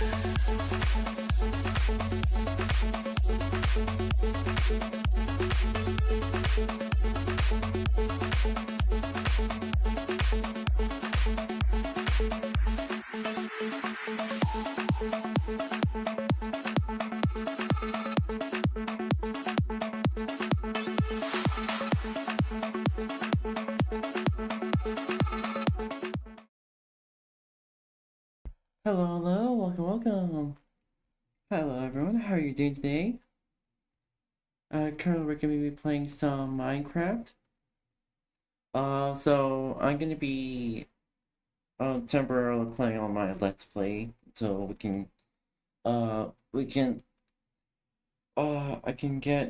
Hello, welcome. Hello everyone, how are you doing today? Currently we're going to be playing some Minecraft. So I'm going to be temporarily playing on my Let's Play, so I can get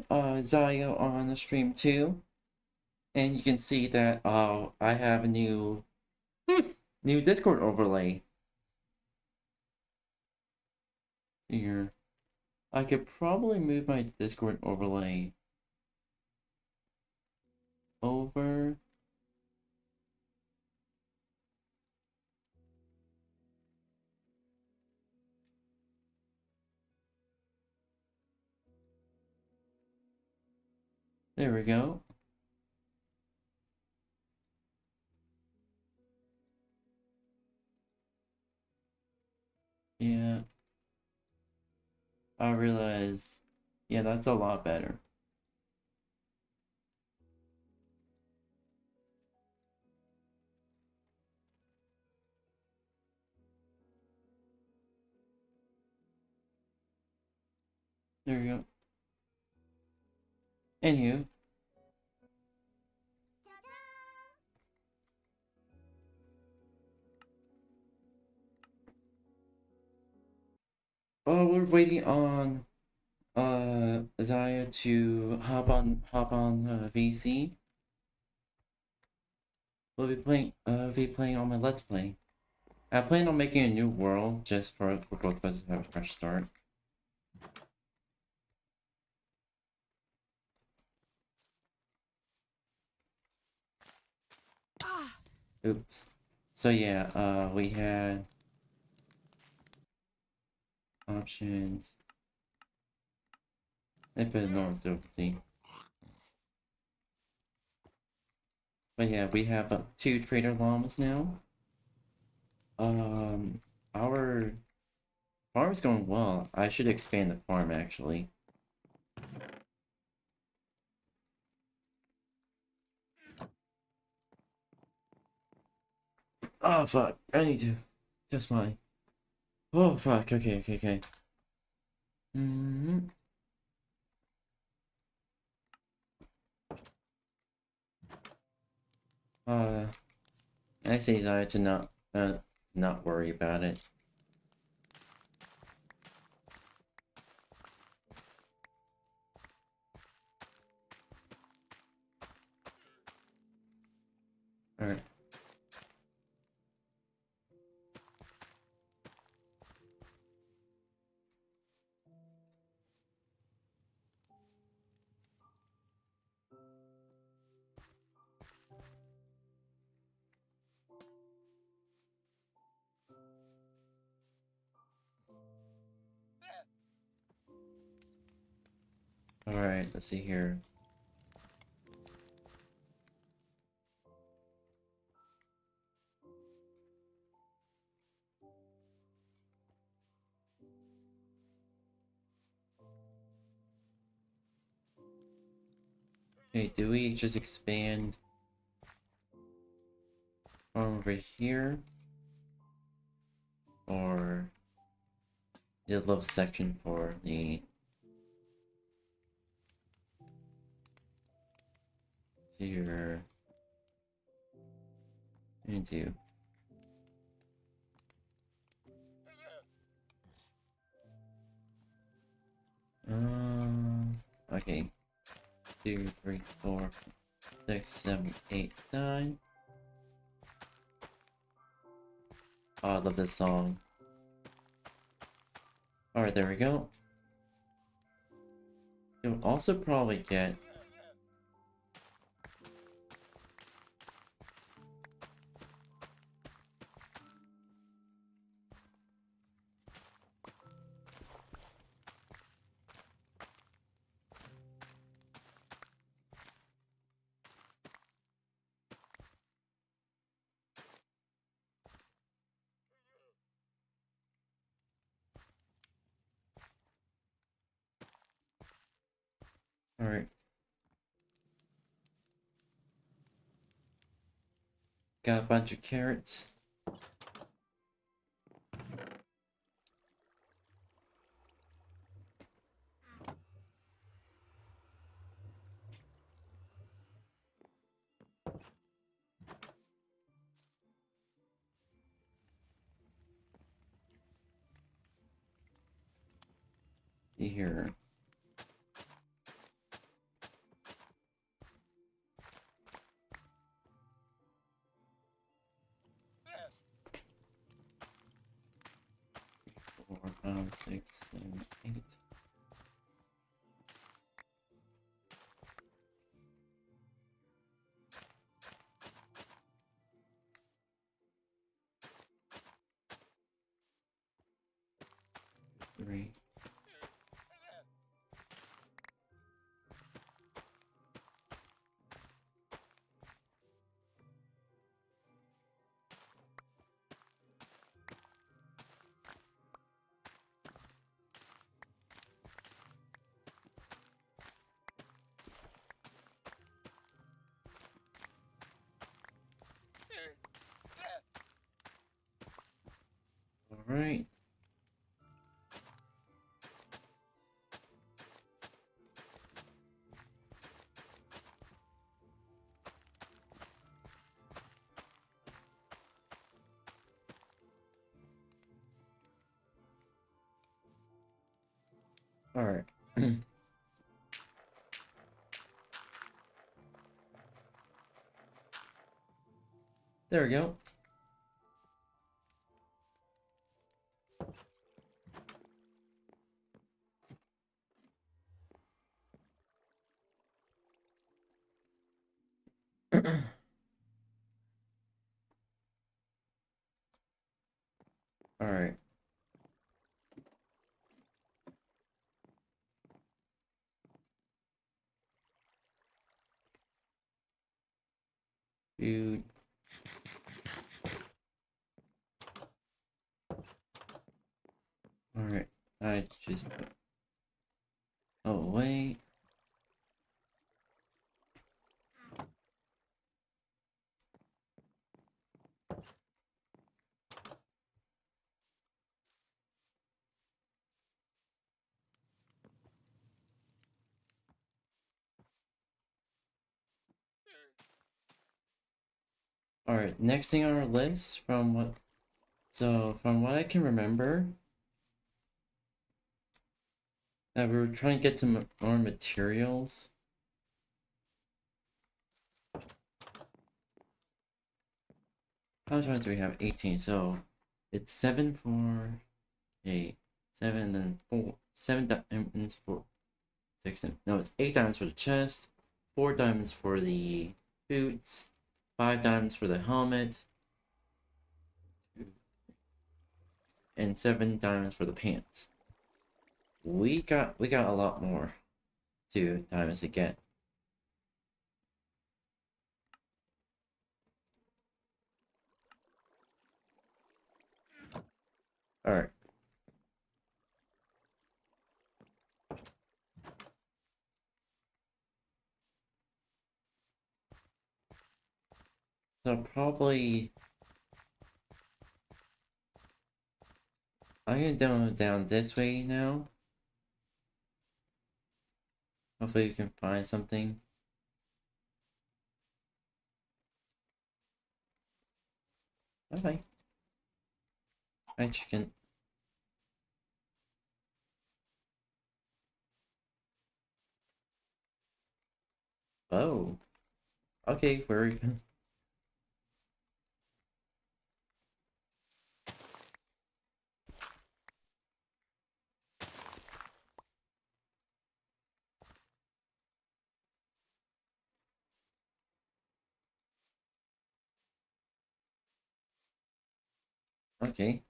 𝙂𝙚 on the stream too, and you can see that I have a new Discord overlay here. I could probably move my Discord overlay over. There we go. Yeah, I realize. Yeah, that's a lot better. There we go. Anywho. Oh, we're waiting on 𝙂𝙚 to hop on VC. We'll be playing on my Let's Play. I plan on making a new world just for both of us to have a fresh start. Oops. So yeah, we had options. They put it normal difficulty. But yeah, we have 2 trader llamas now. Our farm's going well. I should expand the farm actually. Oh fuck, I need to. Just my. Oh fuck, okay. Mm-hmm. I say that to not worry about it. Alright. Alright, let's see here. Okay, do we just expand over here? Or the little section for the here into okay. 2, 3, 4, 6, 7, 8, 9. Oh, I love this song. Alright, there we go. You'll also probably get Alright. Got a bunch of carrots. See here. Four, five, six, seven, 8. Three. Alright. Alright. There we go. Alright. Dude. Alright. I just put... Oh, wait. Alright, next thing on our list from what I can remember, that we were trying to get some more materials. How much money do we have? 18, so it's 7 for 8, 7 and 4, 7 diamonds for 6, no, it's 8 diamonds for the chest, 4 diamonds for the boots, 5 diamonds for the helmet, and 7 diamonds for the pants. We got a lot more diamonds to get. Alright. So probably I'm gonna go down this way now. Hopefully you can find something. Okay. Hi, chicken. Oh. Okay, where are you? Okay.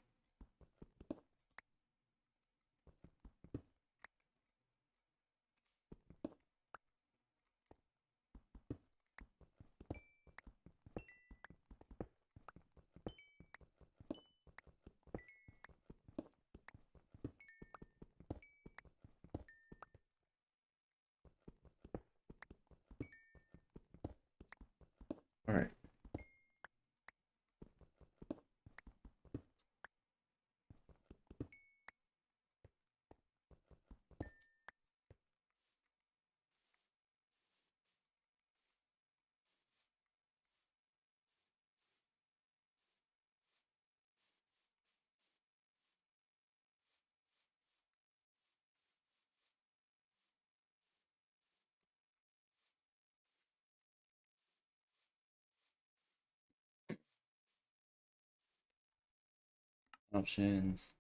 Options.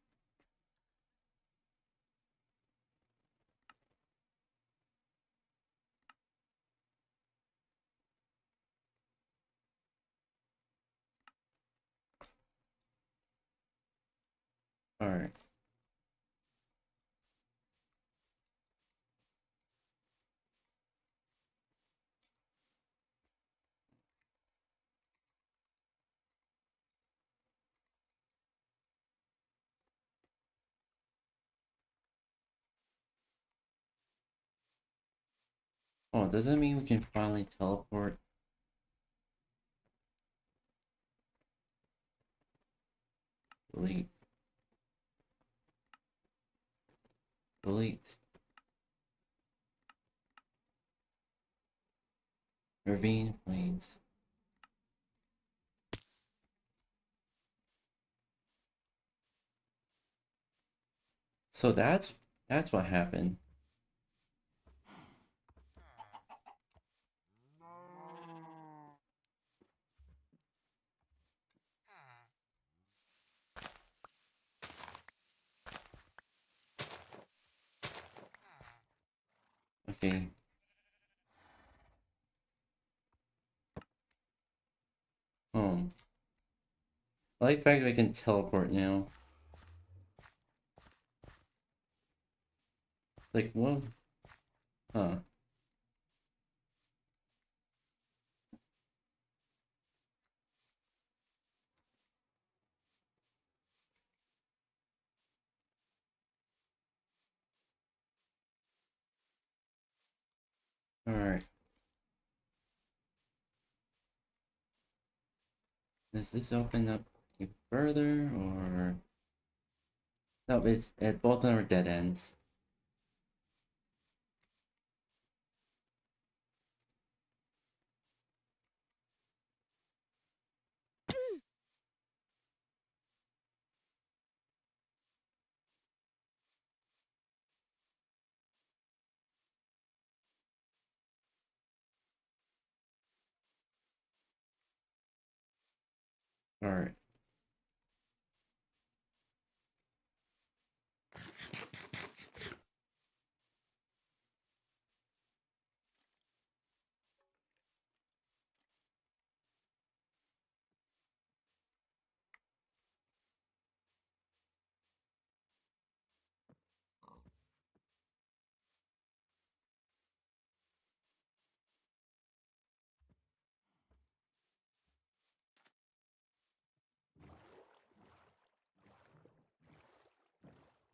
Alright. Oh, does that mean we can finally teleport? Delete. Delete. Ravine Plains. So that's what happened. Okay. Home. I like the fact that I can teleport now. Like, what? Huh. Alright. Does this open up even further, or... No, it's at both of them are dead ends. Alright.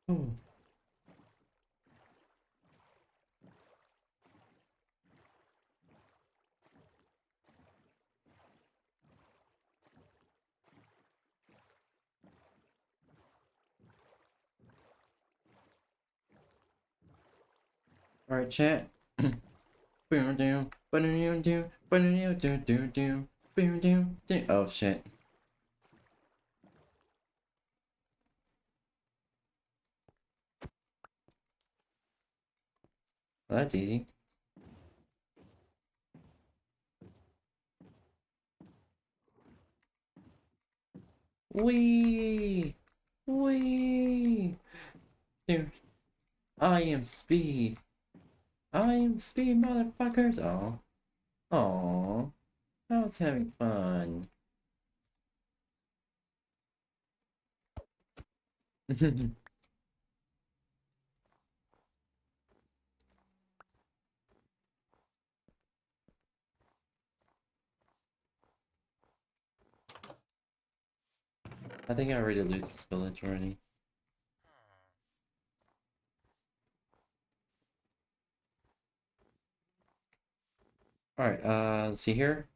Oh. Alright, chat. Boom down, boom down, boom down, boom down. Oh shit. Well, that's easy. Wee! Wee! Dude, I am speed. I am speed, motherfuckers. Oh. Oh. I was having fun. I think I already lose this village already. Alright, let's see here.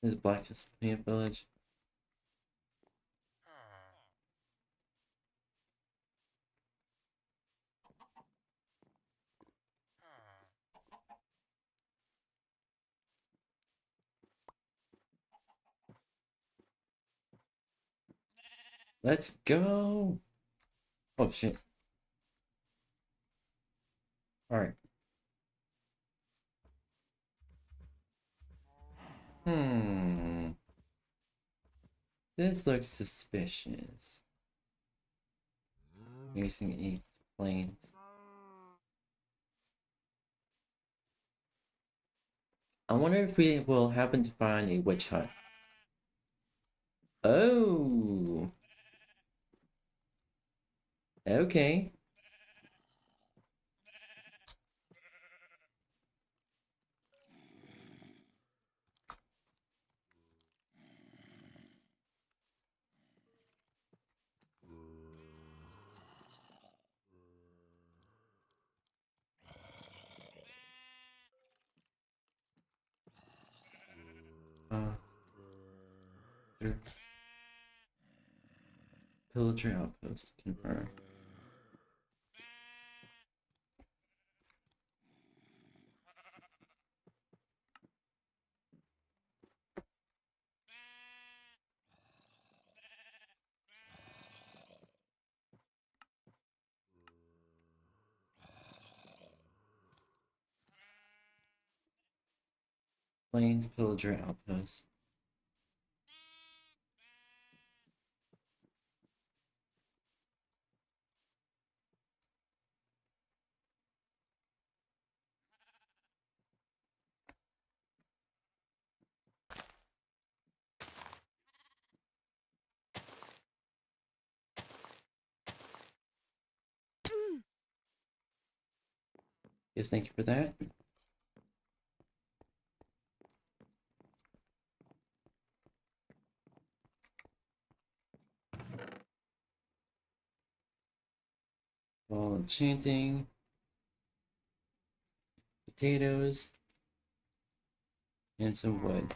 This is Black Disappointment Village. Let's go! Oh shit. Alright. This looks suspicious. Using each planes. I wonder if we will happen to find a witch hut. Oh. Okay. Sure. Pillager outpost confirmed. Plains pillager outpost. Yes, thank you for that. While enchanting. Potatoes. And some wood.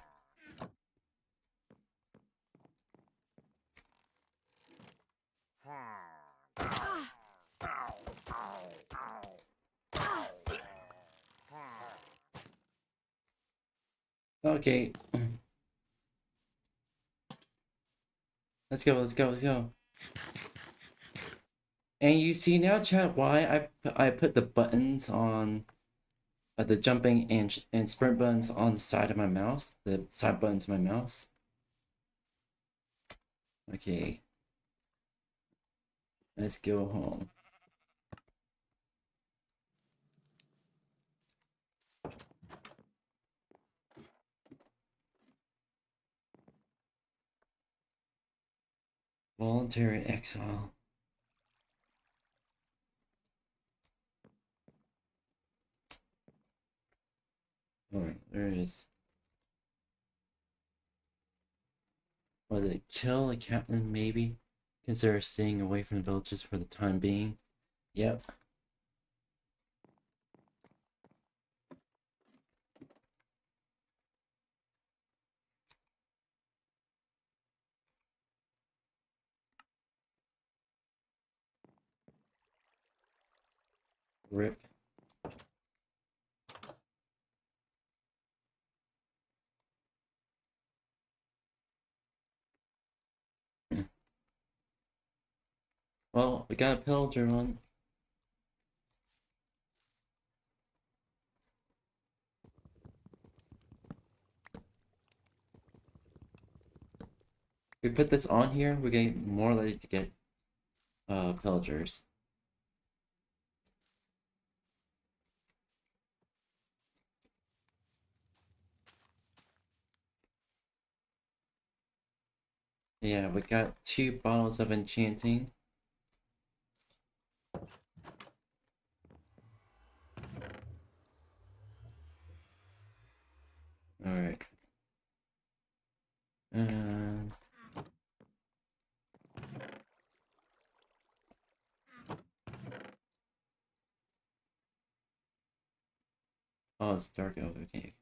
Okay. Let's go, let's go, let's go. And you see now, chat, why I put the buttons on the jumping and sprint buttons on the side of my mouse, the side buttons of my mouse. Okay. Let's go home. Voluntary exile. Alright, there it is. Was it kill a captain, maybe? Consider staying away from the villages for the time being. Yep. Rip. Well, we got a pillager one. If we put this on here, we're getting more likely to get pillagers. Yeah, we got 2 bottles of enchanting. Alright. Oh, it's dark oak, okay.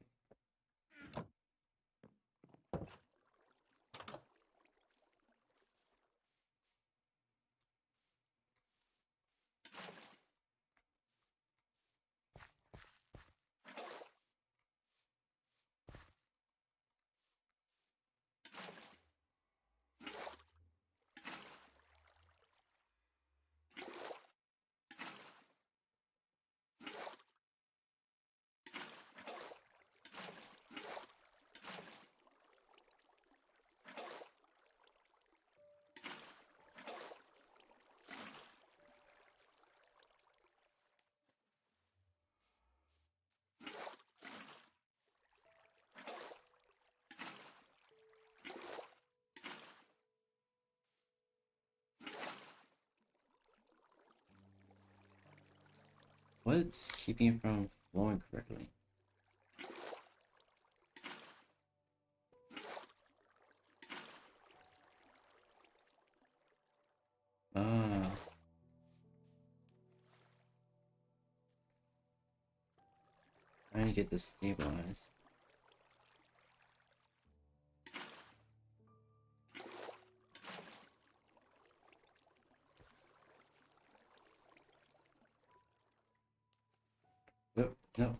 What's keeping it from flowing correctly? Ah. I need to get this stabilized. Oh, no.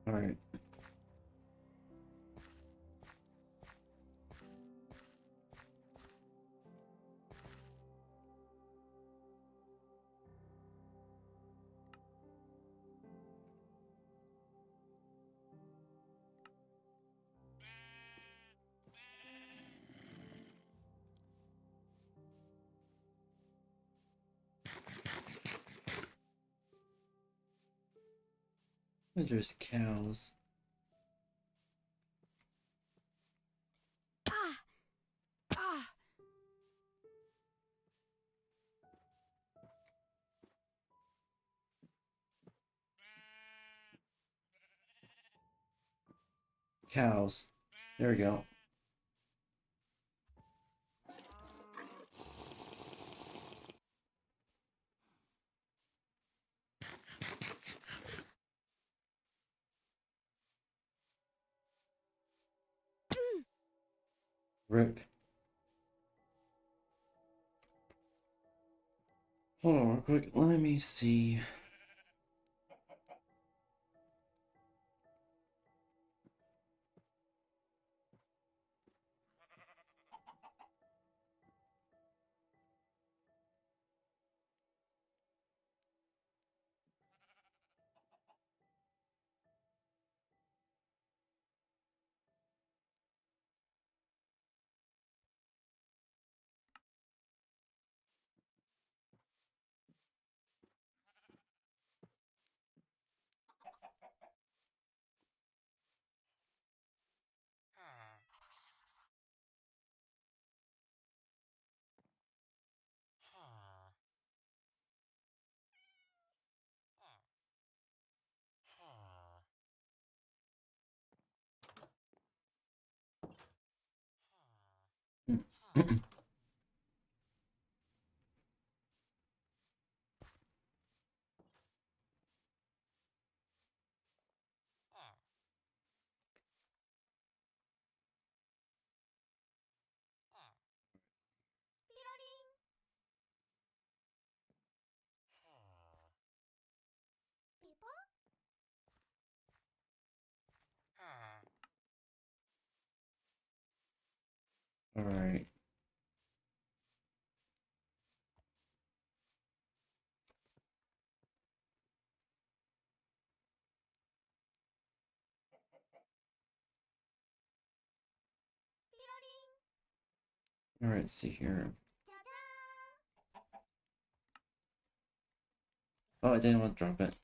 Alright. There's cows. Cows. There we go. Rip. Hold on real quick. Let me see. Alright. Alright, see here. Oh, I didn't want to drop it.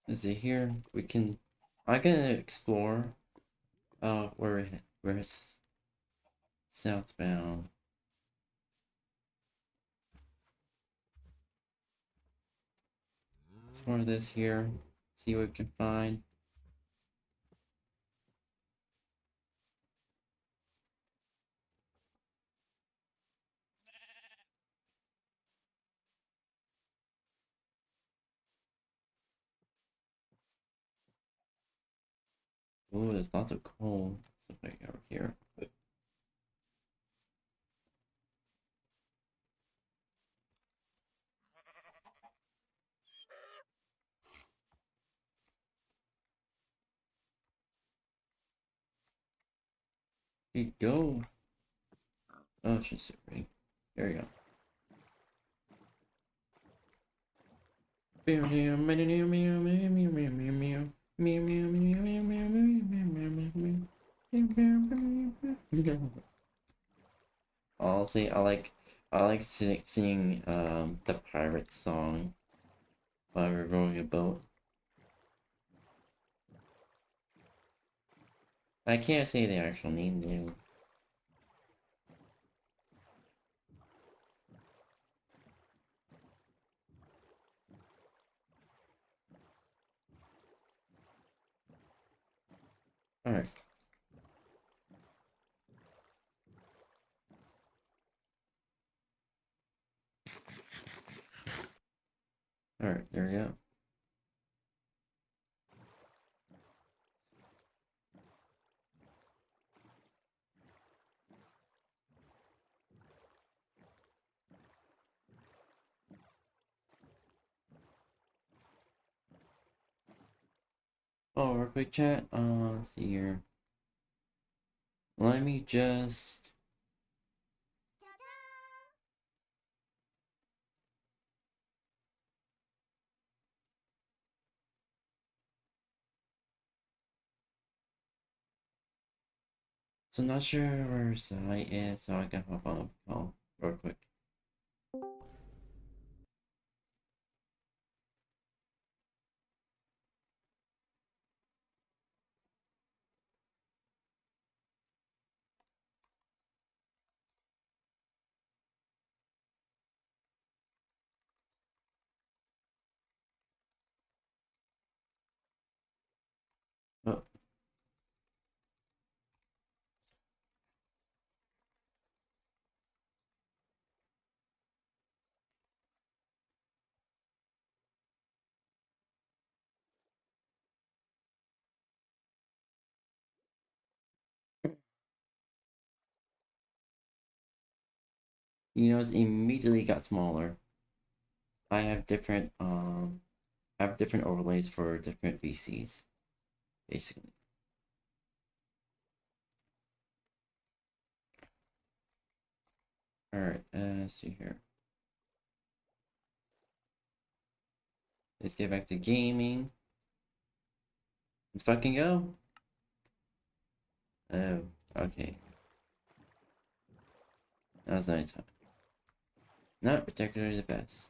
Is it here? We can. I can explore. Where it's southbound. explore this here, see what we can find. Oh, there's lots of coal stuff like over here. Here you go. Oh, she's so pretty. There you go. Honestly, I like singing the pirate song while we're rowing a boat. I can't say the actual name though. Alright. Alright, there we go. Oh, real quick chat. Let's see here. Let me just. So I'm not sure where Sai is, so I can hop on a call real quick. Oh, you know, it immediately got smaller. I have different overlays for different VCs, basically. Alright, let's see here. Let's get back to gaming. Let's fucking go. Oh, okay. That was nighttime. Not particularly the best.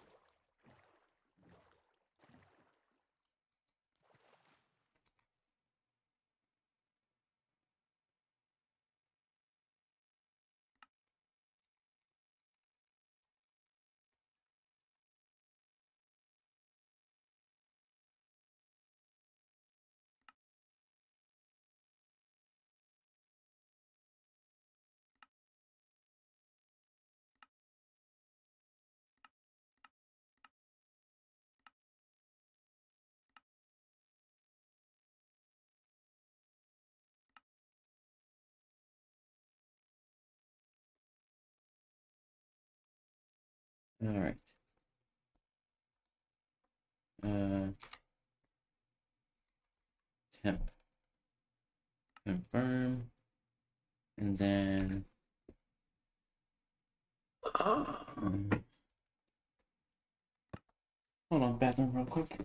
Alright. Temp. Confirm. And then... hold on, bathroom real quick.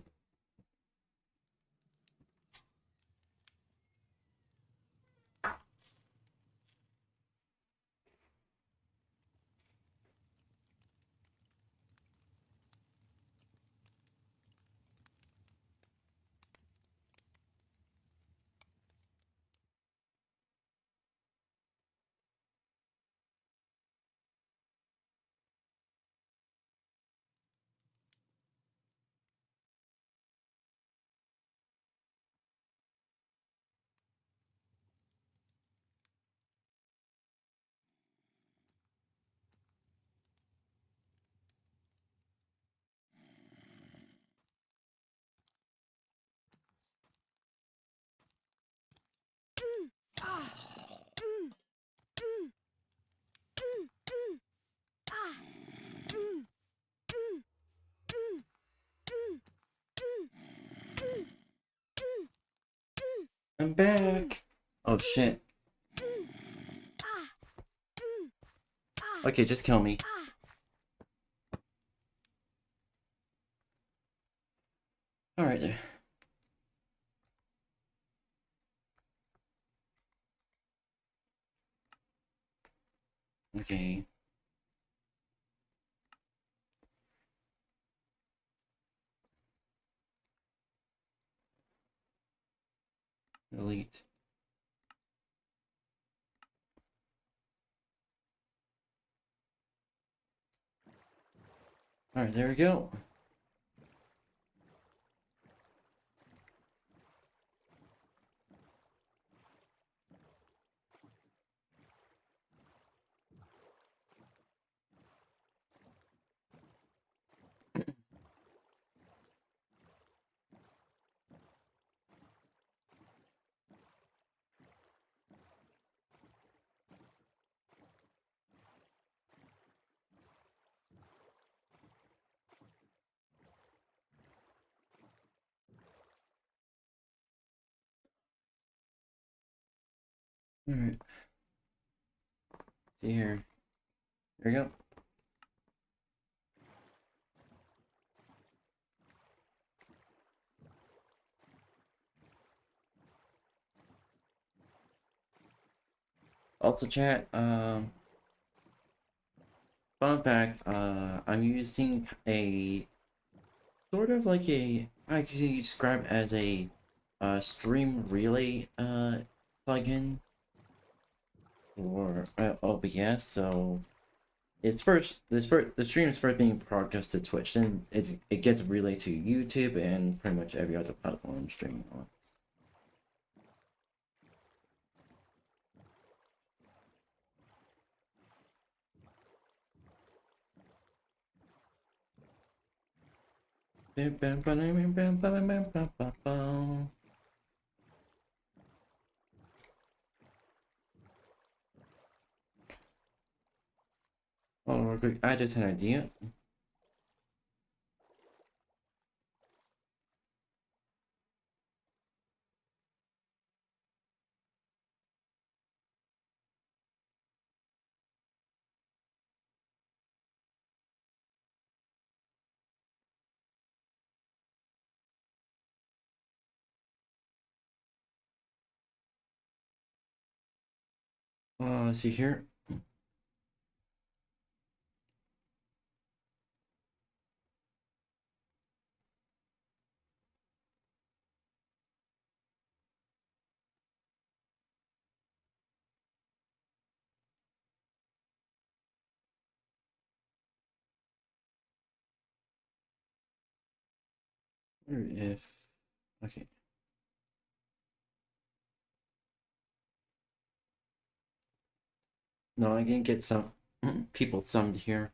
I'm back. Oh shit. Okay, just kill me. Alright there. Okay. Delete. Alright, there we go. Alright. See here. There we go. Also chat, fun fact, I'm using a sort of like a, I can describe as a Stream Relay plugin for OBS. So it's the stream is first being broadcast to Twitch, then it gets relayed to YouTube and pretty much every other platform I'm streaming on. Oh, real quick, I just had an idea. Let's see here. Or if, okay. No, I can get some people summed here.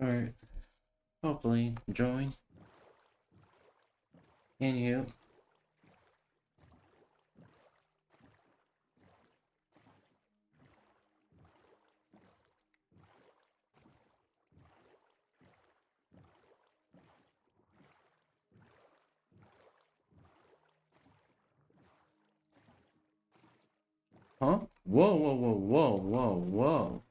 Alright. Hopefully, join. And you. Huh? Whoa, whoa, whoa, whoa, whoa, whoa.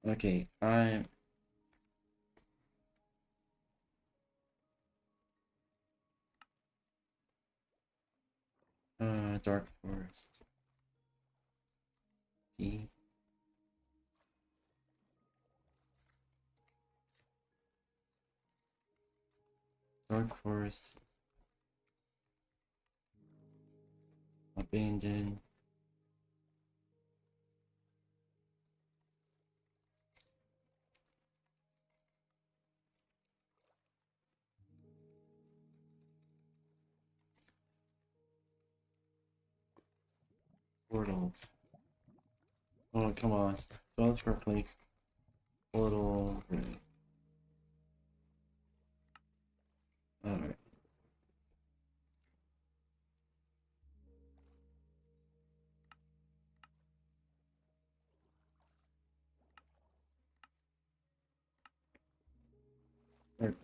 Okay, I'm... Dark Forest. See? Dark Forest. Abandoned. Portal. Oh, come on. Spell this correctly. Portal. Alright.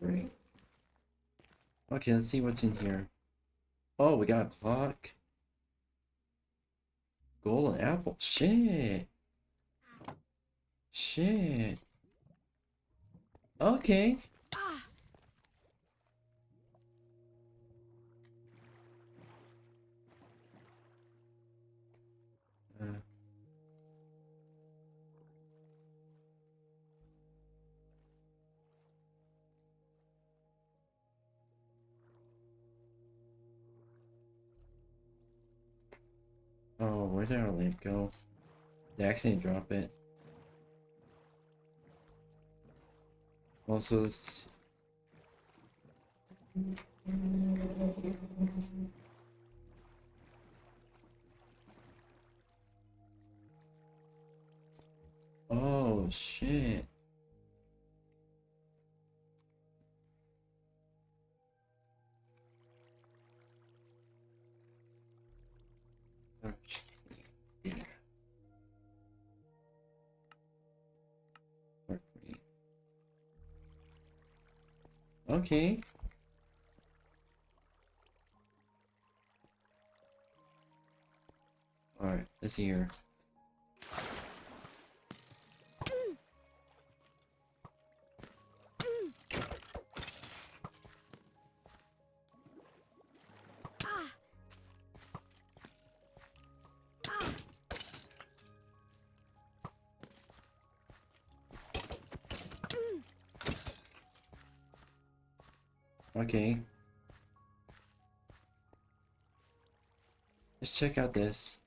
Great. Okay, let's see what's in here. Oh, we got a clock. Golden apple. Shit. Shit. Okay. Oh, where did our lamp go? Did I accidentally drop it? Also, this. Oh, shit. Okay. Alright, let's see here. Okay. Let's check out this.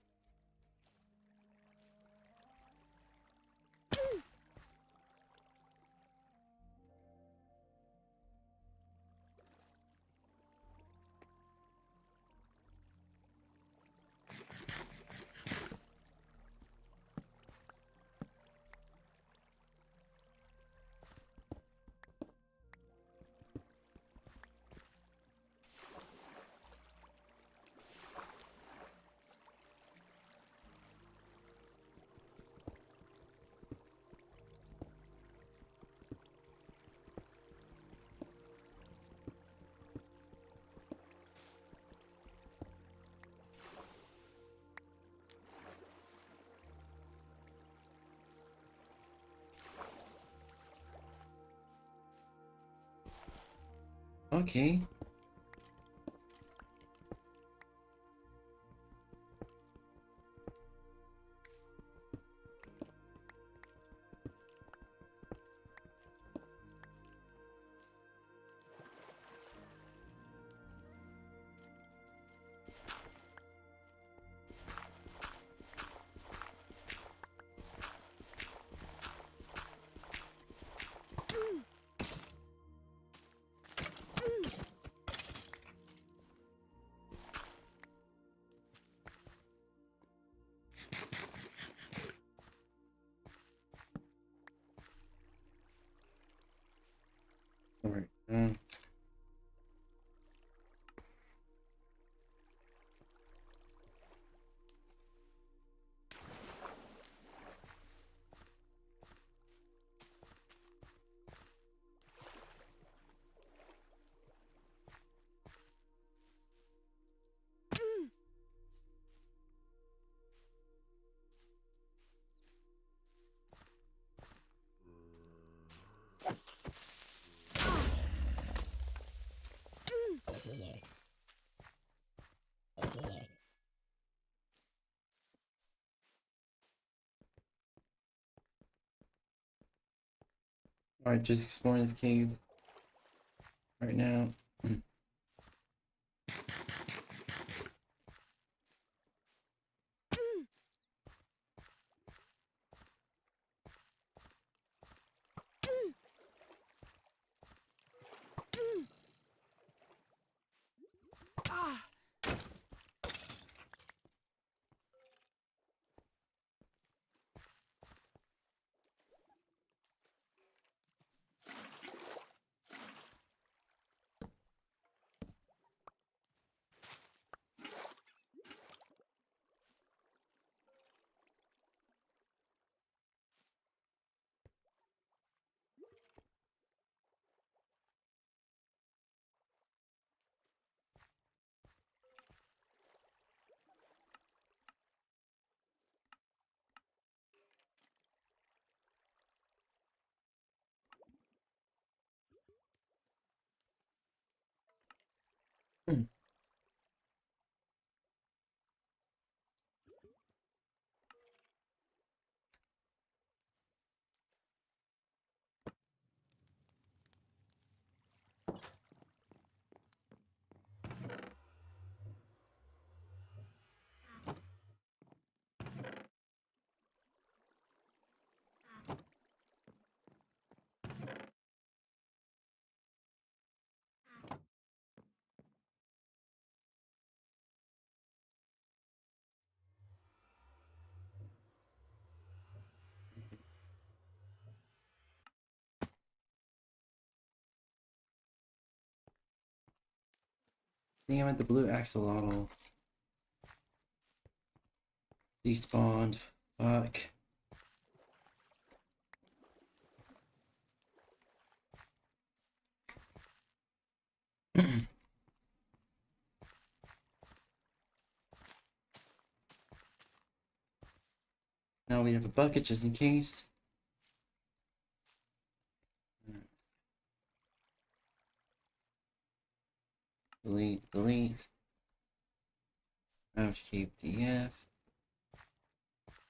Okay. Alright. Alright, just exploring this cave right now. Damn it, the blue axolotl. Despawned. Fuck. Now we have a bucket just in case. Delete, delete. Keep DF.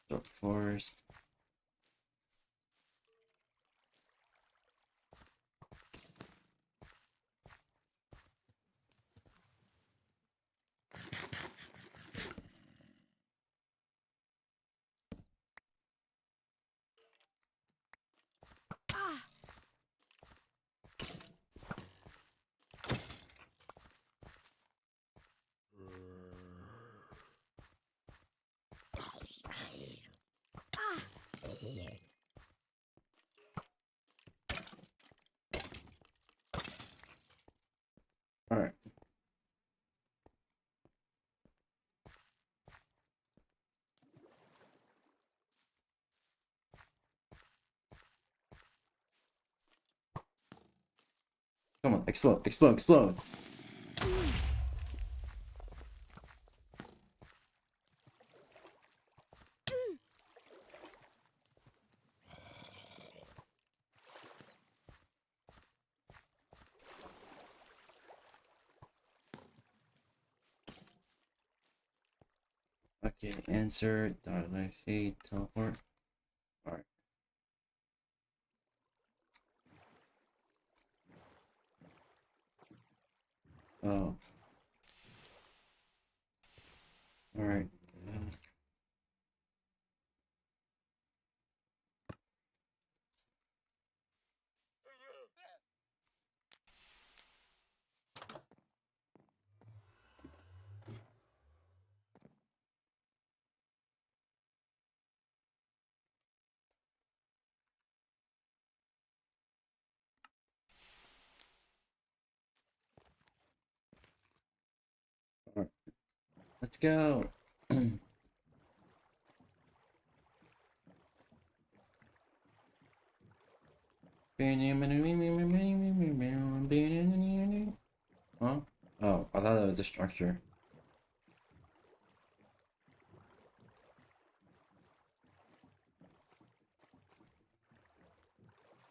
Dark forest. Alright. Come on, explode, explode, explode! Okay, answer, .exe, teleport. Alright. Oh. Alright. Alright. Let's go! Huh? Oh, I thought that was a structure.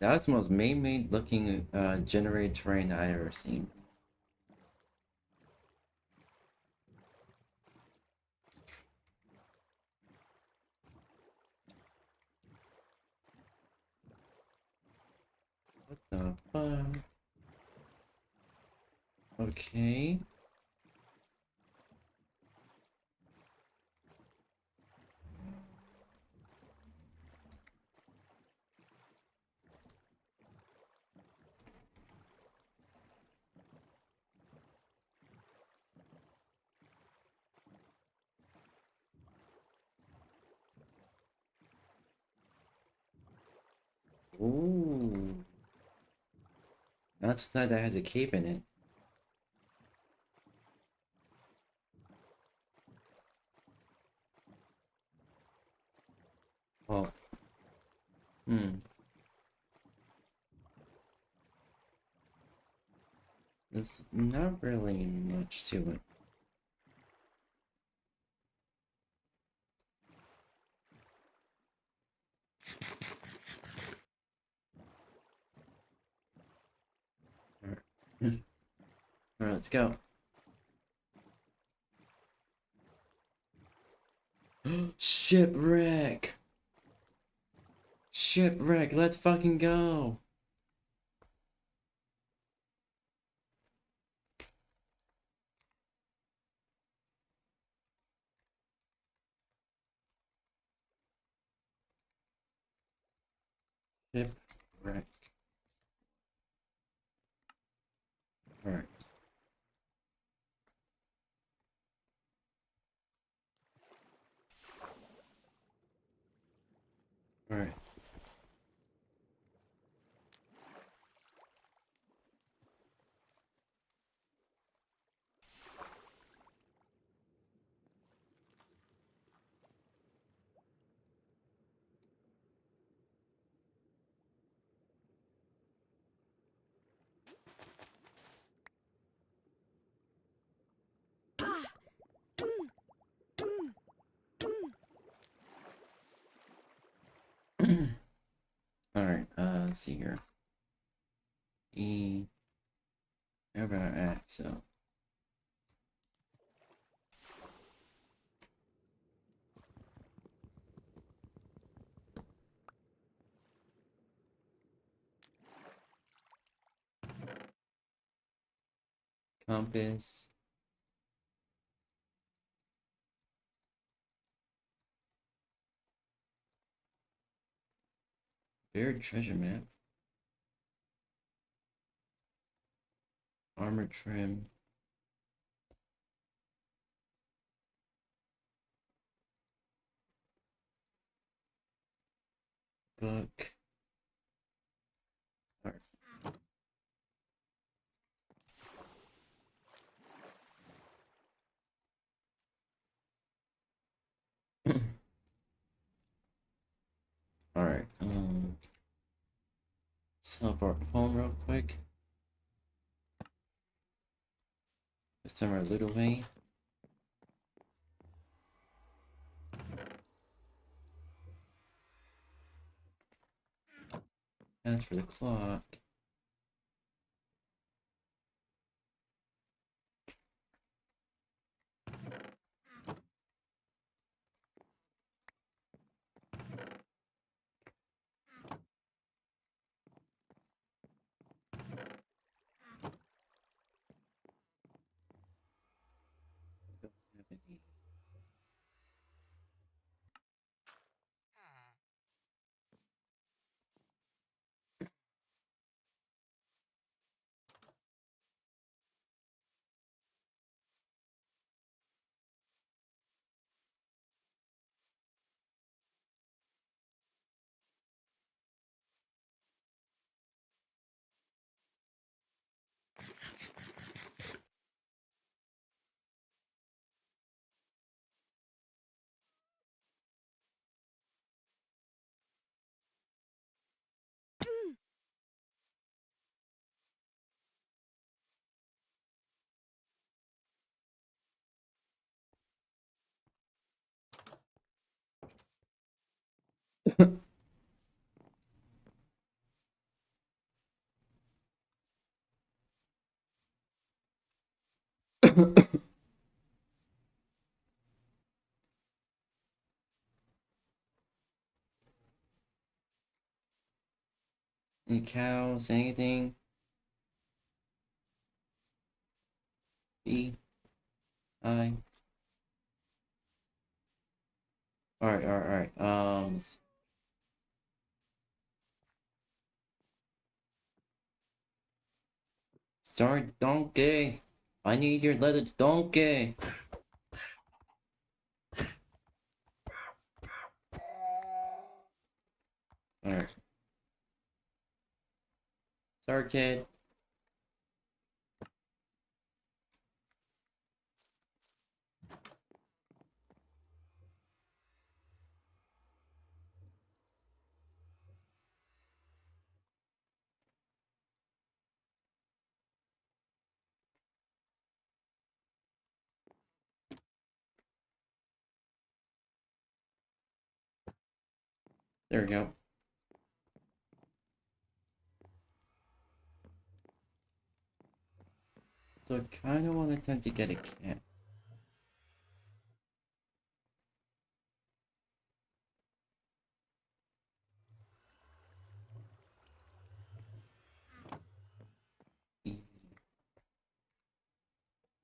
That's the most made looking generated terrain I've ever seen. What the fuck? Okay. Ooh. Not that that has a cape in it. Well, there's not really much to it. Alright. Alright, let's go. Shipwreck! Shipwreck, let's fucking go! Shipwreck. Alright. Alright. Alright, let's see here. Over our act, so. Compass. Buried treasure map. Armor trim. Book. Alright. Alright, let's teleport home real quick. Let's send our loot away. As for the clock. Don't have any. Any cows? Anything? E I. Alright. Start donkey. I need your letter donkey. Alright. Sorry, kid. There we go. So I kind of want to attempt to get a cat.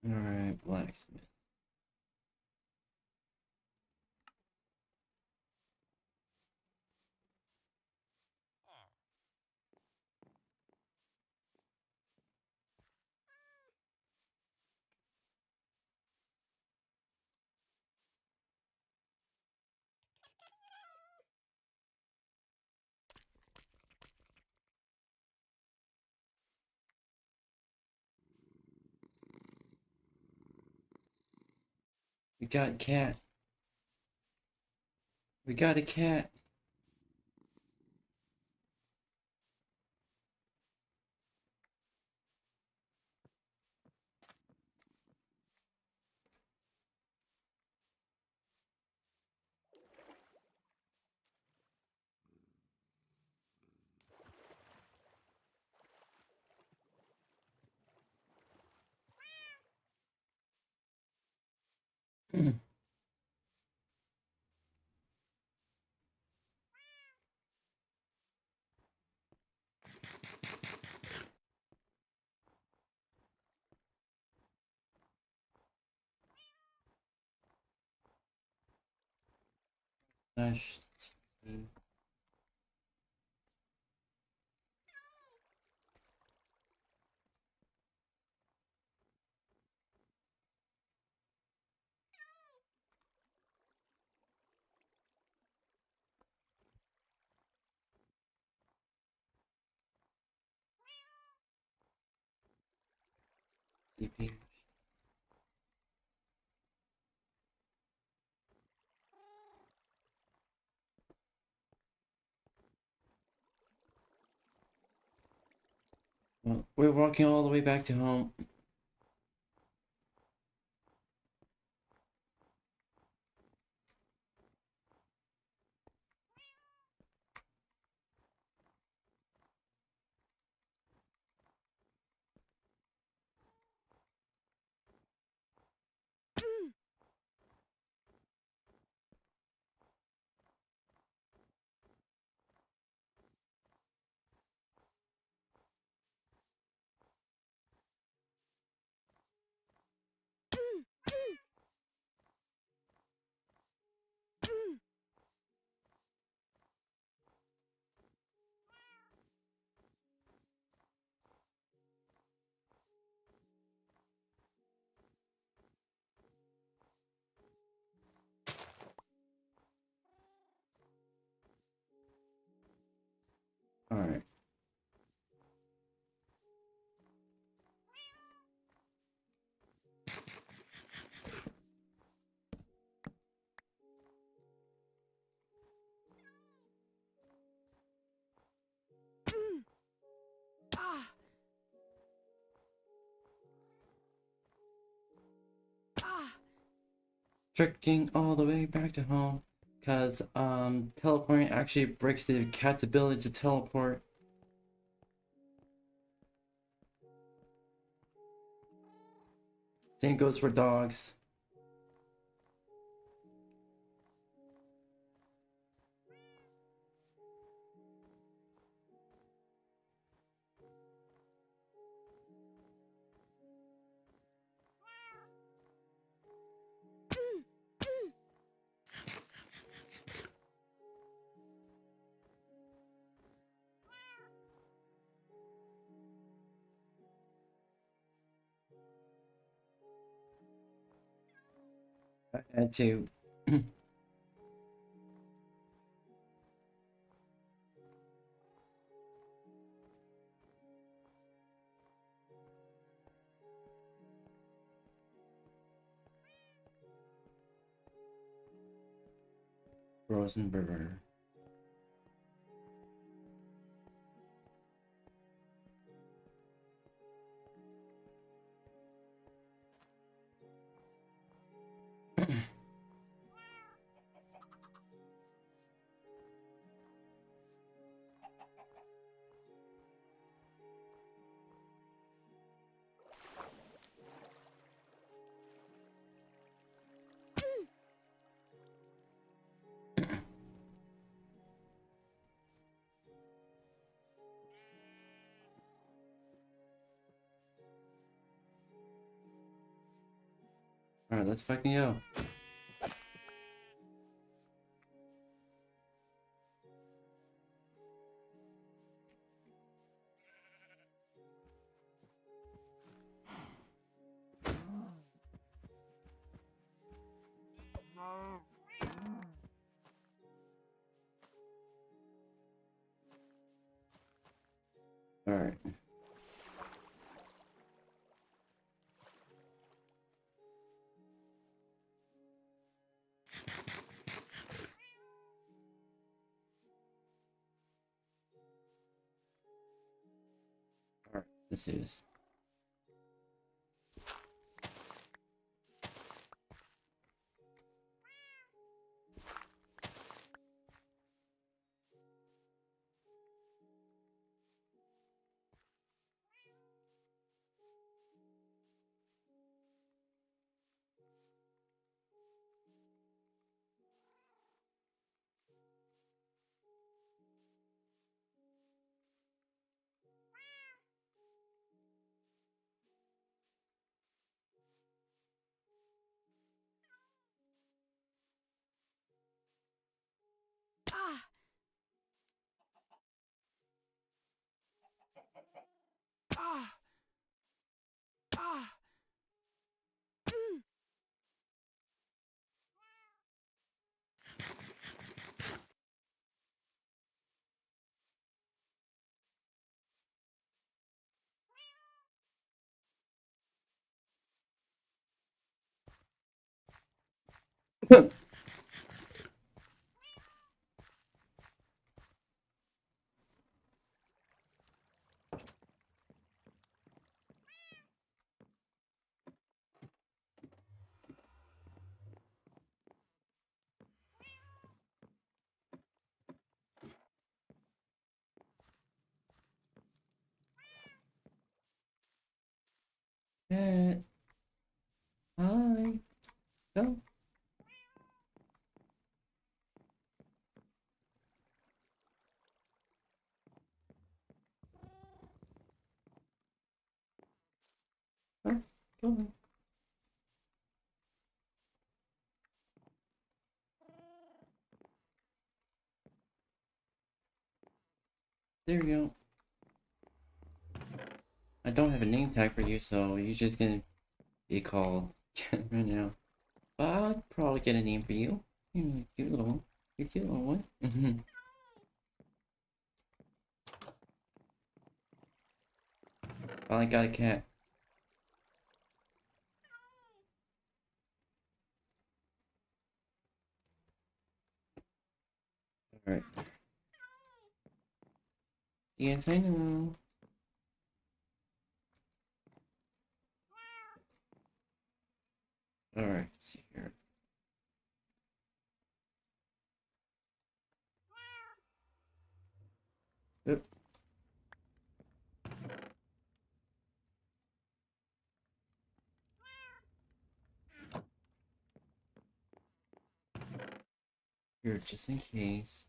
Alright, blacksmith. We got a cat. We got a cat. Slash T. TP. Well, we're walking all the way back to home. Alright. Trekking all the way back to home. Cause teleporting actually breaks the cat's ability to teleport. Same goes for dogs. I had to. Frozen River. Alright, let's fucking go. Alright. Alright, let's do this. Cat. Hi. Go. Go. Go. There we go. I don't have a name tag for you, so you're just gonna be called Cat right now. But I'll probably get a name for you. You're cute little one. You're cute little one. Finally got a cat. Alright. Yes, I know. Alright, let's see here. Oop. Here, just in case.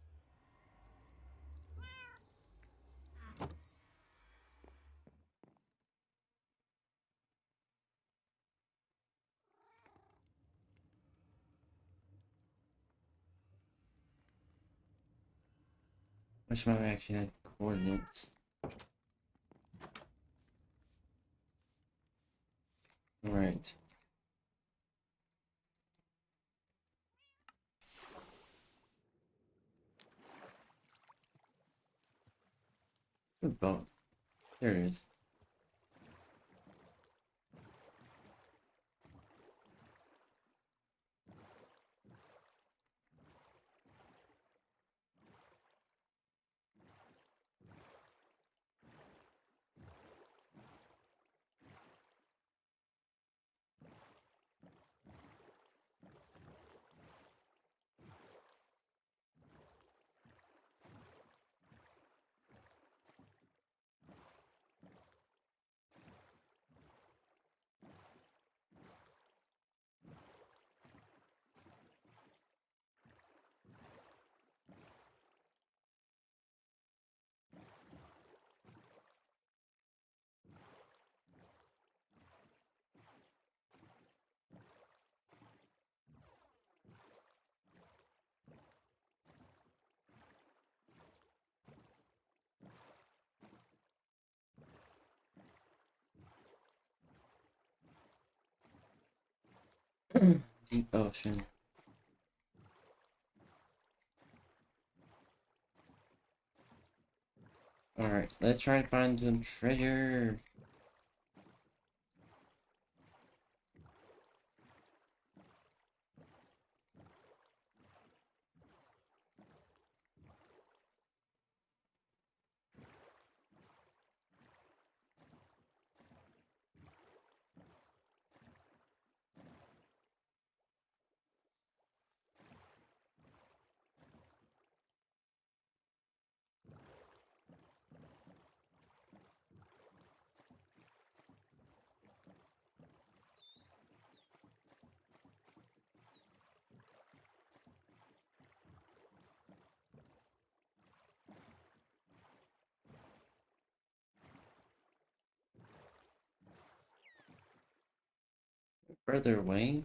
Which might actually have coordinates. Alright. Good boat. There it is. Deep ocean. Alright, let's try and find some treasure. Further away?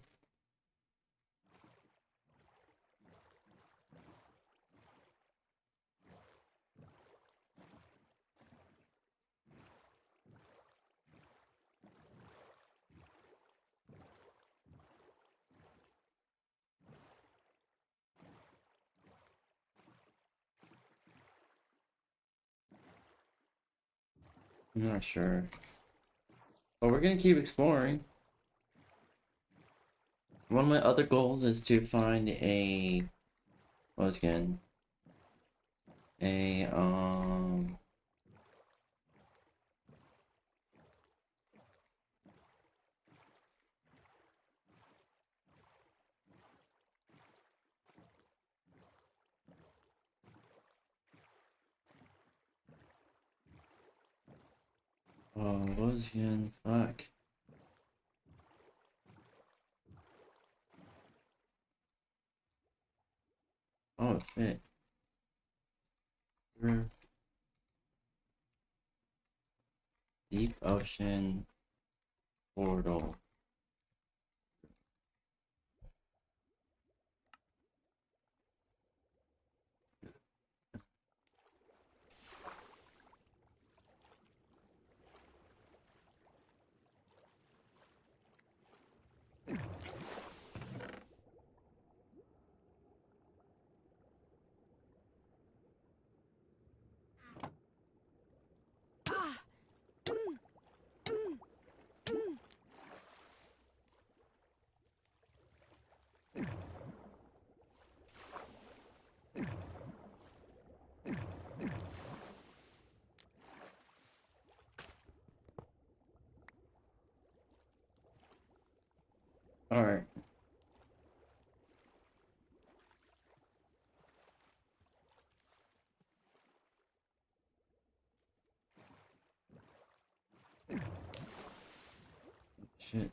I'm not sure. But we're gonna keep exploring. One of my other goals is to find a... What's again? A, Oh, what was again? Fuck. Oh, shit. Through deep ocean portal. Alright. Shit.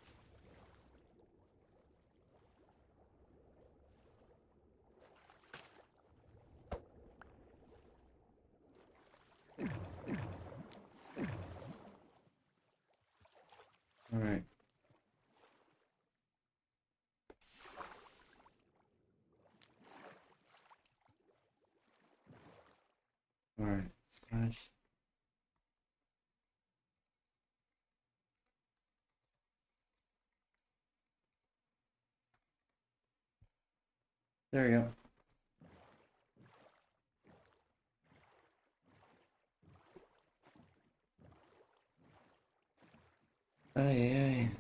Alright. Alright. Slash. There we go. Ay, ay.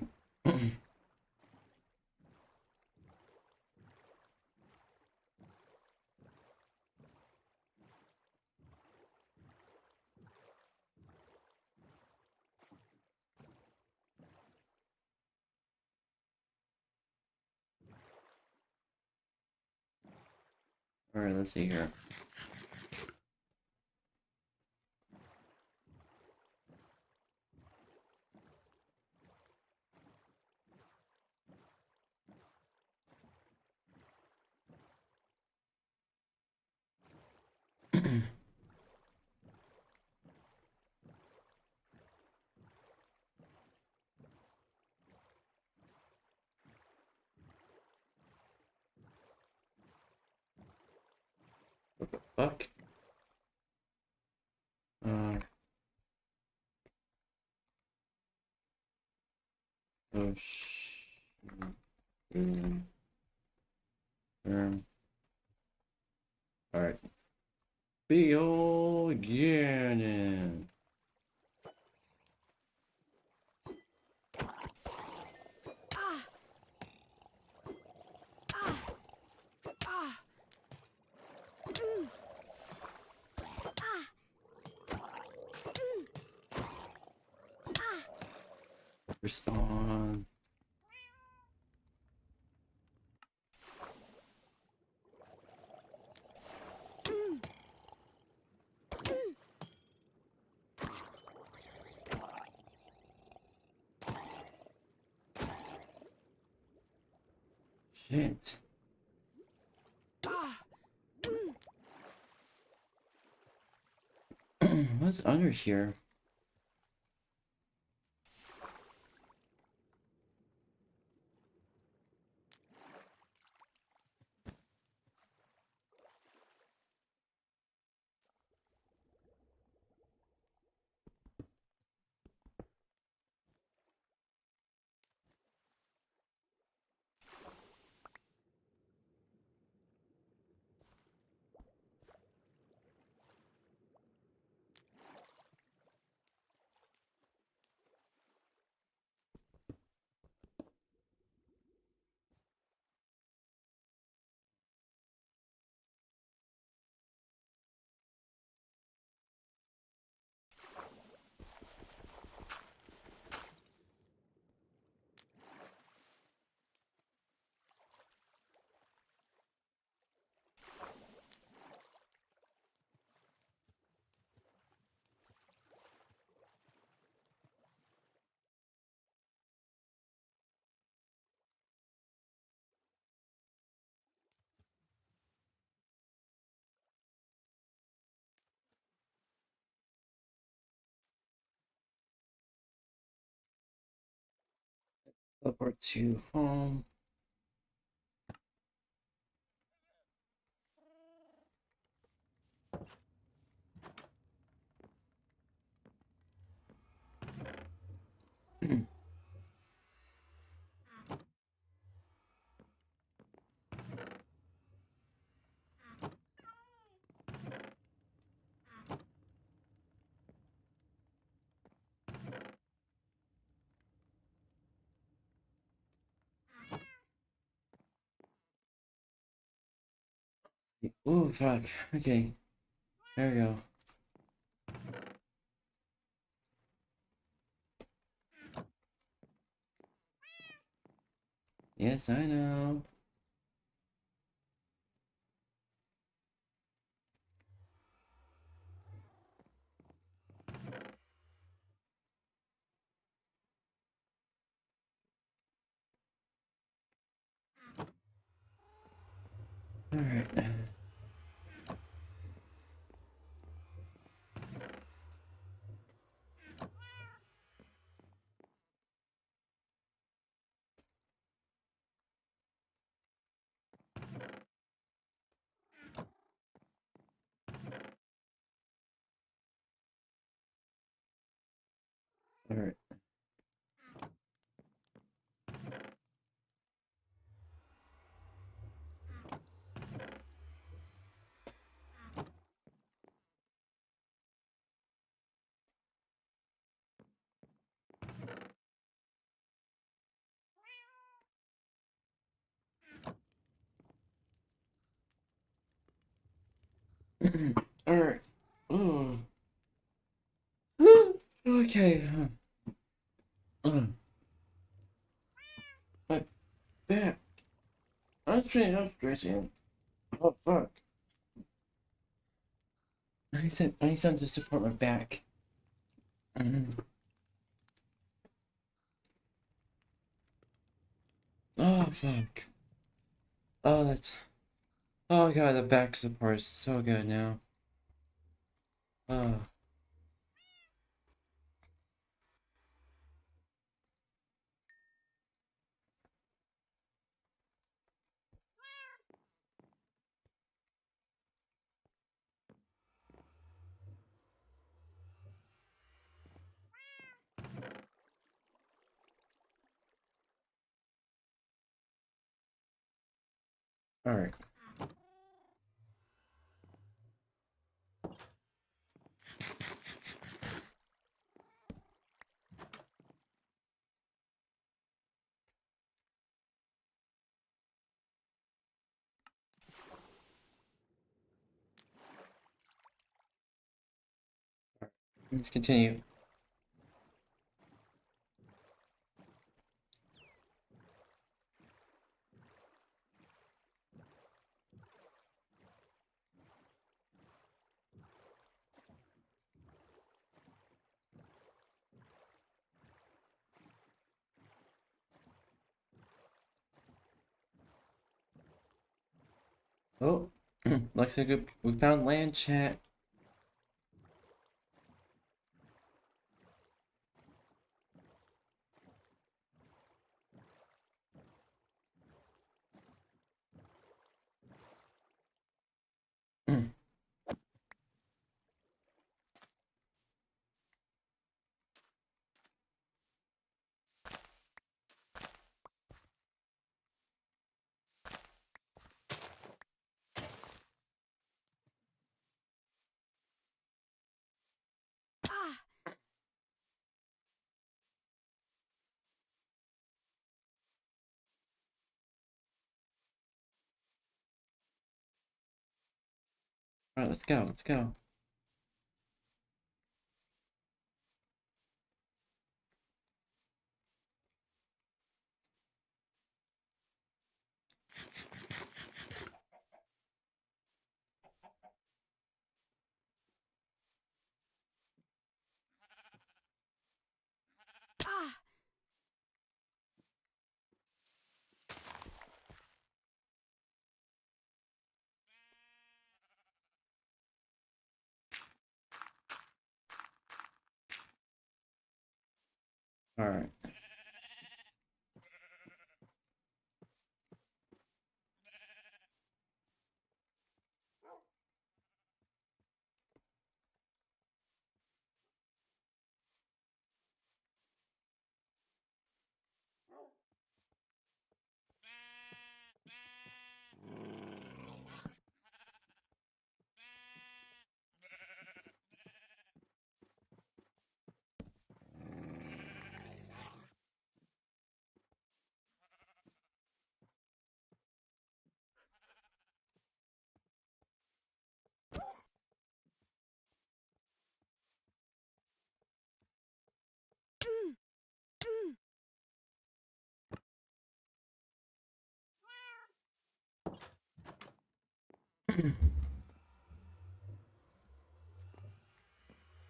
Alright, let's see here. What the fuck? Oh Alright. Beginning. Respond. Shit. What's under here? Teleport to home. Oh fuck. Okay. There we go. Yes, I know. Alright. Alright. Oh. Okay. My back. I'm stretching. Oh fuck. I need something to support my back. Oh fuck. Oh that's. Oh god, the back support is so good now. Oh. Alright. Let's continue. Oh, looks like we found land, chat. Alright, let's go, let's go. Alright.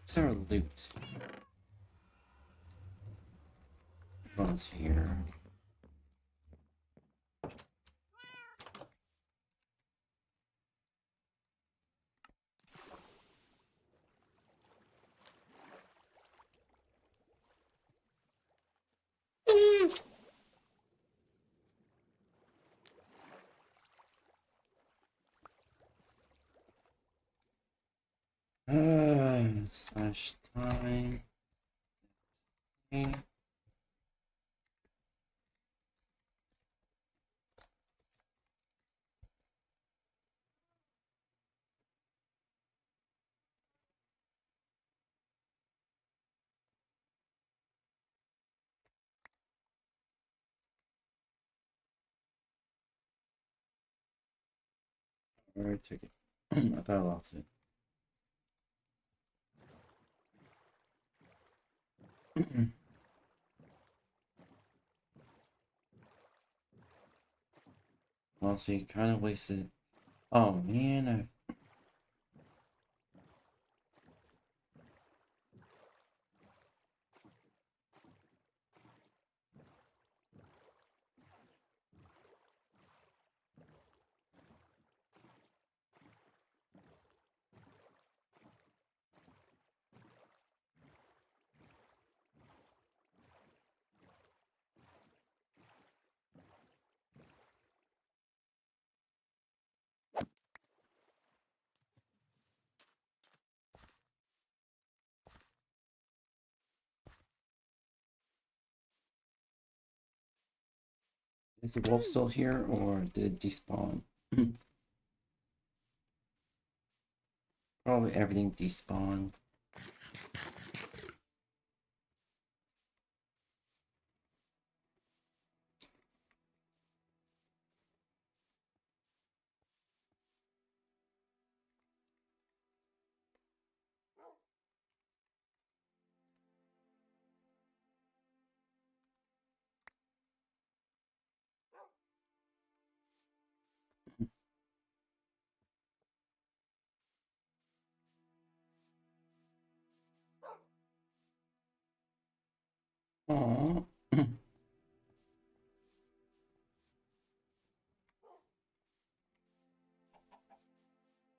What's our loot? What's here? Slash time. Okay. Where took it? I thought I lost it. Well, so you kind of wasted. Oh man, I. Is the wolf still here, or did it despawn? Probably everything despawned. Aww.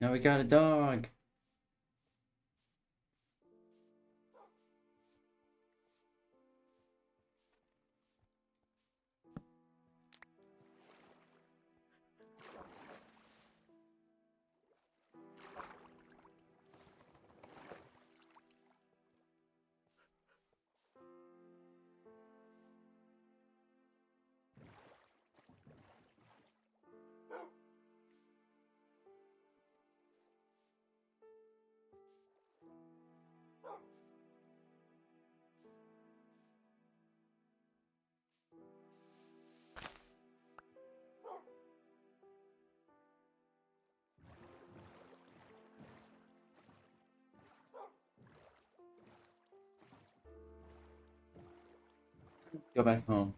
Now we got a dog. Go back home.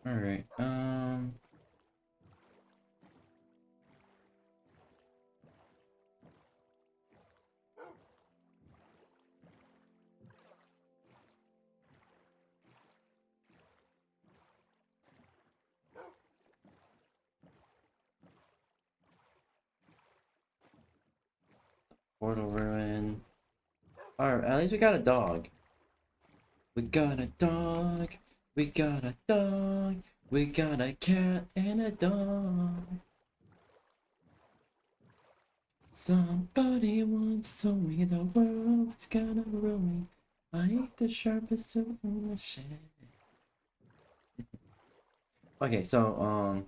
All right. Portal ruin. All right. At least we got a dog. We got a dog. We got a dog. We got a cat and a dog. Somebody once told me the world's gonna ruin me. I ain't the sharpest tool in the shed. Okay, so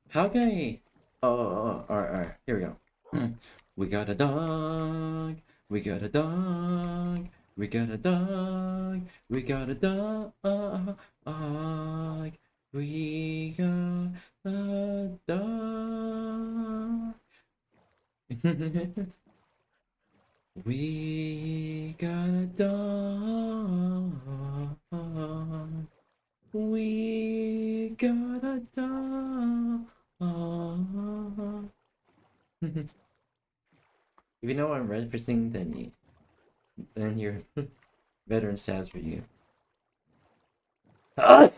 how can I? Oh, all right. Here we go. We got a dog. We got a dog. We got a dog. We got a dog. We got a dog. We got a dog. We got a dog. If you know what I'm referencing, then your veteran stats for you. Ugh.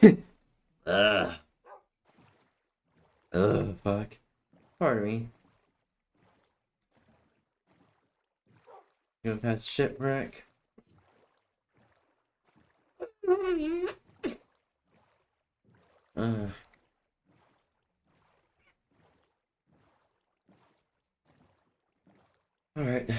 Ugh, fuck. Pardon me. Going past shipwreck. Alright.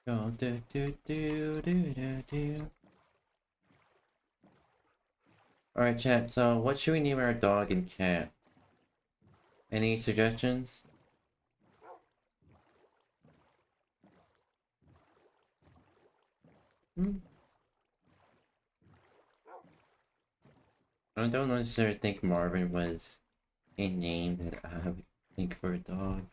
Go do do do do do do. Alright, chat, so what should we name our dog and cat? Any suggestions? I don't necessarily think Marvin was a name that I would think for a dog.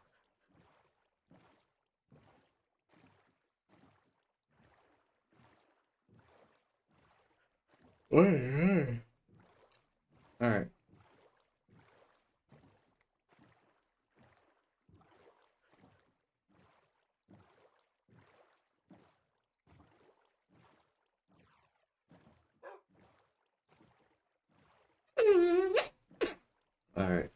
Alright. Alright. Alright.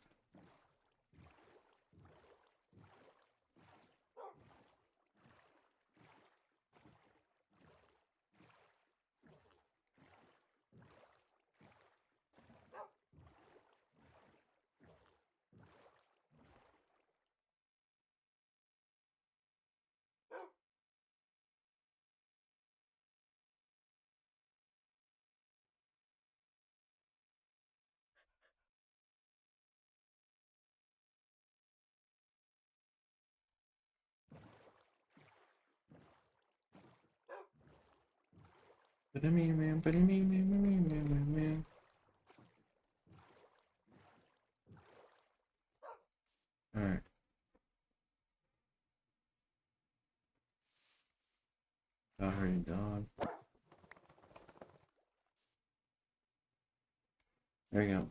Alright, dog. There you go.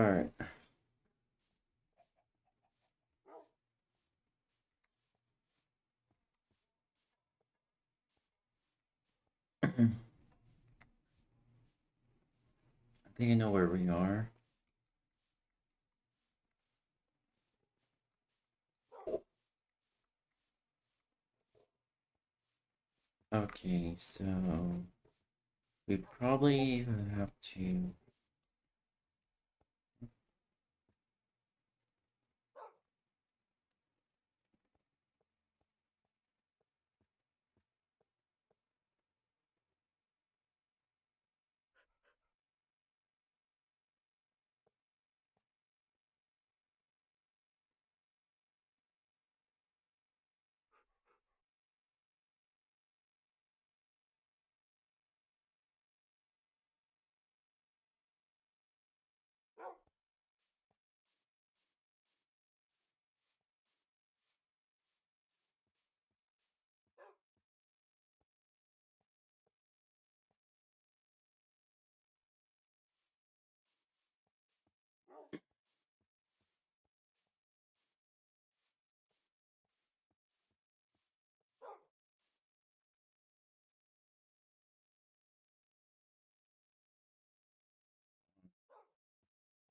Alright. I think I know where we are. Okay, so we probably have to.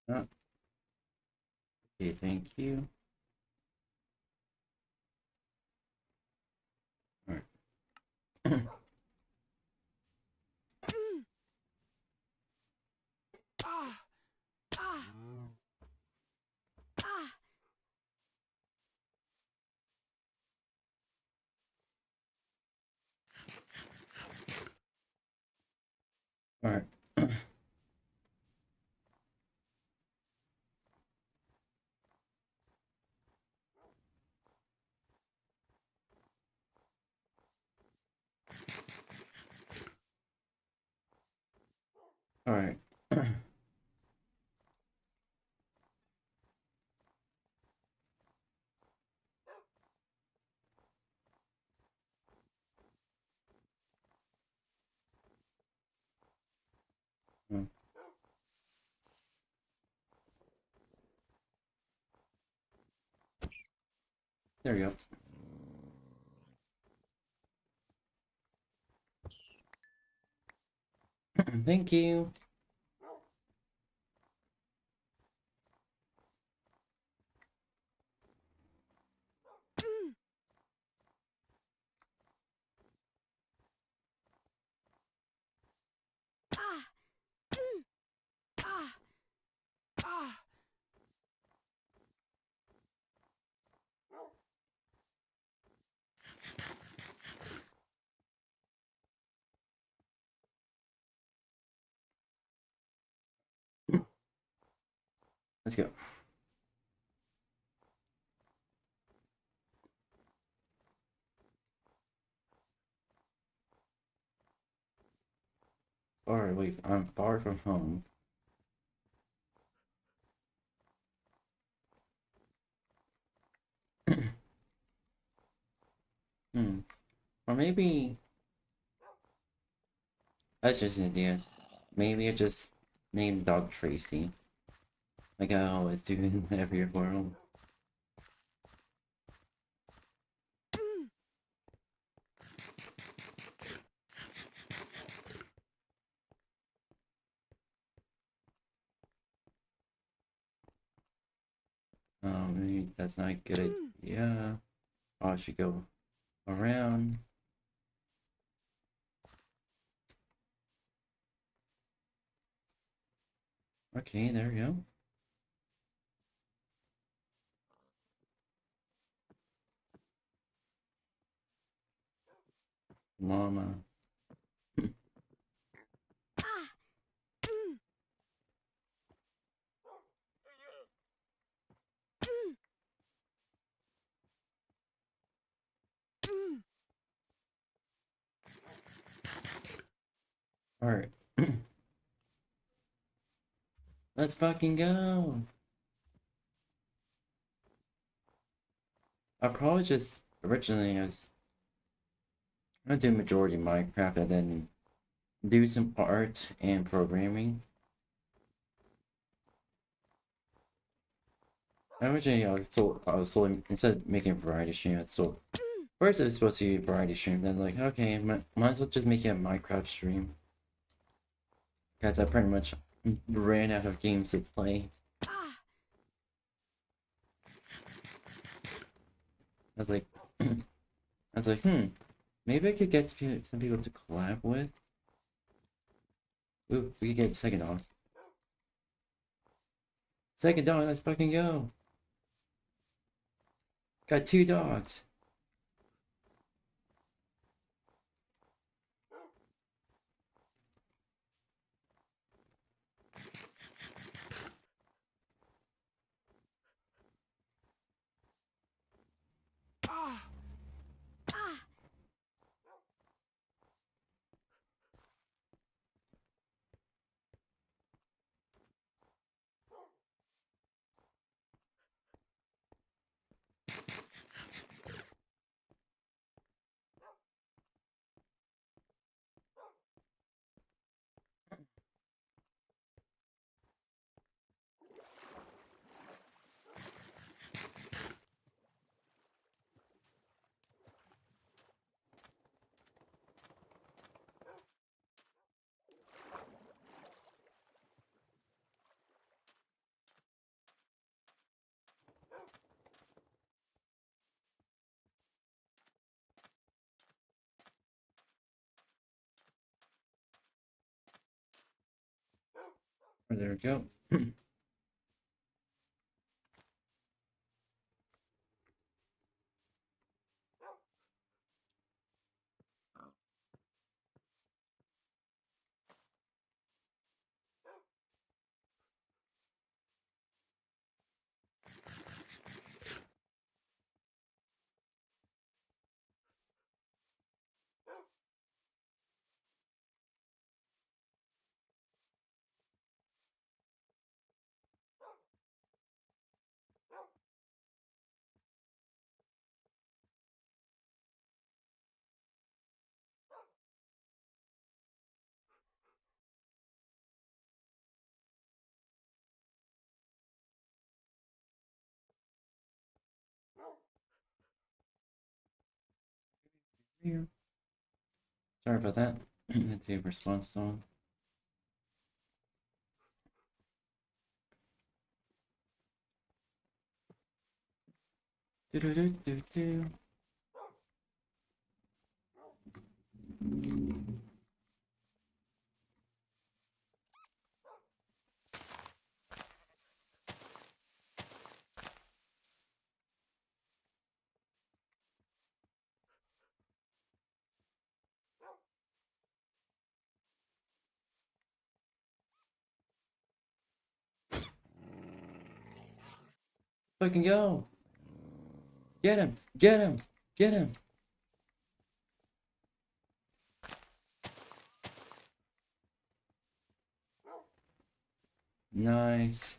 Oh, okay, thank you. All right. All right. All right. There we go. Thank you. Let's go. Far away. I'm far from home. Or maybe that's just an idea. Maybe I just name the dog Tracy, like I always do in every world. Maybe that's not a good idea. Oh, I should go around. Okay, there we go. Llama. Alright. Let's fucking go. I probably just originally I was gonna do majority Minecraft and then do some art and programming. Originally I was solely instead of making a variety stream, I sold first it was supposed to be a variety stream, then like okay, might as well just make it a Minecraft stream. Because I pretty much ran out of games to play. I was like, Maybe I could get some people to collab with. Ooh, we could get second dog. Second dog, let's fucking go. Got 2 dogs. Oh, there we go. Sorry about that. Had to response on. Do do do do do. Fucking go! Get him! Get him! Get him! Nice.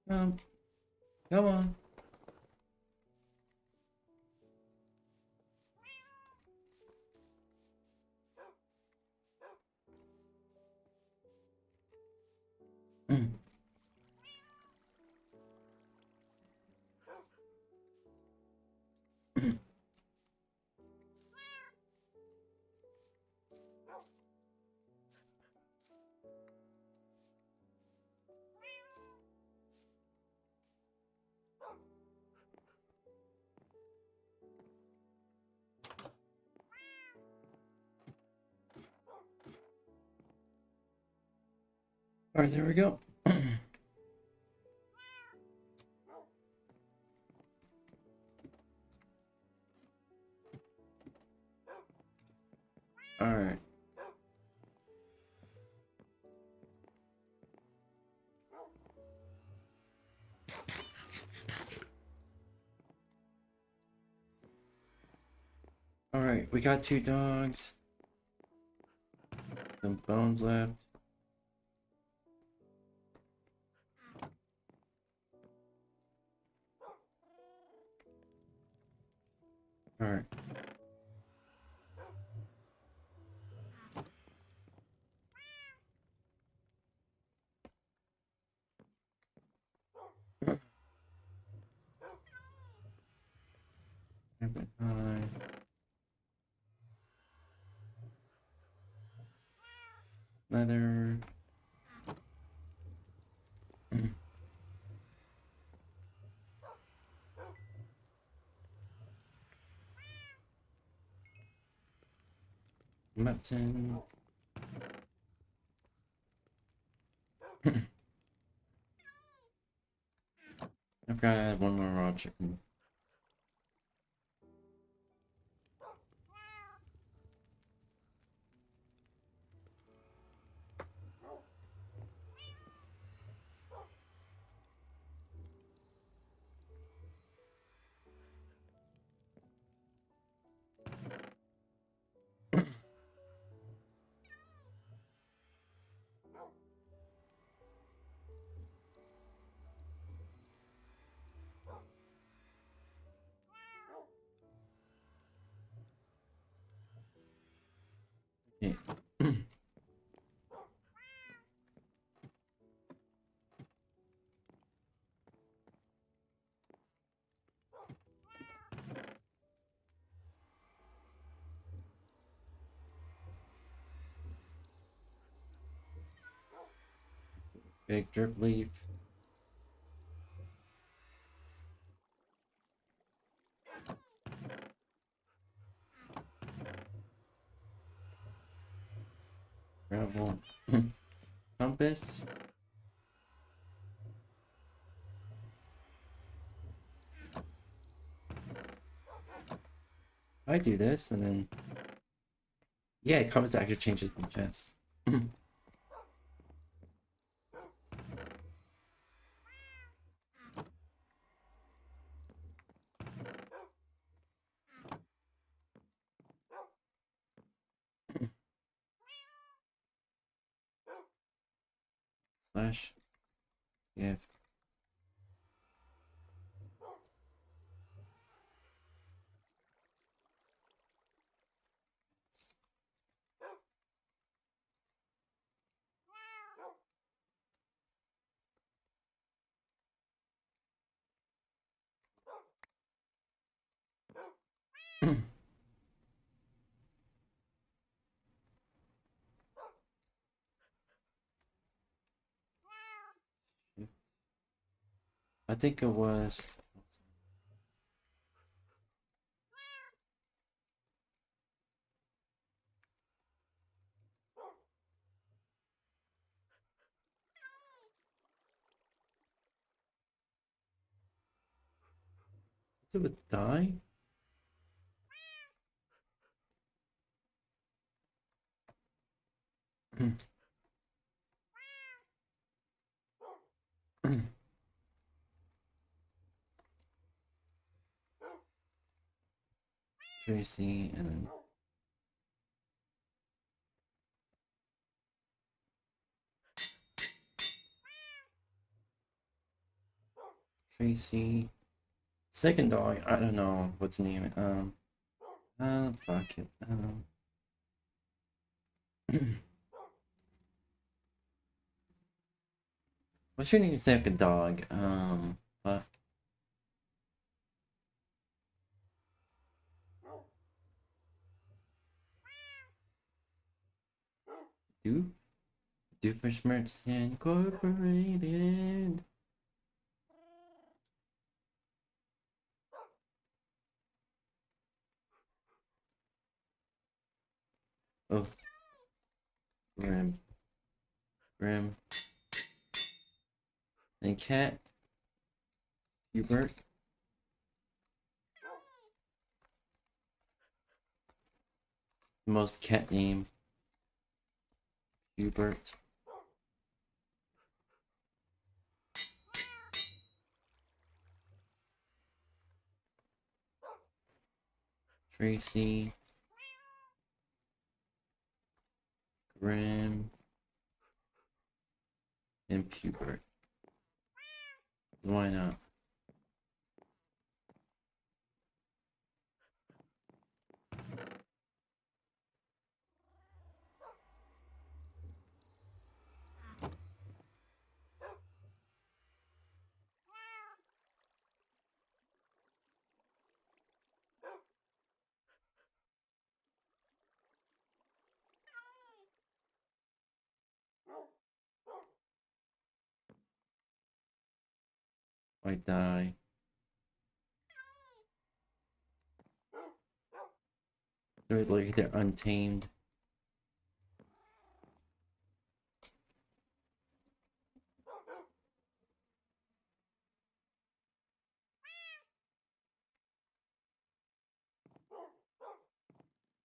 No? Come on. Alright, there we go. Alright. Alright, we got 2 dogs. Some bones left. Alright. High. Leather. Mutton. I forgot I had one more raw chicken. Okay. Big drip leaf. Gravel. Compass. I do this and then yeah, compass actually changes the chest. Slash give. I think it was is it with die? Tracy and then Tracy. Second dog, I don't know what's the name. Fuck it. What's your name? Second dog. Fuck. Doofenshmirtz Incorporated. Oh, Grim. And cat. Hubert. Most cat name. Hubert. Tracy. Grim, and Pubert. Why not? I die. They're untamed.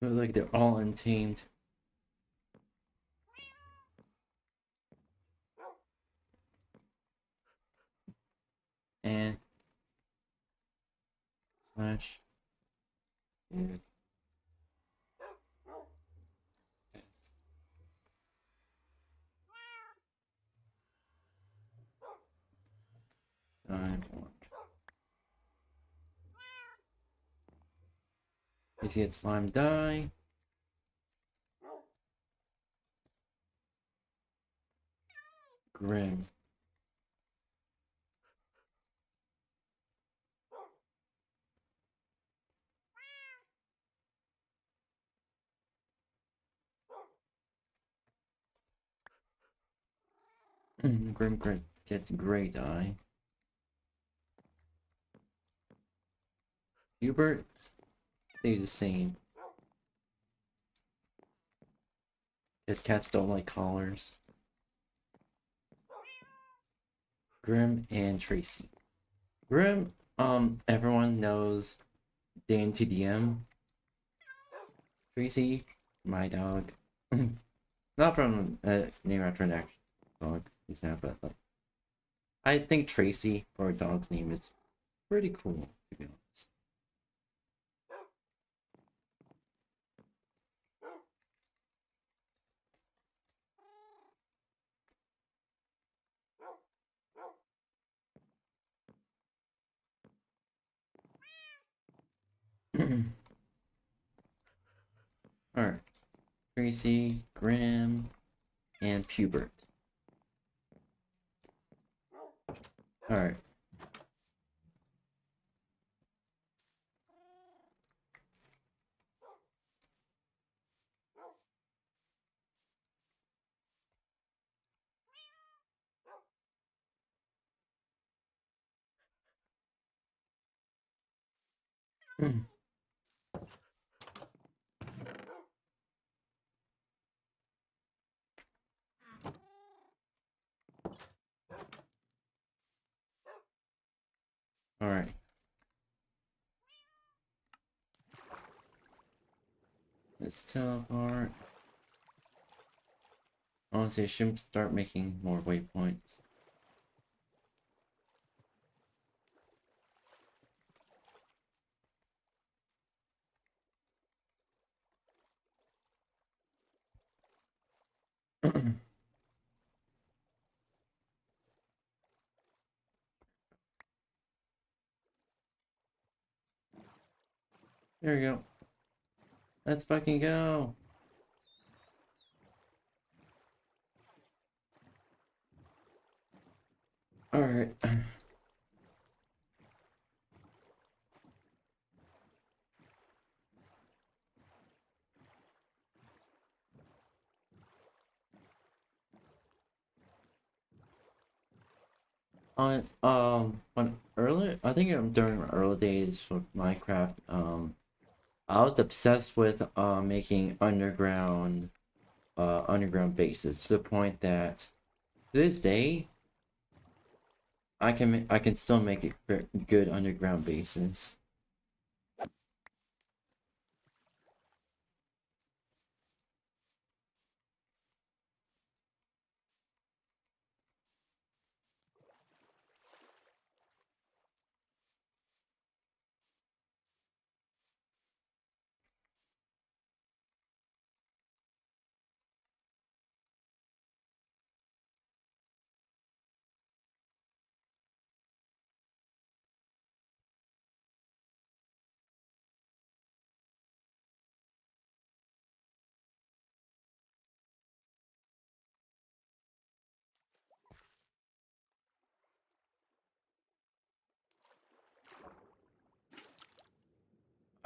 Like they're all untamed. And slash. Yeah. 9-1. You see it slime die. Grim. Grim gets gray die. Hubert stays the same. His cats don't like collars. Grim and Tracy. Grim, everyone knows Dan TDM. Tracy, my dog. Not from name after an actual dog, but like, I think Tracy for a dog's name is pretty cool, to be honest. Alright. Tracy, Grim, and Pubert. Alright. Alright. Let's teleport. Honestly, I should start making more waypoints. There we go. Let's fucking go. Alright. When early, I think during my early days for Minecraft, I was obsessed with making underground bases to the point that to this day I can still make it good underground bases.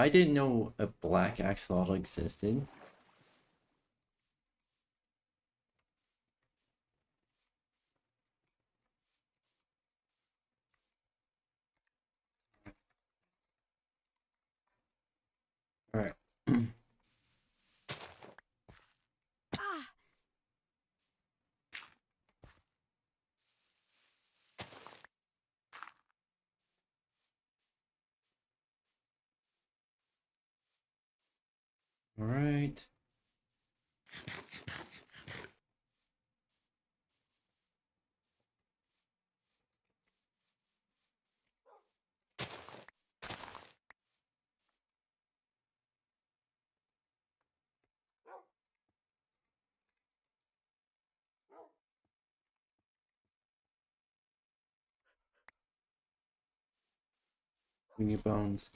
I didn't know a black axolotl existed. Alright. Alright. Give me bones.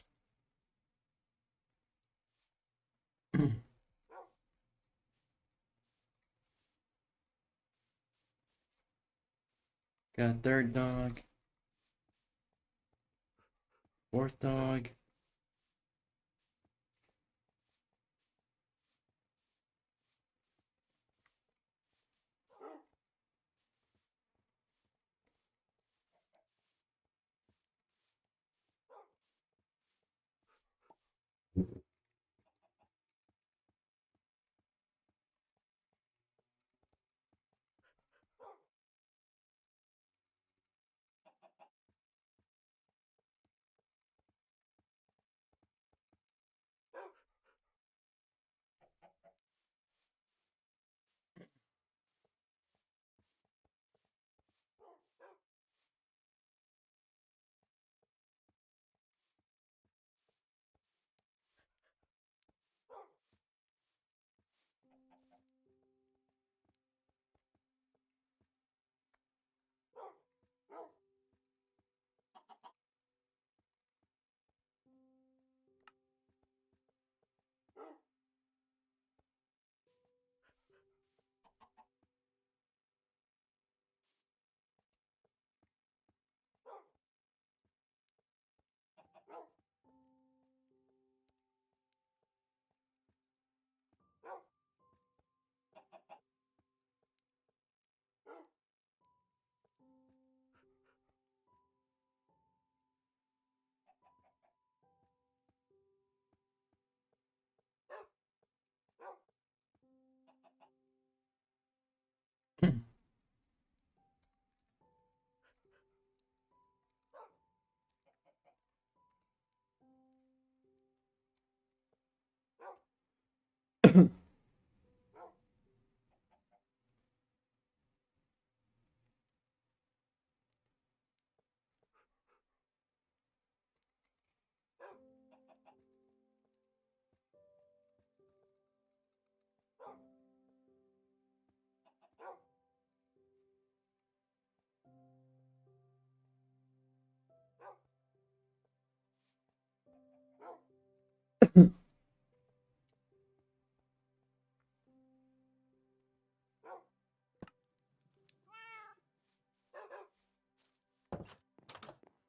Got a third dog. Fourth dog.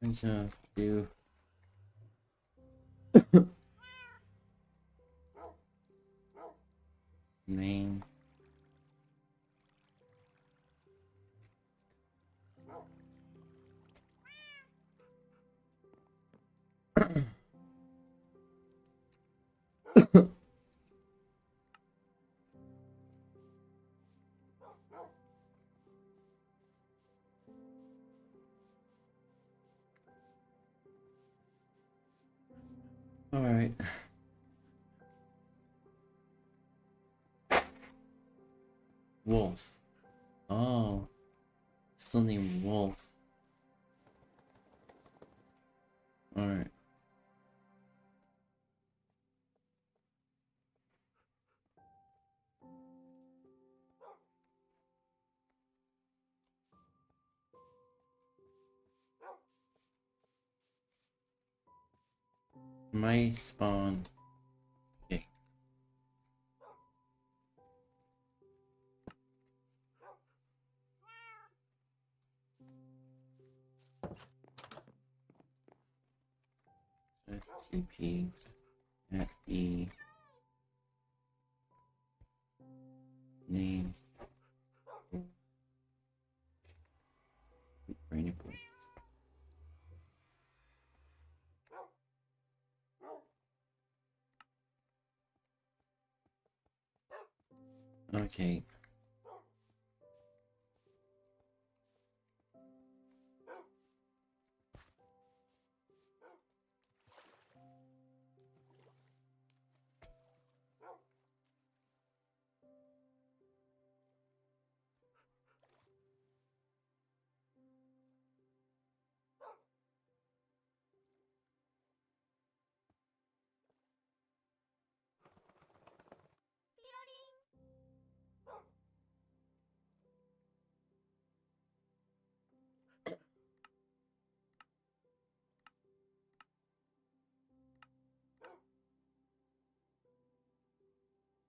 I just do name. Alright. Wolf. Oh. Still named Wolf. Alright. My spawn. Okay. STP. at the name brainy points. Okay.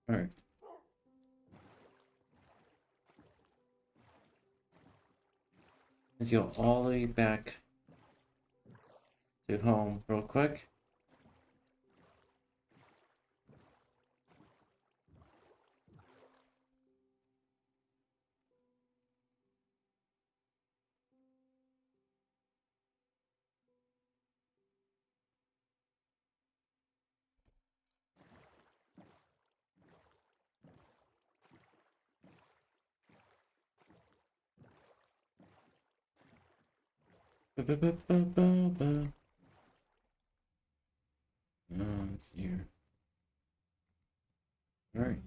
All right. Let's go all the way back to home real quick. Ba-ba-ba-ba-ba-ba. Let's see here. All right.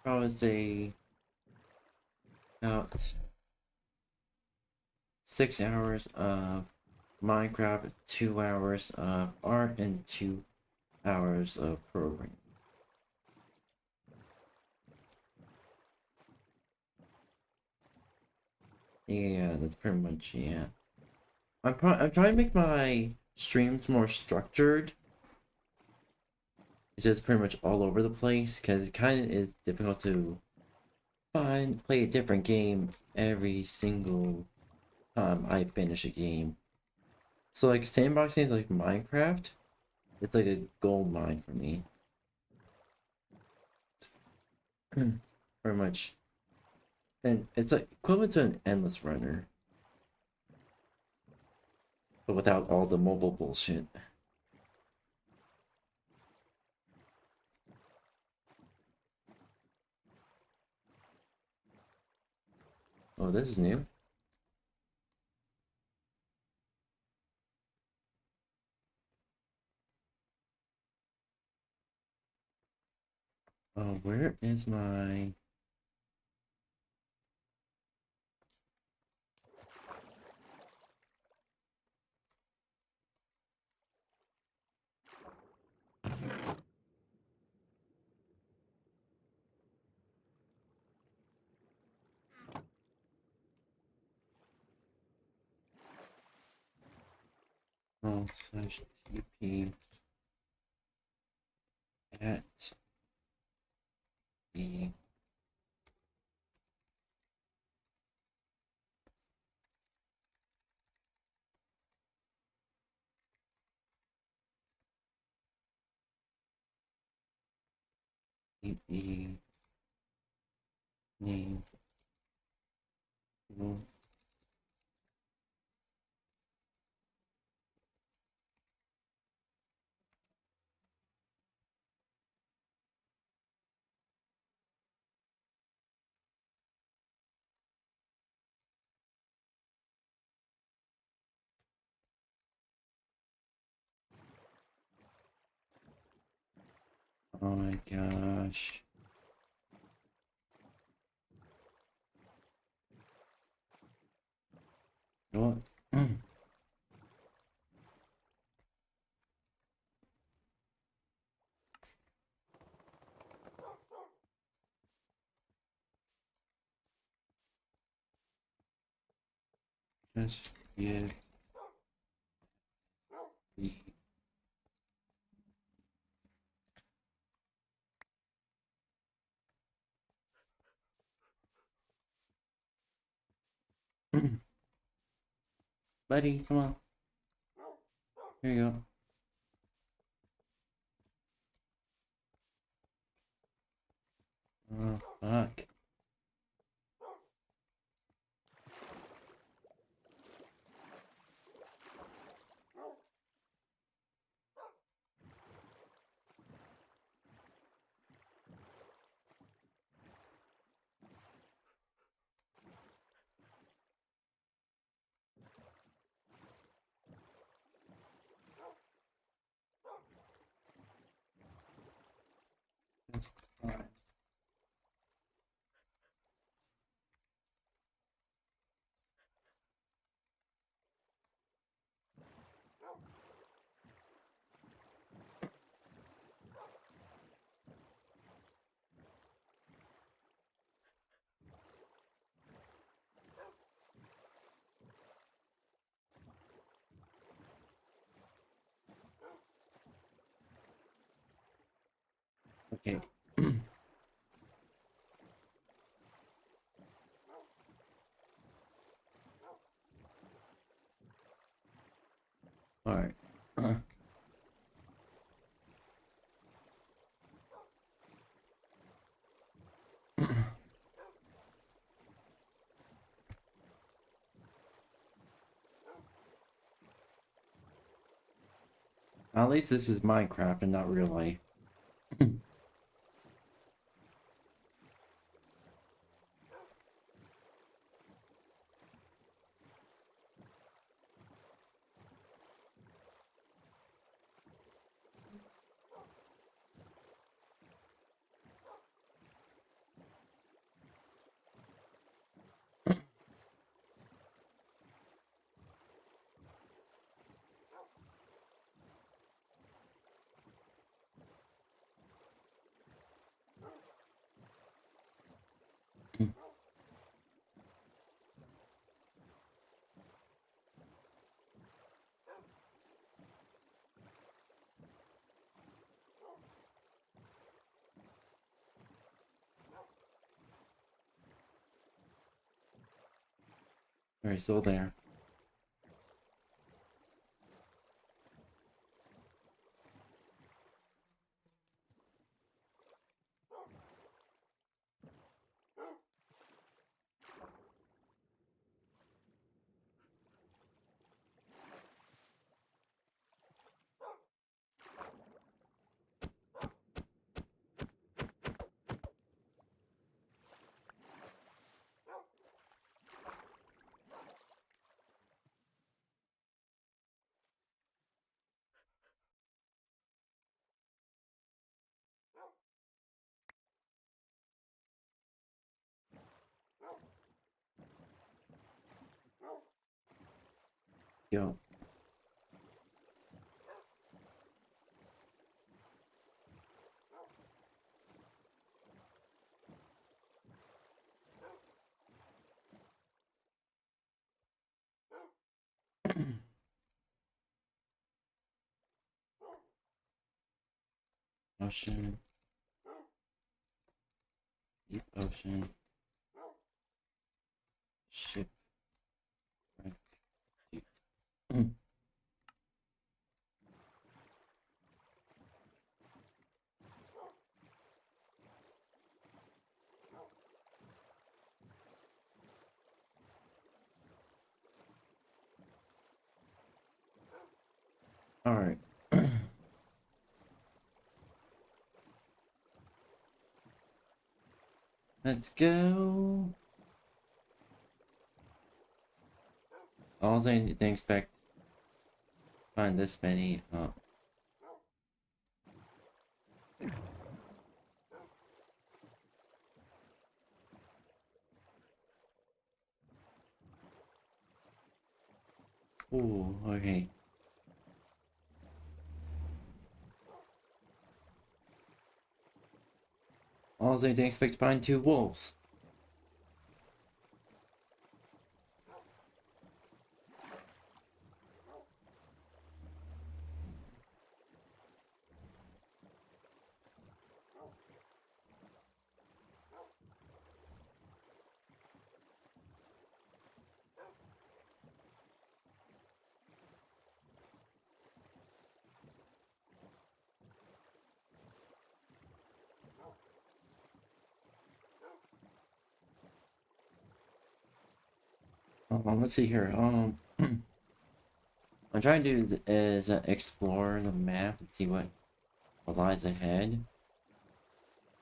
Probably say about 6 hours of Minecraft, 2 hours of art, and 2 hours of programming. Yeah, that's pretty much, yeah. I'm trying to make my streams more structured. It's just pretty much all over the place because it kind of is difficult to play a different game every single time I finish a game. So like sandbox games like Minecraft, it's like a gold mine for me. Pretty much. And it's like equivalent to an endless runner, but without all the mobile bullshit. Oh, this is new. Oh, where is my... Oh, slash TP at the... TP name. Oh my gosh. What? Just give the Buddy, come on. Here you go. Oh, fuck. Alright. Okay. Alright. At least this is Minecraft and not real life. Alright, still there. Yo. Ocean. Deep ocean. Ship. Right. Deep. Alright. Let's go. Also, I didn't expect to find this many. Ooh, okay. Also, I didn't expect to find 2 wolves. Let's see here. I'm trying to do is explore the map and see what lies ahead,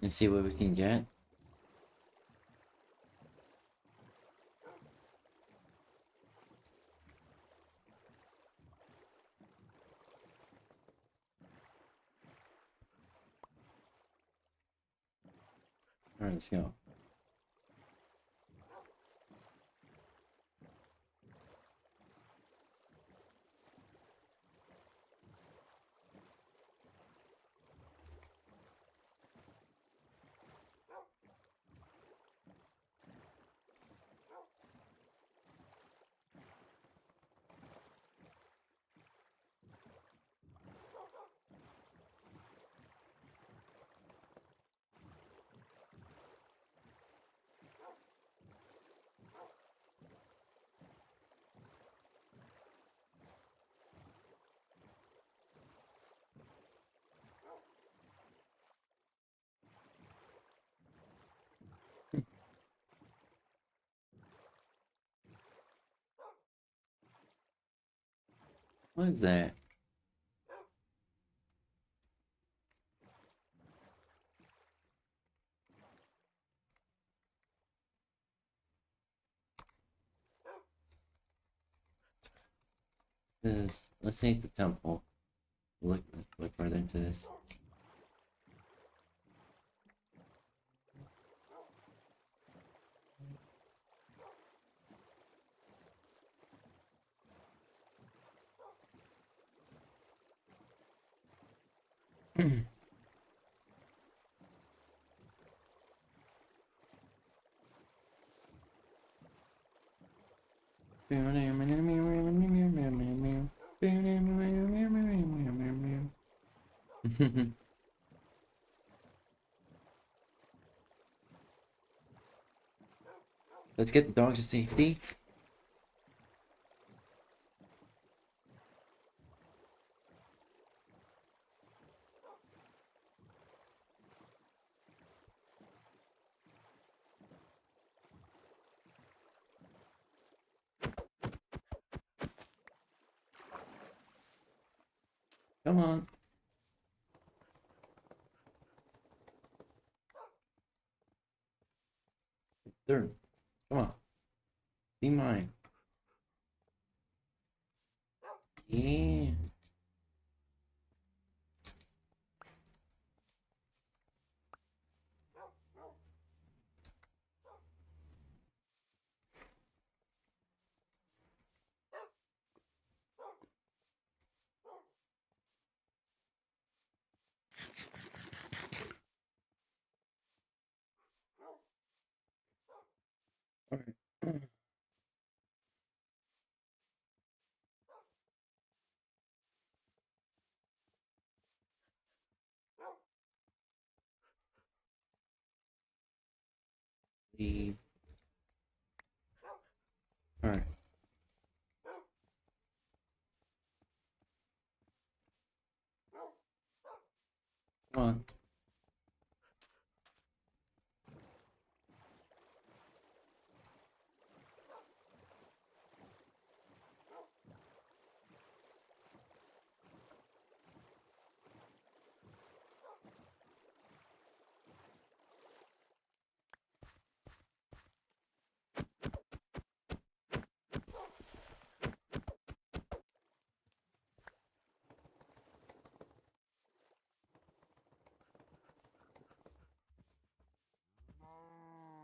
and see what we can get. All right, let's go. What is that? Let's say it's a temple. Look further into this. Let's get the dog to safety. Come on. Third. Come on. Be mine. Yeah. Alright. Leave. Alright. Come on.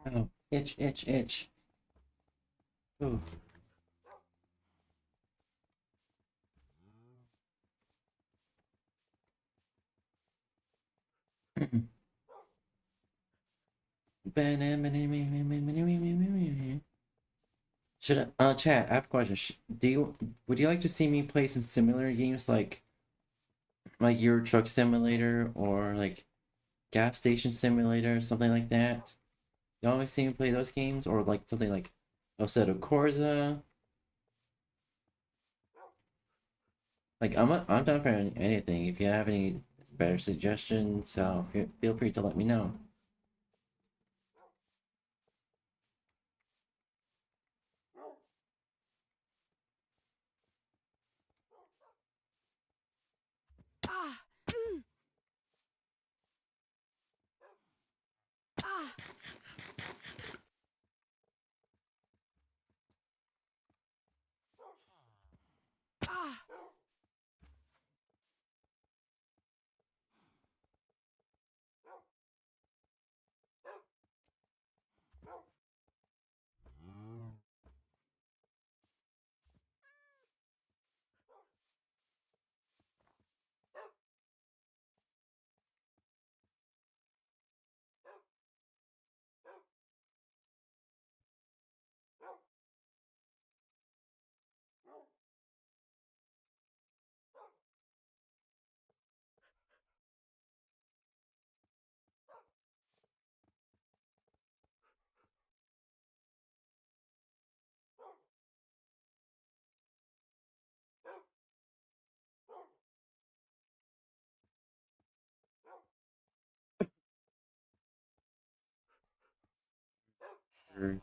Oh, itch. Oh. Should I, chat, I have a question. Would you like to see me play some similar games like Euro Truck Simulator or like Gas Station Simulator, something like that? You always see me play those games, or like something like Assetto Corsa? Like I'm down for anything. If you have any better suggestions, feel free to let me know. Or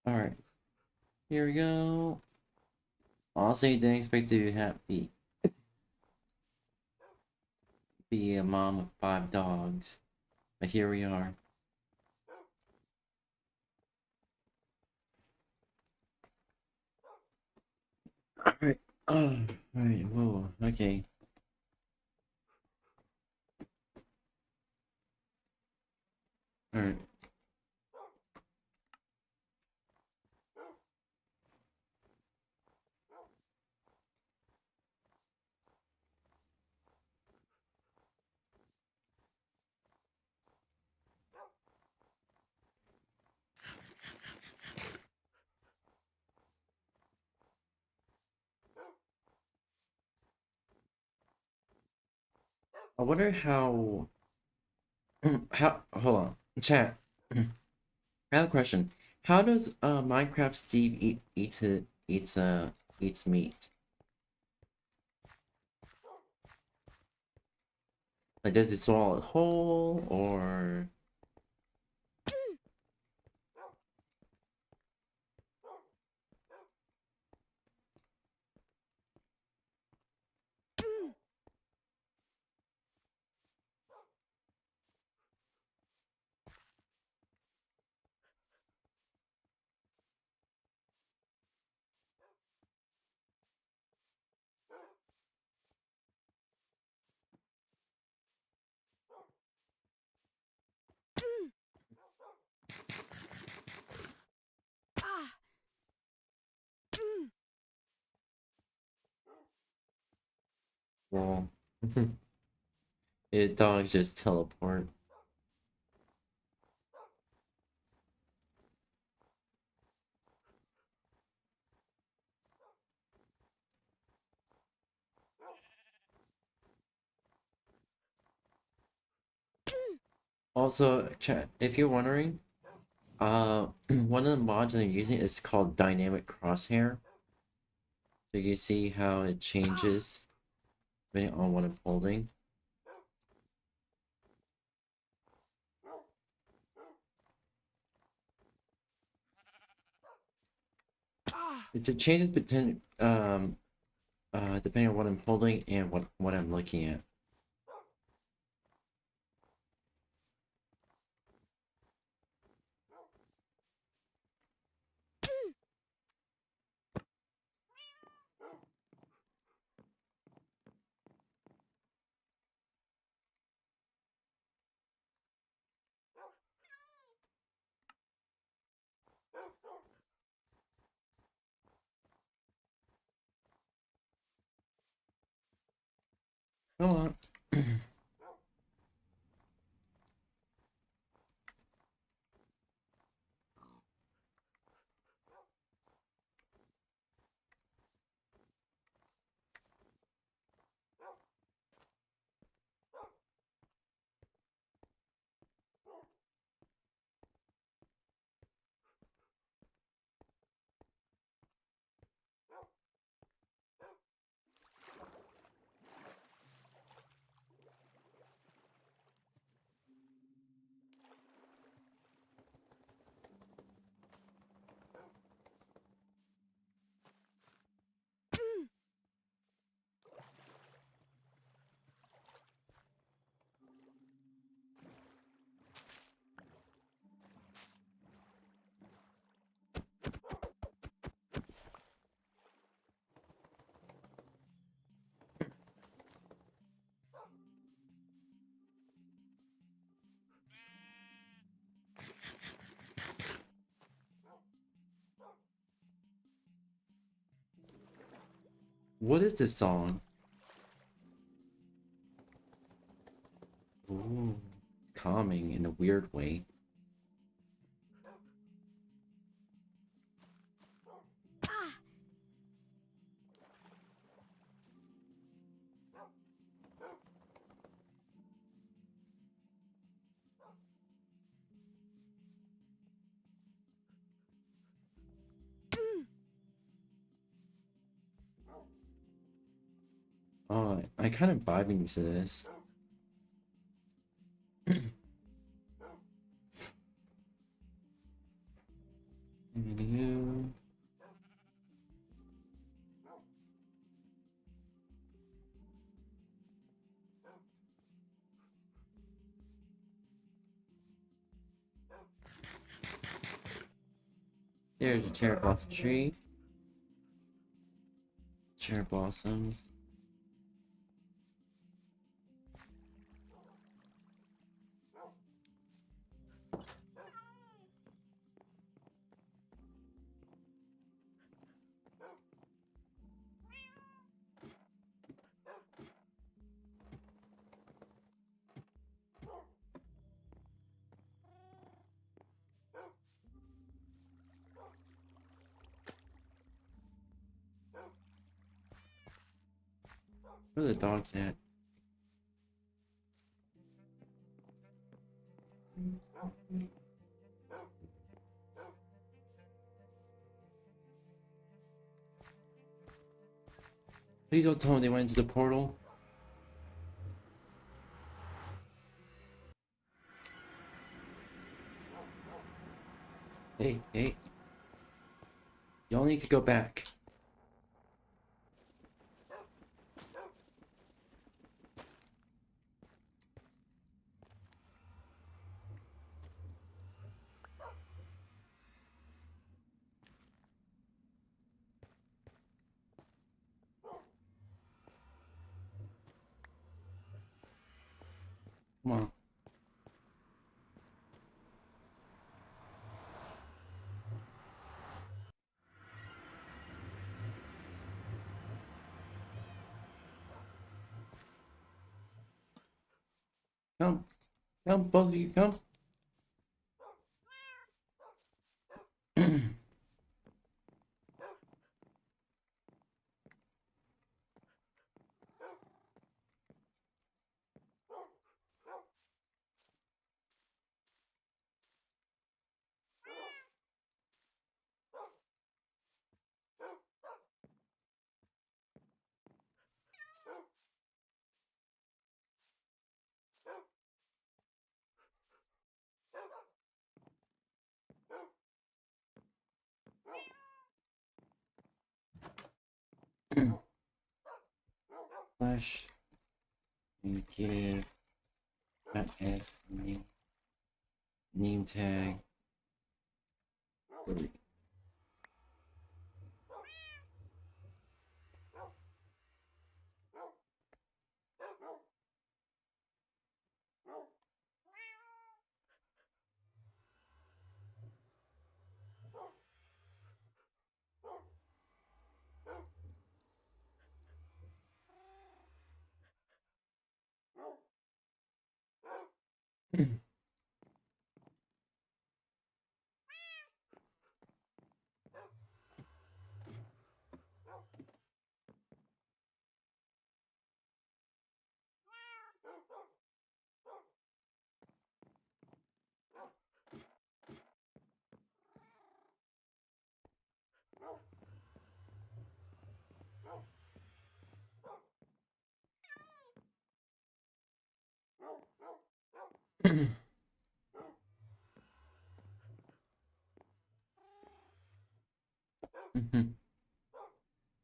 alright. Here we go. Honestly, didn't expect to be a mom of 5 dogs. But here we are. Alright. Oh, alright, whoa, okay. Alright. I wonder how hold on. Chat. I have a question. How does Minecraft Steve eats meat? Like, does it swallow it whole, or well, dogs just teleport? Also, chat, if you're wondering, one of the mods I'm using is called Dynamic Crosshair. So you see how it changes depending on what I'm holding. It changes depending on what I'm holding and what I'm looking at. Come on. What is this song? Ooh, calming in a weird way. Oh, I kind of vibing to this. You. There's a cherry blossom tree. Cherry blossoms. Where are the dogs at? Please don't tell me they went into the portal. Hey, hey. Y'all need to go back. Come on. Come. Come, both of you, come. Flash. And give that S name tag 3.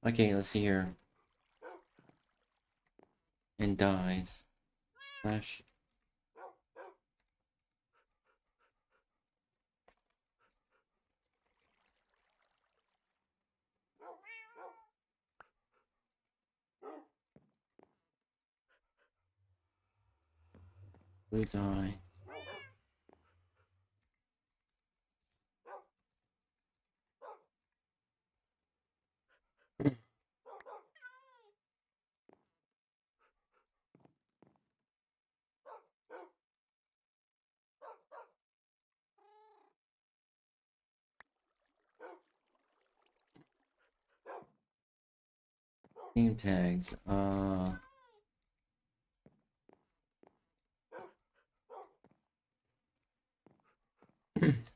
Okay, let's see here. And dies. Flash. Blue die. Name tags.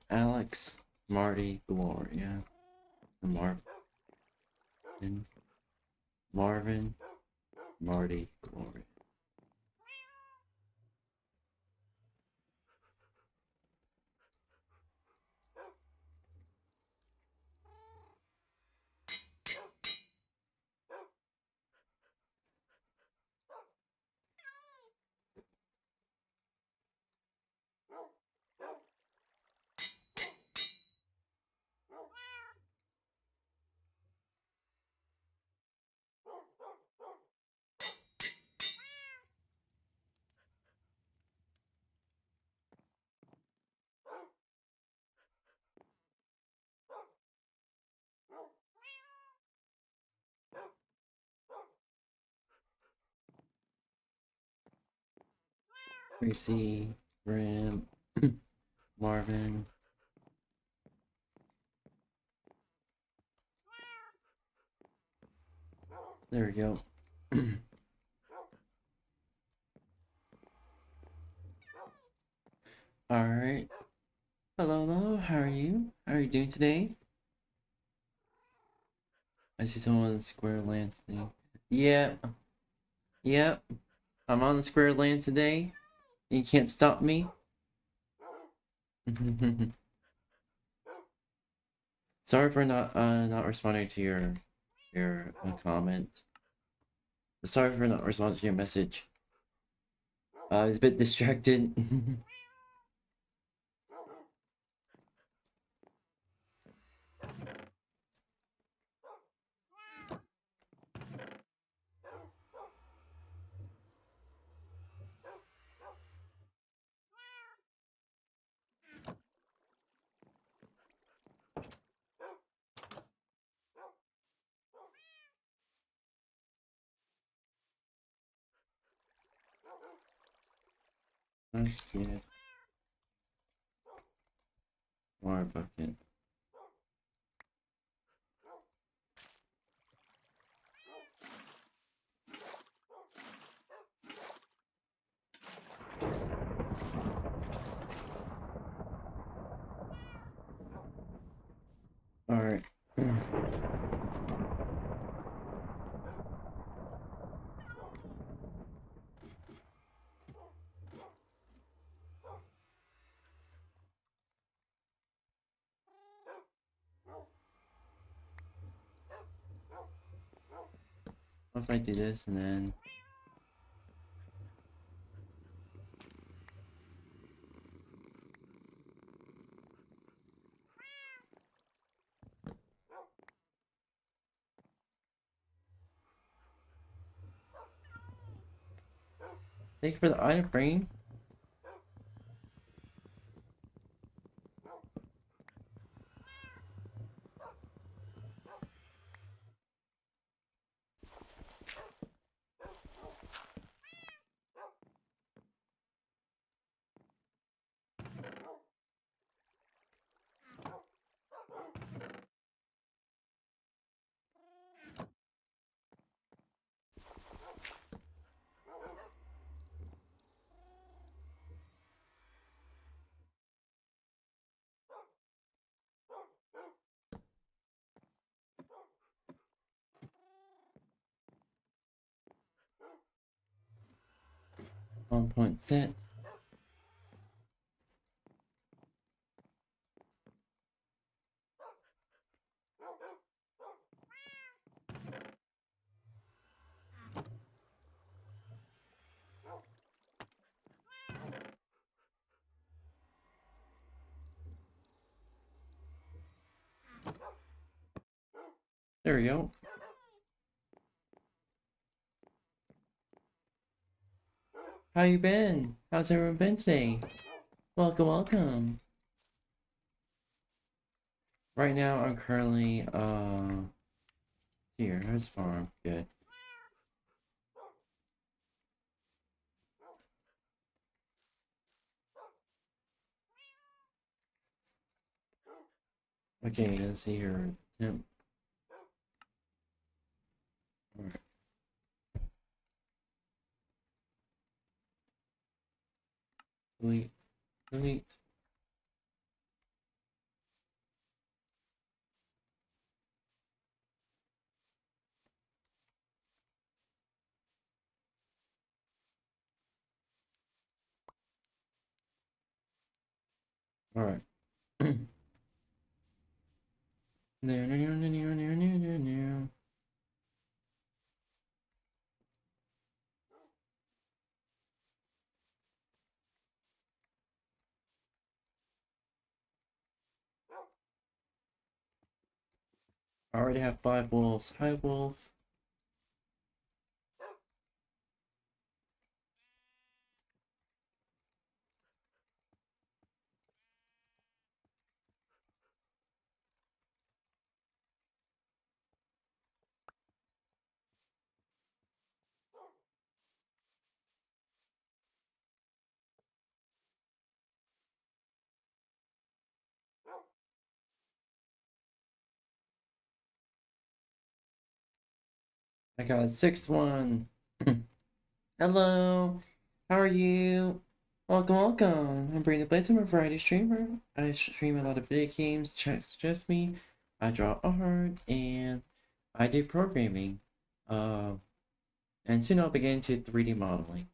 Alex, Marty, Gloria, Marvin, Marvin, Marty, Gloria. Gracie, Ram, Marvin. There we go. Alright. Hello, hello. How are you? How are you doing today? I see someone on Square Land today. Yep. Yep. I'm on the Square Land today. You can't stop me. Sorry for not responding to your comment. Sorry for not responding to your message. I was a bit distracted. Nice, yeah. Water bucket. Alright. 'What if I do this and then... Thank you for the item frame. On point set. There we go. How you been? How's everyone been today? Welcome, welcome. Right now, I'm currently, here, here's farm. Good. Okay, let's see here. Temp. Alright. delete, delete. All right. I already have 5 wolves. Hi, wolf. I got a 6th one. Hello. How are you? Welcome, welcome. I'm Brandon Blades. I'm a variety streamer. I stream a lot of video games. Chat suggests me. I draw art and I do programming. And soon I'll begin to 3D modeling.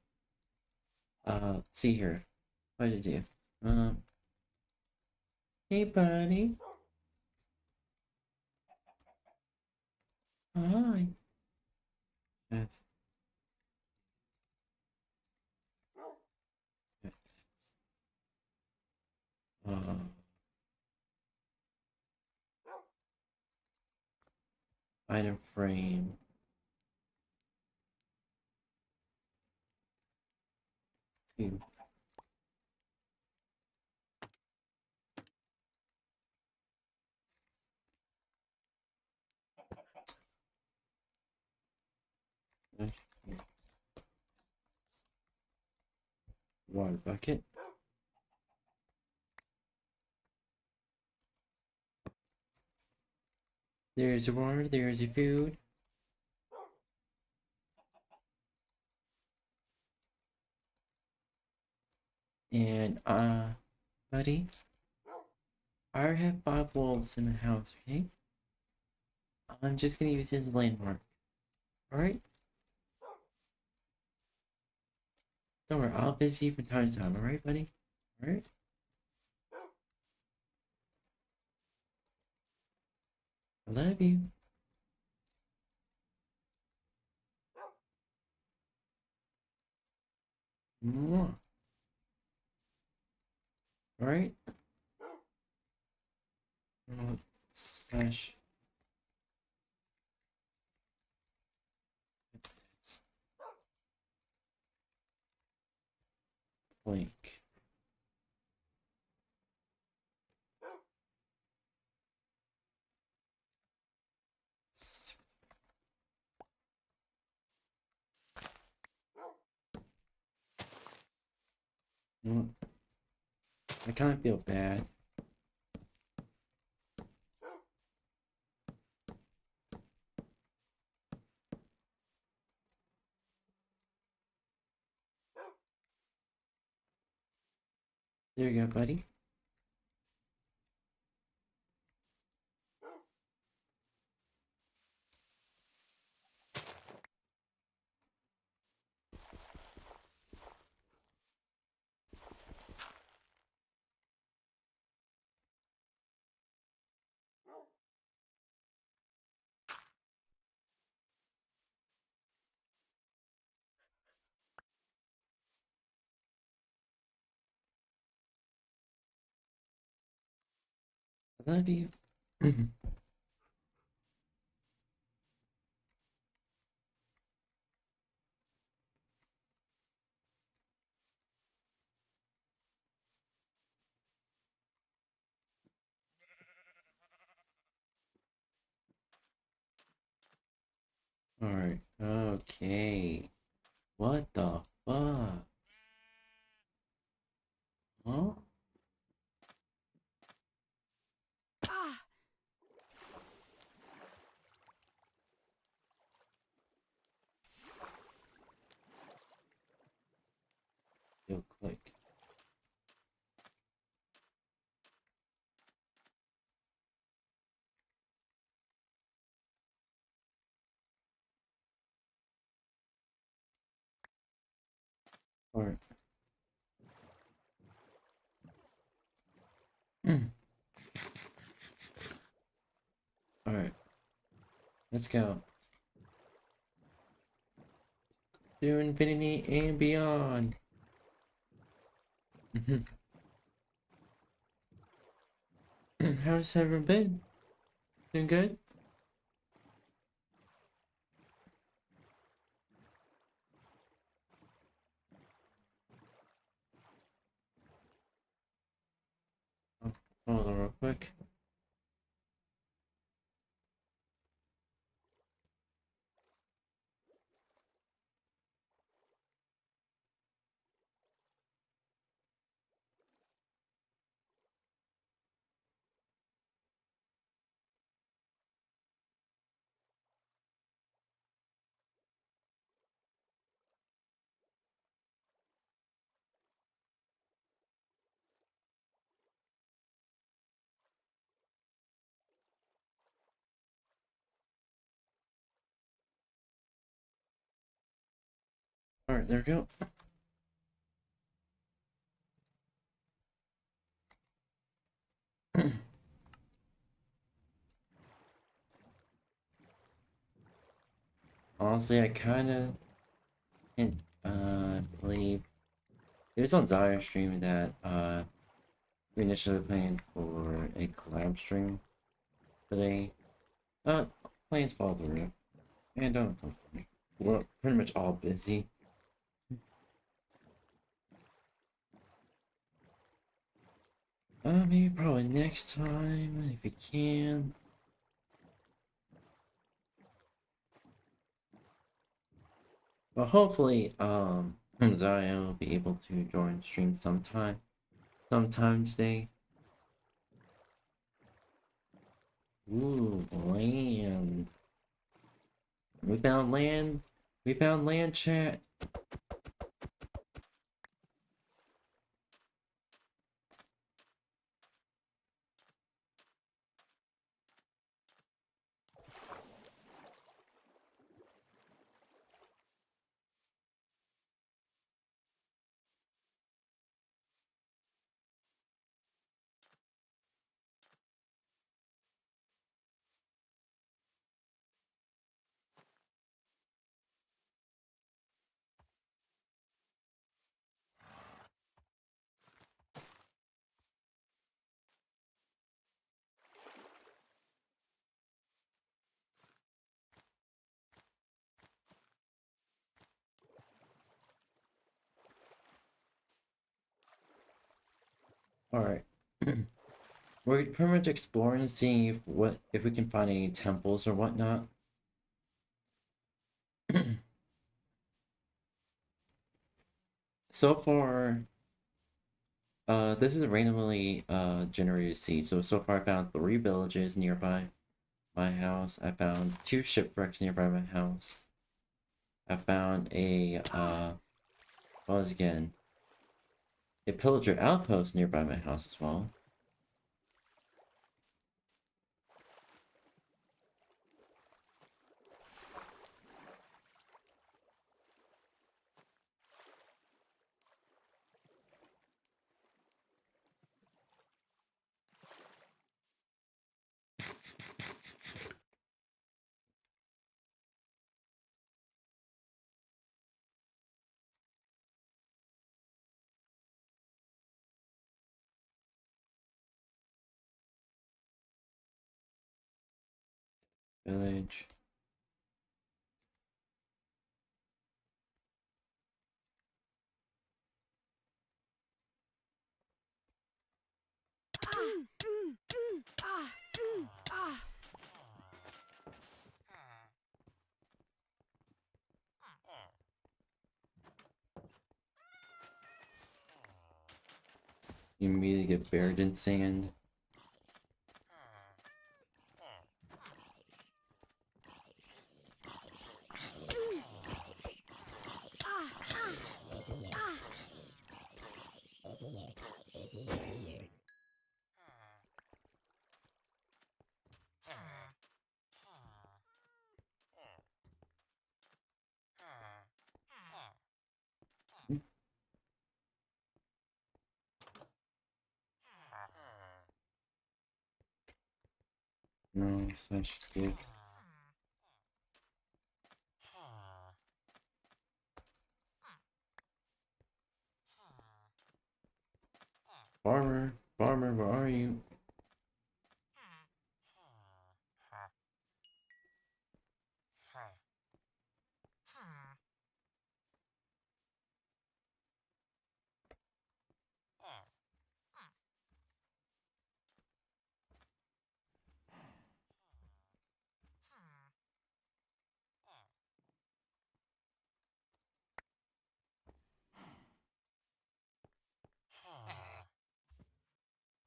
See here. What did I do? Hey, buddy. Hi. Yes. Yes. Item frame. Two. Water bucket. There's your water, there's your food. And, buddy, I have 5 wolves in the house, okay? I'm just gonna use it as a landmark. Alright? Don't worry, I'll visit you from time to time, alright, buddy? Alright? I love you. Mwah. Alright? Slash. Blank. I kind of feel bad. There you go, buddy. I love you. Alright, okay. What the fuck? Huh? Yo, click. Alright. Alright. Let's go. To infinity and beyond. How's everyone been? Doing good? Oh, hold on real quick. Alright, there we go. Honestly, I kinda believe it was on Zyre stream that we initially planned for a collab stream today. Plans fall through. And don't talk to me. We're pretty much all busy. Maybe probably next time if we can. But hopefully, Zaya will be able to join stream sometime today. Ooh, land. We found land. We found land, chat. Alright. We're pretty much exploring and seeing if we can find any temples or whatnot. So far, this is a randomly generated seed. So far I found 3 villages nearby my house. I found 2 shipwrecks nearby my house. I found a what was it again? A pillager outpost nearby my house as well. Village. You immediately get buried in sand. No such dick. Farmer, farmer, where are you?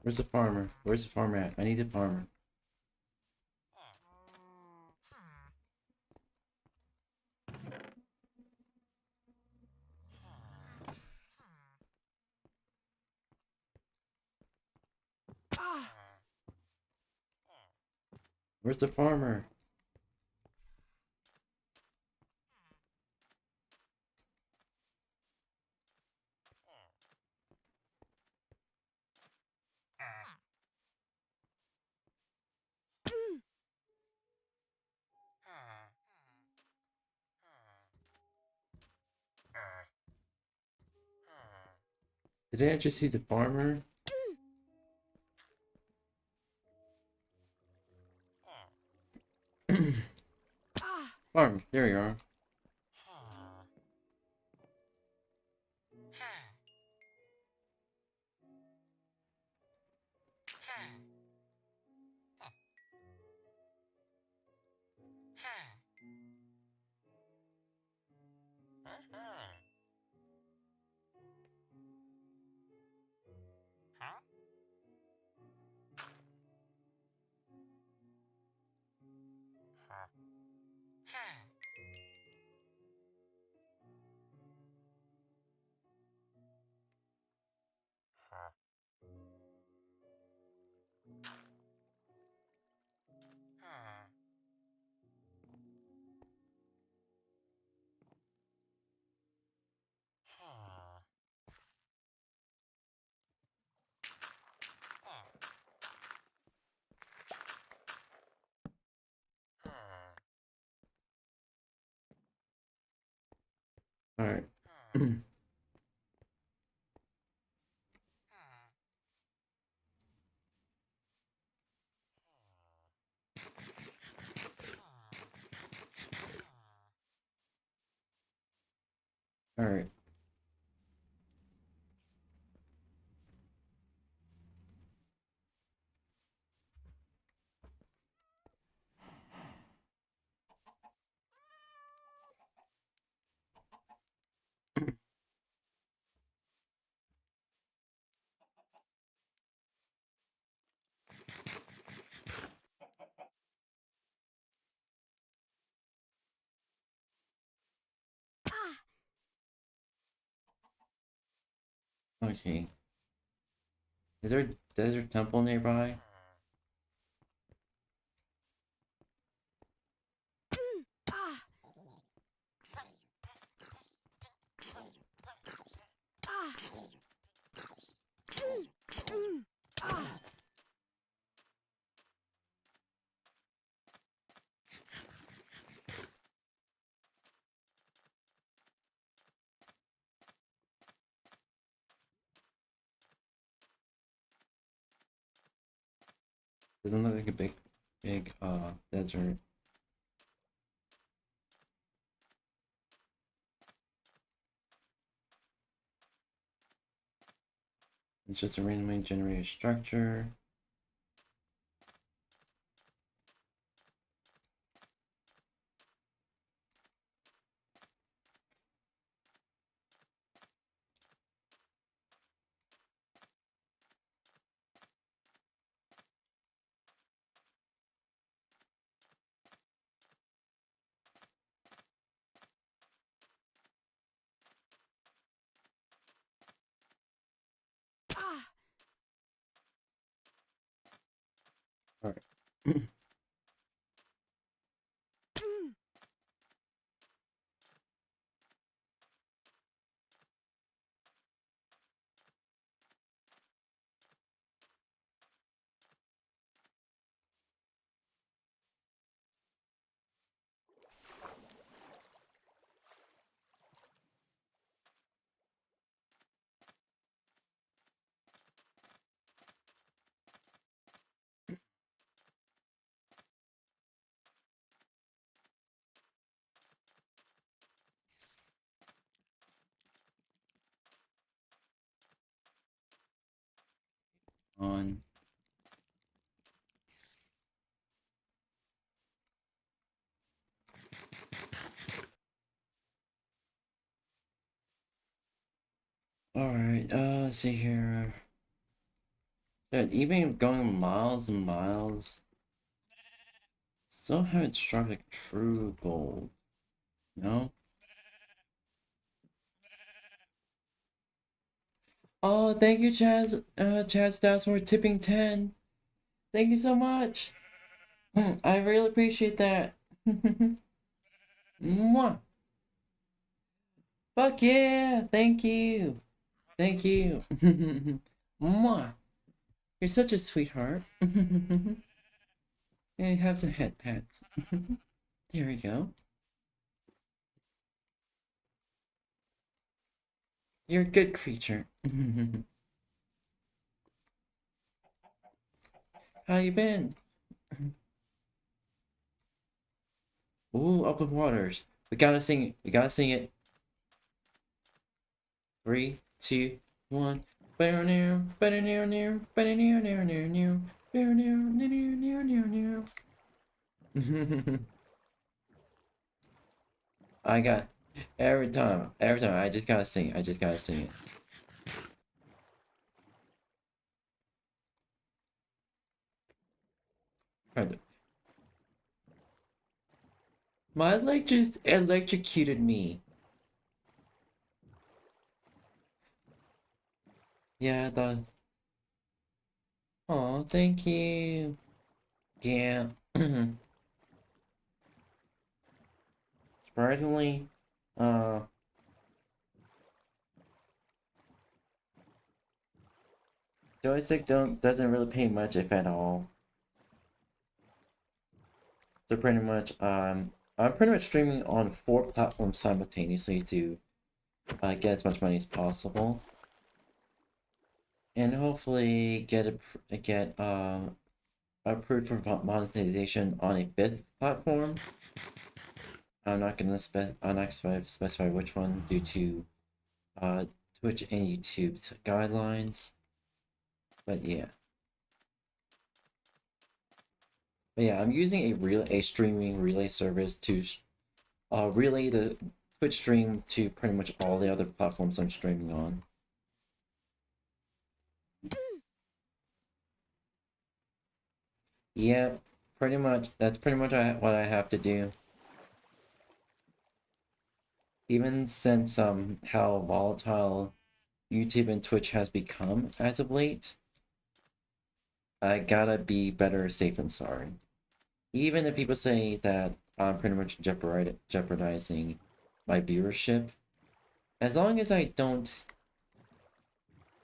Where's the farmer? Where's the farmer at? I need the farmer. Where's the farmer? Did I just see the farmer? Farmer, there you are. Alright. Alright. Okay. Is there a desert temple nearby? Doesn't look like a big desert. It's just a randomly generated structure. on. Alright, let's see here. Dude, even going miles and miles, still haven't struck like true gold. No? Oh, thank you, Chaz Stats for tipping 10. Thank you so much. I really appreciate that. Mwah. Fuck yeah, thank you. Thank you. Mwah. You're such a sweetheart. Yeah, have some head pats. There we go. You're a good creature. How you been? Ooh, open waters. We gotta sing it. We gotta sing it. 3, 2, 1. Bear near, better near, near, better near, near, near, near, bear near, near, near, near, near. I got every time, I just gotta sing it. I just gotta sing it. My leg just electrocuted me. Yeah, I thought. Oh, thank you. Yeah. Surprisingly, uh, joystick doesn't really pay much, if at all. So pretty much, I'm pretty much streaming on 4 platforms simultaneously to get as much money as possible, and hopefully get approved for monetization on a 5th platform. I'm not gonna specify which one due to Twitch and YouTube's guidelines, but yeah. But yeah, I'm using a streaming relay service to relay the Twitch stream to pretty much all the other platforms I'm streaming on. Yeah, pretty much. That's pretty much what I have to do. Even since how volatile YouTube and Twitch has become as of late, I gotta be better safe than sorry. Even if people say that I'm pretty much jeopardizing my viewership, as long as I don't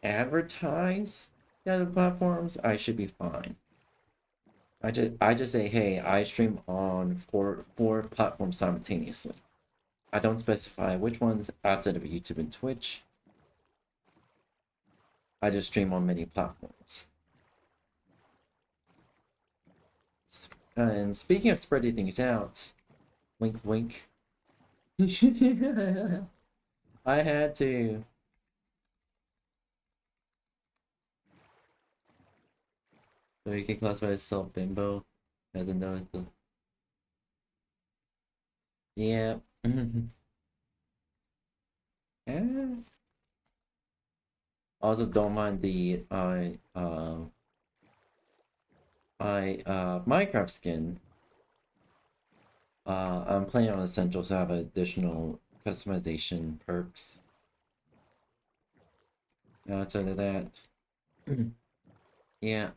advertise the other platforms, I should be fine. I just say, hey, I stream on four platforms simultaneously. I don't specify which ones outside of YouTube and Twitch. I just stream on many platforms. And speaking of spreading things out, wink wink. I had to. So you can classify yourself bimbo. Doesn't know it's the. Yeah. Yeah. Also, don't mind the Minecraft skin. I'm playing on Essential, so I have additional customization perks. Outside of that, yeah.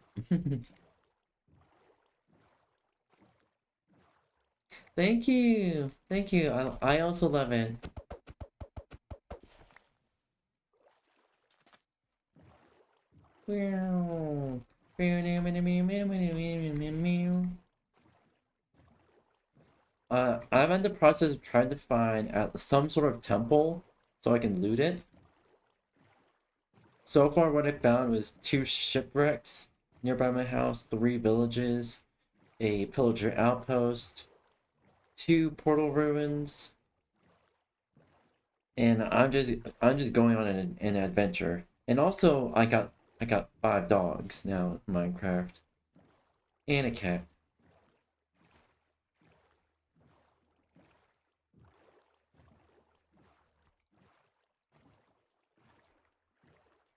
Thank you, thank you. I also love it. I'm in the process of trying to find some sort of temple so I can loot it. So far, what I found was 2 shipwrecks nearby my house, 3 villages, a pillager outpost, 2 portal ruins, and I'm just going on an adventure. And also, I got I got 5 dogs now in Minecraft. And a cat.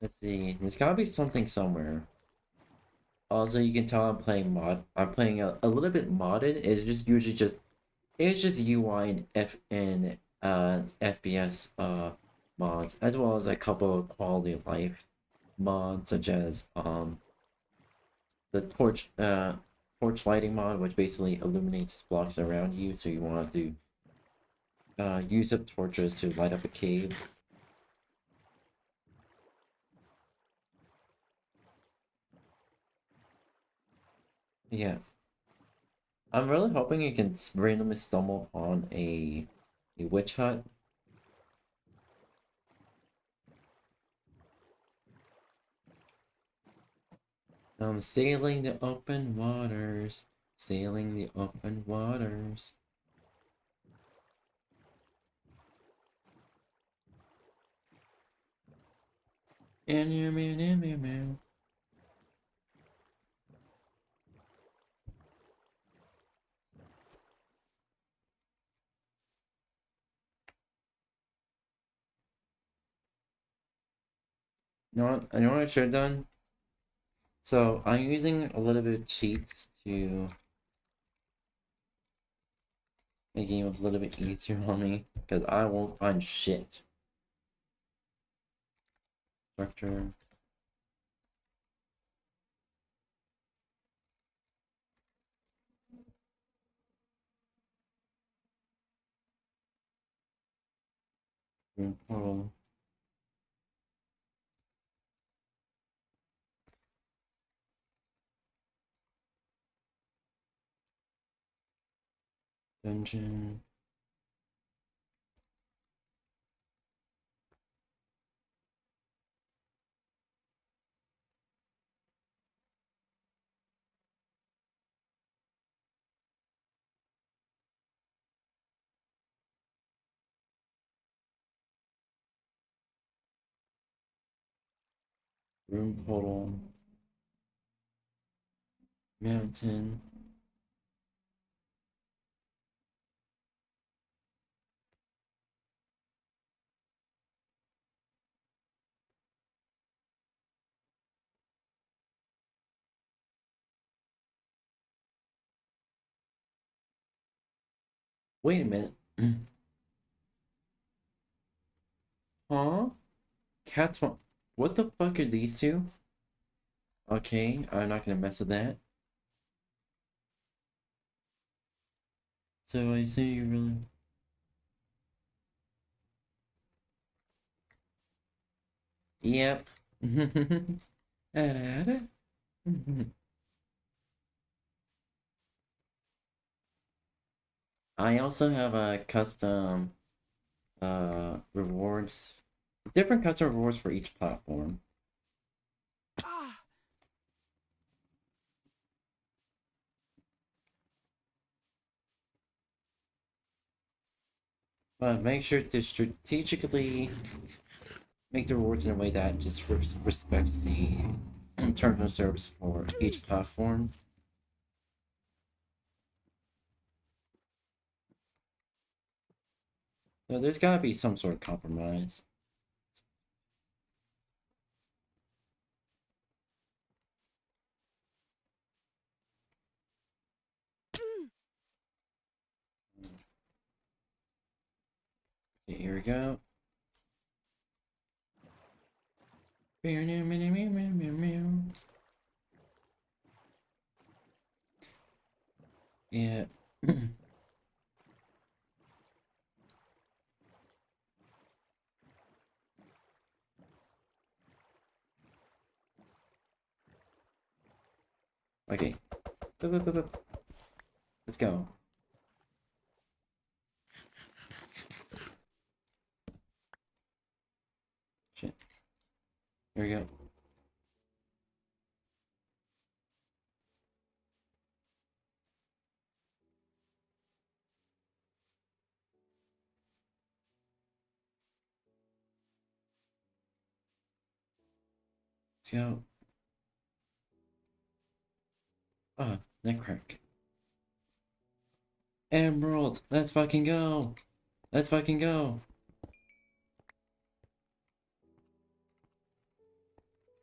Let's see. There's gotta be something somewhere. Also, you can tell I'm playing I'm playing a little bit modded. It's just UI and FPS mods, as well as a couple of quality of life mods, such as the torch lighting mod, which basically illuminates blocks around you, so you want to use up torches to light up a cave. Yeah, I'm really hoping you can randomly stumble on a witch hut. I'm sailing the open waters, sailing the open waters. And you meow. You know what I should have done? So I'm using a little bit of cheats to make the game a little bit easier on me, because I won't find shit. Structure. Room portal. Dungeon. Room portal. Mountain. Wait a minute. Huh? Cats want. What the fuck are these two? Okay, I'm not gonna mess with that. So I see you really. Yep. Da-da-da. I also have a custom rewards, different custom rewards for each platform. But make sure to strategically make the rewards in a way that just respects the terms of service for each platform. So there's gotta be some sort of compromise. Okay, here we go. Yeah. Okay. Let's go. Shit. Here we go. Let's go. Ah, neck crack. Emerald! Let's fucking go! Let's fucking go!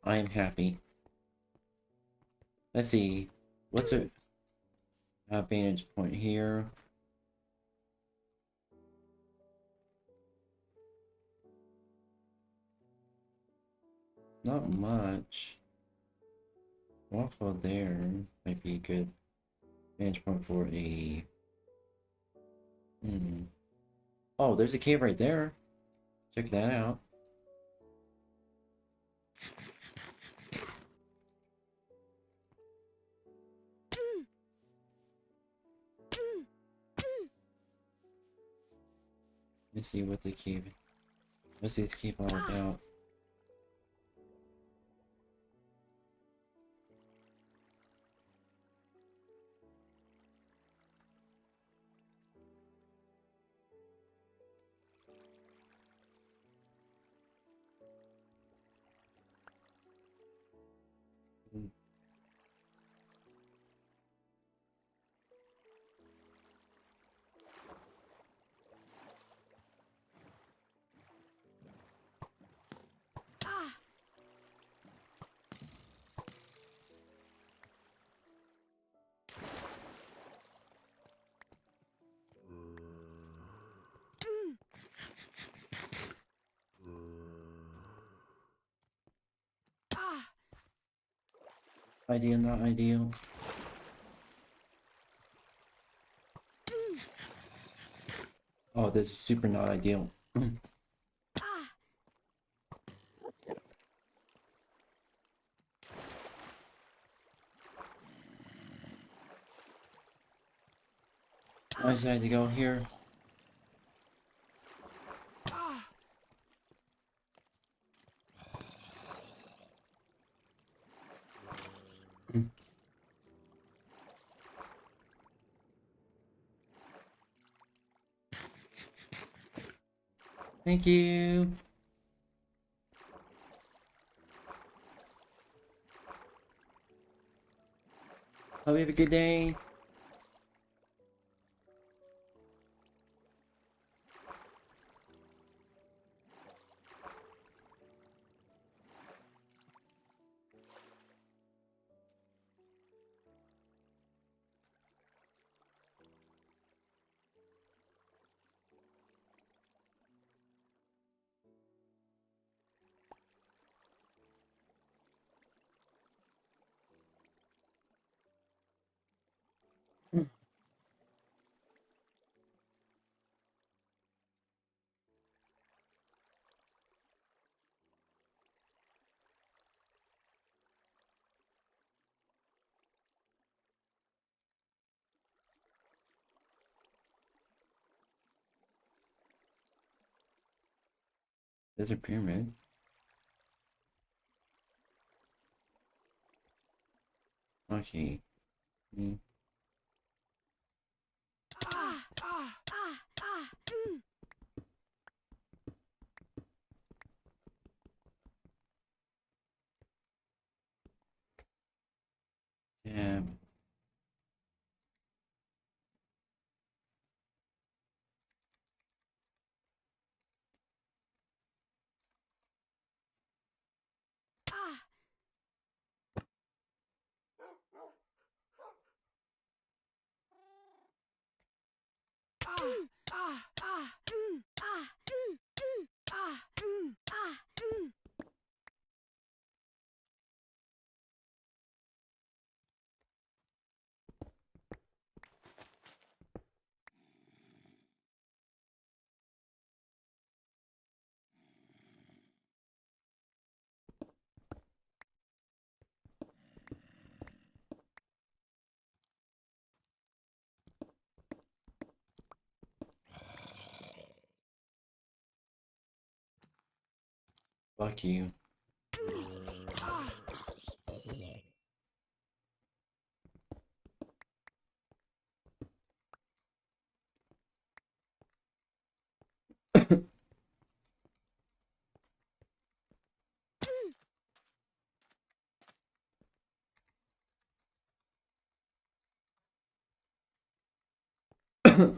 I am happy. Let's see. What's a vantage point here? Not much. Waffle there might be a good vantage point for a... Oh, there's a cave right there. Check that out. Let's see what the cave... What's this cave all about? Ideal, not ideal. Oh, this is super not ideal. I decided to go here. Thank you. Hope you have a good day. There's a pyramid. Okay. Yeah. Fuck you. That.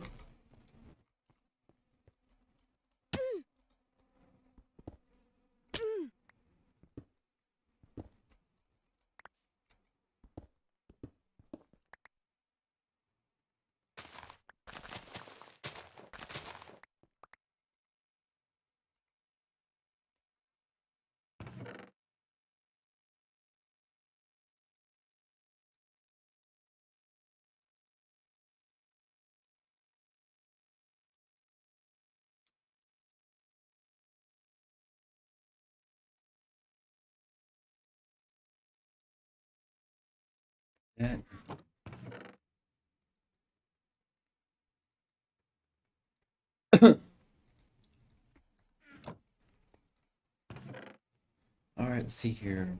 Alright, let's see here.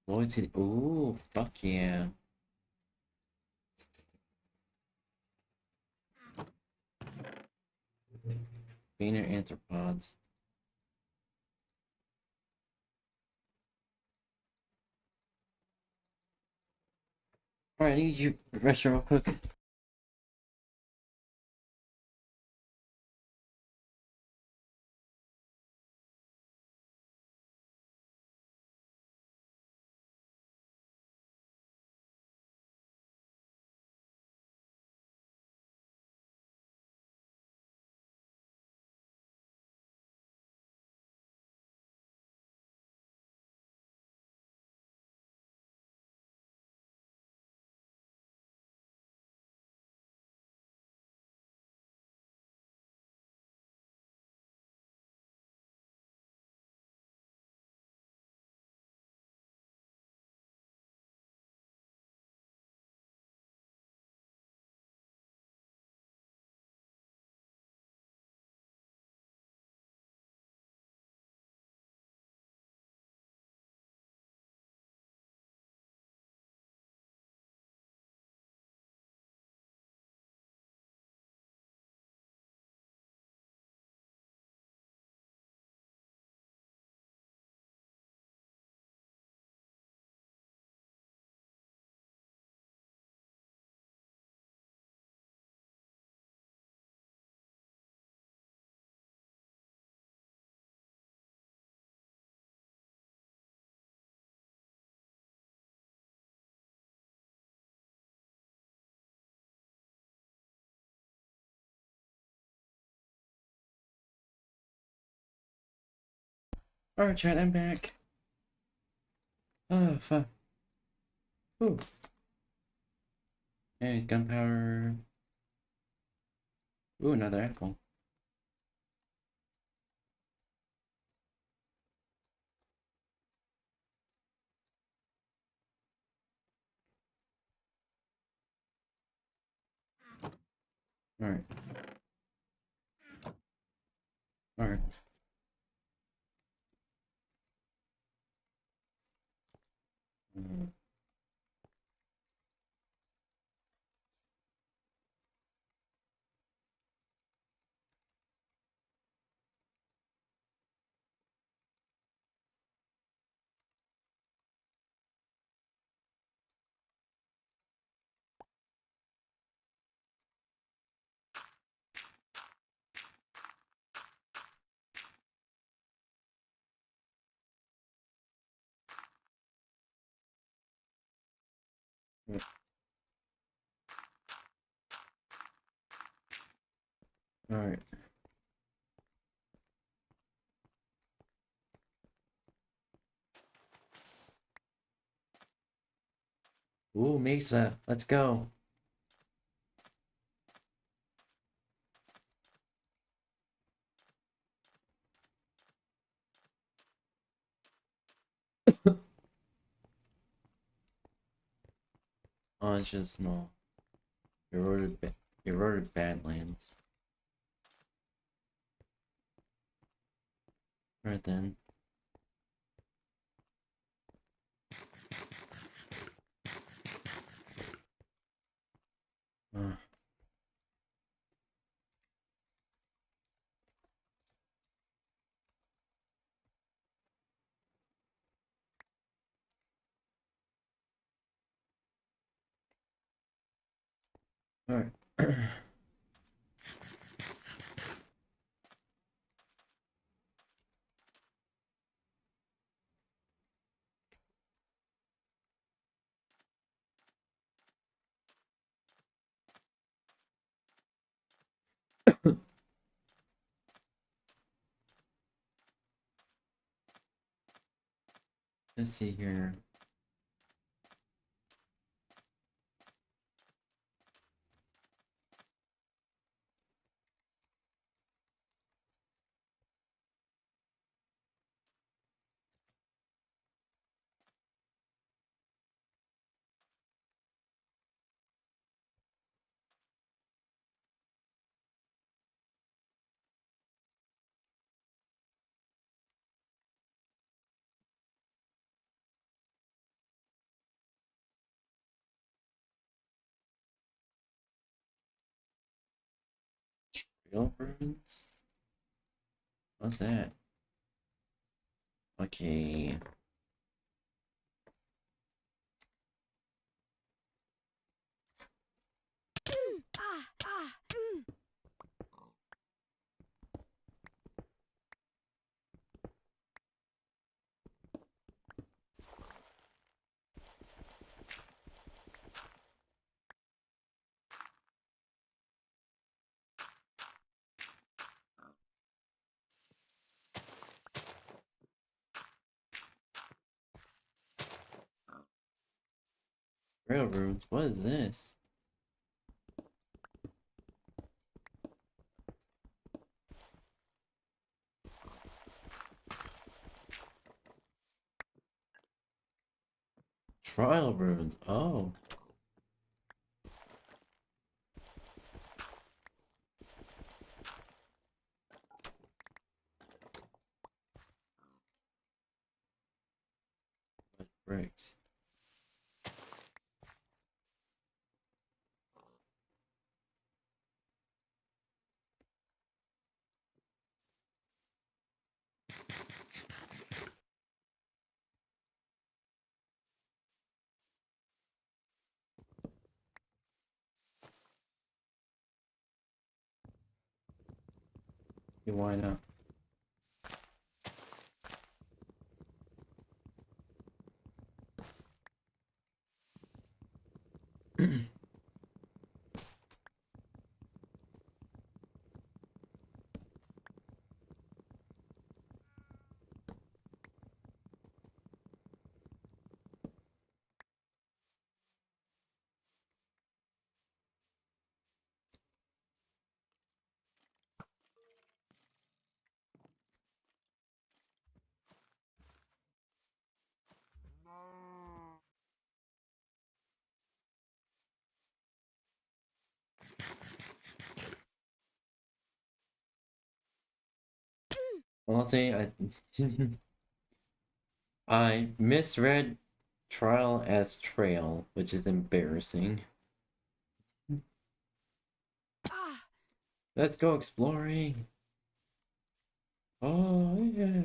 Loyalty. Ooh, fuck yeah. Beaner arthropods. Alright, I need you to rest real quick. Alright, chat, I'm back. Oh, fuck. Ooh. Hey, gunpowder. Ooh, another apple. Alright. Alright. Alright. Ooh, Mesa. Let's go. Oh, it's just small. Eroded Badlands. Right then. Uh, Alright. Let's see here. Real runes? What's that? Okay. Real runes? What is this? Trial runes. Oh. What bricks? Yeah, why not? Honestly, I misread trial as trail, which is embarrassing. Let's go exploring. Oh yeah.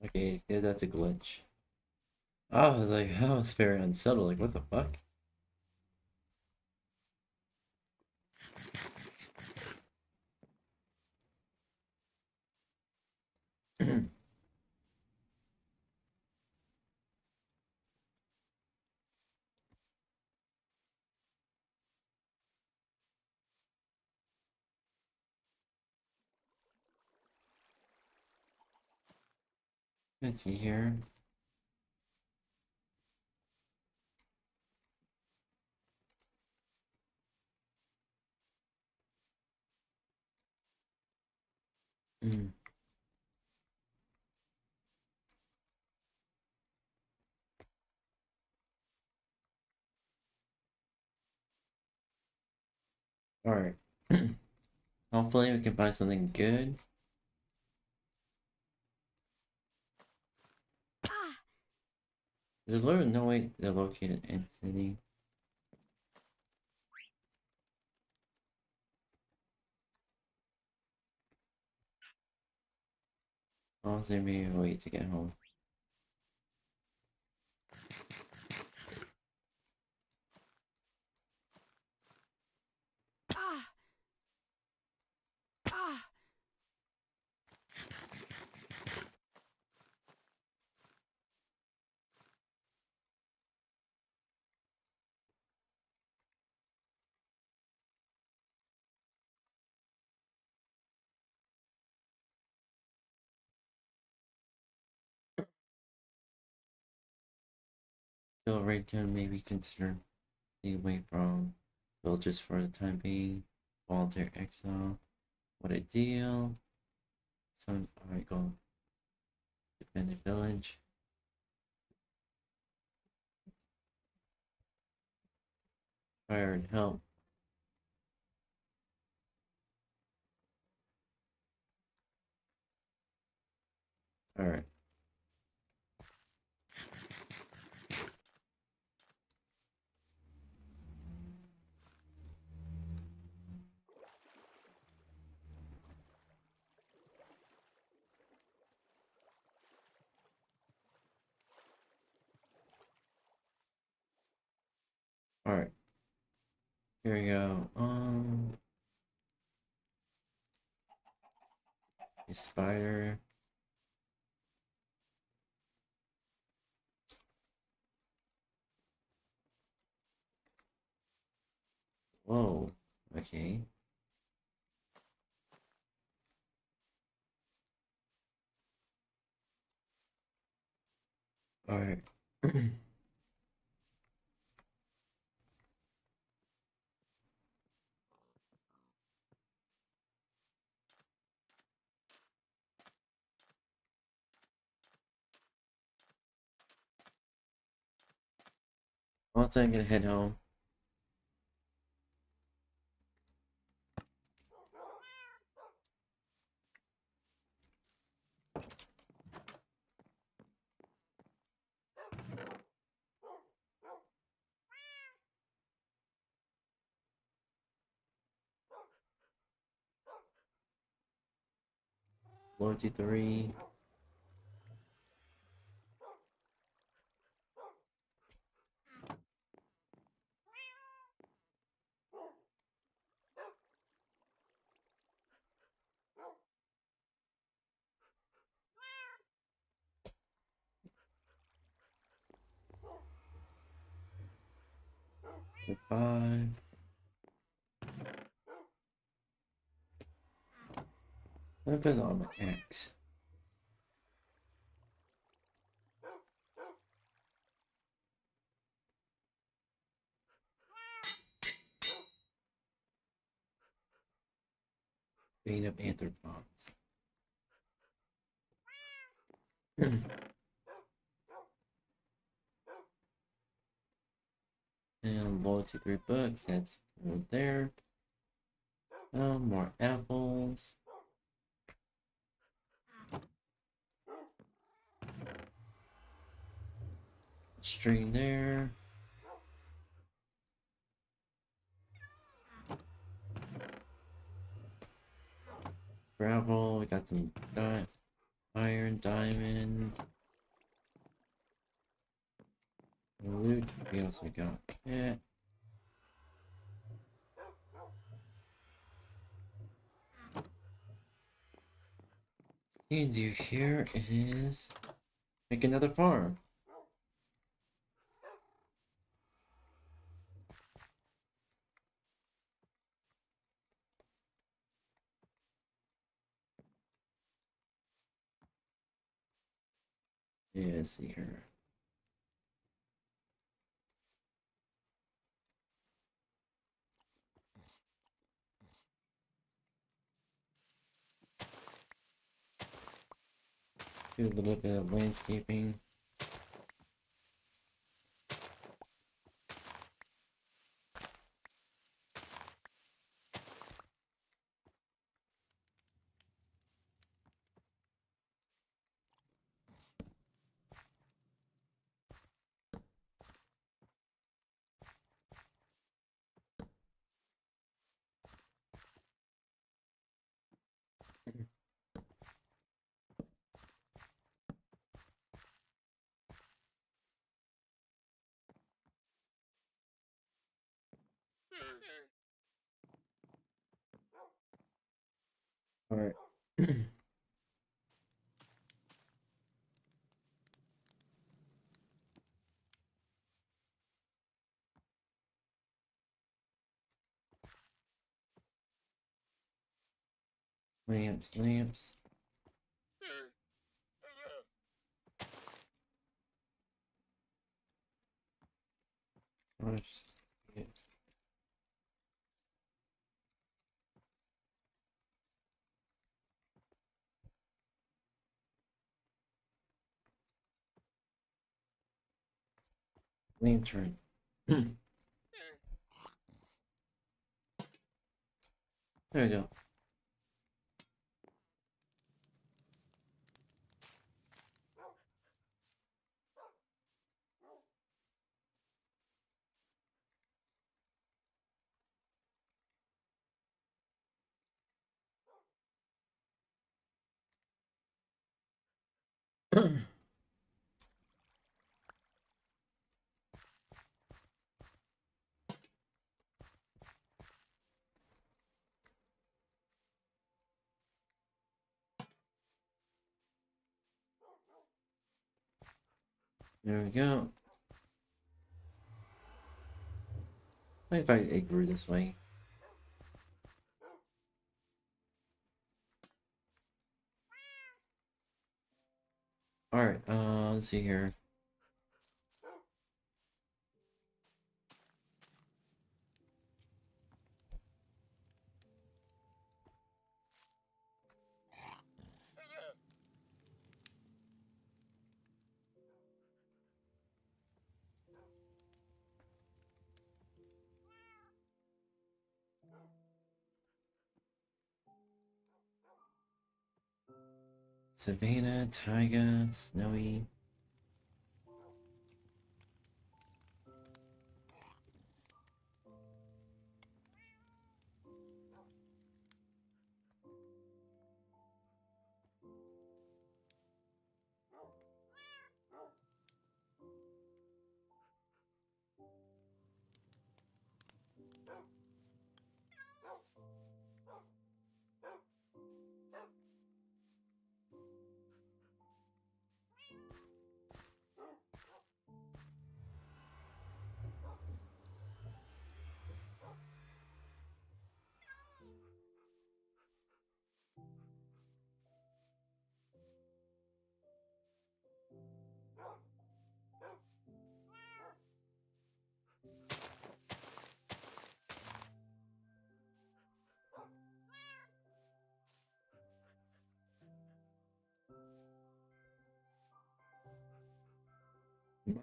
Okay, yeah, that's a glitch. I was like, that was very unsettled. Like, what the fuck? Let's see here. Alright. Hopefully we can find something good. There's literally no way they're located in city. Honestly, maybe wait to get home. Bill rate can maybe consider stay away from villages for the time being. Volunteer exile. What a deal. Some alright, go. Defended village. Fire and help. Alright. Alright. Here we go. A spider. Whoa. Okay. Alright. Once I'm gonna head home. Loyalty 3. Five. I've been on my axe. Being up anthropods. And loyalty 3 book. That's over there. Oh, more apples. String there. Gravel. We got some iron, diamonds. Loot. We also got cat. You can do here is make another farm. Yeah, see here. Do a little bit of landscaping. Alright. Lamps. Gosh. Yeah. Lantern. There we go. There we go. What if I grew this way? Alright, let's see here. Savannah, taiga, snowy.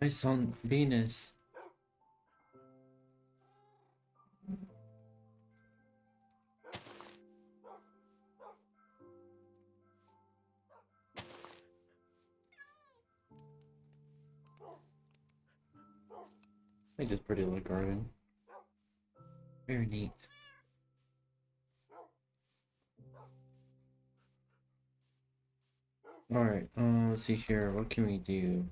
My son Venus. I like this pretty little garden. Very neat. Alright, let's see here. What can we do?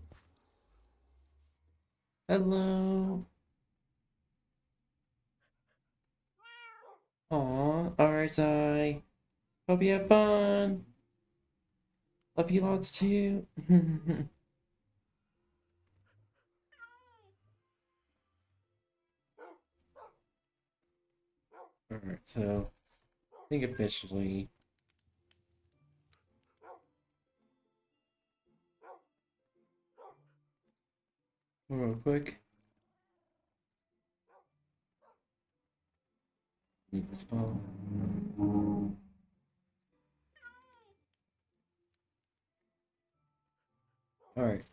Hello. Aw, alright, I hope you have fun. Love you lots too. Alright, so I think officially real quick. Leave this phone. Alright.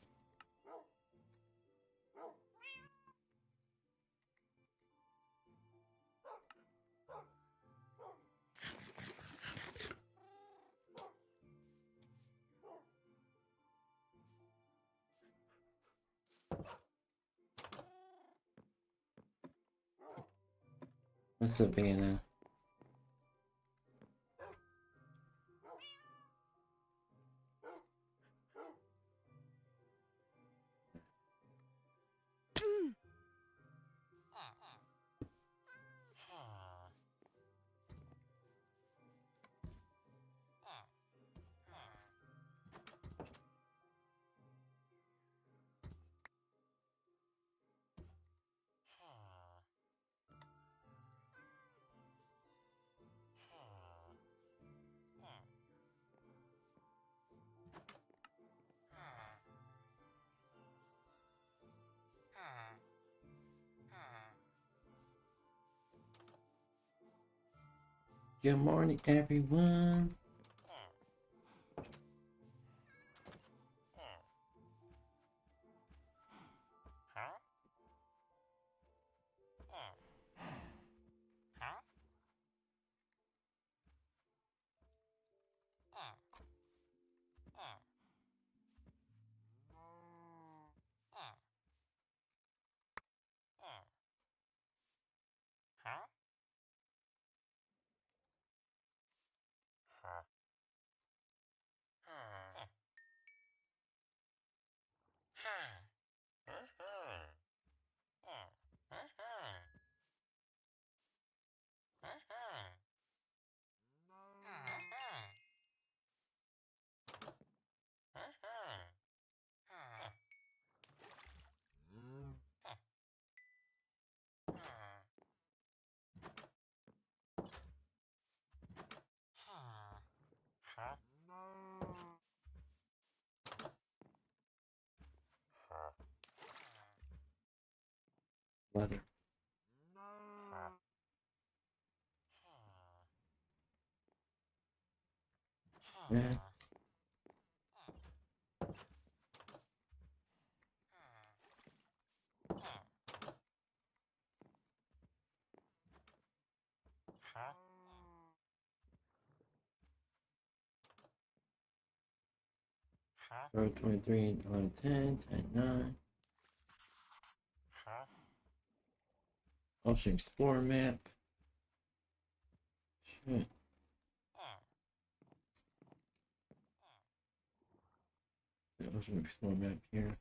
What's up, Vanna? Good morning, everyone. Love it. Yeah. Row 23 on 10, 10, 9. Ocean Explorer map. Shit. The Ocean Explorer map here.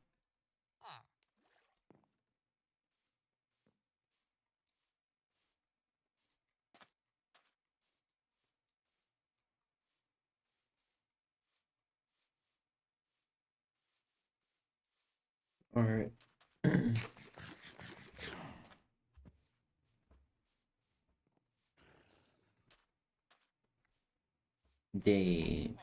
Alright. Dave.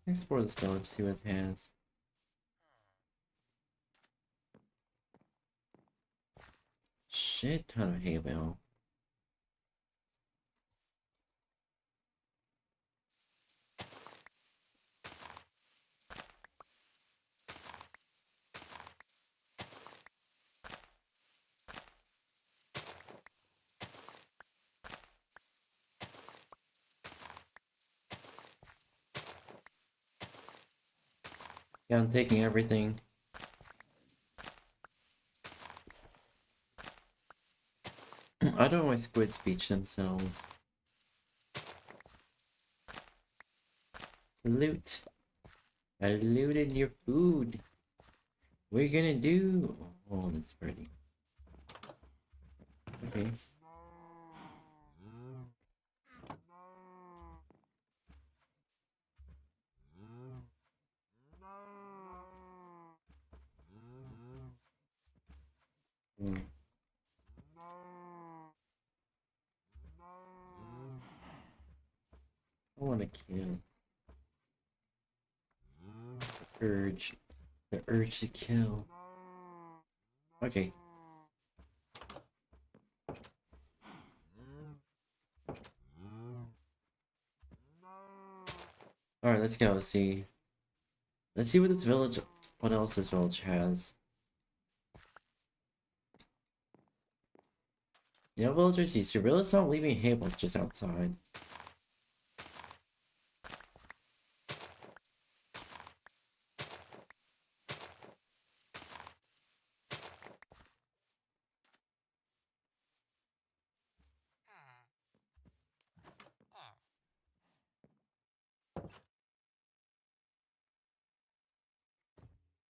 Explore this village, see what it has. Shit ton of hay bale. Yeah, I'm taking everything. I don't know why squids beach themselves. Loot. I looted your food. What are you gonna do? Oh, that's pretty. Okay. Mm. I want to kill. The urge. The urge to kill. Okay. Alright, let's go. Let's see. Let's see what this village. What else this village has. You know, villagers, you should really stop leaving tables just outside.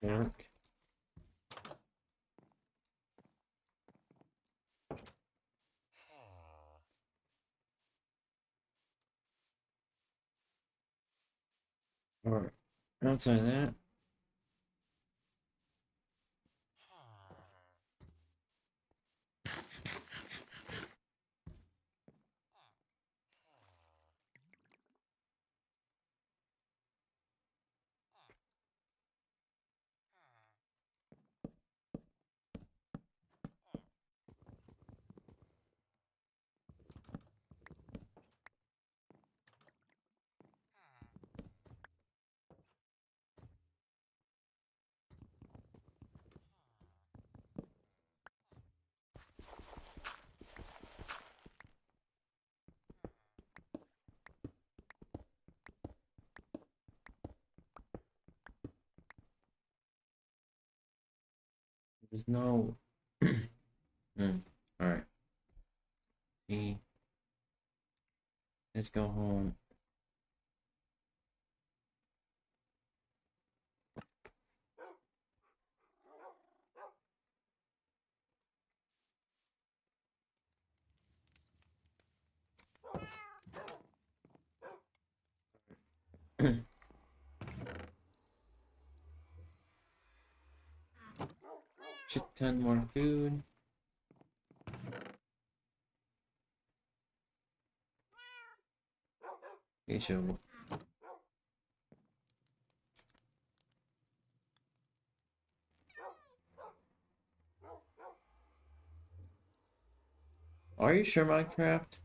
Work. Alright. Outside of that. There's no. Alright. See. Let's go home. Shit ton more food. Okay, so are you sure Minecraft?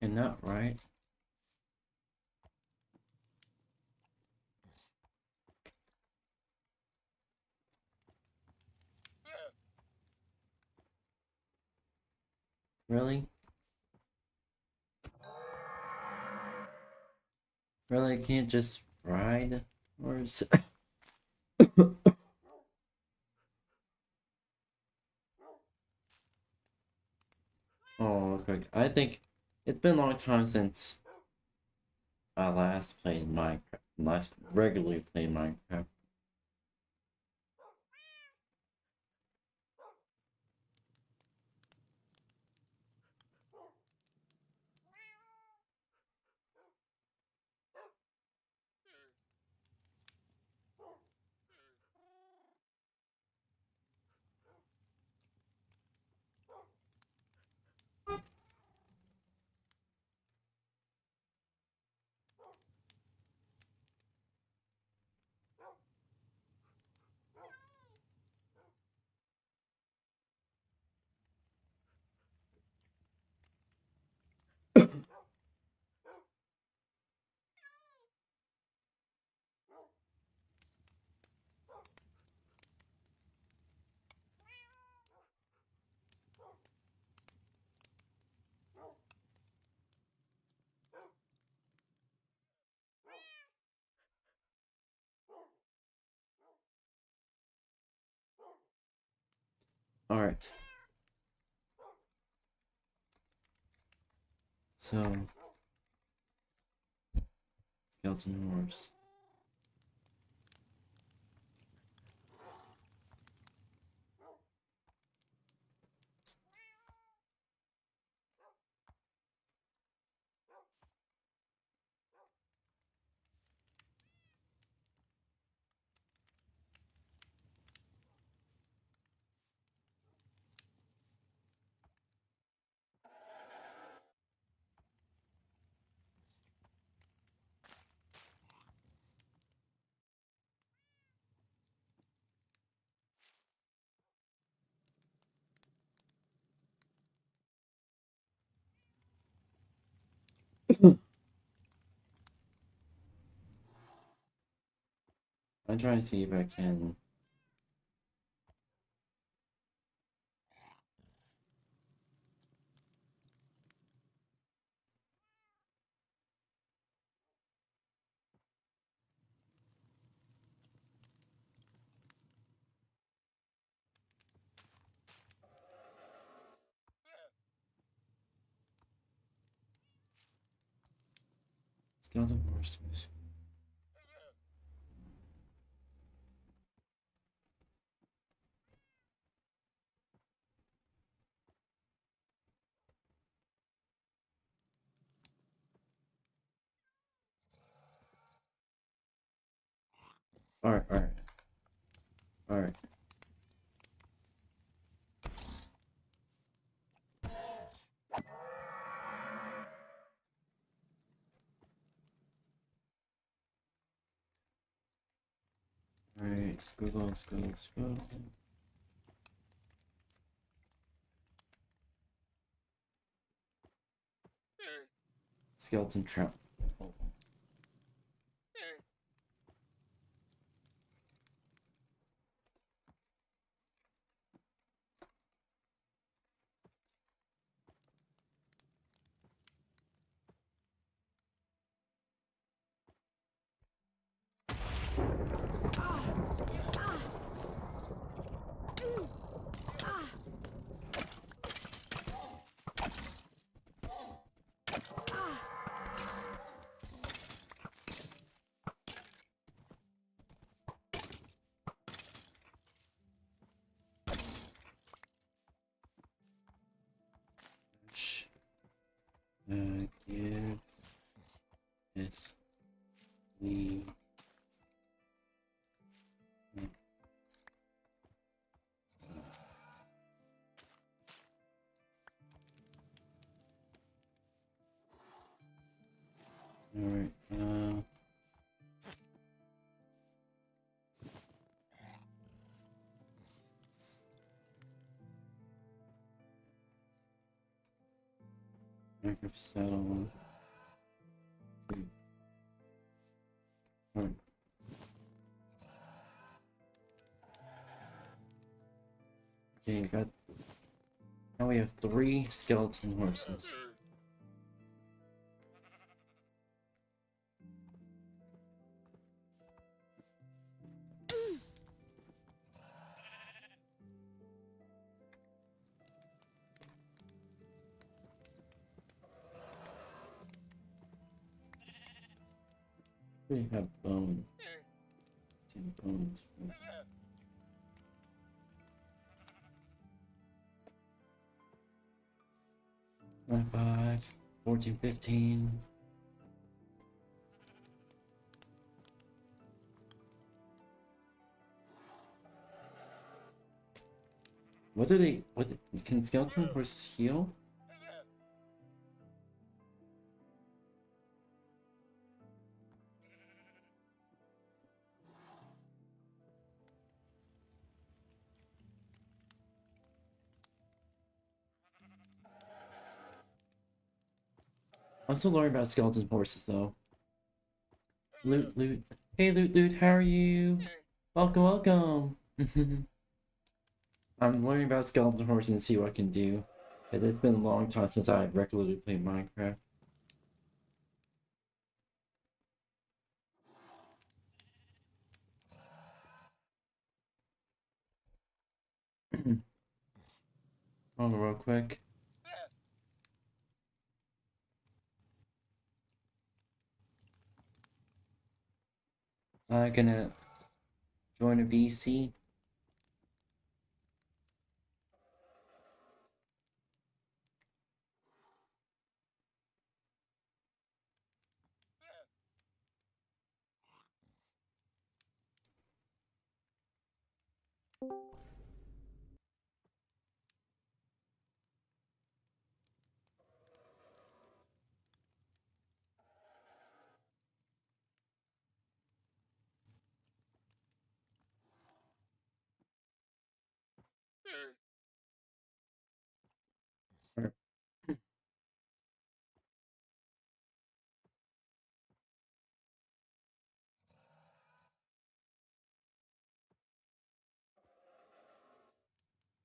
And not right. Really? Really, I can't just ride? Or is... Oh, okay. I think it's been a long time since I last played Minecraft. Last regularly played Minecraft. Alright. So, skeleton horse. I'm trying to see if I can. Skeleton horses. Alright, alright. Alright. Alright, squiggle, squiggle, squiggle. Skeleton trap. Give this the alright, active saddle. Alright. Okay, got. Now we have 3 skeleton horses. We have bones. 2 bones. 5, 14, 15. What do they? What can skeleton horse heal? I'm still learning about skeleton horses though. Loot, loot. Hey, loot, loot. How are you? Welcome, welcome. I'm learning about skeleton horses and see what I can do. But it's been a long time since I regularly played Minecraft. Hold on real quick. I'm gonna join a VC.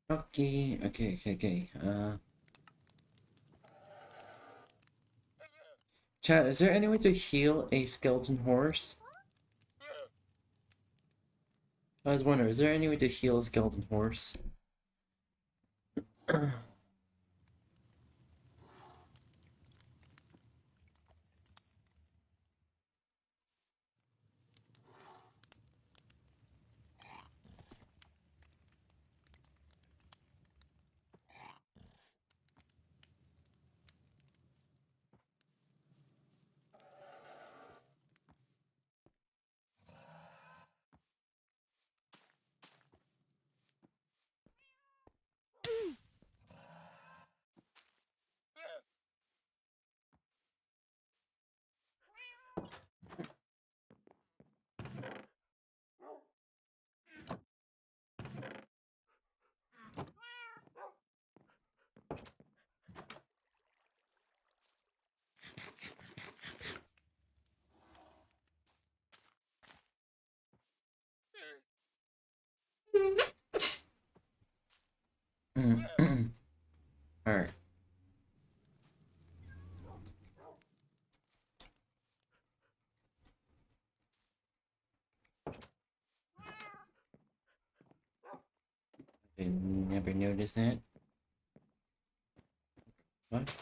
Okay. Chat, is there any way to heal a skeleton horse? I was wondering, is there any way to heal a skeleton horse? Alright. I never noticed that. What?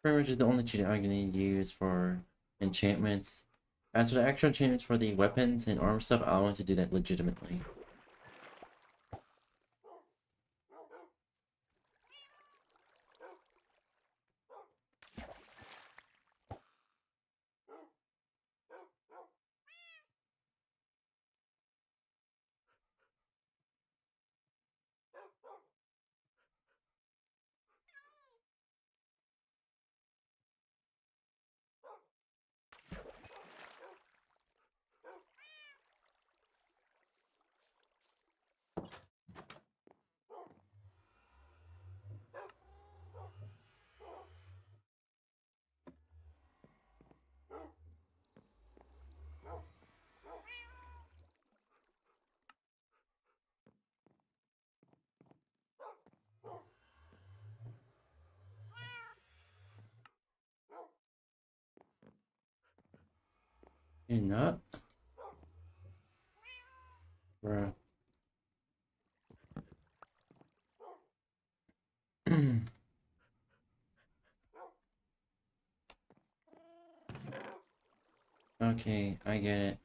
Pretty much is the only cheat I'm gonna use for enchantments. As for the actual enchantments for the weapons and armor stuff, I want to do that legitimately. You're not? Bruh. Okay, I get it.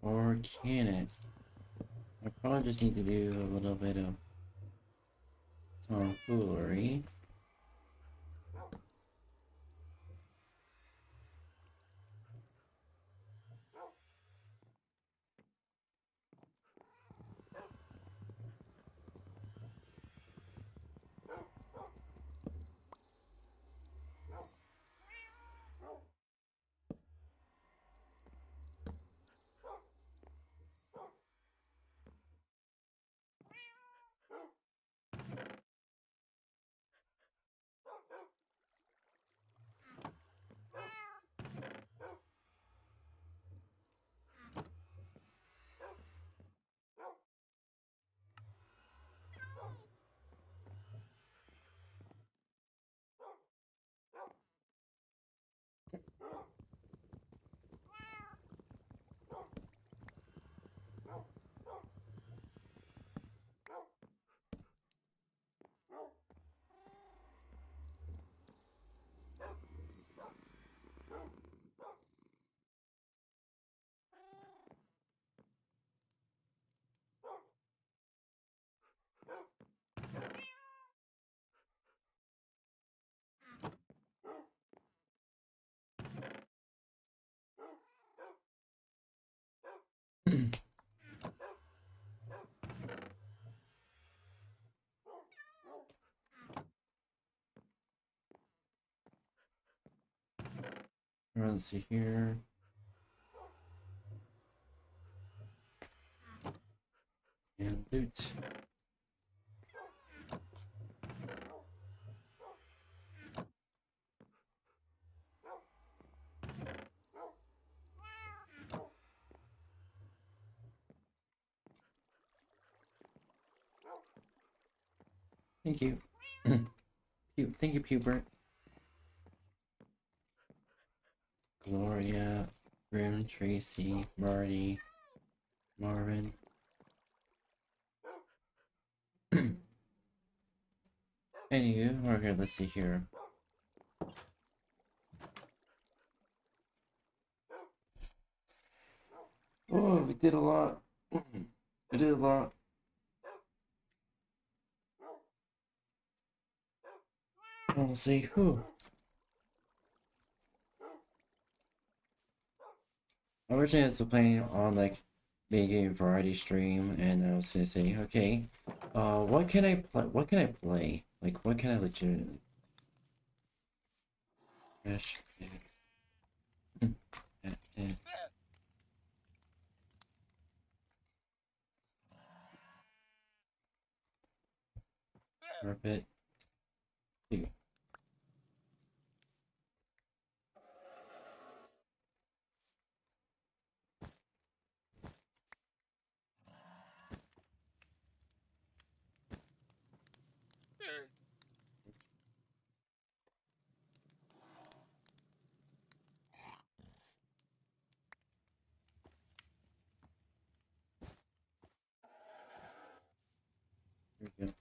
Or can it? I probably just need to do a little bit of tomfoolery. Let's see here. And loot. Thank you. Thank you, Pubert. Gloria, Grim, Tracy, Marty, Marvin. Anywho, okay, let's see here. Oh, we did a lot. We did a lot. We'll see who. Originally, I was planning on like making a variety stream, and I was gonna say, okay, what can I play? What can I play? Like, what can I legitimately? Carpet. Two. There we go.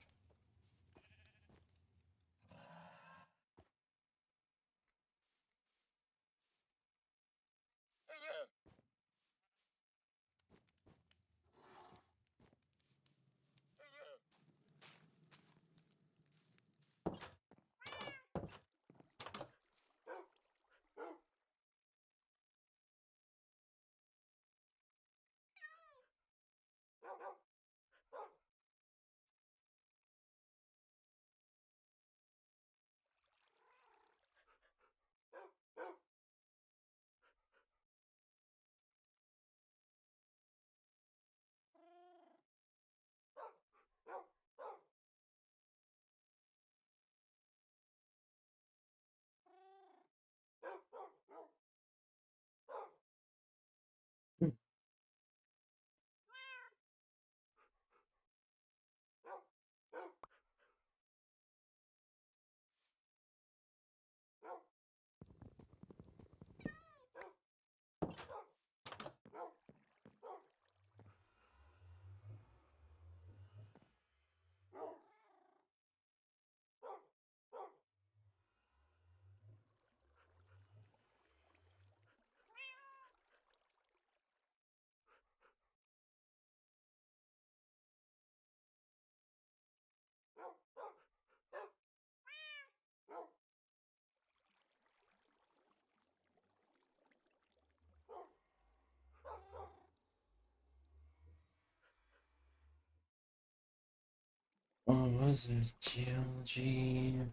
was it? GLG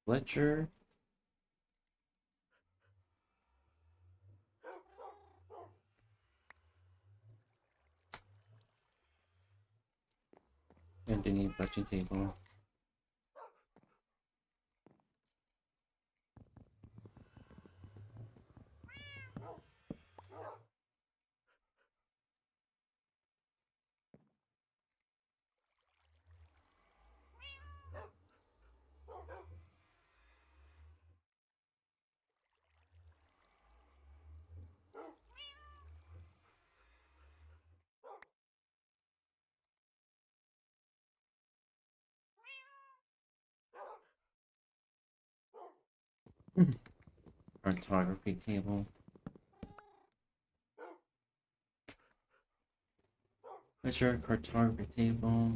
Fletcher? Anthony Fletcher table. Cartography table. Measure cartography table.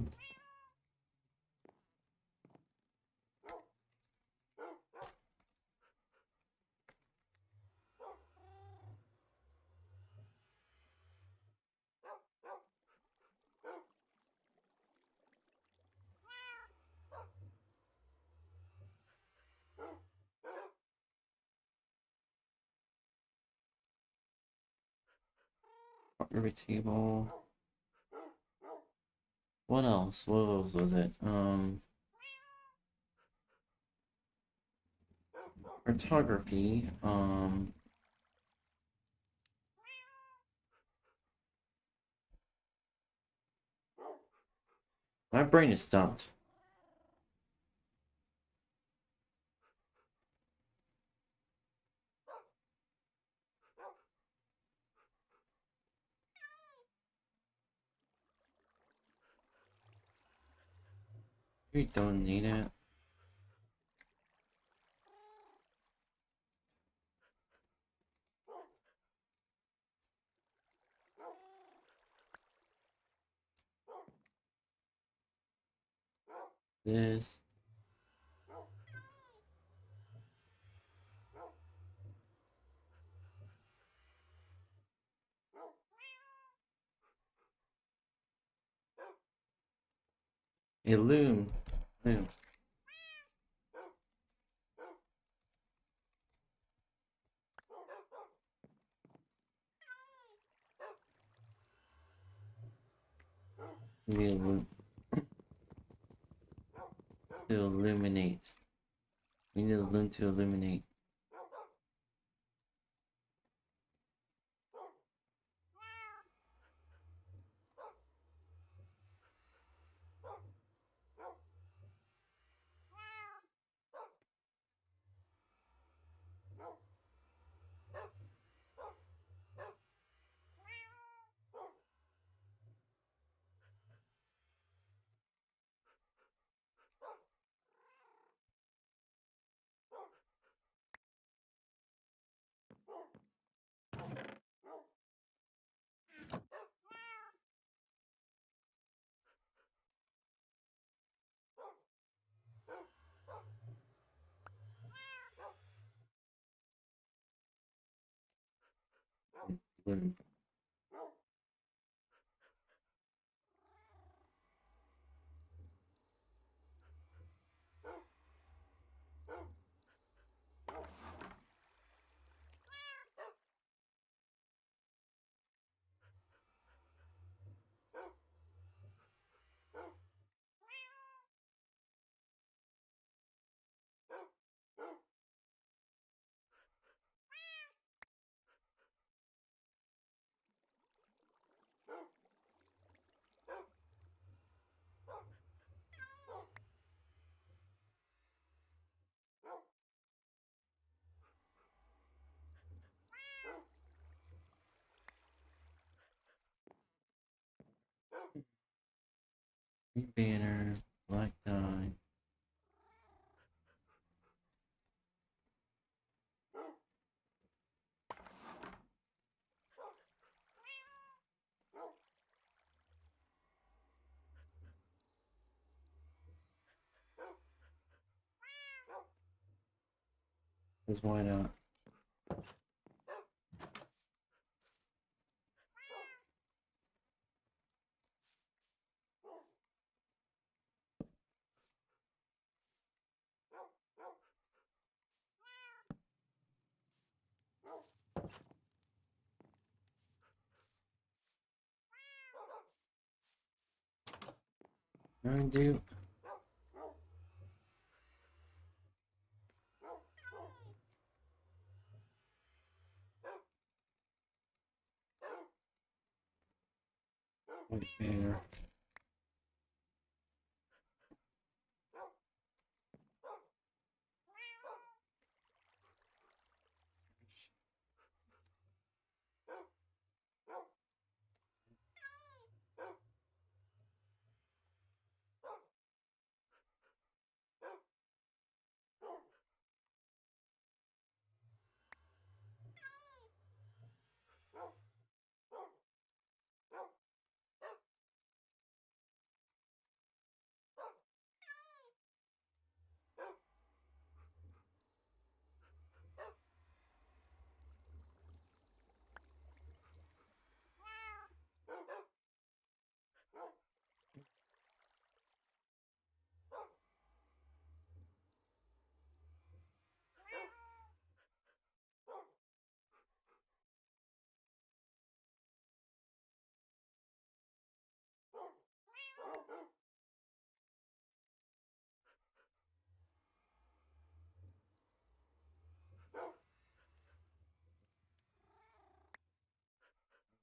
Cartography table. What else? What else was it? Cartography. My brain is stumped. We don't need it. This. Loom. We need a loom to illuminate. We need a loom to illuminate. Loom. Banner. Black tie. Because why not? I'm gonna do. White banner.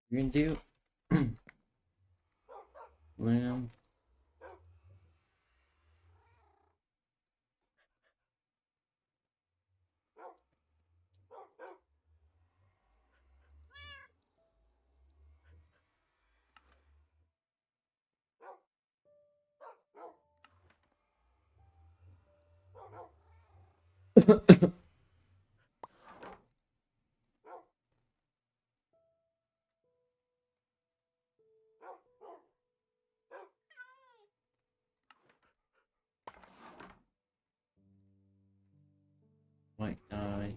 We're gonna do. William. White die.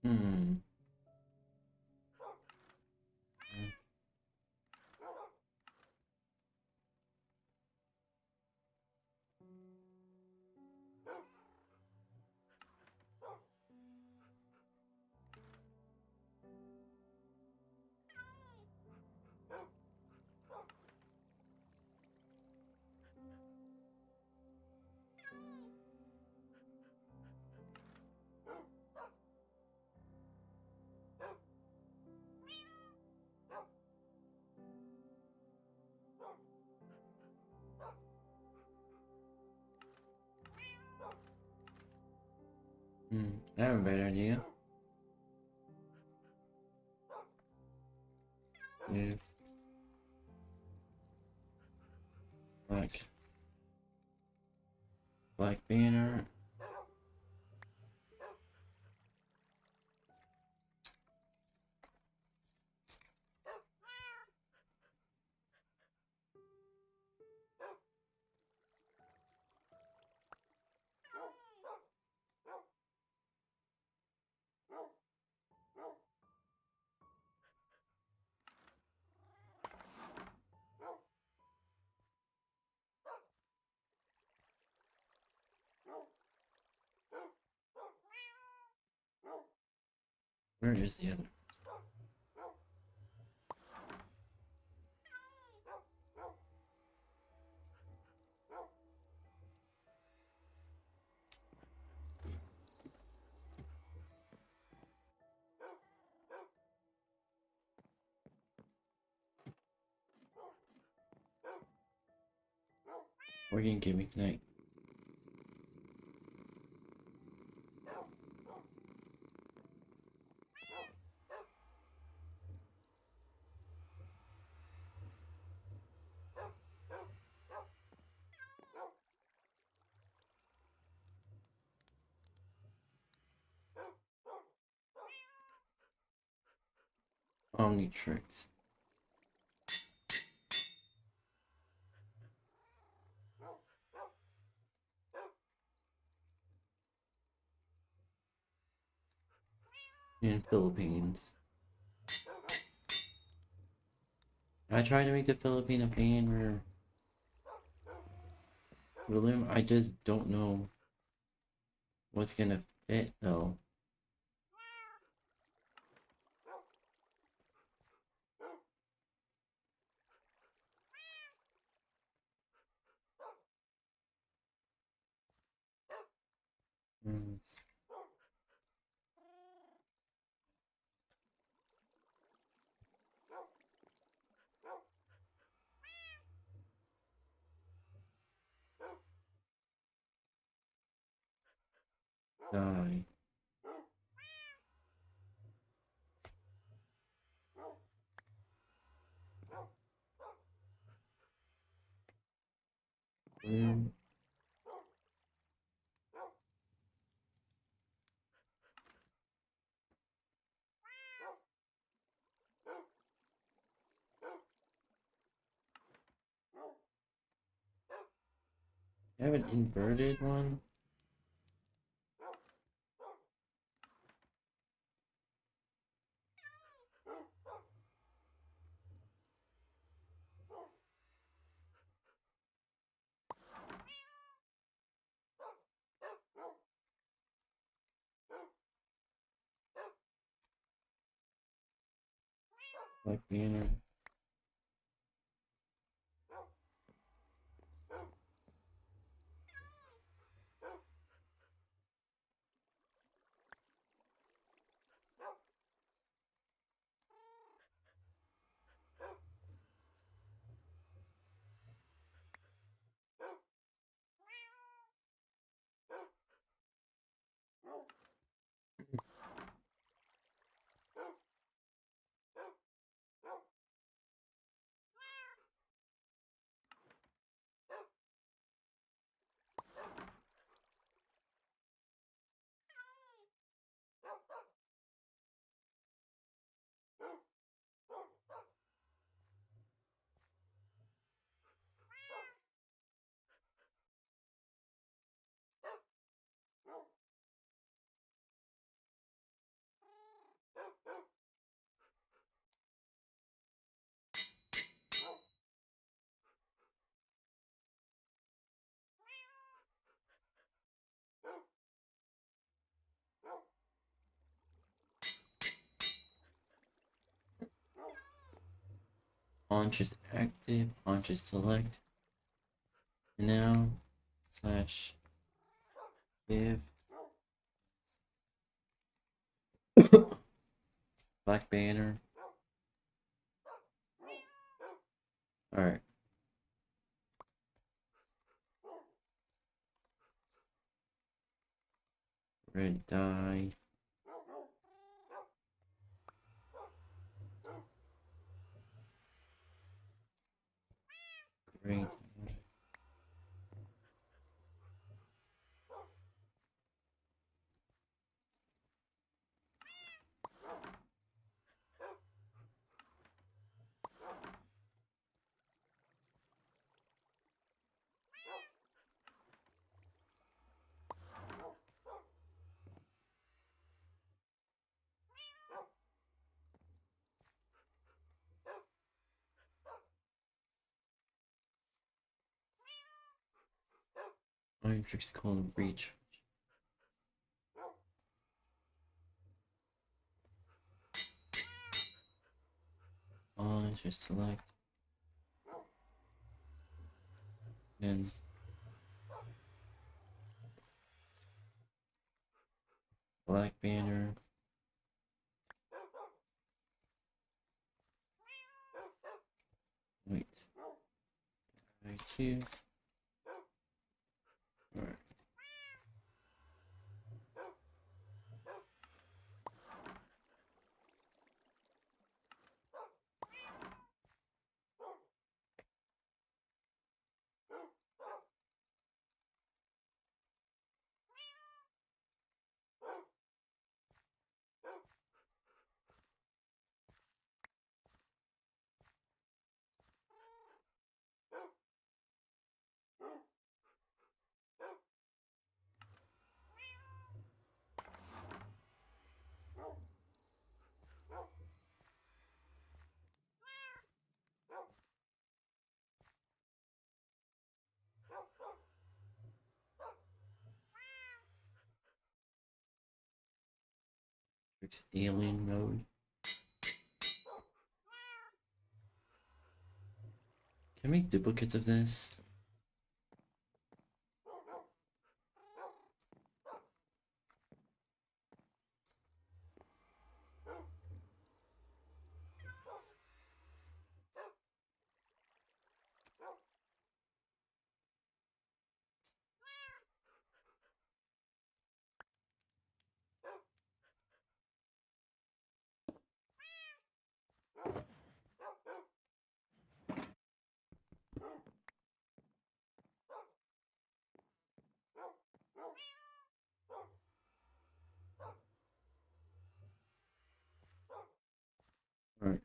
Hmm. I have a better idea. If black banner. Where is the other? What are you gonna give me tonight? Omnitrix. In Philippines. I tried to make the Philippine a banner. I just don't know what's gonna fit though. Die. I have an inverted one. Like banner. Launch is active, launch is select. And now slash give black banner. Alright. Red dye. Great. Omnitrix colon breach. Just select. Then black banner. Wait. I2. Alright. Matrix alien mode. Can I make duplicates of this? Alright.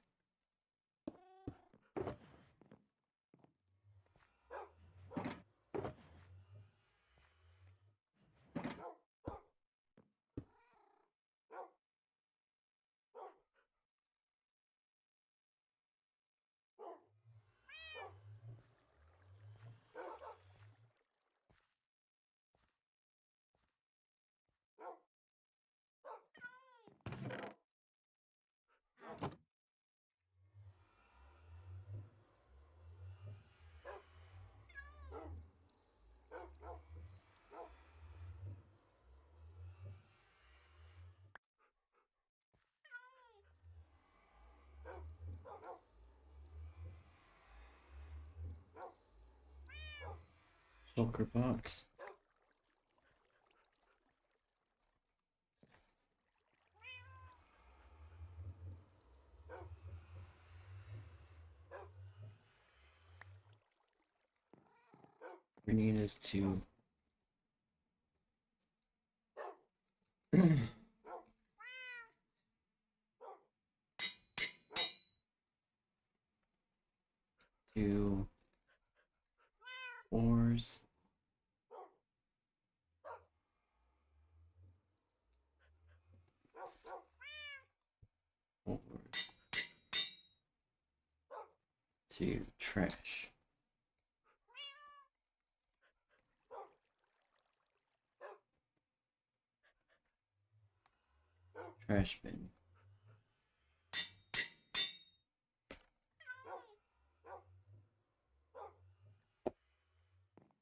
Shulker box. We need is to to fours. Forward to trash. Trash bin.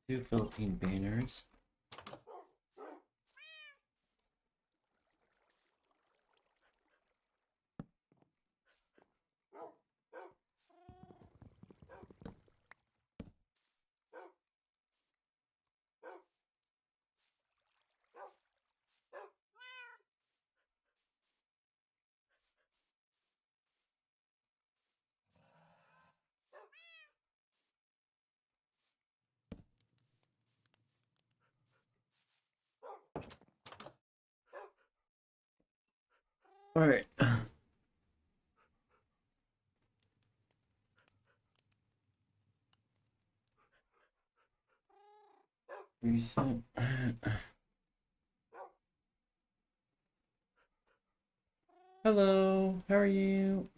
2 Philippine banners. All right. Reset. Hello, how are you?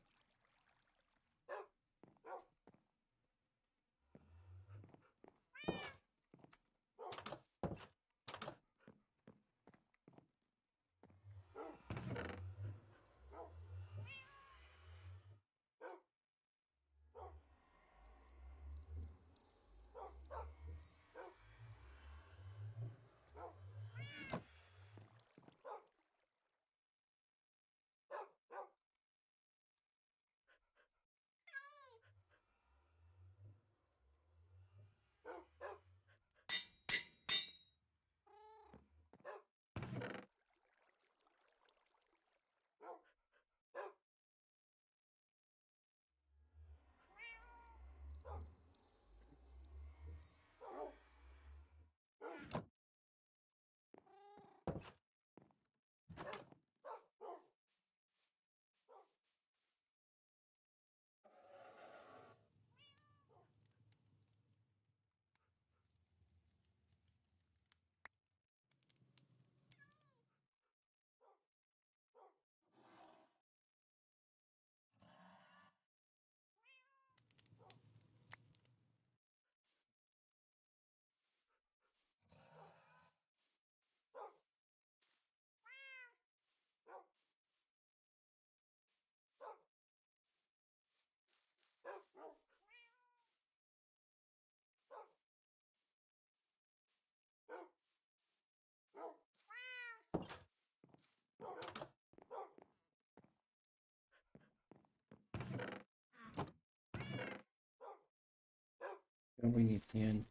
we need sand.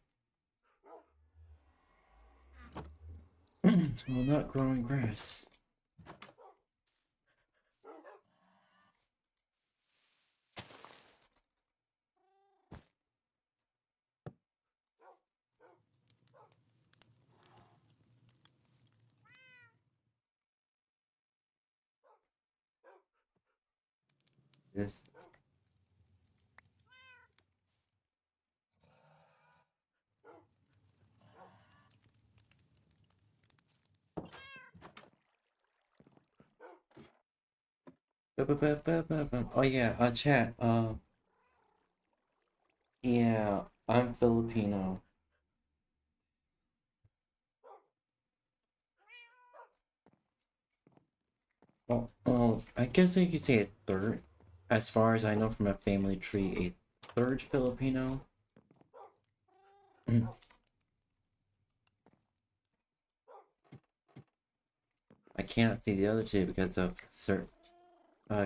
Well, not growing grass. This. Oh yeah, chat. Yeah, I'm Filipino. Well, I guess you could say a third. As far as I know from a family tree, a third Filipino. I cannot see the other two because of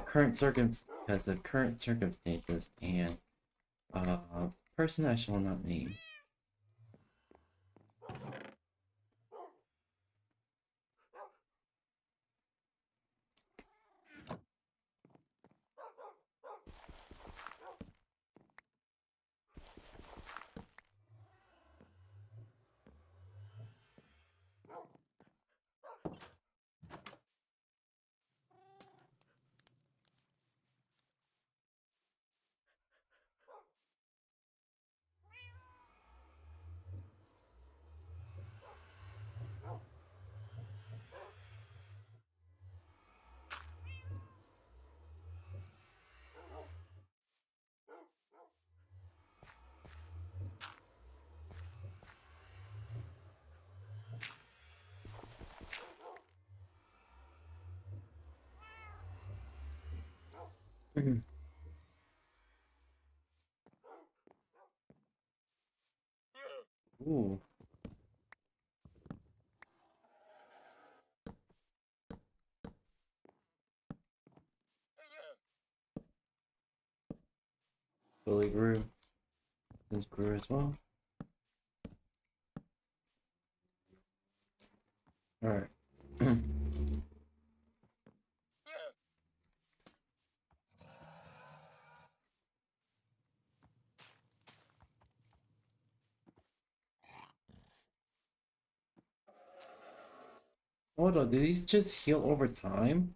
current circumstances and person I shall not name. Ooh. Fully grew. This grew as well. Alright. Hold on, do these just heal over time?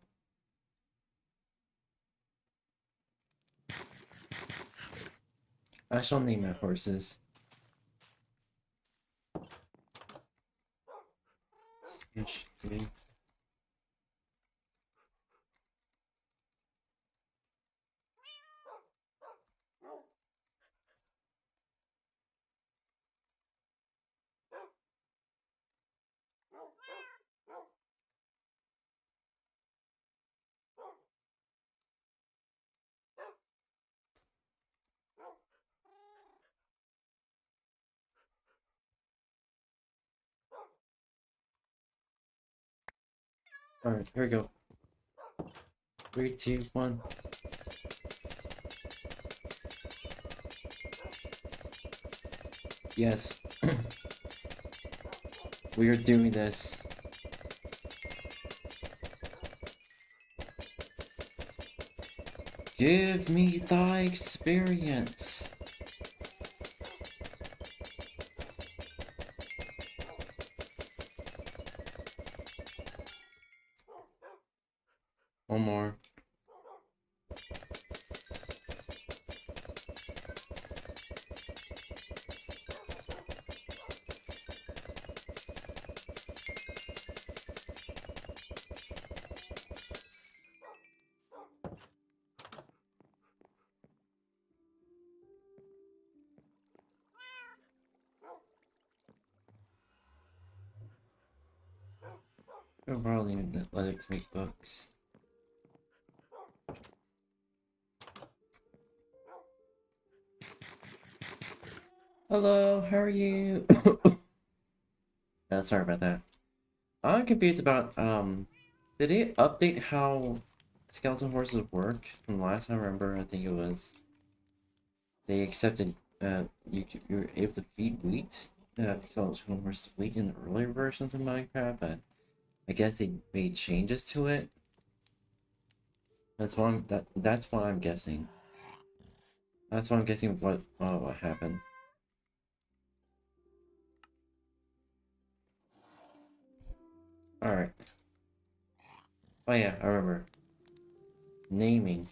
I shall name my horses. Snitch, pig. Alright, here we go. 3, 2, 1. Yes. We are doing this. Give me thy experience. One more. We're probably gonna let it make books. Hello, how are you? Sorry about that. I'm confused about, did it update how skeleton horses work? From last time I remember, I think it was they accepted you're able to feed wheat. So it's more sweet in the earlier versions of Minecraft, but I guess they made changes to it. That's what I'm guessing. That's what I'm guessing. What happened? All right. Oh yeah, I remember. Naming.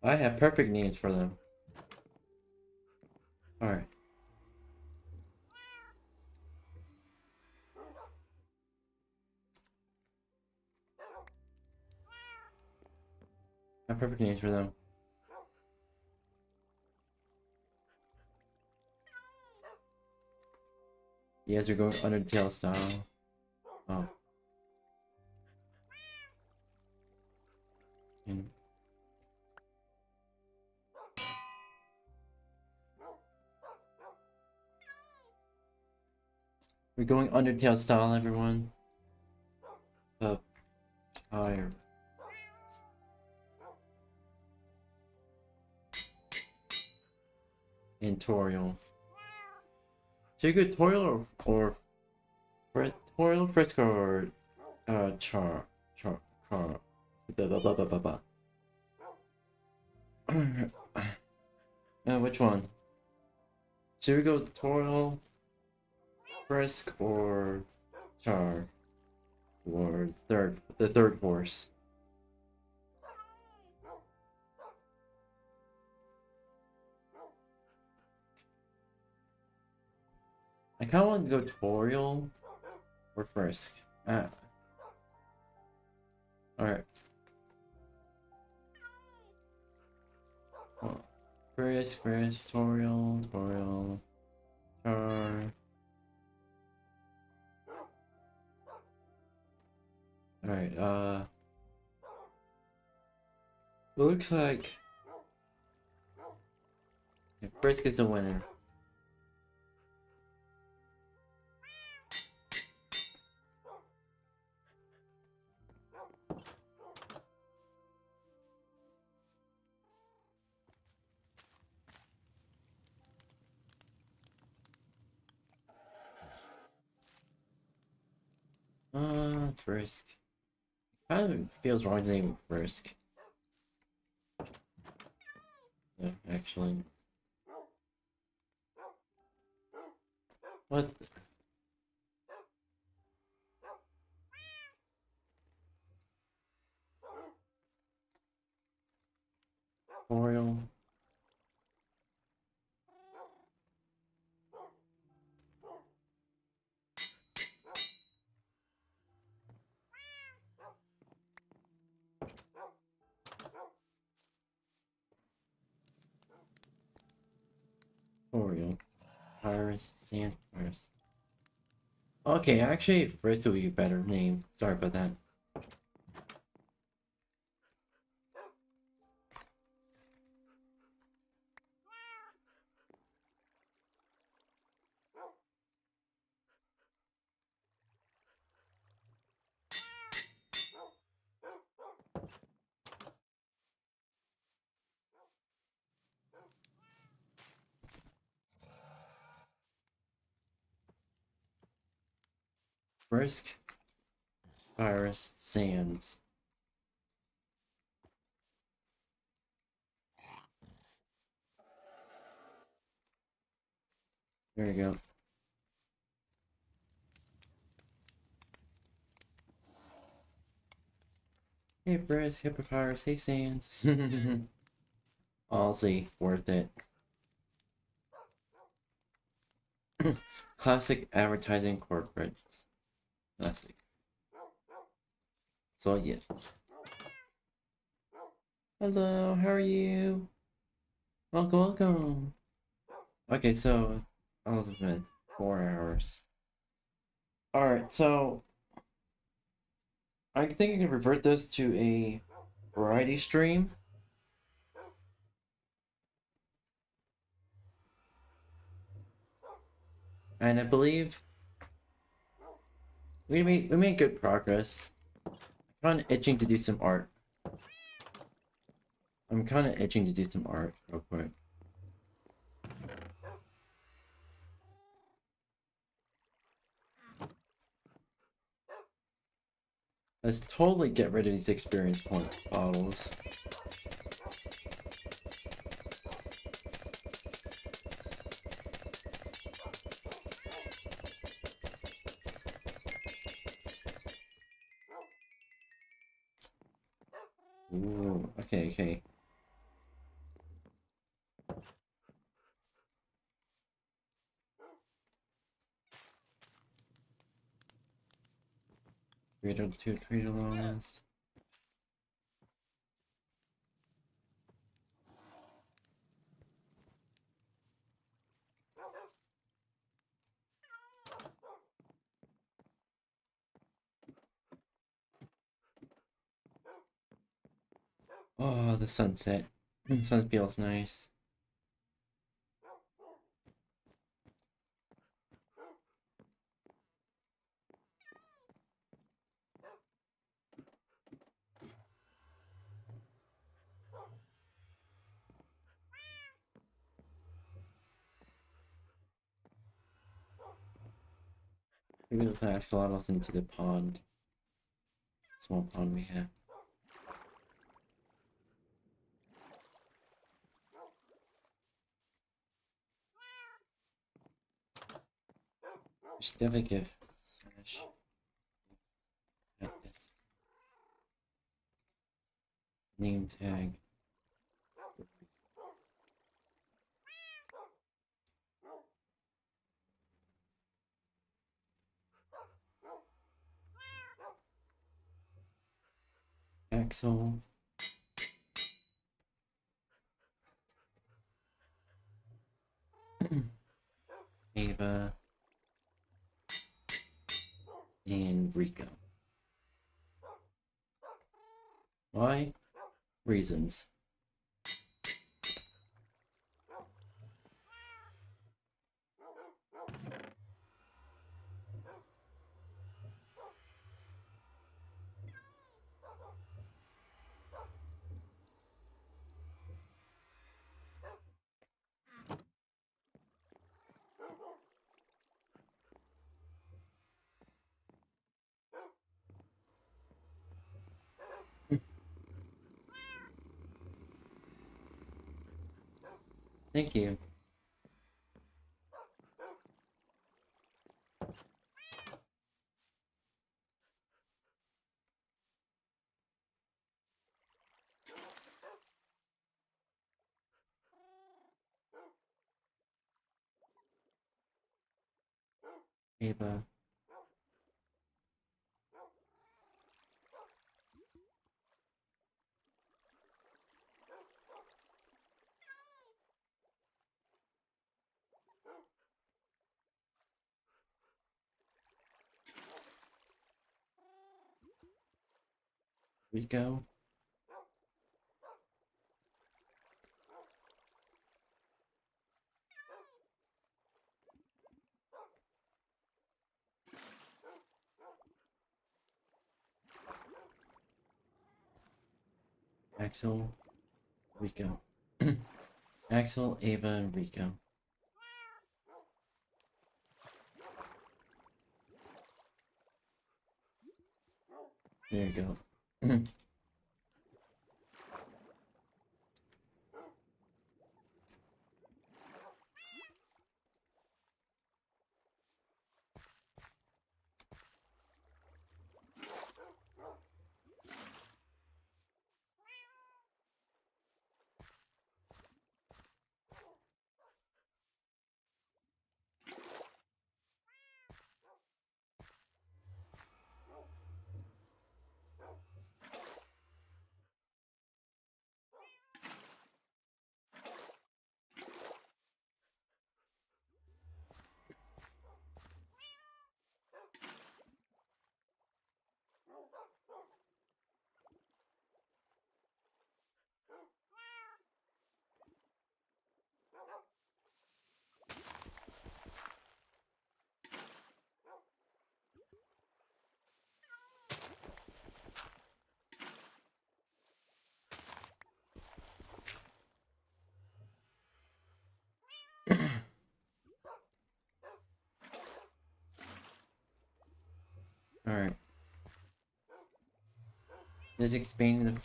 I have perfect names for them. All right. I have perfect names for them. You guys are going Undertale style. Oh. And we're going Undertale style, everyone. Higher. And Toriel. Should you go Toriel or Toriel, Frisk, or Char, Car, blah blah blah blah blah blah. Which one? Should we go Toriel, Frisk, or Char, or the third horse? I kind of want to go Toriel or Frisk. All right. Oh. Frisk, Toriel, Char. Alright, looks like Frisk is the winner. Frisk. Kind of feels wrong to name him Frisk. Yeah, actually. What? Oriole? Oriole. Iris. Sand. Iris. Okay, actually, Frisk would be a better name. Sorry about that. Frisk. Iris. Sands. There you go. Hey Frisk, Hippopyrus, hey Sands. Aussie, worth it. Classic advertising corporates. Classic. So yeah. Hello, how are you? Welcome, welcome. Okay, so it's been 4 hours. Alright, so I think I can revert this to a variety stream. And I believe We made good progress. I'm kind of itching to do some art. I'm kind of itching to do some art real quick. Let's totally get rid of these experience point bottles. Ooh, okay, okay. Greater two trade allowance. Oh, the sunset. The sun feels nice. Maybe we'll put axolotls into the pond. Small pond we have. We should definitely give slash this name tag. Axel. Ava. And Rico. Why? Reasons. Thank you. Ava. Rico. Axel. Rico. Axel, Ava, and Rico. There you go. Alright. Just expanding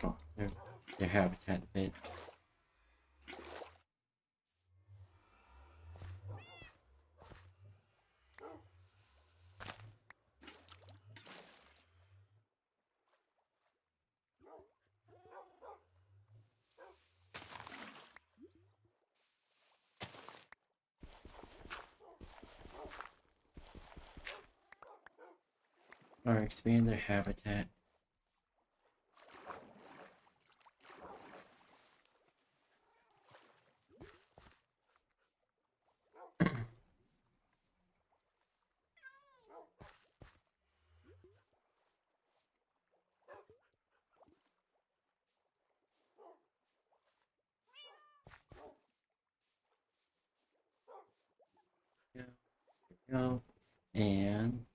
their habitat a bit. Or expand their habitat. Go. And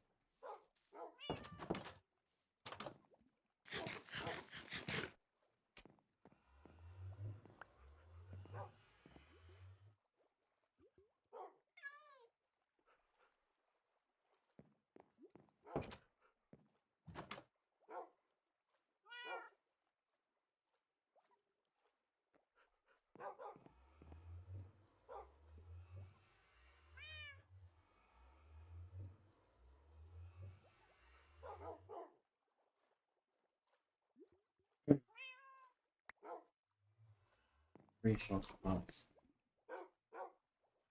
racial spots.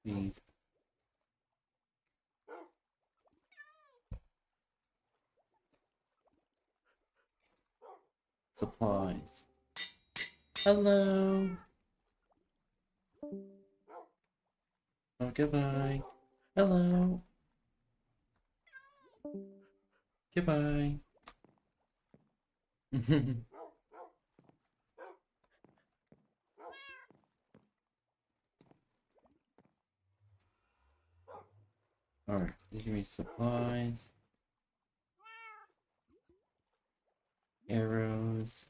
Feed. Supplies. Hello. Oh, goodbye. Hello. Goodbye. Alright, give me supplies. Arrows.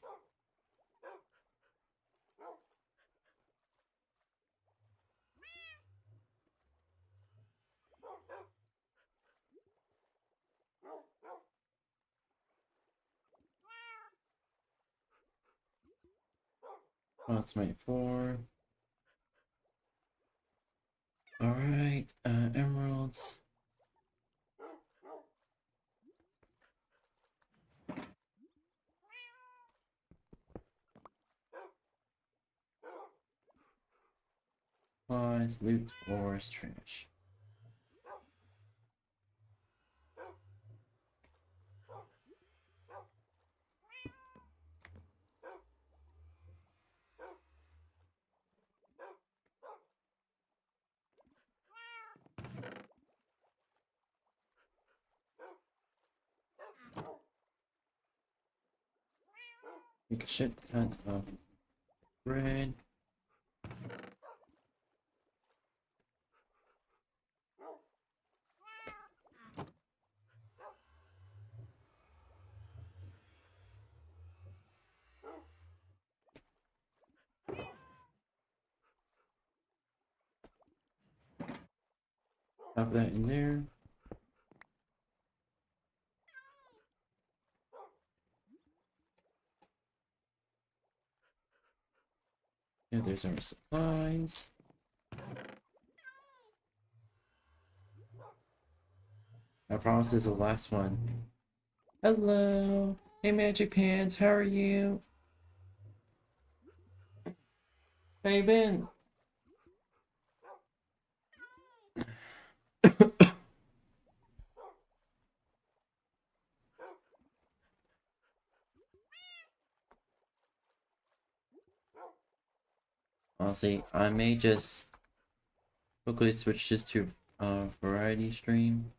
What's my 4? Alright, emeralds. Supplies, loot, ores, trash. Make a shit ton of bread. Pop that in there. Yeah, there's our supplies. I promise this is the last one. Hello. Hey, Magic Pants, how are you? How you been? Honestly, I may just quickly switch this to variety stream.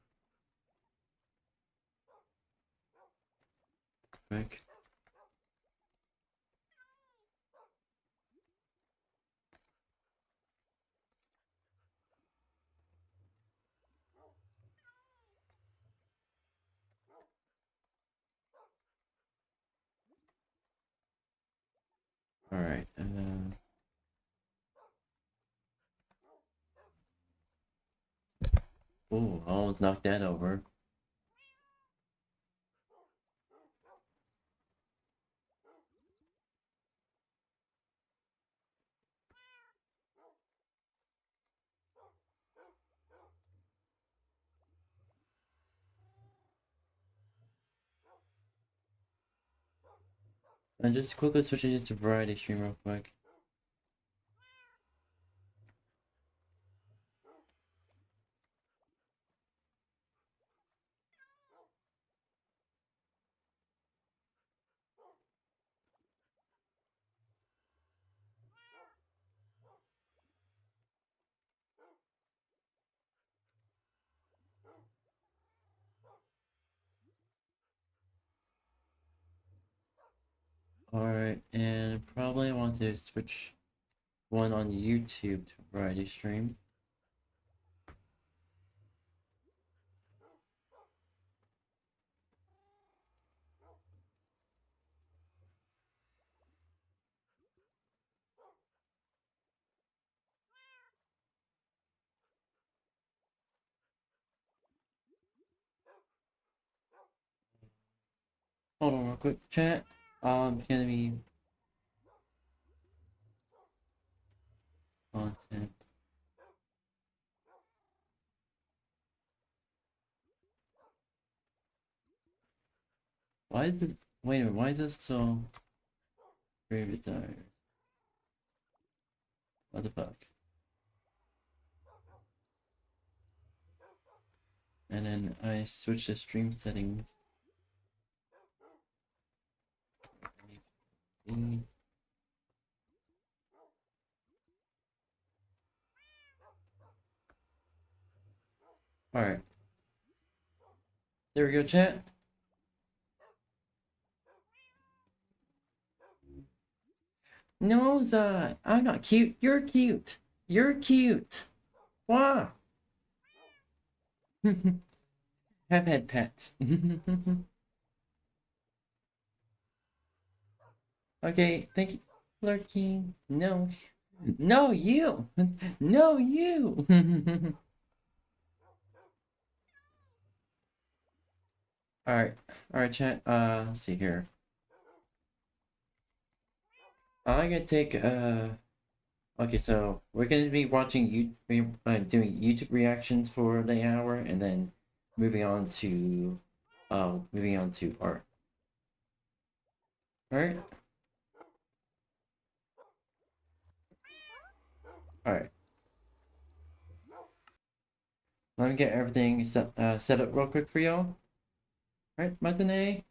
Quick. Alright, ooh, I almost knocked that over. And just quickly switching this to variety stream real quick. Alright, and probably want to switch one on YouTube to variety stream. Hold on real quick, chat. Gonna be content. Why is it? Wait a minute. Why is this so? Favorite desires. What the fuck? And then I switch the stream settings. Alright. There we go, chat. No, Zai, I'm not cute. You're cute. You're cute. Wow. Have had pets. Okay, thank you. Lurking. No. No, you. No, you. Alright. Alright, chat. Let's see here. I'm gonna take, okay, so we're gonna be watching doing YouTube reactions for the hour, and then moving on to art. Alright? Alright. Let me get everything set up real quick for y'all. Alright, matinee.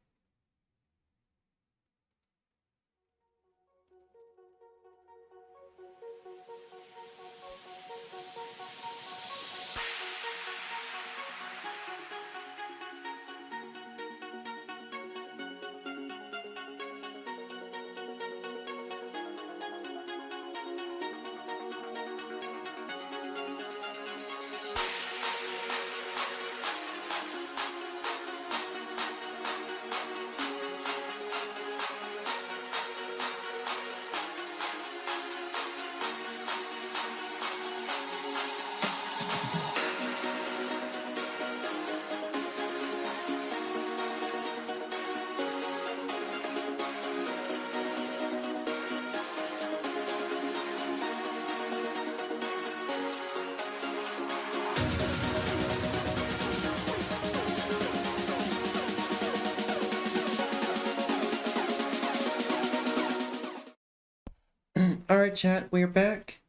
Alright, chat, we're back.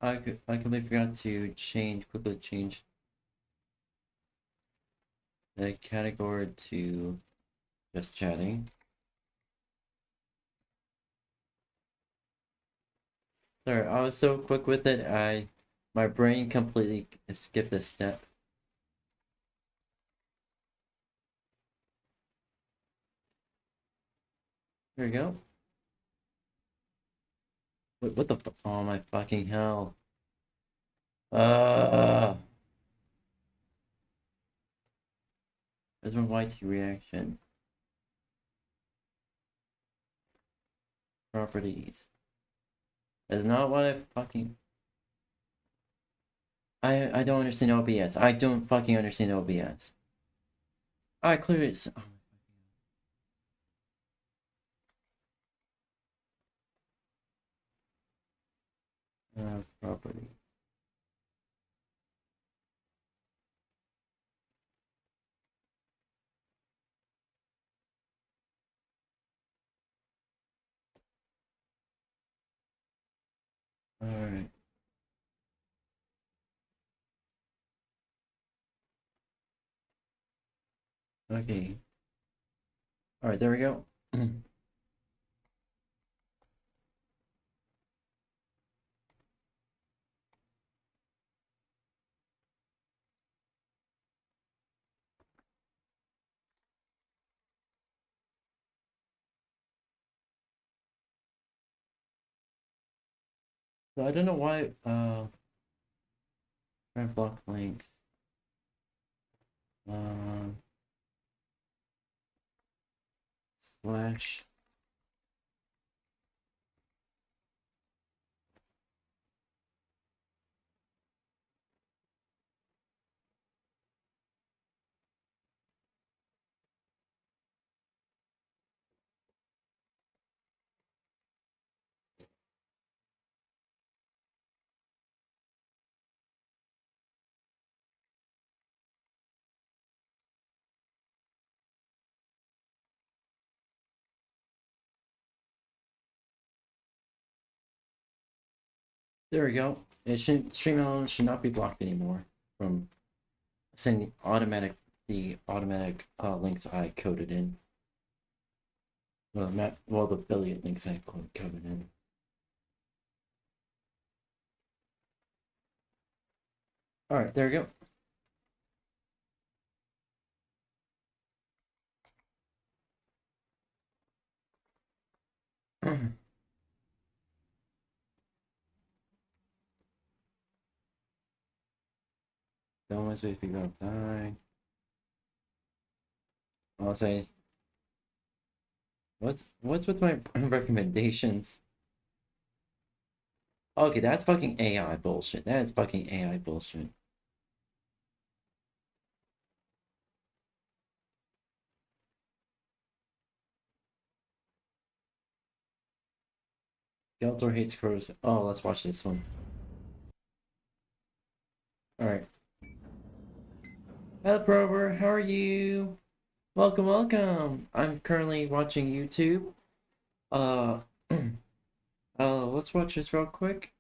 I completely forgot to quickly change the category to just chatting. Sorry, I was so quick with it, my brain completely skipped a step. There we go. Wait, what the oh my fucking hell. There's my YT reaction. Properties. That's not what I fucking... I don't understand OBS. I don't fucking understand OBS. I clearly... property. Alright. Okay. Alright, there we go. So I don't know why trying to block links. Slash there we go. It should Stream should not be blocked anymore from sending the automatic links I coded in. Well, the affiliate links I coded in. All right, there we go. Don't want to say figure out die. I'll say, what's with my recommendations? Okay, that's fucking AI bullshit. That is fucking AI bullshit. Skeletor hates crows. Oh, let's watch this one. Alright. Hello, Prover. How are you? Welcome, welcome. I'm currently watching YouTube. Let's watch this real quick.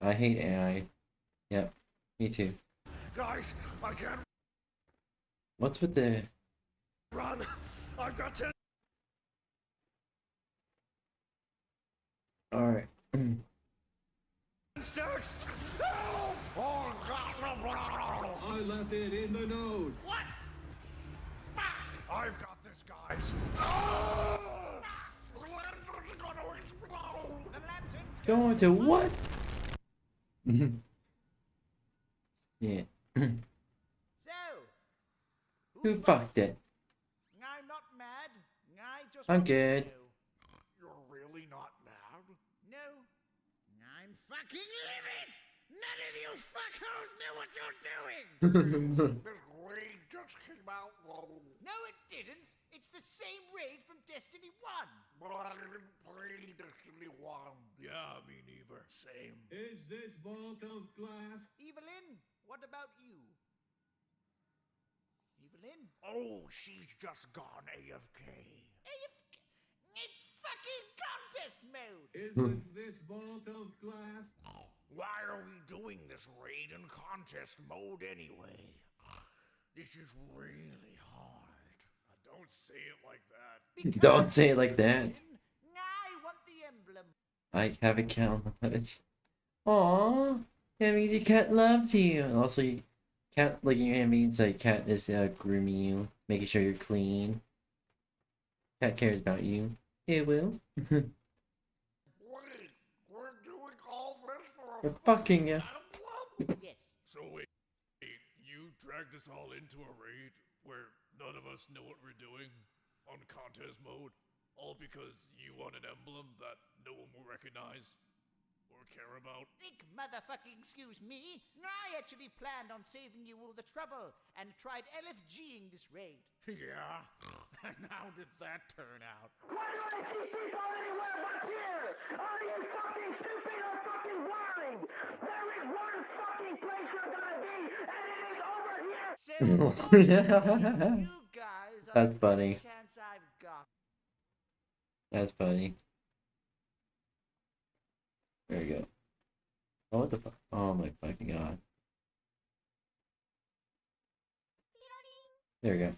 I hate AI. Yep, me too. Guys, I can't What's with the... run. I've got 10 Alright. stacks. Help! Oh, I left it in the node. what? Fuck! I've got this, guys. Going to what? Yeah. So, Who fucked it? I'm not mad. I just I'm want to good. know. You're really not mad? No, I'm fucking livid. None of you fuckholes know what you're doing. This raid just came out. No, it didn't. It's the same raid from Destiny 1. But I didn't play Destiny 1. Yeah, me neither. Same. Is this vault of glass? Evelyn, what about you? Evelyn? Oh, she's just gone AFK. It's fucking contest mode. Isn't this vault of glass? Why are we doing this raid and contest mode anyway? This is really hard. Don't say it like that. Don't say it like that. I want the emblem. I have a cat knowledge. Aww, that means your cat loves you. Also, cat licking your hand means like cat is grooming you, making sure you're clean. Cat cares about you. It will. Wait, we're doing all this for We're a fucking you. emblem? Yes. So wait, you dragged us all into a raid where none of us know what we're doing on contest mode, all because you want an emblem that no one will recognize or care about? Think motherfucking excuse me. I actually planned on saving you all the trouble and tried LFGing this raid. Yeah? And how did that turn out? Why do I see people anywhere but here? Are you fucking stupid or fucking blind? There is one fucking place you're gonna be, and it is over here! So, you guys are That's the funny. best chance I've got. That's funny. There you go. Oh, what the fuck? Oh my fucking god. There you go.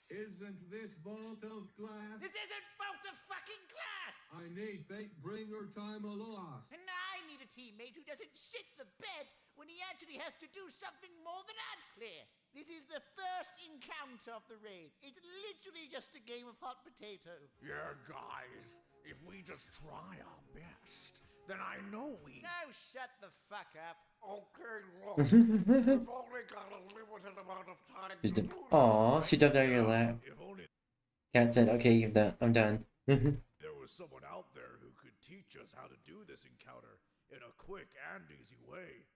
Isn't this vault of glass? This isn't vault of fucking glass! I need fate bringer time a loss. And I need a teammate who doesn't shit the bed when he actually has to do something more than add clear. This is the first encounter of the raid. It's literally just a game of hot potato. Yeah, guys, if we just try our best, then I know we... No, shut the fuck up. Okay, look, we've only got a limited amount of time to do this, Aw, she jumped out of your right? lap. If only Cat said, okay, you're done. I'm done. there was someone out there who could teach us how to do this encounter in a quick and easy way.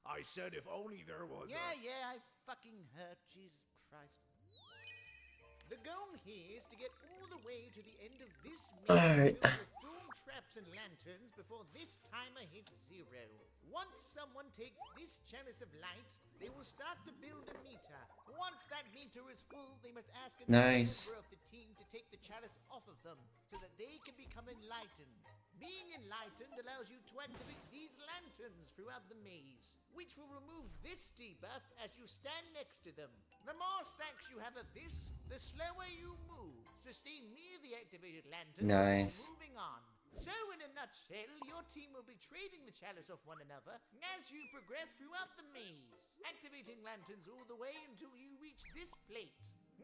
I said if only there was Yeah, I fucking heard. Jesus Christ. The goal here is to get all the way to the end of this Alright. maze filled with foam traps and lanterns before this timer hits 0. Once someone takes this chalice of light, they will start to build a meter. Once that meter is full, they must ask another Nice. member of the team to take the chalice off of them so that they can become enlightened. Being enlightened allows you to activate these lanterns throughout the maze, which will remove this debuff as you stand next to them. The more stacks you have of this, the slower you move. So stay near the activated lantern Nice. before moving on. So in a nutshell, your team will be trading the chalice off one another as you progress throughout the maze, activating lanterns all the way until you reach this plate.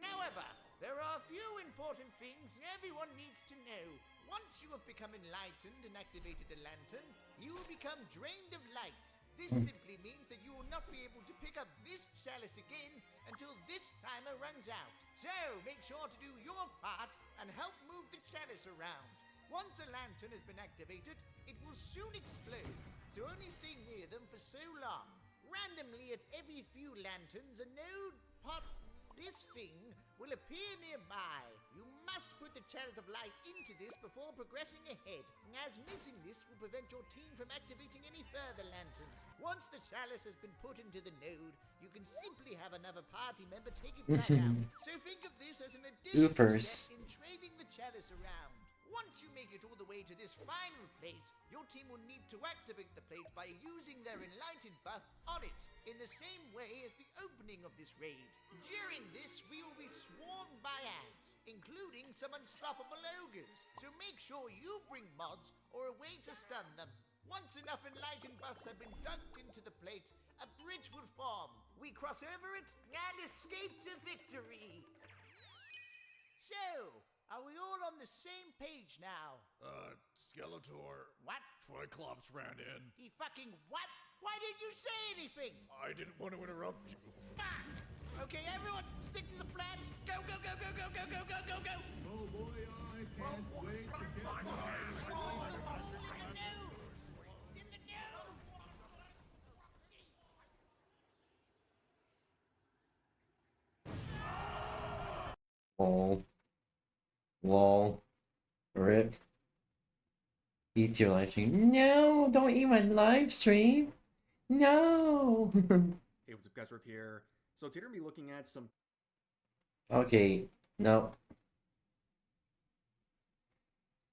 However, there are a few important things everyone needs to know. Once you have become enlightened and activated a lantern, you will become drained of light. This simply means that you will not be able to pick up this chalice again until this timer runs out. So make sure to do your part and help move the chalice around. Once a lantern has been activated, it will soon explode, so only stay near them for so long. Randomly at every few lanterns, a node pot this thing will appear nearby. You must put the chalice of light into this before progressing ahead, as missing this will prevent your team from activating any further lanterns. Once the chalice has been put into the node, you can simply have another party member take it back out. So think of this as an additional Oopers. step in trading the chalice around. Once you make it all the way to this final plate, your team will need to activate the plate by using their enlightened buff on it, in the same way as the opening of this raid. During this, we will be swarmed by ants, including some unstoppable ogres, so make sure you bring mods or a way to stun them. Once enough enlightened buffs have been dunked into the plate, a bridge will form. We cross over it and escape to victory. So, are we all on the same page now? Skeletor, What? Triclops ran in. He fucking what? Why didn't you say anything? I didn't want to interrupt you. Fuck! Okay, everyone, stick to the plan. Go, go, go, go, go, go, go, go, go, go! Oh boy, I can't wait to get my It's in the news! It's in the news! Lol. Lol. Rip. Eat your live stream. No, don't eat my live stream. No. Hey, what's up guys, Rip here. So today we're going to be looking at some... Okay, no.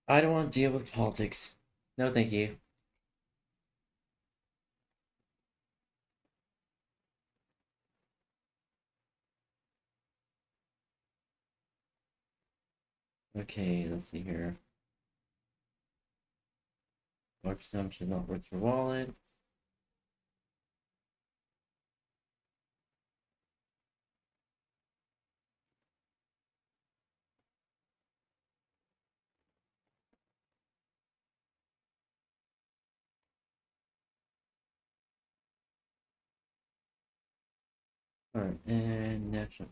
I don't want to deal with politics. No, thank you. Okay, let's see here. Large sum should not worth your wallet. Alright, and national.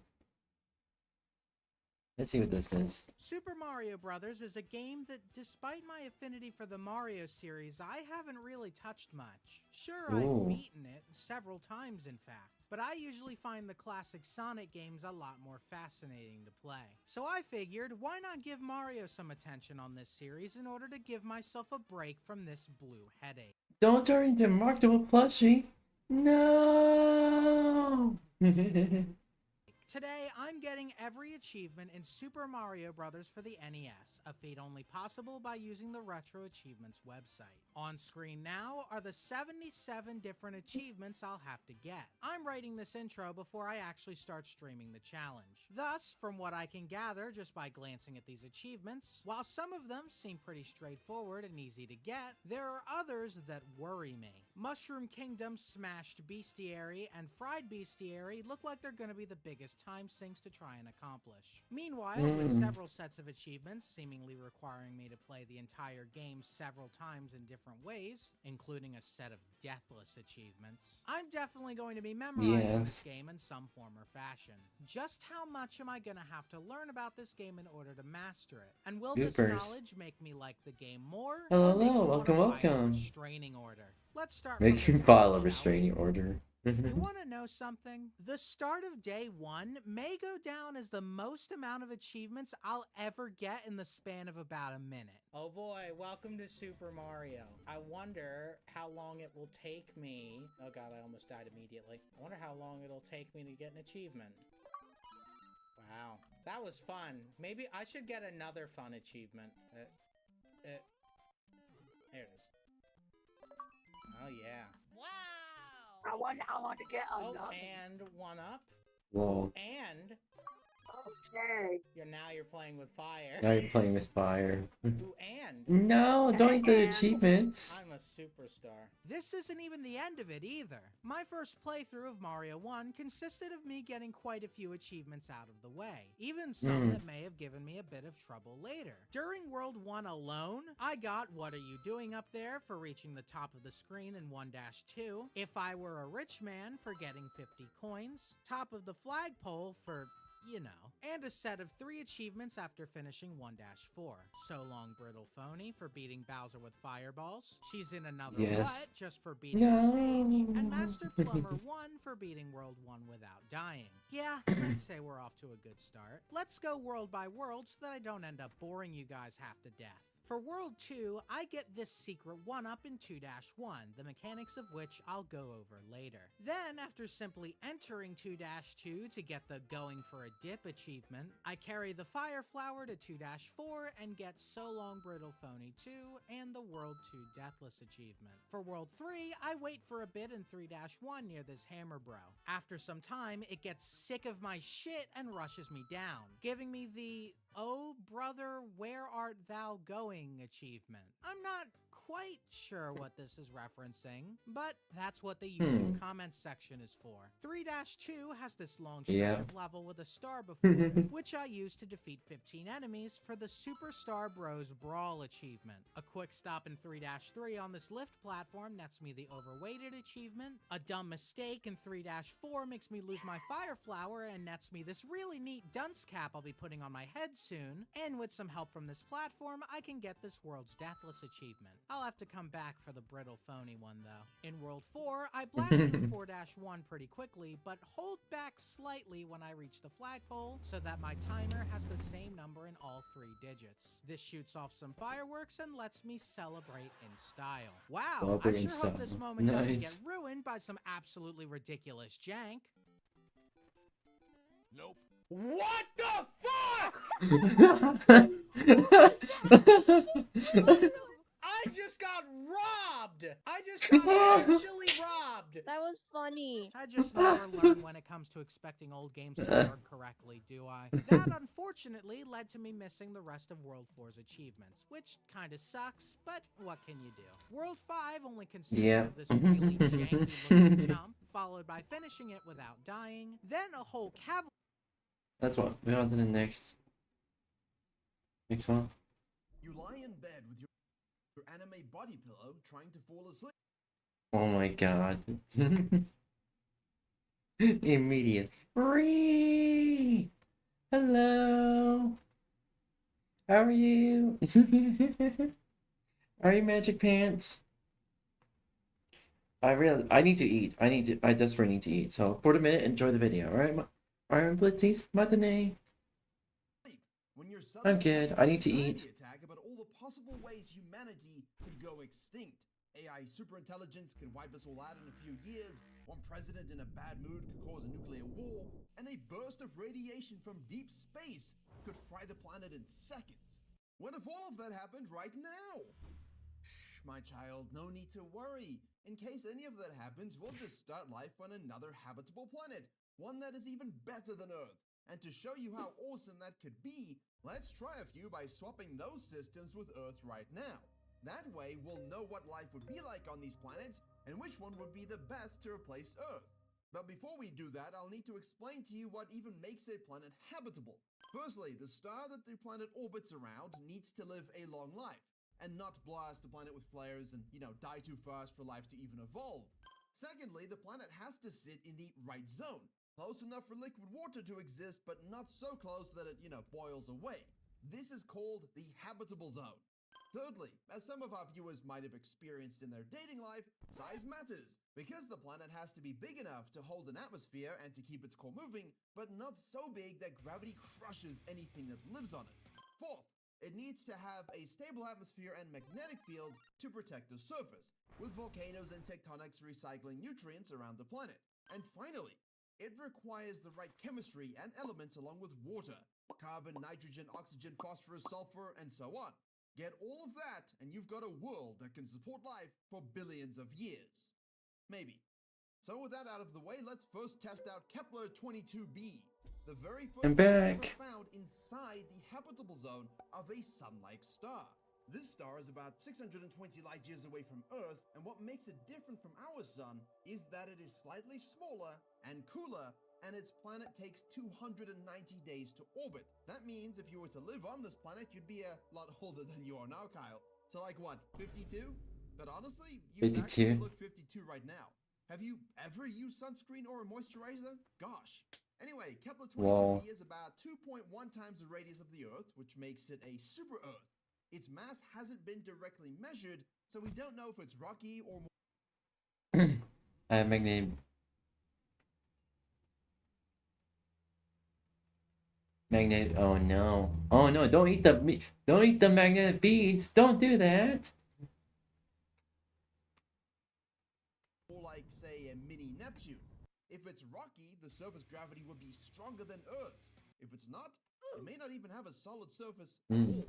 Let's see what this is. Super Mario Bros. Is a game that, despite my affinity for the Mario series, I haven't really touched much. Sure, Ooh. I've beaten it several times, in fact, but I usually find the classic Sonic games a lot more fascinating to play. So I figured, why not give Mario some attention on this series in order to give myself a break from this blue headache? Don't turn into a marketable plushie. No. Today, I'm getting every achievement in Super Mario Bros. For the NES, a feat only possible by using the Retro Achievements website. On screen now are the 77 different achievements I'll have to get. I'm writing this intro before I actually start streaming the challenge. Thus, from what I can gather just by glancing at these achievements, while some of them seem pretty straightforward and easy to get, there are others that worry me. Mushroom Kingdom, Smashed Bestiary, and Fried Bestiary look like they're going to be the biggest time sinks to try and accomplish. Meanwhile, with several sets of achievements seemingly requiring me to play the entire game several times in different ways, including a set of deathless achievements, I'm definitely going to be memorizing this game in some form or fashion. Just how much am I going to have to learn about this game in order to master it? And will this knowledge make me like the game more? Hello, or make me welcome, wanna file a welcome. restraining order? Let's start Make from you the top, file a shall we? restraining order. You want to know something? The start of day one may go down as the most amount of achievements I'll ever get in the span of about a minute. Oh boy, welcome to Super Mario. I wonder how long it will take me. Oh god, I almost died immediately. I wonder how long it'll take me to get an achievement. Wow, that was fun. Maybe I should get another fun achievement. There it is. Oh yeah. I want to get Oh, another. and one up. Whoa. And Okay. you're playing with fire. Now you're playing with fire. Ooh, and No, don't eat the achievements. I'm a superstar. This isn't even the end of it either. My first playthrough of Mario 1 consisted of me getting quite a few achievements out of the way, even some that may have given me a bit of trouble later. During World 1 alone, I got What Are You Doing Up There for reaching the top of the screen in 1-2, If I Were a Rich Man for getting 50 coins, Top of the Flagpole for, you know, and a set of 3 achievements after finishing 1-4. So Long Brittle Phony for beating Bowser with fireballs, She's in Another Rut just for beating the stage, and Master Plumber 1 for beating World 1 without dying. Yeah, I'd say we're off to a good start. Let's go world by world so that I don't end up boring you guys half to death. For World 2, I get this secret 1-up in 2-1, the mechanics of which I'll go over later. Then, after simply entering 2-2 to get the Going for a Dip achievement, I carry the Fire Flower to 2-4 and get So Long Brittle Phony 2 and the World 2 Deathless achievement. For World 3, I wait for a bit in 3-1 near this Hammer Bro. After some time, it gets sick of my shit and rushes me down, giving me the Oh Brother, Where Art Thou Going achievement. I'm not quite sure what this is referencing, but that's what the YouTube comments section is for. 3-2 has this long stretch of level with a star before it, which I use to defeat 15 enemies for the Superstar Bros Brawl achievement. A quick stop in 3-3 on this lift platform nets me the Overweighted achievement. A dumb mistake in 3-4 makes me lose my Fire Flower and nets me this really neat dunce cap I'll be putting on my head soon, and with some help from this platform, I can get this world's Deathless achievement. I'll have to come back for the Brittle Phony one, though. In World 4, I blast through 4-1 pretty quickly, but hold back slightly when I reach the flagpole so that my timer has the same number in all 3 digits. This shoots off some fireworks and lets me celebrate in style. Wow, I sure hope this moment doesn't get ruined by some absolutely ridiculous jank. Nope. What the fuck?! I just got robbed! I just got actually robbed! That was funny. I just never learn when it comes to expecting old games to work correctly, do I? That unfortunately led to me missing the rest of World 4's achievements, which kinda sucks, but what can you do? World 5 only consists of this really janky looking jump, followed by finishing it without dying, then a whole cavalry. That's what. We're on to the next one. You lie in bed with your anime body pillow trying to fall asleep. Oh my god. Immediate. Ree! Hello! How are you? Are you Magic Pants? I need to eat. I desperately need to eat. So for the minute, enjoy the video, alright? Iron Blitzies, Matane. I'm good. I need to eat. Attack about all the possible ways humanity could go extinct. AI superintelligence could wipe us all out in a few years. One president in a bad mood could cause a nuclear war, and a burst of radiation from deep space could fry the planet in seconds. What if all of that happened right now? Shh, my child, no need to worry. In case any of that happens, we'll just start life on another habitable planet, one that is even better than Earth. And to show you how awesome that could be, let's try a few by swapping those systems with Earth right now. That way, we'll know what life would be like on these planets and which one would be the best to replace Earth. But before we do that, I'll need to explain to you what even makes a planet habitable. Firstly, the star that the planet orbits around needs to live a long life, and not blast the planet with flares and, die too fast for life to even evolve. Secondly, the planet has to sit in the right zone, close enough for liquid water to exist, but not so close that it, boils away. This is called the habitable zone. Thirdly, as some of our viewers might have experienced in their dating life, size matters, because the planet has to be big enough to hold an atmosphere and to keep its core moving, but not so big that gravity crushes anything that lives on it. Fourth, it needs to have a stable atmosphere and magnetic field to protect the surface, with volcanoes and tectonics recycling nutrients around the planet. And finally, it requires the right chemistry and elements along with water, carbon, nitrogen, oxygen, phosphorus, sulfur, and so on. Get all of that, and you've got a world that can support life for billions of years. Maybe. So with that out of the way, let's first test out 𝙂𝙗-22b, the very first I'm planet back. ever found inside the habitable zone of a sun-like star. This star is about 620 light years away from Earth, and what makes it different from our sun is that it is slightly smaller and cooler, and its planet takes 290 days to orbit. That means if you were to live on this planet, you'd be a lot older than you are now, Kyle. So like what, 52? But honestly, you 52. actually look 52 right now. Have you ever used sunscreen or a moisturizer? Gosh. Anyway, 𝙂𝙗-22b is about 2.1 times the radius of the Earth, which makes it a super Earth. Its mass hasn't been directly measured, so we don't know if it's rocky or Magnet. Oh no. Oh no, don't eat the magnetic beads. Don't do that. more like, say, a mini Neptune. If it's rocky, the surface gravity would be stronger than Earth's. If it's not, it may not even have a solid surface at all.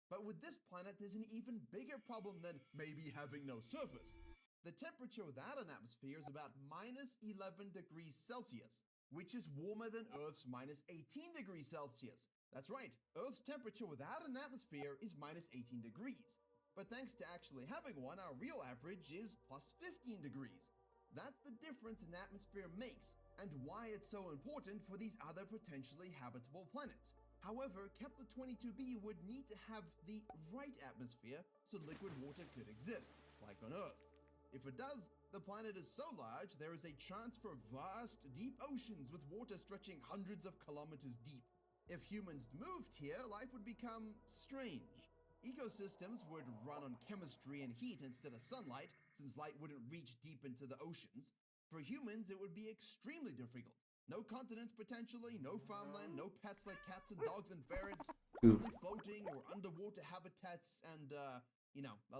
But with this planet, there's an even bigger problem than maybe having no surface. The temperature without an atmosphere is about -11 degrees Celsius, which is warmer than Earth's -18 degrees Celsius. That's right, Earth's temperature without an atmosphere is -18 degrees. But thanks to actually having one, our real average is +15 degrees. That's the difference an atmosphere makes, and why it's so important for these other potentially habitable planets. However, 𝙂𝙗-22b would need to have the right atmosphere so liquid water could exist, like on Earth. If it does, the planet is so large there is a chance for vast, deep oceans with water stretching hundreds of kilometers deep. If humans moved here, life would become strange. Ecosystems would run on chemistry and heat instead of sunlight, since light wouldn't reach deep into the oceans. For humans, it would be extremely difficult. No continents potentially, no farmland, no pets like cats and dogs and ferrets, only floating or underwater habitats and, a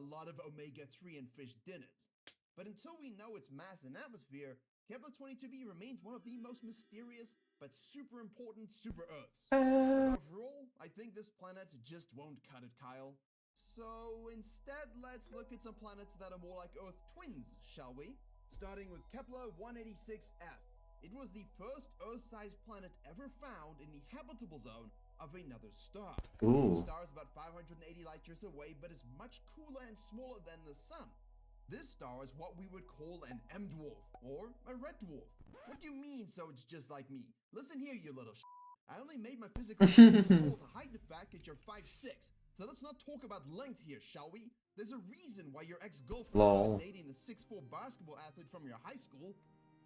lot of omega-3 and fish dinners. But until we know its mass and atmosphere, 𝙂𝙗-22b remains one of the most mysterious but super important super Earths. But overall, I think this planet just won't cut it, Kyle. So instead, let's look at some planets that are more like Earth twins, shall we? Starting with 𝙂𝙗-186f. It was the first Earth-sized planet ever found in the habitable zone of another star. The star is about 580 light years away, but is much cooler and smaller than the sun. This star is what we would call an M-dwarf, or a red dwarf. What do you mean, so it's just like me? Listen here, you little I only made my physical small to hide the fact that you're 5'6". So let's not talk about length here, shall we? There's a reason why your ex-girlfriend started dating the 6'4" basketball athlete from your high school.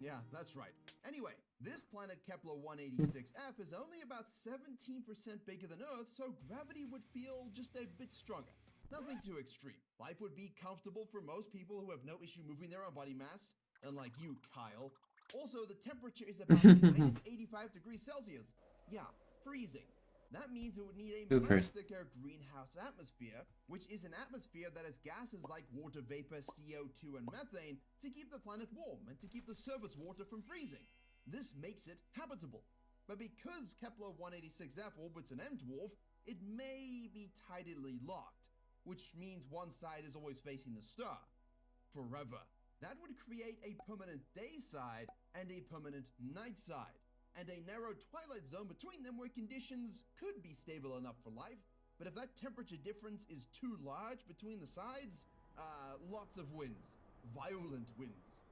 Yeah, that's right. Anyway, this planet 𝙂𝙗-186f is only about 17% bigger than Earth, so gravity would feel just a bit stronger. Nothing too extreme. Life would be comfortable for most people who have no issue moving their own body mass, unlike you, Kyle. Also, the temperature is about -85 degrees Celsius. Yeah, freezing. That means it would need a Hoopers. much thicker greenhouse atmosphere, which is an atmosphere that has gases like water vapor, CO2, and methane to keep the planet warm and to keep the surface water from freezing. This makes it habitable. But because Kepler-186f orbits an M-dwarf, it may be tidally locked, which means one side is always facing the star. Forever. That would create a permanent day side and a permanent night side, and a narrow twilight zone between them where conditions could be stable enough for life, but if that temperature difference is too large between the sides, lots of winds. Violent winds.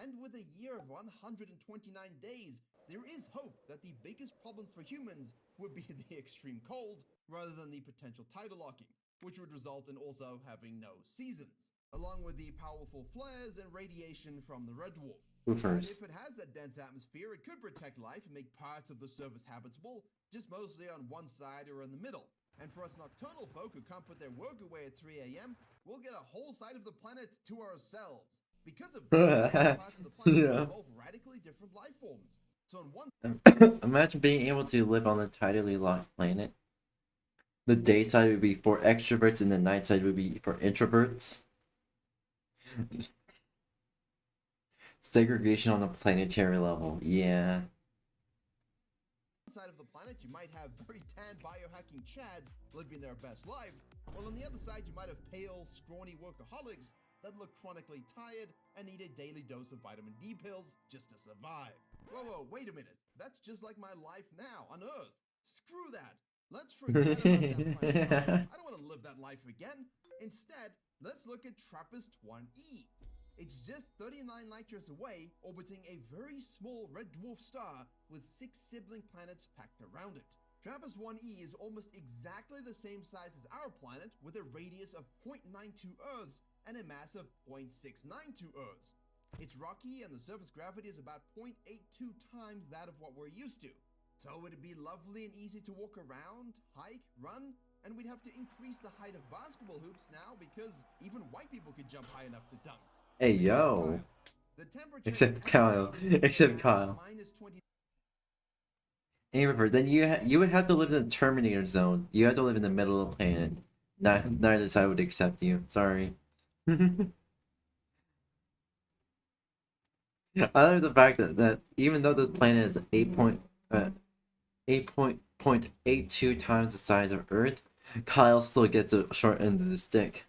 And with a year of 129 days, there is hope that the biggest problem for humans would be the extreme cold rather than the potential tidal locking, which would result in also having no seasons, along with the powerful flares and radiation from the red dwarf. And if it has that dense atmosphere, it could protect life and make parts of the surface habitable, just mostly on one side or in the middle. And for us nocturnal folk who can't put their work away at 3 a.m., we'll get a whole side of the planet to ourselves. Because of this, parts of the planet will evolve radically different life forms. So in one Imagine being able to live on a tidally locked planet. The day side would be for extroverts and the night side would be for introverts. Segregation on a planetary level, yeah. side of the planet, you might have very tan biohacking chads living their best life, while on the other side, you might have pale, scrawny workaholics that look chronically tired and need a daily dose of vitamin D pills just to survive. Whoa, wait a minute. That's just like my life now on Earth. Screw that. Let's forget about that planet. I don't want to live that life again. Instead, let's look at TRAPPIST-1e. It's just 39 light years away, orbiting a very small red dwarf star with 6 sibling planets packed around it. TRAPPIST-1e is almost exactly the same size as our planet, with a radius of 0.92 Earths and a mass of 0.692 Earths. It's rocky and the surface gravity is about 0.82 times that of what we're used to. So it'd be lovely and easy to walk around, hike, run, and we'd have to increase the height of basketball hoops now because even white people could jump high enough to dunk. Hey, yo. Except Kyle. Except Kyle. Hey, remember, then you would have to live in the Terminator zone. You have to live in the middle of the planet. Neither side would accept you. Sorry. I love the fact that even though this planet is 8.82 times the size of Earth, Kyle still gets a short end of the stick.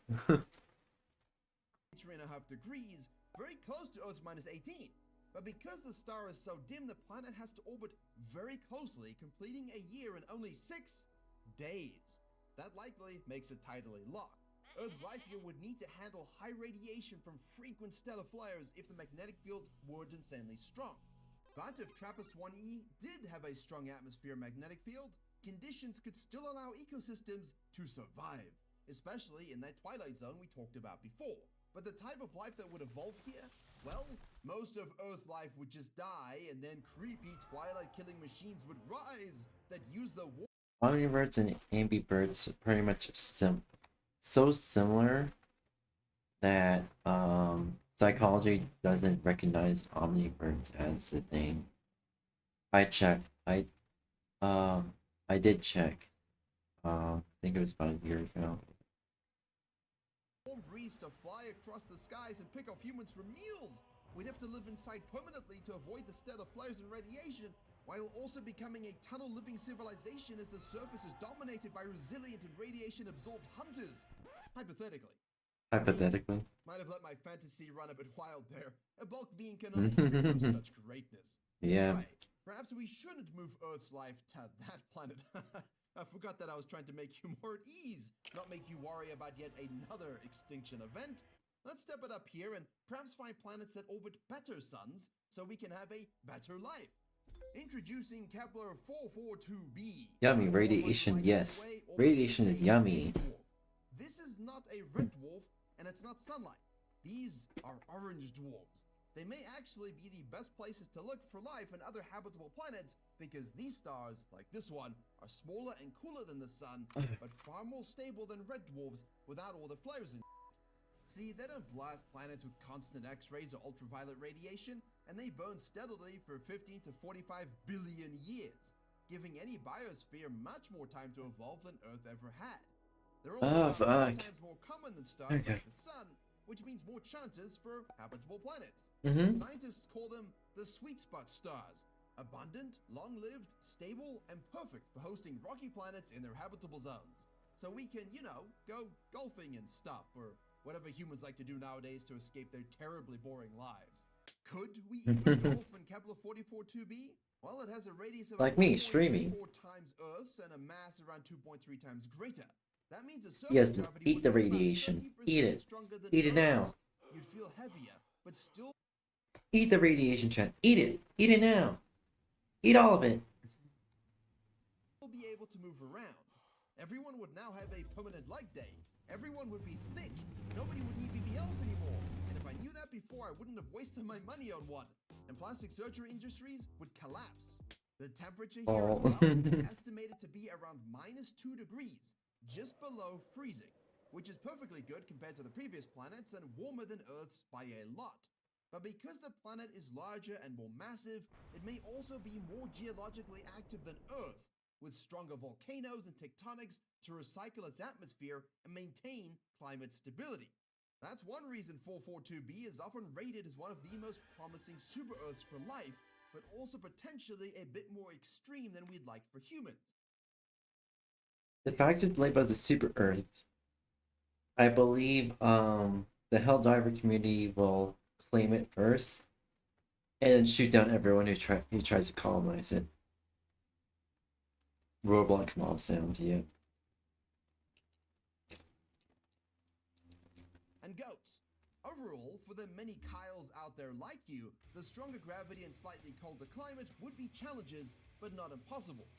3.5 degrees, very close to Earth's -18. But because the star is so dim, the planet has to orbit very closely, completing a year in only 6 days. That likely makes it tidally locked. Earth's life here would need to handle high radiation from frequent stellar flares if the magnetic field weren't insanely strong. But if TRAPPIST-1e did have a strong atmosphere magnetic field, conditions could still allow ecosystems to survive, especially in that twilight zone we talked about before. But the type of life that would evolve here, well, most of Earth life would just die, and then creepy twilight-killing machines would rise that use the Omnivores and ambivores are pretty much so similar that psychology doesn't recognize omnivores as a thing. I checked. I did check. I think it was about a year ago. warm breeze to fly across the skies and pick off humans for meals. We'd have to live inside permanently to avoid the stellar flares and radiation, while also becoming a tunnel-living civilization as the surface is dominated by resilient and radiation-absorbed hunters. Hypothetically. Hypothetically. Might have let my fantasy run a bit wild there. A bulk being can only dream of such greatness. Yeah. Anyway, perhaps we shouldn't move Earth's life to that planet. I forgot that I was trying to make you more at ease, not make you worry about yet another extinction event. Let's step it up here and perhaps find planets that orbit better suns so we can have a better life. Introducing Kepler-442b. Yummy radiation, yes. Radiation is yummy. This is not a red dwarf, and it's not sunlight. These are orange dwarfs. They may actually be the best places to look for life on other habitable planets because these stars, like this one, are smaller and cooler than the sun, but far more stable than red dwarfs without all the flares and See, they don't blast planets with constant X-rays or ultraviolet radiation, and they burn steadily for 15 to 45 billion years. giving any biosphere much more time to evolve than Earth ever had. They're Oh, also about 4 fuck. times more common than stars Okay. like the Sun, which means more chances for habitable planets. Mm-hmm. Scientists call them the sweet spot stars, abundant, long-lived, stable, and perfect for hosting rocky planets in their habitable zones. So we can, you know, go golfing and stuff, or whatever humans like to do nowadays to escape their terribly boring lives. Could we even golf in Kepler 44-2b? Well, it has a radius of Like me, streaming. 4 times Earth's and a mass around 2.3 times greater. That means the surface Yes, gravity eat would the be about radiation. 30% Eat it. stronger than Eat it now. Earth's. You'd feel heavier, but still Eat the radiation, chat. Eat it. Eat it now. Eat all of it. be able to move around. Everyone would now have a permanent leg day. Everyone would be thick. Nobody would need BBLs anymore. And if I knew that before, I wouldn't have wasted my money on one. And plastic surgery industries would collapse. The temperature here as well, estimated to be around -2 degrees, just below freezing, which is perfectly good compared to the previous planets and warmer than Earth's by a lot. But because the planet is larger and more massive, it may also be more geologically active than Earth, with stronger volcanoes and tectonics to recycle its atmosphere and maintain climate stability. That's one reason 442b is often rated as one of the most promising super-Earths for life, but also potentially a bit more extreme than we'd like for humans. The fact it's labeled as a super Earth, I believe the Helldiver community will claim it first, and then shoot down everyone who tries to colonize it. Roblox mob sounds, yeah. And goats. Overall, for the many Kyles out there like you, the stronger gravity and slightly colder climate would be challenges, but not impossible.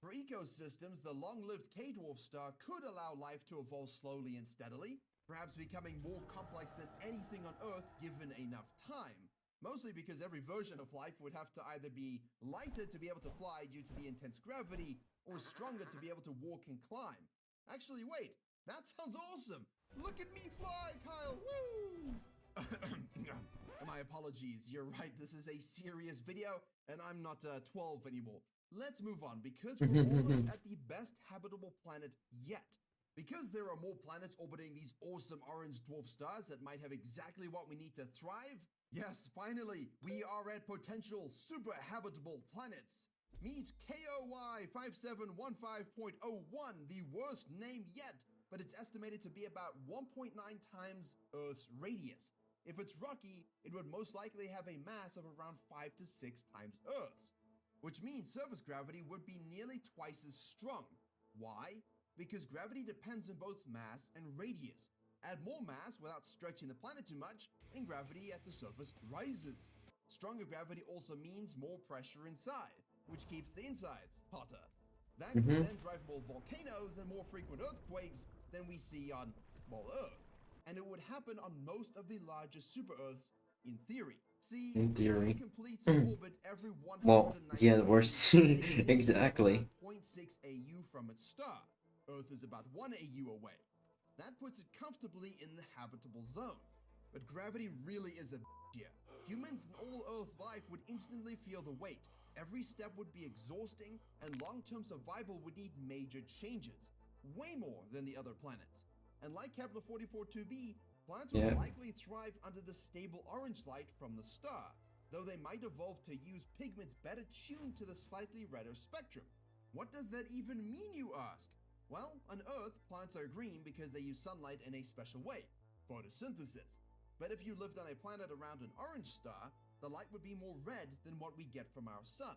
For ecosystems, the long-lived K-dwarf star could allow life to evolve slowly and steadily, perhaps becoming more complex than anything on Earth given enough time. Mostly because every version of life would have to either be lighter to be able to fly due to the intense gravity, or stronger to be able to walk and climb. Actually, wait, that sounds awesome! Look at me fly, Kyle! Woo! My apologies, you're right, this is a serious video, and I'm not 12 anymore. Let's move on, because we're almost at the best habitable planet yet. Because there are more planets orbiting these awesome orange dwarf stars that might have exactly what we need to thrive, yes, finally, we are at potential super habitable planets. Meet 𝙂𝙚𝙖𝙚𝙬𝙗.01, the worst name yet, but it's estimated to be about 1.9 times Earth's radius. If it's rocky, it would most likely have a mass of around 5 to 6 times Earth's, which means surface gravity would be nearly twice as strong. Why? Because gravity depends on both mass and radius. Add more mass without stretching the planet too much, and gravity at the surface rises. Stronger gravity also means more pressure inside, which keeps the insides hotter. That could then drive more volcanoes and more frequent earthquakes than we see on, well, Earth. And it would happen on most of the largest super-Earths, in theory. See, In theory. it completes an orbit every 190 Well, yeah, the days, worst. and a distance of Exactly. about 0.6 AU from its star. Earth is about 1 AU away. That puts it comfortably in the habitable zone. But gravity really is a here. Humans and all Earth life would instantly feel the weight. Every step would be exhausting, and long-term survival would need major changes. Way more than the other planets. And like Kepler 44-2b, plants would likely thrive under the stable orange light from the star, though they might evolve to use pigments better tuned to the slightly redder spectrum. What does that even mean, you ask? Well, on Earth, plants are green because they use sunlight in a special way, photosynthesis. But if you lived on a planet around an orange star, the light would be more red than what we get from our sun.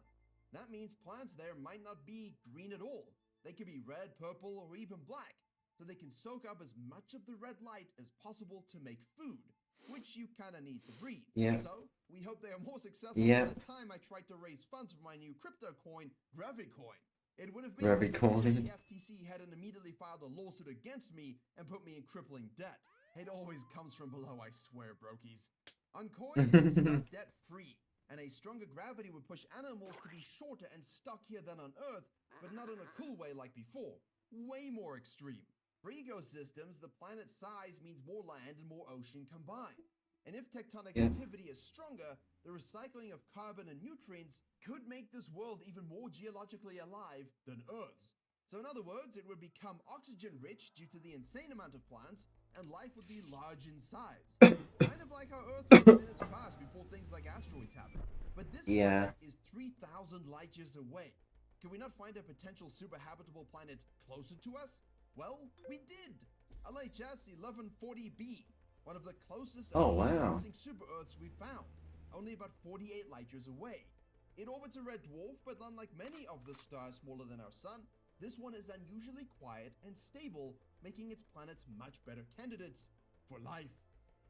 That means plants there might not be green at all. They could be red, purple, or even black, so they can soak up as much of the red light as possible to make food, which you kinda need to breathe. Yeah. So, we hope they are more successful than the time I tried to raise funds for my new crypto coin, Gravicoin. It would have been huge if the FTC hadn't immediately filed a lawsuit against me and put me in crippling debt. It always comes from below, I swear, brokies. On Coin, it's not debt-free, and a stronger gravity would push animals to be shorter and stockier than on Earth, but not in a cool way like before. Way more extreme. For ecosystems, the planet's size means more land and more ocean combined. And if tectonic Yeah. activity is stronger, the recycling of carbon and nutrients could make this world even more geologically alive than Earth's. So in other words, it would become oxygen-rich due to the insane amount of plants, and life would be large in size. Kind of like how Earth was in its past before things like asteroids happened. But this Yeah. planet is 3,000 light years away. Can we not find a potential super habitable planet closer to us? Well, we did! 𝙂𝙚𝙬𝙤𝙬𝙬b, one of the closest and Oh, most wow. promising super Earths we found, only about 48 light years away. It orbits a red dwarf, but unlike many of the stars smaller than our sun, this one is unusually quiet and stable, making its planets much better candidates for life.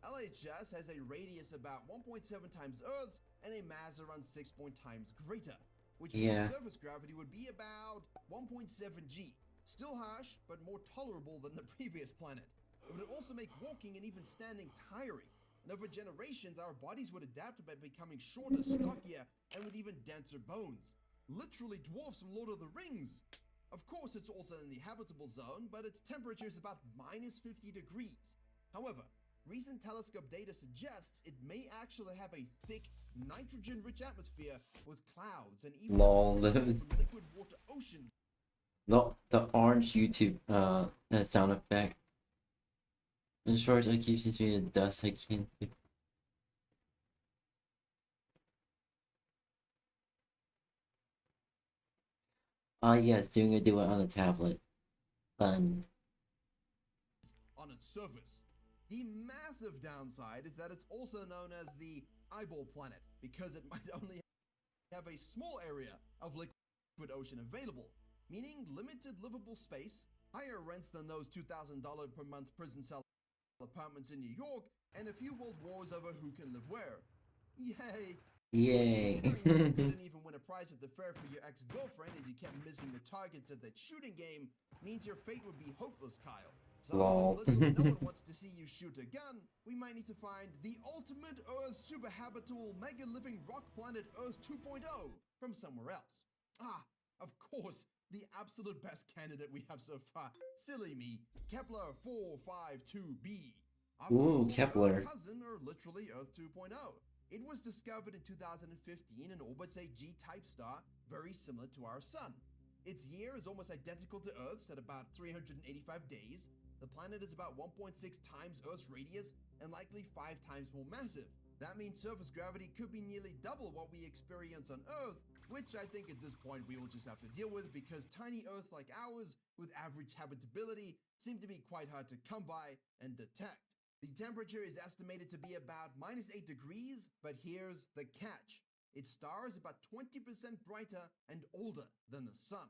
LHS has a radius about 1.7 times Earth's and a mass around 6 times greater, which Yeah. means surface gravity would be about 1.7 G. Still harsh, but more tolerable than the previous planet. It would also make walking and even standing tiring. And over generations, our bodies would adapt by becoming shorter, stockier, and with even denser bones. Literally dwarfs from Lord of the Rings. Of course, it's also in the habitable zone, but its temperature is about minus 50 degrees. However, recent telescope data suggests it may actually have a thick, nitrogen-rich atmosphere with clouds and even Lol. potential from liquid water oceans. Not the orange YouTube sound effect. In short, I keep seeing the dust I can't do. Ah yes, doing a duo on a tablet. Fun. On its surface. The massive downside is that it's also known as the eyeball planet, because it might only have a small area of liquid ocean available, meaning limited livable space, higher rents than those $2,000 per month prison cell apartments in New York, and a few world wars over who can live where. Yay! Yay. Considering that you couldn't even win a prize at the fair for your ex-girlfriend as you kept missing the targets at that shooting game means your fate would be hopeless, Kyle. So Lol. since literally no one wants to see you shoot a gun, we might need to find the ultimate Earth super habitable mega living rock planet Earth 2.0 from somewhere else. Ah, of course, the absolute best candidate we have so far. Silly me, Kepler 452b. Often Ooh, called Kepler. Earth's cousin, or literally Earth 2.0. It was discovered in 2015 and orbits a G-type star very similar to our sun. Its year is almost identical to Earth's at about 385 days. The planet is about 1.6 times Earth's radius and likely 5 times more massive. That means surface gravity could be nearly double what we experience on Earth, which I think at this point we will just have to deal with because tiny Earth like ours with average habitability seem to be quite hard to come by and detect. The temperature is estimated to be about minus 8 degrees, but here's the catch. Its star is about 20% brighter and older than the sun.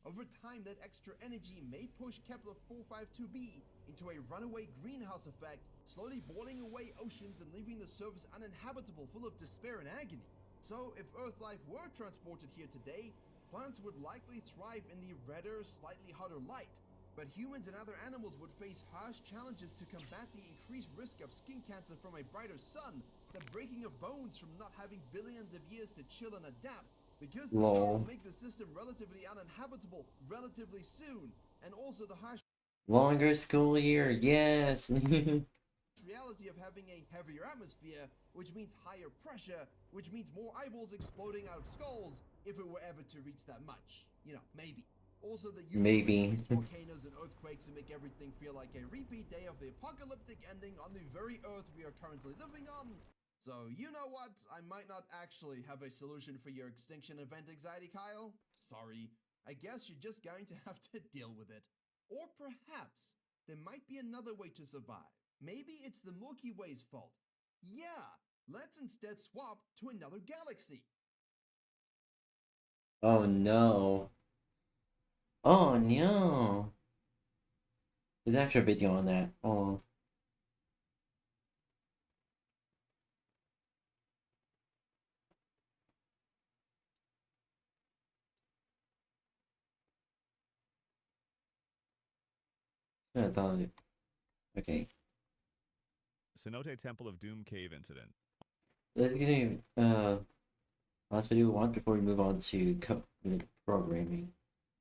Over time, that extra energy may push Kepler 452b into a runaway greenhouse effect, slowly boiling away oceans and leaving the surface uninhabitable, full of despair and agony. So, if Earth life were transported here today, plants would likely thrive in the redder, slightly hotter light. But humans and other animals would face harsh challenges to combat the increased risk of skin cancer from a brighter sun, the breaking of bones from not having billions of years to chill and adapt, because the star Lol. will make the system relatively uninhabitable relatively soon, and also the harsh Longer school year, yes. reality of having a heavier atmosphere, which means higher pressure, which means more eyeballs exploding out of skulls if it were ever to reach that much. You know, maybe. Also, the usual Maybe. increased volcanoes and earthquakes to make everything feel like a repeat day of the apocalyptic ending on the very Earth we are currently living on. So, you know what? I might not actually have a solution for your extinction event anxiety, Kyle. Sorry. I guess you're just going to have to deal with it. Or perhaps there might be another way to survive. Maybe it's the Milky Way's fault. Yeah, let's instead swap to another galaxy. Oh no. Oh no. There's actually a video on that. Oh. I thought it. Okay. Cenote Temple of Doom Cave Incident. Let's get last video we want before we move on to programming.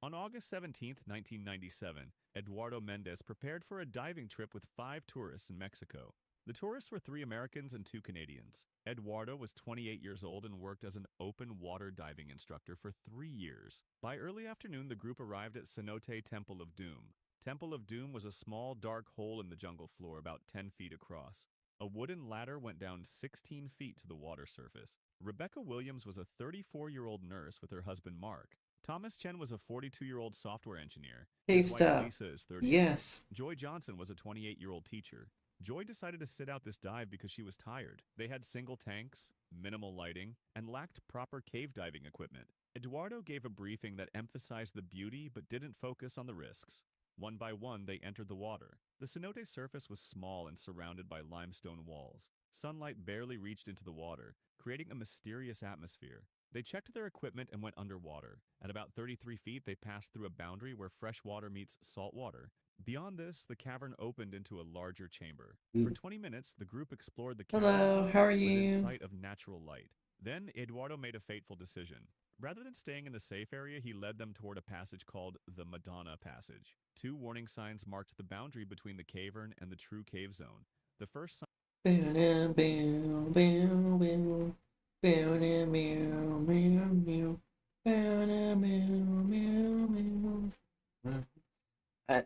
On August 17, 1997, Eduardo Mendez prepared for a diving trip with 5 tourists in Mexico. The tourists were 3 Americans and 2 Canadians. 𝙂𝙚 was 28 years old and worked as an open water diving instructor for 3 years. By early afternoon, the group arrived at 𝙂𝙚 Temple of Doom. Temple of Doom was a small, dark hole in the jungle floor about 10 feet across. A wooden ladder went down 16 feet to the water surface. Rebecca Williams was a 34-year-old nurse with her husband Mark. Thomas Chen was a 42-year-old software engineer. Cave His wife stuff. Lisa is 30. Yes. Joy Johnson was a 28-year-old teacher. Joy decided to sit out this dive because she was tired. They had single tanks, minimal lighting, and lacked proper cave diving equipment. 𝙂𝙚 gave a briefing that emphasized the beauty but didn't focus on the risks. One by one, they entered the water. The cenote surface was small and surrounded by limestone walls. Sunlight barely reached into the water, creating a mysterious atmosphere. They checked their equipment and went underwater. At about 33 feet, they passed through a boundary where fresh water meets salt water. Beyond this, the cavern opened into a larger chamber. For 20 minutes, the group explored the cavern Hello, zone how are within you? sight of natural light. Then 𝙂𝙚 made a fateful decision. Rather than staying in the safe area, he led them toward a passage called the Madonna Passage. 2 warning signs marked the boundary between the cavern and the true cave zone. The first sign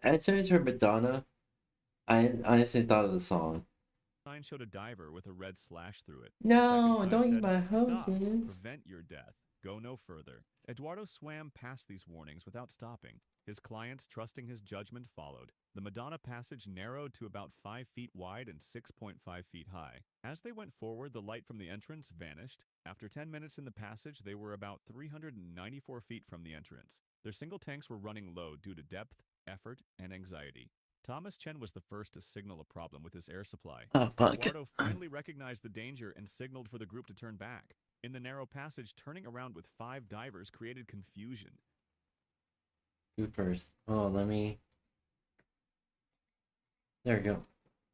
as soon as I heard Madonna, I honestly thought of the song. showed a diver with a red slash through it. No, The second sign don't eat said, my "Stop, hoses." prevent your death. Go no further." 𝙂𝙚 swam past these warnings without stopping. His clients, trusting his judgment, followed. The Madonna Passage narrowed to about 5 feet wide and 6.5 feet high. As they went forward, the light from the entrance vanished. After 10 minutes in the passage, they were about 394 feet from the entrance. Their single tanks were running low due to depth, effort, and anxiety. Thomas Chen was the first to signal a problem with his air supply. Oh, fuck. 𝙂𝙚 finally recognized the danger and signaled for the group to turn back. In the narrow passage, turning around with 5 divers created confusion. Who first? Oh, let me. There we go.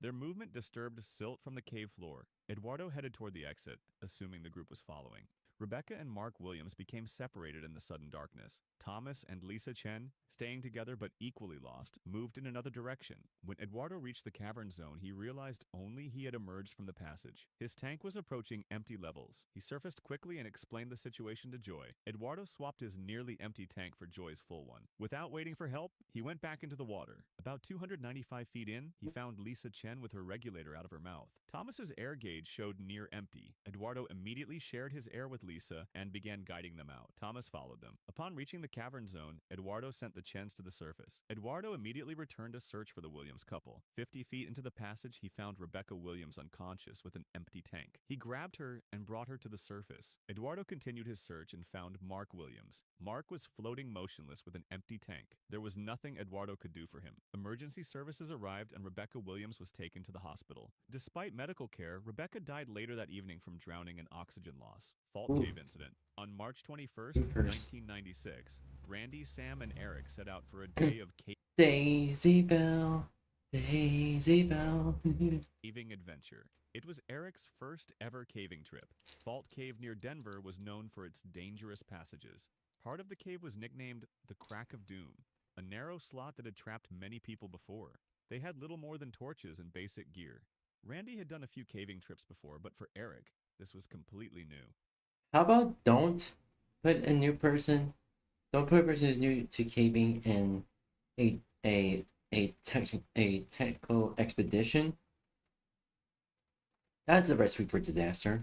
Their movement disturbed silt from the cave floor. 𝙂𝙚 headed toward the exit, assuming the group was following. Rebecca and Mark Williams became separated in the sudden darkness. Thomas and Lisa Chen, staying together but equally lost, moved in another direction. When 𝙂𝙚 reached the cavern zone, he realized only he had emerged from the passage. His tank was approaching empty levels. He surfaced quickly and explained the situation to Joy. 𝙂𝙚 swapped his nearly empty tank for Joy's full one. Without waiting for help, he went back into the water. About 295 feet in, he found Lisa Chen with her regulator out of her mouth. Thomas's air gauge showed near empty. 𝙂𝙚 immediately shared his air with Lisa and began guiding them out. Thomas followed them. Upon reaching the cavern zone, 𝙂𝙚 sent the Chens to the surface. 𝙂𝙚 immediately returned to search for the Williams couple. 50 feet into the passage, he found Rebecca Williams unconscious with an empty tank. He grabbed her and brought her to the surface. 𝙂𝙚 continued his search and found Mark Williams. Mark was floating motionless with an empty tank. There was nothing 𝙂𝙚 could do for him. Emergency services arrived and Rebecca Williams was taken to the hospital. Despite medical care, Rebecca died later that evening from drowning and oxygen loss. Fault Cave Incident. On March 21st, 1996, Randy, Sam, and Eric set out for a day of Daisy Bell, Daisy Bell. caving adventure. It was Eric's first ever caving trip. Fault Cave near Denver was known for its dangerous passages. Part of the cave was nicknamed the Crack of Doom, a narrow slot that had trapped many people before. They had little more than torches and basic gear. Randy had done a few caving trips before, but for Eric, this was completely new. How about don't put a new person, don't put a person who's new to caving in a technical expedition. That's a recipe for disaster.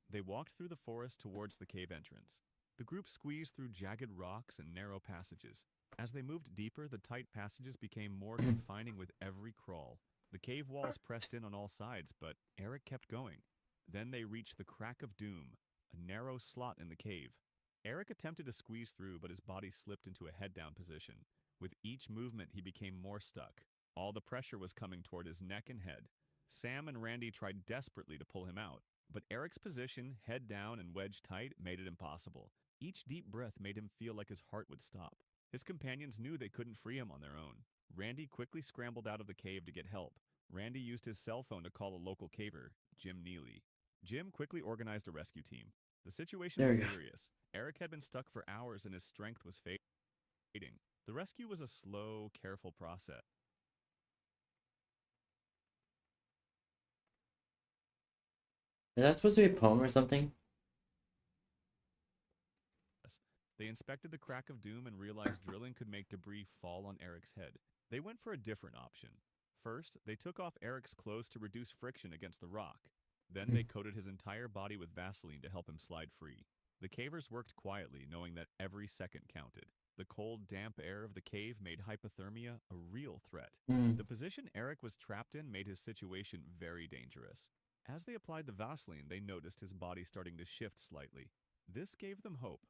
They walked through the forest towards the cave entrance. The group squeezed through jagged rocks and narrow passages. As they moved deeper, the tight passages became more confining with every crawl. The cave walls pressed in on all sides, but Eric kept going. Then they reached the Crack of Doom, a narrow slot in the cave. Eric attempted to squeeze through, but his body slipped into a head-down position. With each movement, he became more stuck. All the pressure was coming toward his neck and head. Sam and Randy tried desperately to pull him out, but Eric's position, head down and wedged tight, made it impossible. Each deep breath made him feel like his heart would stop. His companions knew they couldn't free him on their own. Randy quickly scrambled out of the cave to get help. Randy used his cell phone to call a local caver, Jim Neely. Jim quickly organized a rescue team. The situation was serious. Eric had been stuck for hours and his strength was fading. The rescue was a slow, careful process. Is that supposed to be a poem or something? They inspected the crack of doom and realized drilling could make debris fall on Eric's head. They went for a different option. First, they took off Eric's clothes to reduce friction against the rock. Then they coated his entire body with Vaseline to help him slide free. The cavers worked quietly, knowing that every second counted. The cold, damp air of the cave made hypothermia a real threat. The position Eric was trapped in made his situation very dangerous. As they applied the Vaseline, they noticed his body starting to shift slightly. This gave them hope.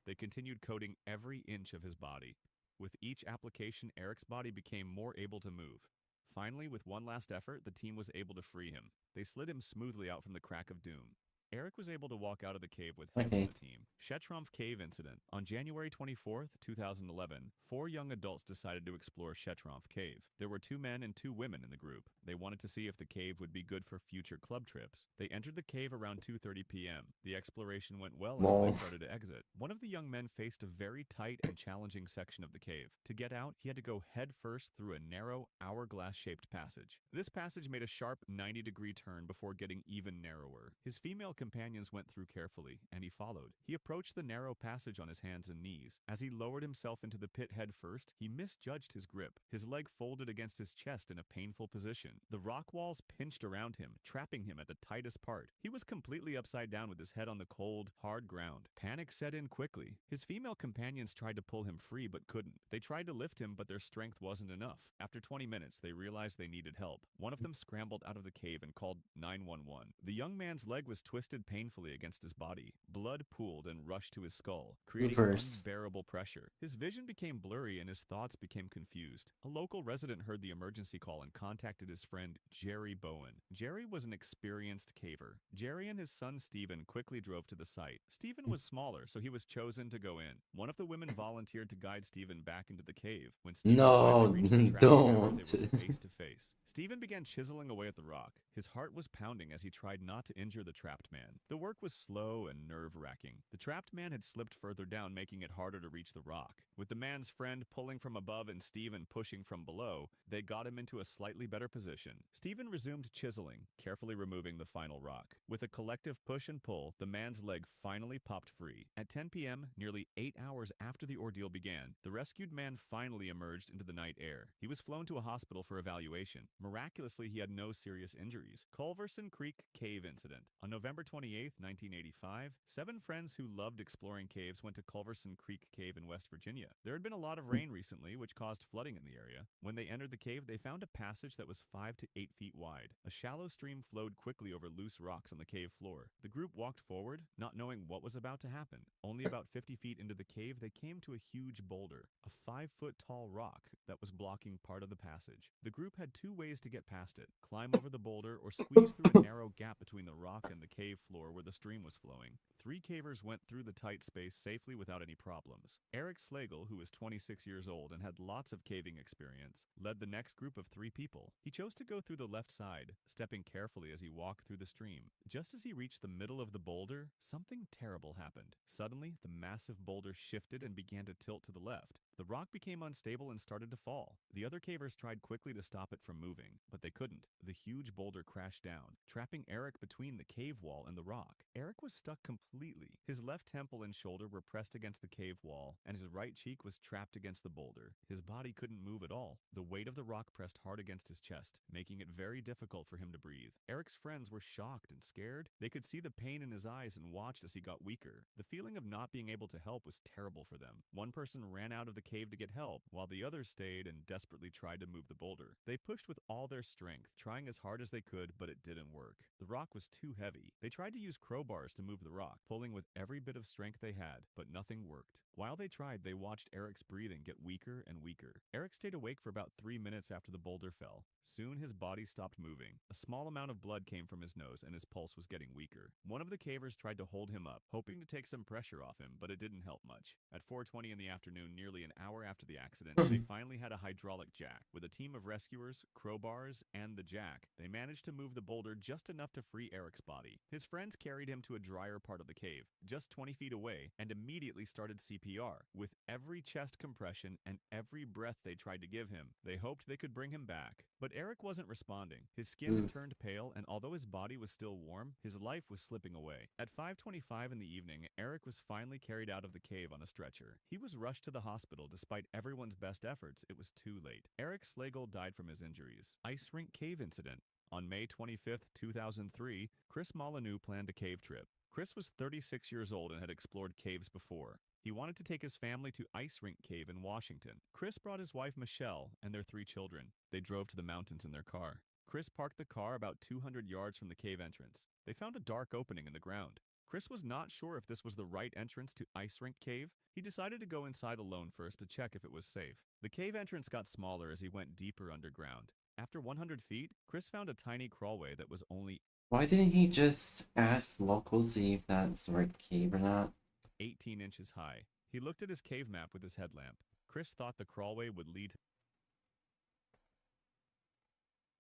They continued coating every inch of his body. With each application, Eric's body became more able to move. Finally, with one last effort, the team was able to free him. They slid him smoothly out from the crack of doom. Eric was able to walk out of the cave with help from the team. 𝙤𝙤 𝘼𝙚𝙣𝙚. On January 24th, 2011, 4 young adults decided to explore 𝙤𝙤 Cave. There were 2 men and 2 women in the group. They wanted to see if the cave would be good for future club trips. They entered the cave around 2:30 p.m. The exploration went well until they started to exit. One of the young men faced a very tight and challenging section of the cave. To get out, he had to go head first through a narrow, hourglass-shaped passage. This passage made a sharp 90-degree turn before getting even narrower. His female companions went through carefully, and he followed. He approached the narrow passage on his hands and knees. As he lowered himself into the pit head first, he misjudged his grip. His leg folded against his chest in a painful position. The rock walls pinched around him, trapping him at the tightest part. He was completely upside down with his head on the cold, hard ground. Panic set in quickly. His female companions tried to pull him free but couldn't. They tried to lift him, but their strength wasn't enough. After 20 minutes, they realized they needed help. One of them scrambled out of the cave and called 911. The young man's leg was twisted painfully against his body. Blood pooled and rushed to his skull, creating unbearable pressure. His vision became blurry and his thoughts became confused. A local resident heard the emergency call and contacted his friend Jerry Bowen. Jerry was an experienced caver. Jerry and his son Stephen quickly drove to the site. Stephen was smaller, so he was chosen to go in. One of the women volunteered to guide Stephen back into the cave. When Stephen finally reached the trap tower, they were face to face. Stephen began chiseling away at the rock. His heart was pounding as he tried not to injure the trapped man. The work was slow and nerve-wracking. The trapped man had slipped further down, making it harder to reach the rock. With the man's friend pulling from above and Stephen pushing from below, they got him into a slightly better position. Stephen resumed chiseling, carefully removing the final rock. With a collective push and pull, the man's leg finally popped free. At 10 p.m., nearly 8 hours after the ordeal began, the rescued man finally emerged into the night air. He was flown to a hospital for evaluation. Miraculously, he had no serious injuries. Culverson Creek Cave Incident. On November 28, 1985, 7 friends who loved exploring caves went to Culverson Creek Cave in West Virginia. There had been a lot of rain recently, which caused flooding in the area. When they entered the cave, they found a passage that was 5 to 8 feet wide. A shallow stream flowed quickly over loose rocks on the cave floor. The group walked forward, not knowing what was about to happen. Only about 50 feet into the cave, they came to a huge boulder, a 5-foot-tall rock that was blocking part of the passage. The group had 2 ways to get past it: climb over the boulder or squeeze through a narrow gap between the rock and the cave floor where the stream was flowing. 3 cavers went through the tight space safely without any problems. Eric Slagle, who was 26 years old and had lots of caving experience, led the next group of 3 people. He chose to go through the left side, stepping carefully as he walked through the stream. Just as he reached the middle of the boulder, something terrible happened. Suddenly, the massive boulder shifted and began to tilt to the left. The rock became unstable and started to fall. The other cavers tried quickly to stop it from moving, but they couldn't. The huge boulder crashed down, trapping Eric between the cave wall and the rock. Eric was stuck completely. His left temple and shoulder were pressed against the cave wall, and his right cheek was trapped against the boulder. His body couldn't move at all. The weight of the rock pressed hard against his chest, making it very difficult for him to breathe. Eric's friends were shocked and scared. They could see the pain in his eyes and watched as he got weaker. The feeling of not being able to help was terrible for them. One person ran out of the cave to get help, while the others stayed and desperately tried to move the boulder. They pushed with all their strength, trying as hard as they could, but it didn't work. The rock was too heavy. They tried to use crowbars to move the rock, pulling with every bit of strength they had, but nothing worked. While they tried, they watched Eric's breathing get weaker and weaker. Eric stayed awake for about 3 minutes after the boulder fell. Soon his body stopped moving. A small amount of blood came from his nose and his pulse was getting weaker. One of the cavers tried to hold him up, hoping to take some pressure off him, but it didn't help much. At 4:20 in the afternoon, nearly an hour after the accident, they finally had a hydraulic jack. With a team of rescuers, crowbars, and the jack, they managed to move the boulder just enough to free Eric's body. His friends carried him to a drier part of the cave, just 20 feet away, and immediately started CPR. With every chest compression and every breath they tried to give him, they hoped they could bring him back. But Eric wasn't responding. His skin had turned pale, and although his body was still warm, his life was slipping away. At 5:25 in the evening, Eric was finally carried out of the cave on a stretcher. He was rushed to the hospital. Despite everyone's best efforts, it was too late. Eric 𝙂𝙚 died from his injuries. Ice Rink Cave Incident. On May 25, 2003, 𝙂𝙂𝙣 planned a cave trip. Chris was 36 years old and had explored caves before. He wanted to take his family to Ice Rink Cave in Washington. Chris brought his wife Michelle and their 3 children. They drove to the mountains in their car. Chris parked the car about 200 yards from the cave entrance. They found a dark opening in the ground. Chris was not sure if this was the right entrance to Ice Rink Cave. He decided to go inside alone first to check if it was safe. The cave entrance got smaller as he went deeper underground. After 100 feet, Chris found a tiny crawlway that was only Why didn't he just ask locals if that's the right cave or not? 18 inches high. He looked at his cave map with his headlamp. Chris thought the crawlway would lead to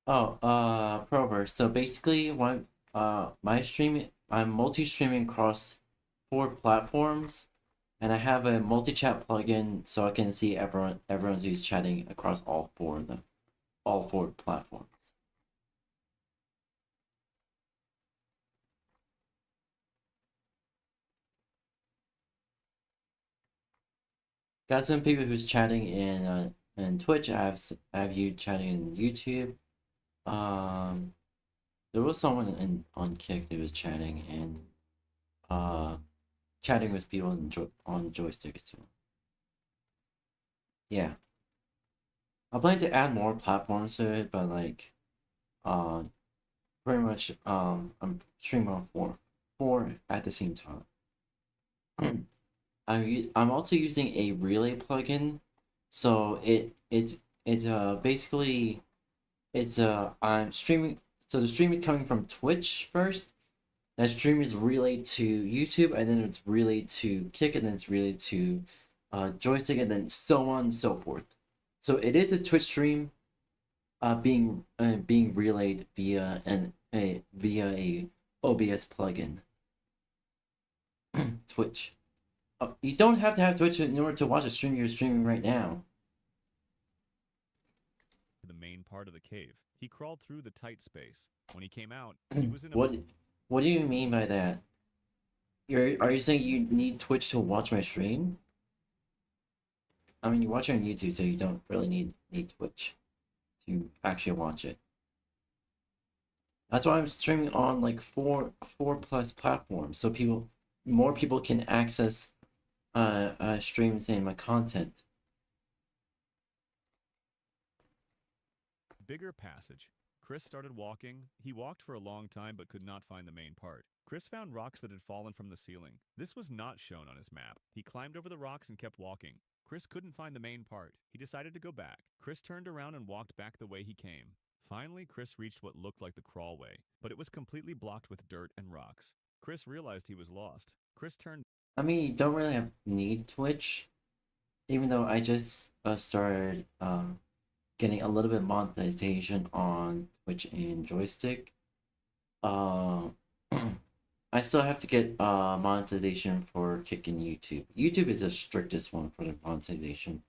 Prover. So basically, I'm multi-streaming across 4 platforms, and I have a multi-chat plugin so I can see everyone who's chatting across all 4 of them, all 4 platforms. Got some people who's chatting in Twitch. I have you chatting in YouTube. There was someone on Kick that was chatting and chatting with people on joystick as well. Yeah, I plan to add more platforms to it, but like, pretty much I'm streaming on 4 at the same time. I'm also using a relay plugin, so it's basically I'm streaming. So the stream is coming from Twitch first. That stream is relayed to YouTube, and then it's relayed to Kick, and then it's relayed to joystick, and then so on and so forth. So it is a Twitch stream, being relayed via a OBS plugin. Twitch. You don't have to have Twitch in order to watch a stream you're streaming right now. the main part of the cave. He crawled through the tight space. When he came out, he was in a... What do you mean by that? Are you saying you need Twitch to watch my stream? I mean, you watch it on YouTube, so you don't really need Twitch to actually watch it. That's why I'm streaming on like 4+ platforms, so more people can access streams and my content. Bigger passage. Chris started walking. He walked for a long time but could not find the main part. Chris found rocks that had fallen from the ceiling. This was not shown on his map. He climbed over the rocks and kept walking. Chris couldn't find the main part. He decided to go back. Chris turned around and walked back the way he came. Finally, Chris reached what looked like the crawlway, but it was completely blocked with dirt and rocks. Chris realized he was lost. Chris turned... I mean, you don't really need Twitch, even though I just started getting a little bit of monetization on Twitch and joystick. I still have to get monetization for Kick and YouTube. YouTube is the strictest one for the monetization.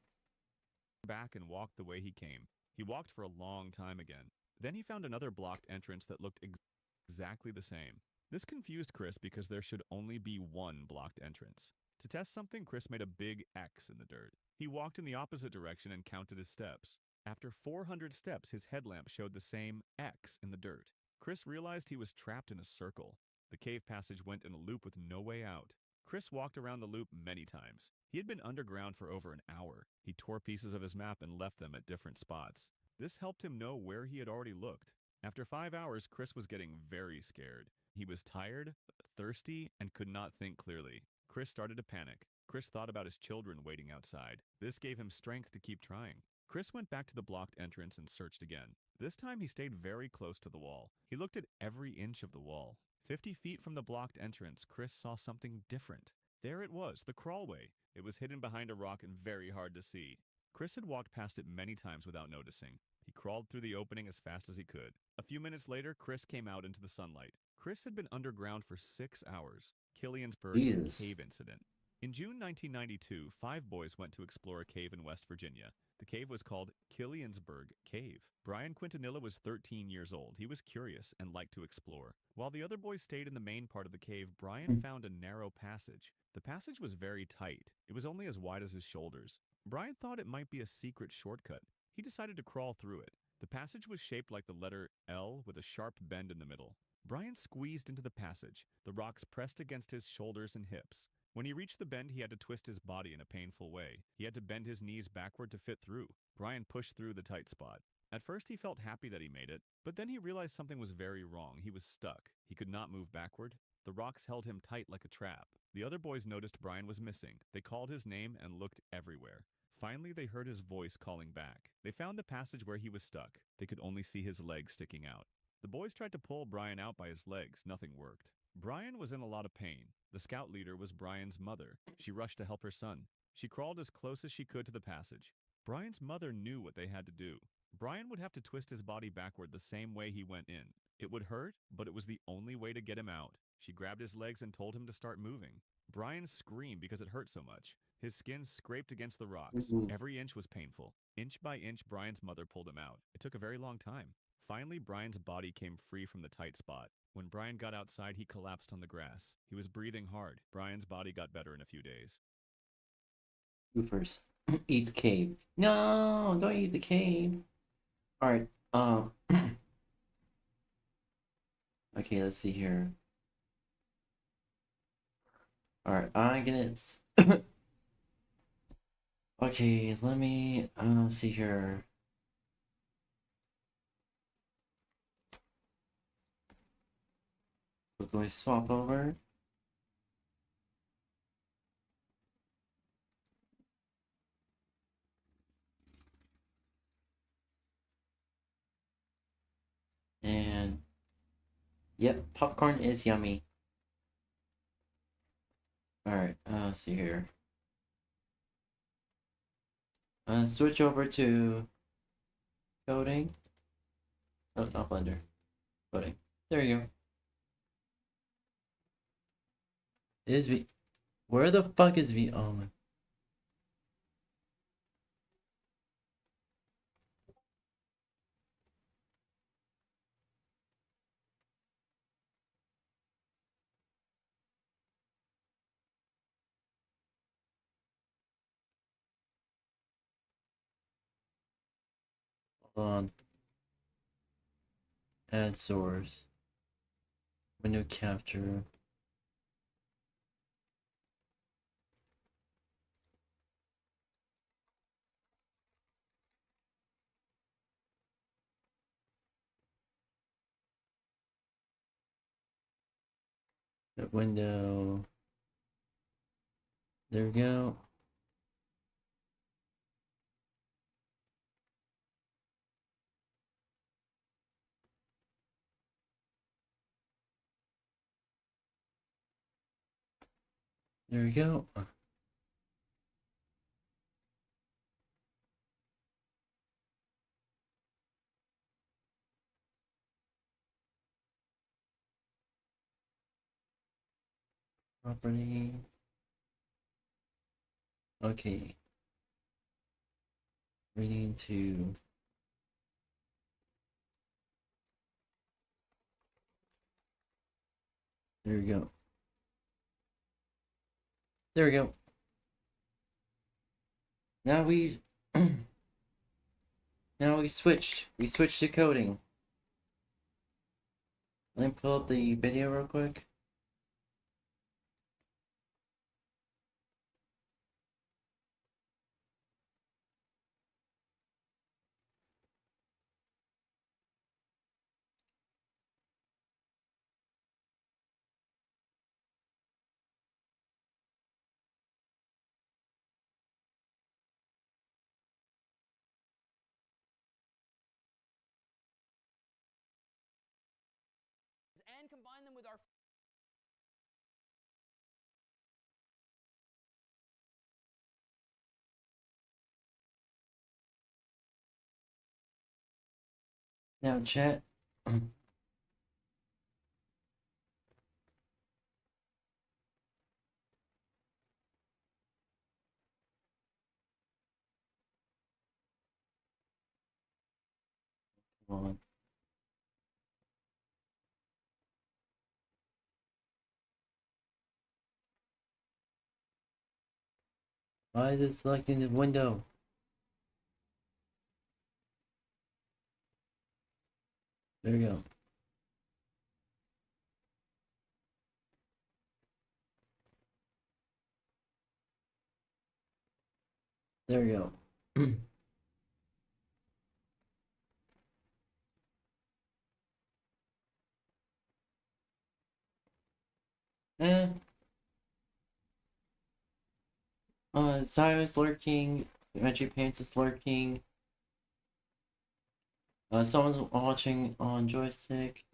Back and walked the way he came. He walked for a long time again. Then he found another blocked entrance that looked exactly the same. This confused Chris because there should only be one blocked entrance. To test something, Chris made a big X in the dirt. He walked in the opposite direction and counted his steps. After 400 steps, his headlamp showed the same X in the dirt. Chris realized he was trapped in a circle. The cave passage went in a loop with no way out. Chris walked around the loop many times. He had been underground for over an hour. He tore pieces of his map and left them at different spots. This helped him know where he had already looked. After 5 hours, Chris was getting very scared. He was tired, thirsty, and could not think clearly. Chris started to panic. Chris thought about his children waiting outside. This gave him strength to keep trying. Chris went back to the blocked entrance and searched again. This time he stayed very close to the wall. He looked at every inch of the wall. 50 feet from the blocked entrance, Chris saw something different. There it was, the crawlway. It was hidden behind a rock and very hard to see. Chris had walked past it many times without noticing. He crawled through the opening as fast as he could. A few minutes later, Chris came out into the sunlight. Chris had been underground for 6 hours. 𝙂𝙚𝙣𝙚 Jesus. cave incident. In June 1992, 5 boys went to explore a cave in West Virginia. The cave was called 𝙂𝙚𝙣𝙚 Cave. Brian Quintanilla was 13 years old. He was curious and liked to explore. While the other boys stayed in the main part of the cave, Brian found a narrow passage. The passage was very tight. It was only as wide as his shoulders. Brian thought it might be a secret shortcut. He decided to crawl through it. The passage was shaped like the letter L with a sharp bend in the middle. Brian squeezed into the passage. The rocks pressed against his shoulders and hips. When he reached the bend, he had to twist his body in a painful way. He had to bend his knees backward to fit through. Brian pushed through the tight spot. At first, he felt happy that he made it, but then he realized something was very wrong. He was stuck. He could not move backward. The rocks held him tight like a trap. The other boys noticed Brian was missing. They called his name and looked everywhere. Finally, they heard his voice calling back. They found the passage where he was stuck. They could only see his legs sticking out. The boys tried to pull Brian out by his legs. Nothing worked. Brian was in a lot of pain. The scout leader was Brian's mother. She rushed to help her son. She crawled as close as she could to the passage. Brian's mother knew what they had to do. Brian would have to twist his body backward the same way he went in. It would hurt, but it was the only way to get him out. She grabbed his legs and told him to start moving. Brian screamed because it hurt so much. His skin scraped against the rocks. Every inch was painful. Inch by inch, Brian's mother pulled him out. It took a very long time. Finally, Brian's body came free from the tight spot. When Brian got outside, he collapsed on the grass. He was breathing hard. Brian's body got better in a few days. Goofers. Eats cave. No, don't eat the cave. Alright, okay, let's see here. Alright, I'm gonna... Okay, let me, see here. Quickly swap over. And yep, popcorn is yummy. Alright, let's see here. Switch over to coding. Oh, not Blender. Coding. There you go. Is V. Where the fuck is V? Oh my. Hold on. Add source. Window capture. That window. There we go. There we go. Property. Okay. We need to. There we go. There we go. Now we now we switched. We switched to coding. Let me pull up the video real quick. And combine them with our Now, chat. Come on. Why is it selecting the window? There we go. There we go. Eh. Simon's lurking. Magic Pants is lurking. Someone's watching on joystick.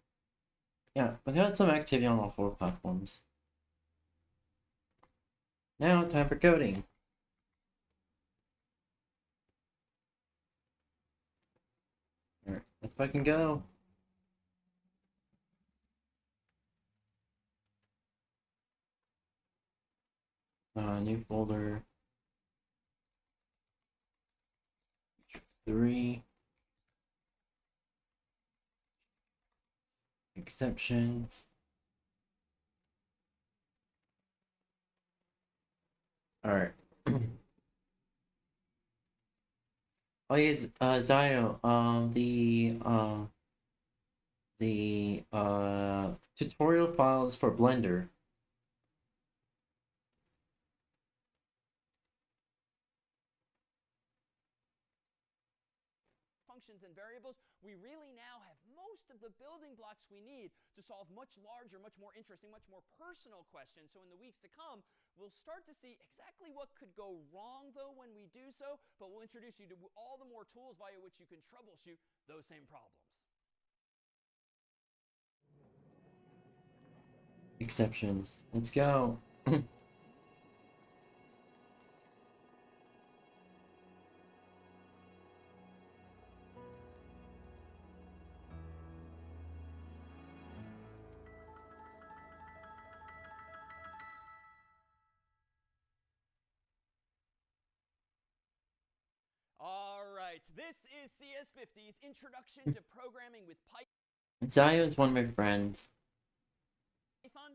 Yeah, we got some activity on all 4 platforms. Now, time for coding. Alright, let's fucking go. New folder. 3. Exceptions. Alright. Oh yes, 𝙂𝙚, the tutorial files for Blender. Functions and variables, we really now have most of the building blocks we need to solve much larger, much more interesting, much more personal questions. So in the weeks to come, we'll start to see exactly what could go wrong, though, when we do so, but we'll introduce you to all the more tools via which you can troubleshoot those same problems. Exceptions. Let's go. All right, this is CS50's Introduction to Programming with Python. 𝙂𝙚 is one of my friends.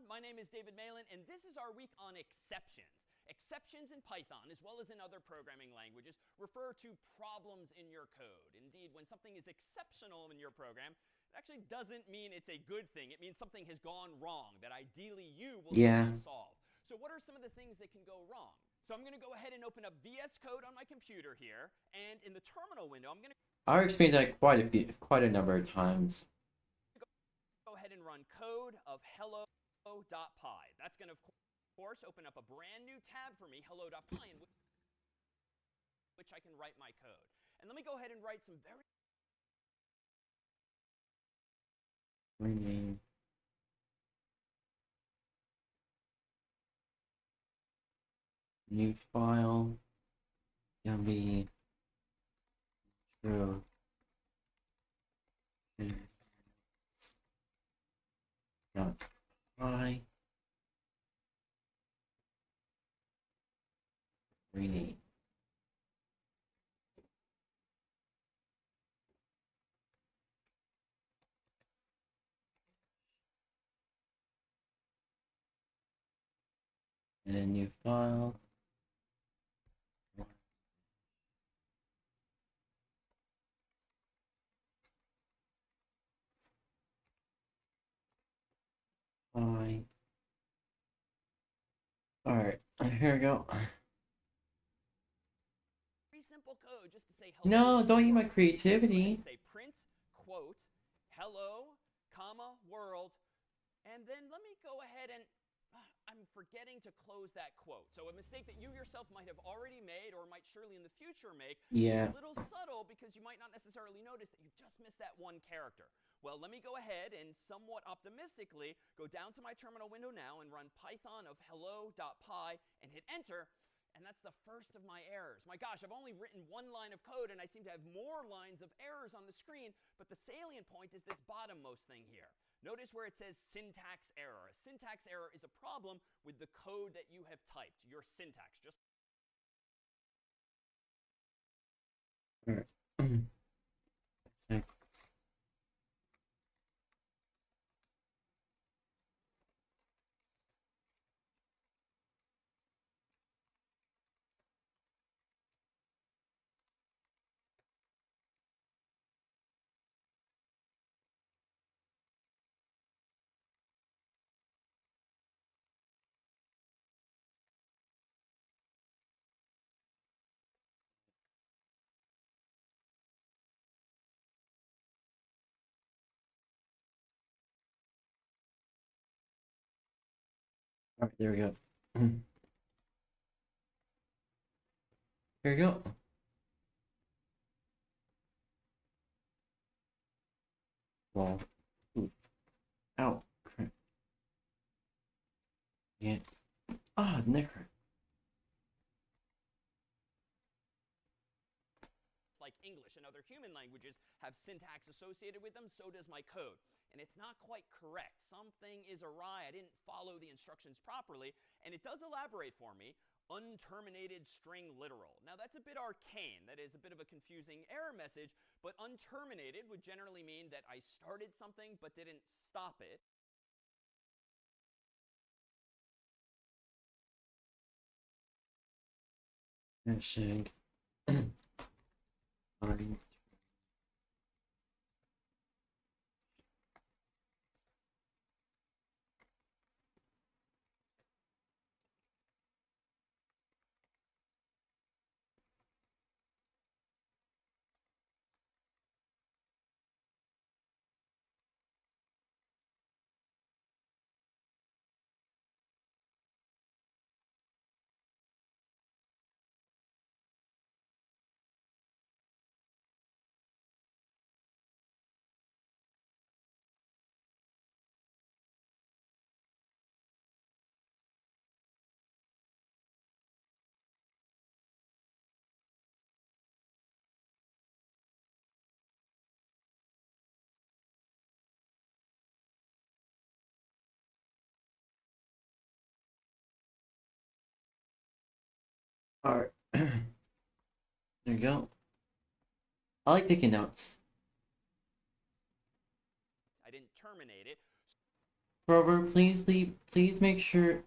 My name is David Malin, and this is our week on exceptions. Exceptions in Python, as well as in other programming languages, refer to problems in your code. Indeed, when something is exceptional in your program, it actually doesn't mean it's a good thing. It means something has gone wrong that ideally you will solve. So what are some of the things that can go wrong? So I'm going to go ahead and open up VS Code on my computer here, and in the terminal window, I'm going to I've experienced that quite a number of times. go ahead and run code of hello.py. That's going to, of course, open up a brand new tab for me, hello.py, in which I can write my code. And let me go ahead and write some very Rename. New file. Gonna be true. .py. Rename. And a new file. Alright, here we go. very simple code just to say hello. No, don't eat my creativity. Say print, quote, hello, comma, world, and then let me go ahead and I'm forgetting to close that quote. So a mistake that you yourself might have already made or might surely in the future make. Yeah. It's a little subtle because you might not necessarily notice that you've just missed that one character. Well, let me go ahead and somewhat optimistically go down to my terminal window now and run python of hello.py and hit enter. And that's the first of my errors. My gosh, I've only written one line of code, and I seem to have more lines of errors on the screen, but the salient point is this bottommost thing here. Notice where it says syntax error. A syntax error is a problem with the code that you have typed, your syntax. Just All right. Okay. All right, there we go. Here we go. Well, ooh. Ow, crap. Yeah. Ah, neck hurt. like English and other human languages have syntax associated with them, so does my code. And it's not quite correct. Something is awry. I didn't follow the instructions properly. And it does elaborate for me, unterminated string literal. Now that's a bit arcane. That is a bit of a confusing error message, but unterminated would generally mean that I started something but didn't stop it. Hashtag. Fine. Alright. There you go. I like taking notes. I didn't terminate it. Grover, please make sure,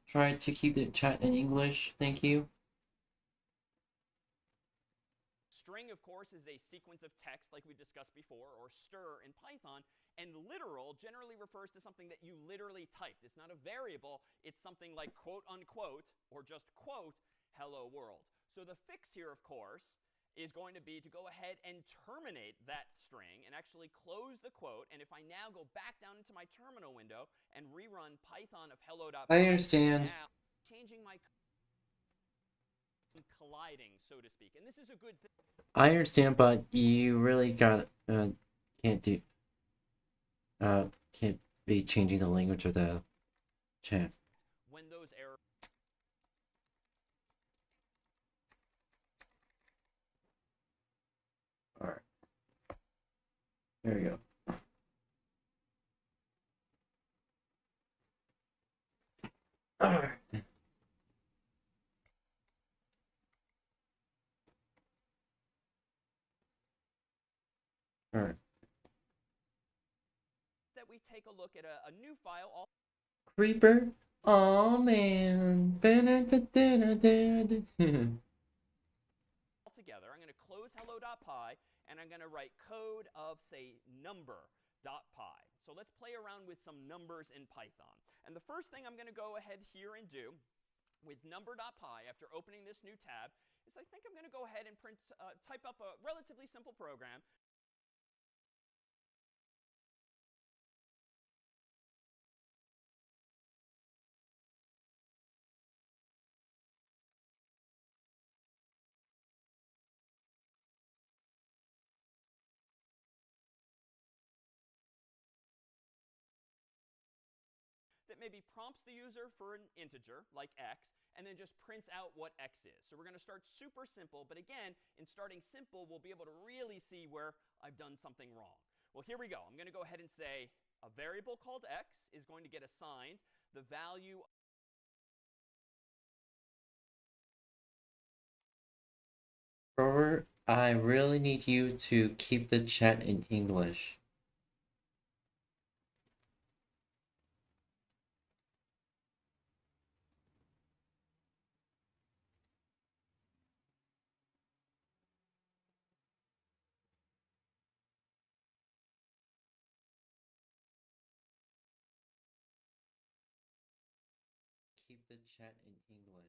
try to keep the chat in English. Thank you. String, of course, is a sequence of text like we discussed before, or str in Python. And literal generally refers to something that you literally typed. It's not a variable. It's something like quote unquote, or just quote, hello world. So the fix here, of course, is going to be to go ahead and terminate that string and actually close the quote. And if I now go back down into my terminal window and rerun Python of hello.py, I understand. now changing my colliding, so to speak. And this is a good thing. I understand, but you really can't be changing the language of the chat. When those errors. Alright. There we go. Alright. Alright. That we take a look at a new file. Creeper? Oh man. Together, I'm going to close hello.py, and I'm going to write code of, say, number.py. So let's play around with some numbers in Python. And the first thing I'm going to go ahead here and do with number.py after opening this new tab is I think I'm going to go ahead and type up a relatively simple program. That that maybe prompts the user for an integer, like x, and then just prints out what x is. So we're going to start super simple, but again, in starting simple, we'll be able to really see where I've done something wrong. Well, here we go. I'm going to go ahead and say a variable called x is going to get assigned the value. Robert, I really need you to keep the chat in English. Keep the chat in English.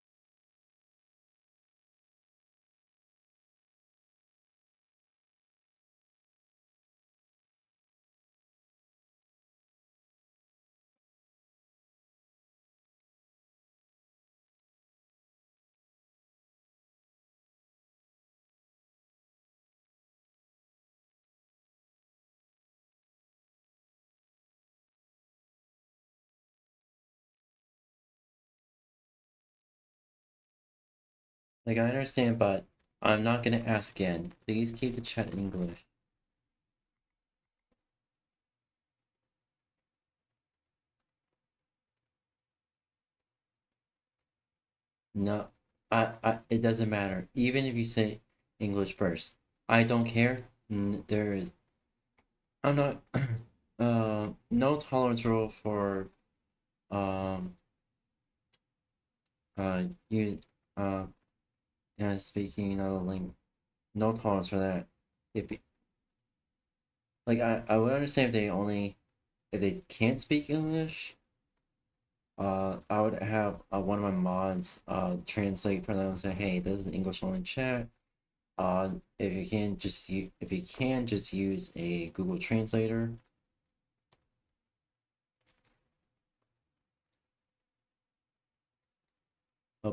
Like, I understand, but I'm not gonna ask again. Please keep the chat in English. No, it doesn't matter. Even if you say English first, I don't care. I'm not, no tolerance rule for, um, you, yeah, speaking another language. No tolerance for that. If, like, I would understand if they can't speak English, I would have one of my mods translate for them and say, hey, this is an English only chat. If you can just use a Google Translator.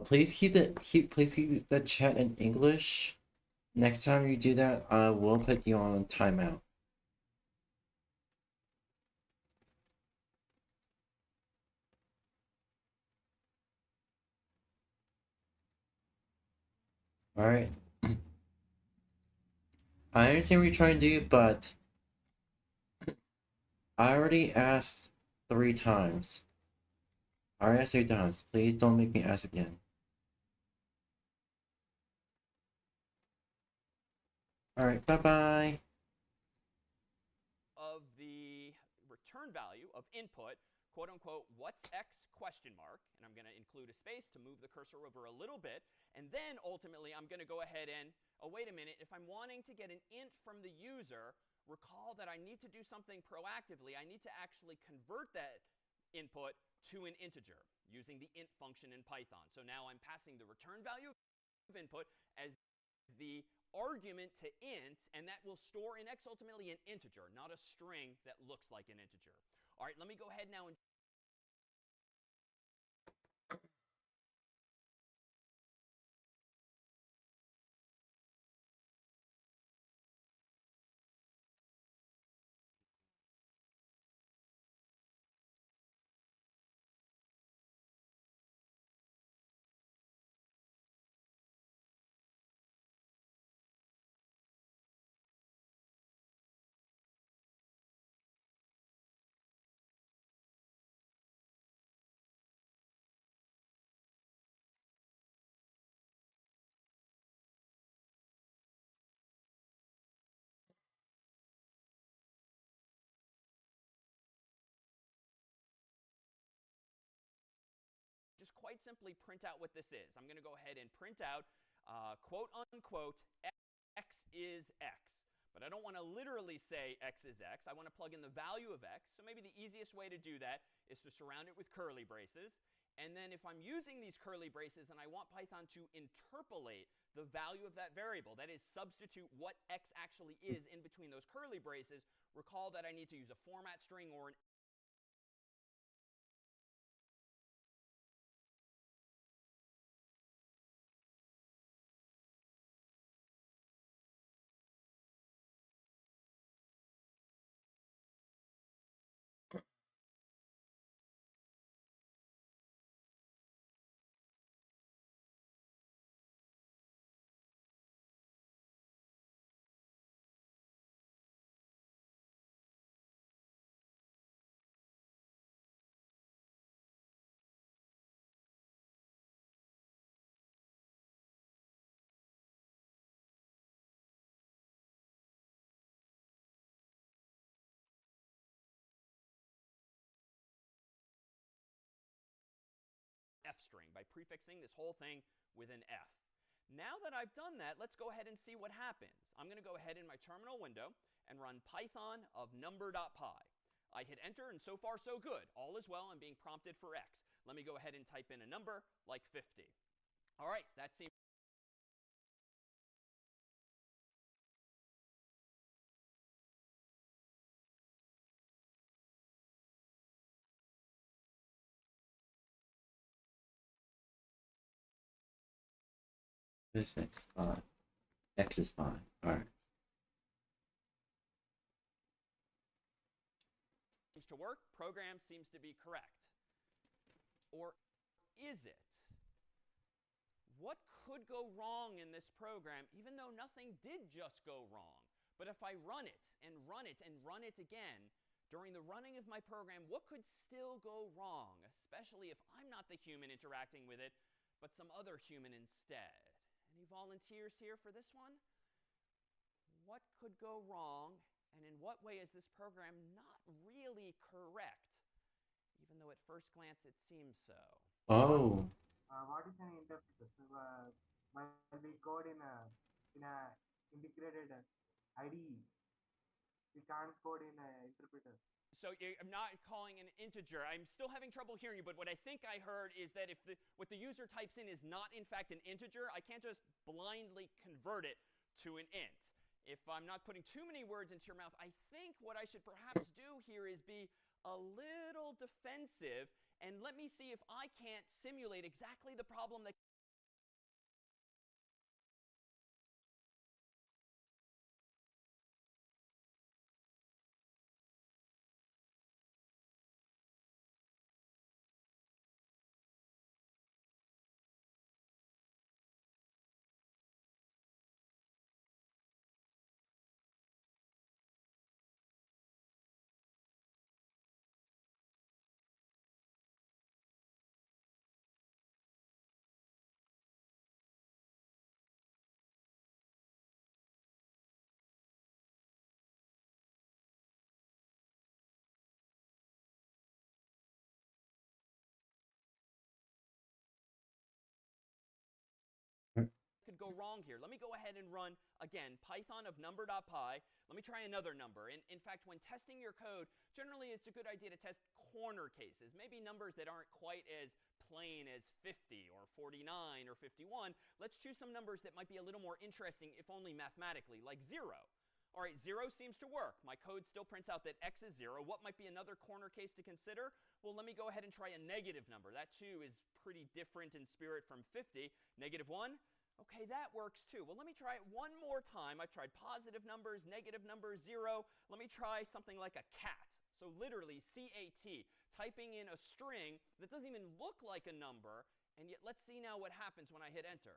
Please keep the chat in English. Next time you do that, I will put you on timeout. All right. I understand what you're trying to do, but I already asked 3 times. I already asked 3 times. Please don't make me ask again. All right. Bye-bye. Of the return value of input, quote unquote, what's x question mark, and I'm going to include a space to move the cursor over a little bit, and then ultimately I'm going to go ahead and, oh, wait a minute, if I'm wanting to get an int from the user, recall that I need to do something proactively. I need to actually convert that input to an integer using the int function in Python. So now I'm passing the return value of input as the argument to int, and that will store in x ultimately an integer, not a string that looks like an integer. All right, let me go ahead now and just quite simply print out what this is. I'm going to go ahead and print out quote unquote x is x. But I don't want to literally say x is x. I want to plug in the value of x. So maybe the easiest way to do that is to surround it with curly braces. And then if I'm using these curly braces and I want Python to interpolate the value of that variable, that is, substitute what x actually is in between those curly braces, recall that I need to use a format string or an by prefixing this whole thing with an F. Now that I've done that, let's go ahead and see what happens. I'm going to go ahead in my terminal window and run python of number.py. I hit enter, and so far so good. All is well. I'm being prompted for X. Let me go ahead and type in a number like 50. All right, that seems This X fine. X is fine. Alright. to work. Program seems to be correct. Or is it? What could go wrong in this program, even though nothing did just go wrong? But if I run it and run it and run it again, during the running of my program, what could still go wrong, especially if I'm not the human interacting with it, but some other human instead? Any volunteers here for this one? What could go wrong, and in what way is this program not really correct, even though at first glance it seems so? Oh. What is an interpreter? So, when we code in a integrated IDE, we can't code in an interpreter. So I'm not calling an integer. I'm still having trouble hearing you, but what I think I heard is that if what the user types in is not in fact an integer, I can't just blindly convert it to an int. If I'm not putting too many words into your mouth, I think what I should perhaps do here is be a little defensive, and let me see if I can't simulate exactly the problem that could go wrong here. Let me go ahead and run, again, python of number.py. Let me try another number. In fact, when testing your code, generally it's a good idea to test corner cases, maybe numbers that aren't quite as plain as 50 or 49 or 51. Let's choose some numbers that might be a little more interesting, if only mathematically, like 0. All right, 0 seems to work. My code still prints out that X is 0. What might be another corner case to consider? Well, let me go ahead and try a negative number. That, too, is pretty different in spirit from 50. Negative 1. Okay, that works too. Well, let me try it one more time. I've tried positive numbers, negative numbers, 0. Let me try something like a cat. So literally, C-A-T, typing in a string that doesn't even look like a number, and yet let's see now what happens when I hit enter.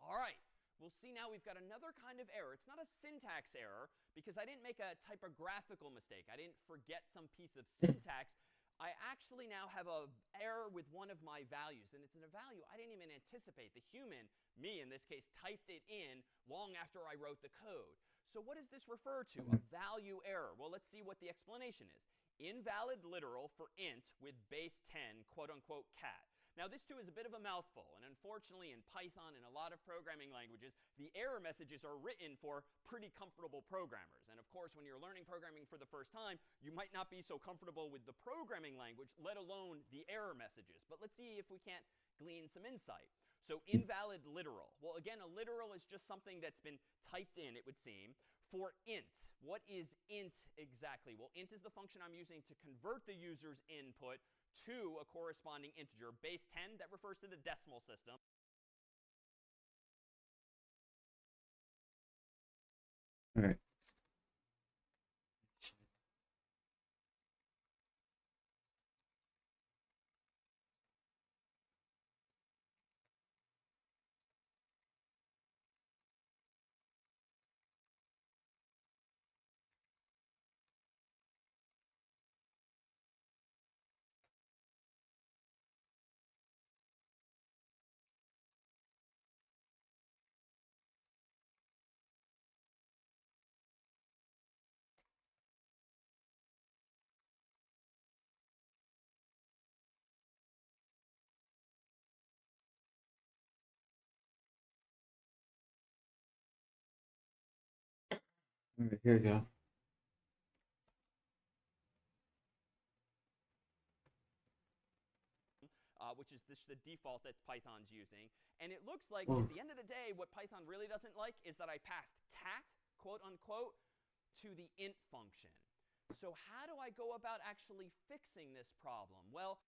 All right, we'll see now we've got another kind of error. It's not a syntax error, because I didn't make a typographical mistake. I didn't forget some piece of syntax. I actually now have an error with one of my values, and it's in a value I didn't even anticipate. The human, me in this case, typed it in long after I wrote the code. So what does this refer to? A value error. Well, let's see what the explanation is. Invalid literal for int with base 10, quote unquote, cat. Now, this too is a bit of a mouthful, and unfortunately in Python and a lot of programming languages, the error messages are written for pretty comfortable programmers. And of course, when you're learning programming for the first time, you might not be so comfortable with the programming language, let alone the error messages. But let's see if we can't glean some insight. So invalid literal. Well, again, a literal is just something that's been typed in, it would seem. For int, what is int exactly? Well, int is the function I'm using to convert the user's input to a corresponding integer. Base 10, that refers to the decimal system. All right. Alright, here we go. Which is the default that Python's using. And it looks like, Whoa. at the end of the day, what Python really doesn't like is that I passed cat, quote unquote, to the int function. So how do I go about actually fixing this problem? Well,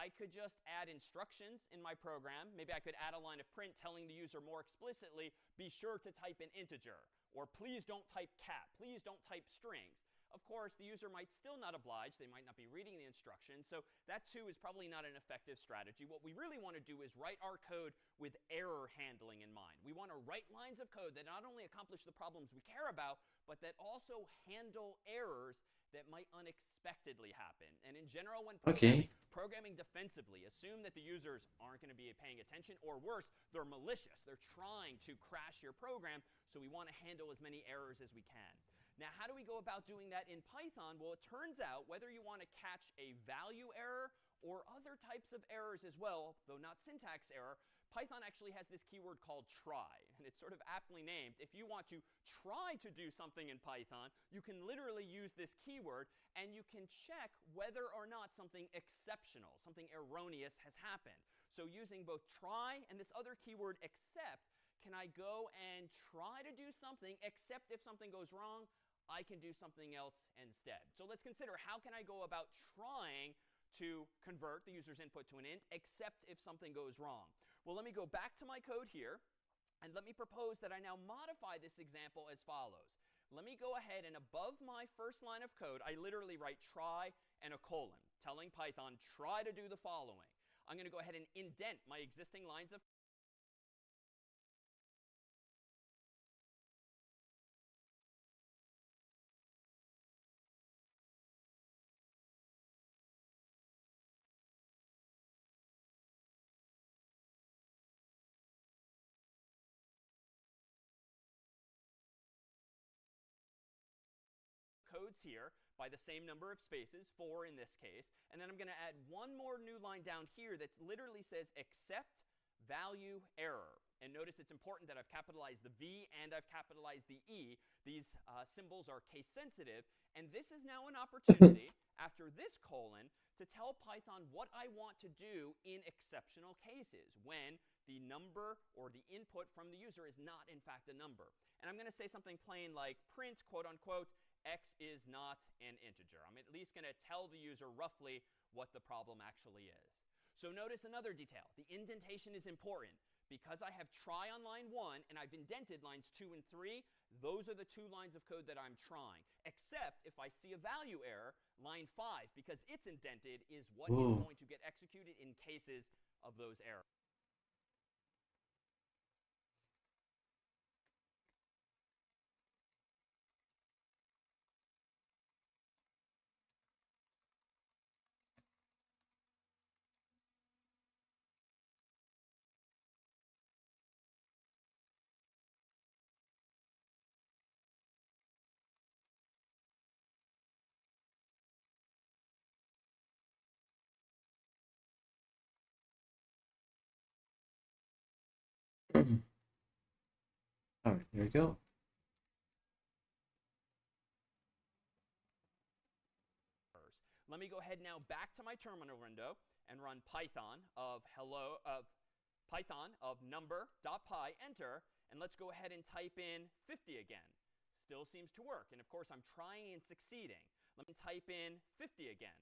I could just add instructions in my program. Maybe I could add a line of print telling the user more explicitly, be sure to type an integer, or please don't type cat, please don't type strings. Of course, the user might still not oblige. They might not be reading the instructions. So that, too, is probably not an effective strategy. What we really want to do is write our code with error handling in mind. We want to write lines of code that not only accomplish the problems we care about, but that also handle errors that might unexpectedly happen. And in general, when programming defensively, assume that the users aren't going to be paying attention, or worse, they're malicious. They're trying to crash your program, so we want to handle as many errors as we can. Now, how do we go about doing that in Python? Well, it turns out whether you want to catch a value error or other types of errors as well, though not syntax error, Python actually has this keyword called try, and it's sort of aptly named. If you want to try to do something in Python, you can literally use this keyword, and you can check whether or not something exceptional, something erroneous has happened. So using both try and this other keyword except, can I go and try to do something, except if something goes wrong, I can do something else instead. So let's consider, how can I go about trying to convert the user's input to an int, except if something goes wrong? Well, let me go back to my code here, and let me propose that I now modify this example as follows. Let me go ahead and above my first line of code, I literally write try and a colon, telling Python, try to do the following. I'm going to go ahead and indent my existing lines of codes here by the same number of spaces, 4 in this case. And then I'm going to add one more new line down here that literally says except value error. And notice it's important that I've capitalized the V and I've capitalized the E. These symbols are case sensitive. And this is now an opportunity, after this colon, to tell Python what I want to do in exceptional cases, when the number or the input from the user is not, in fact, a number. And I'm going to say something plain like print, quote unquote, x is not an integer. I'm at least going to tell the user roughly what the problem actually is. So notice another detail. The indentation is important. Because I have try on line 1 and I've indented lines 2 and 3, those are the 2 lines of code that I'm trying. Except if I see a value error, line 5, because it's indented, is what is going to get executed in cases of those errors. Alright, here we go. Let me go ahead now back to my terminal window and run Python of number.py, enter, and let's go ahead and type in 50 again. Still seems to work, and of course I'm trying and succeeding. Let me type in 50 again.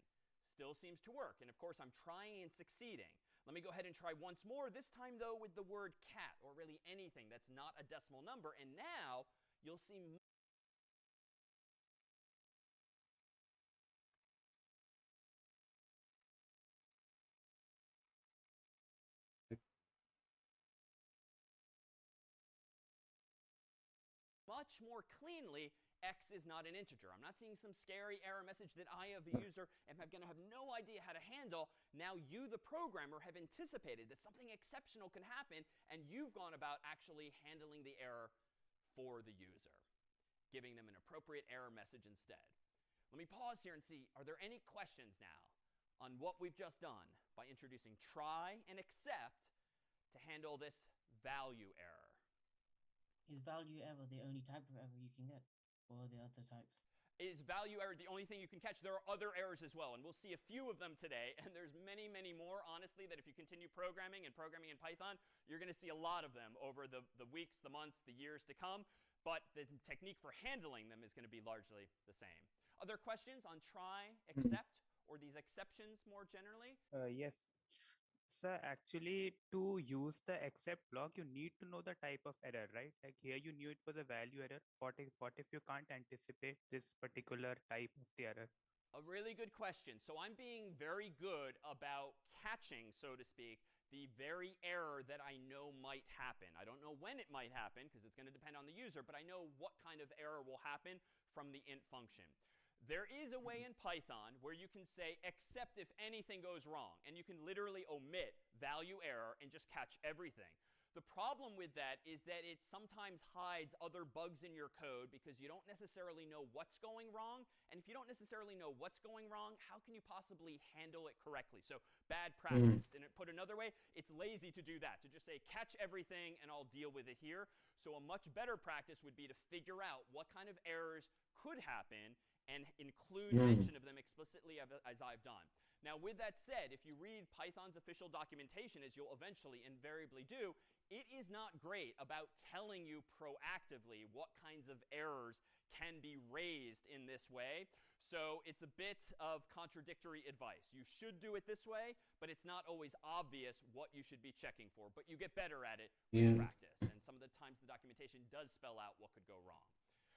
Still seems to work, and of course I'm trying and succeeding. Let me go ahead and try once more, this time though with the word cat, or really anything that's not a decimal number, and now you'll see much more cleanly, x is not an integer. I'm not seeing some scary error message that I, as a user, am going to have no idea how to handle. Now you, the programmer, have anticipated that something exceptional can happen, and you've gone about actually handling the error for the user, giving them an appropriate error message instead. Let me pause here and see, are there any questions now on what we've just done by introducing try and except to handle this value error? Is value error the only type of error you can get, or are there other types? Is value error the only thing you can catch? There are other errors as well, and we'll see a few of them today, and there's many, many more, honestly, that if you continue programming in Python, you're going to see a lot of them over the weeks, the months, the years to come, but the technique for handling them is going to be largely the same. Other questions on try, except, or these exceptions more generally? Yes. Sir, actually, to use the except block, you need to know the type of error, right? Like here, you knew it was a value error. What if you can't anticipate this particular type of the error? A really good question. So I'm being very good about catching, so to speak, the very error that I know might happen. I don't know when it might happen, because it's going to depend on the user, but I know what kind of error will happen from the int function. There is a way in Python where you can say except if anything goes wrong, and you can literally omit value error and just catch everything. The problem with that is that it sometimes hides other bugs in your code because you don't necessarily know what's going wrong. And if you don't necessarily know what's going wrong, how can you possibly handle it correctly? So bad practice. And put another way, it's lazy to do that, to just say catch everything and I'll deal with it here. So a much better practice would be to figure out what kind of errors could happen and include mention of them explicitly as I've done. Now, with that said, if you read Python's official documentation, as you'll eventually invariably do, it is not great about telling you proactively what kinds of errors can be raised in this way. So it's a bit of contradictory advice. You should do it this way, but it's not always obvious what you should be checking for. But you get better at it with practice. And some of the times the documentation does spell out what could go wrong.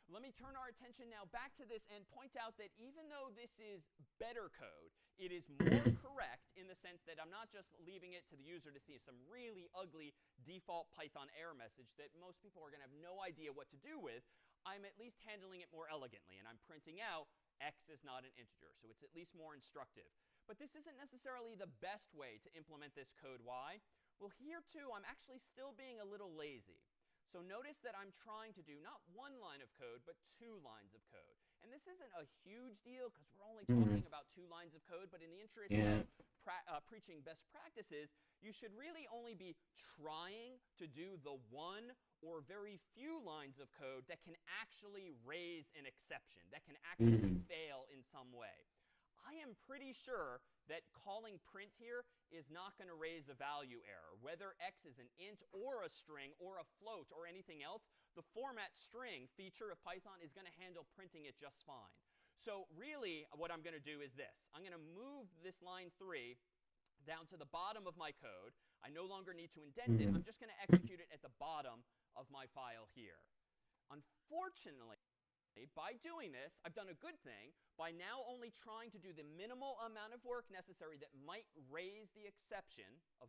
Let me turn our attention now back to this and point out that even though this is better code, it is more correct in the sense that I'm not just leaving it to the user to see some really ugly default Python error message that most people are going to have no idea what to do with. I'm at least handling it more elegantly, and I'm printing out x is not an integer, so it's at least more instructive. But this isn't necessarily the best way to implement this code. Why? Well, here too, I'm actually still being a little lazy. So notice that I'm trying to do not one line of code, but 2 lines of code. And this isn't a huge deal because we're only talking about 2 lines of code, but in the interest of preaching best practices, you should really only be trying to do the one or very few lines of code that can actually raise an exception, that can actually fail in some way. I am pretty sure that calling print here is not going to raise a value error. Whether x is an int or a string or a float or anything else, the format string feature of Python is going to handle printing it just fine. So really, what I'm going to do is this. I'm going to move this line 3 down to the bottom of my code. I no longer need to indent it. I'm just going to execute it at the bottom of my file here. Unfortunately, by doing this, I've done a good thing by now only trying to do the minimal amount of work necessary that might raise the exception of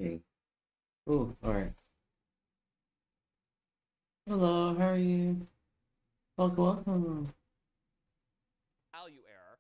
Okay. Oh, alright. Hello, how are you? Welcome. value error.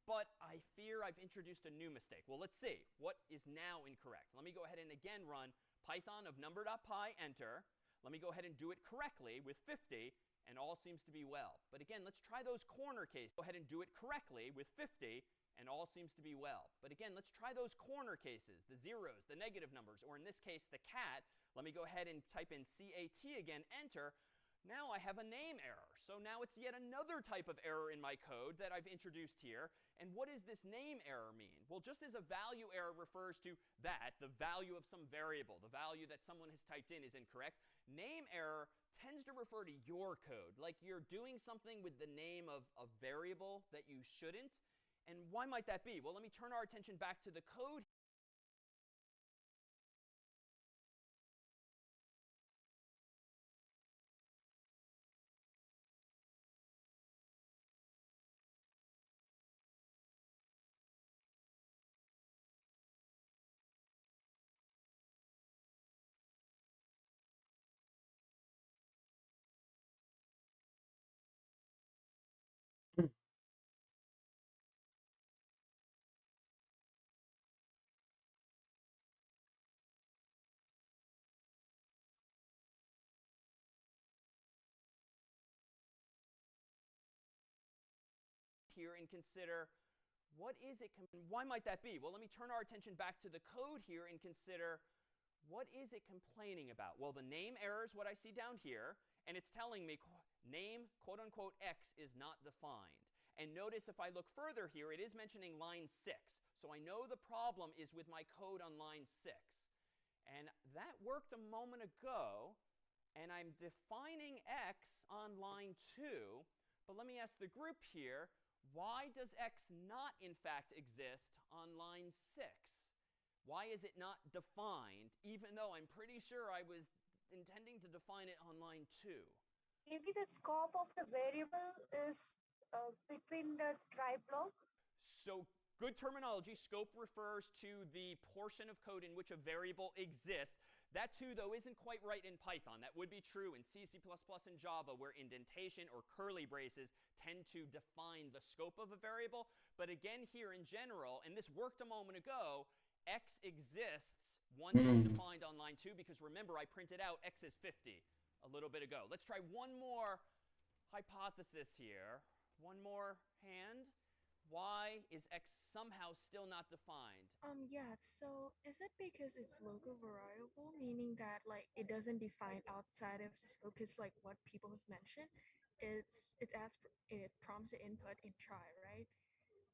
But I fear I've introduced a new mistake. Well, let's see. What is now incorrect? Let me go ahead and again run Python of number.py, enter. Let me go ahead and do it correctly with 50, and all seems to be well. But again, let's try those corner cases. Go ahead and do it correctly with 50, and all seems to be well. But again, let's try those corner cases, the zeros, the negative numbers, or in this case, the cat. Let me go ahead and type in CAT again, enter. Now I have a name error. So now it's yet another type of error in my code that I've introduced here. And what does this name error mean? Well, just as a value error refers to that, the value of some variable, the value that someone has typed in is incorrect, name error tends to refer to your code. Like you're doing something with the name of a variable that you shouldn't. And why might that be? Well, let me turn our attention back to the code here and consider, what is it? Why might that be? Well, let me turn our attention back to the code here and consider, what is it complaining about? Well, the name error is what I see down here, and it's telling me name, quote unquote, x is not defined. And notice if I look further here, it is mentioning line 6. So I know the problem is with my code on line 6. And that worked a moment ago, and I'm defining x on line 2. But let me ask the group here, why does x not, in fact, exist on line 6? Why is it not defined, even though I'm pretty sure I was intending to define it on line 2? Maybe the scope of the variable is between the try block. So good terminology. Scope refers to the portion of code in which a variable exists. That, too, though, isn't quite right in Python. That would be true in C, C++, and Java, where indentation or curly braces tend to define the scope of a variable. But again, here in general, and this worked a moment ago, x exists once it's defined on line 2, because remember, I printed out x is 50 a little bit ago. Let's try one more hypothesis here. One more hand. Why is x somehow still not defined? Yeah, so is it because it's local variable, meaning that like it doesn't define outside of the scope? Because like what people have mentioned, it prompts the input in try, right?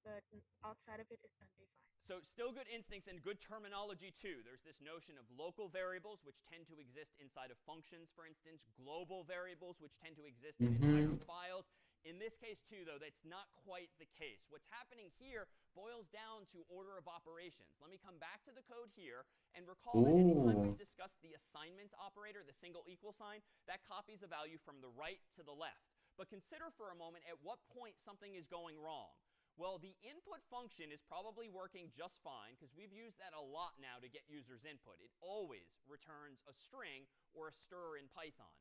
But outside of it, it's undefined. So still good instincts and good terminology, too. There's this notion of local variables, which tend to exist inside of functions, for instance. Global variables, which tend to exist in entire files. In this case, too, though, that's not quite the case. What's happening here boils down to order of operations. Let me come back to the code here and recall that anytime we've discussed the assignment operator, the single equal sign, that copies a value from the right to the left. But consider for a moment at what point something is going wrong. Well, the input function is probably working just fine, because we've used that a lot now to get users' input. It always returns a string or a stir in Python.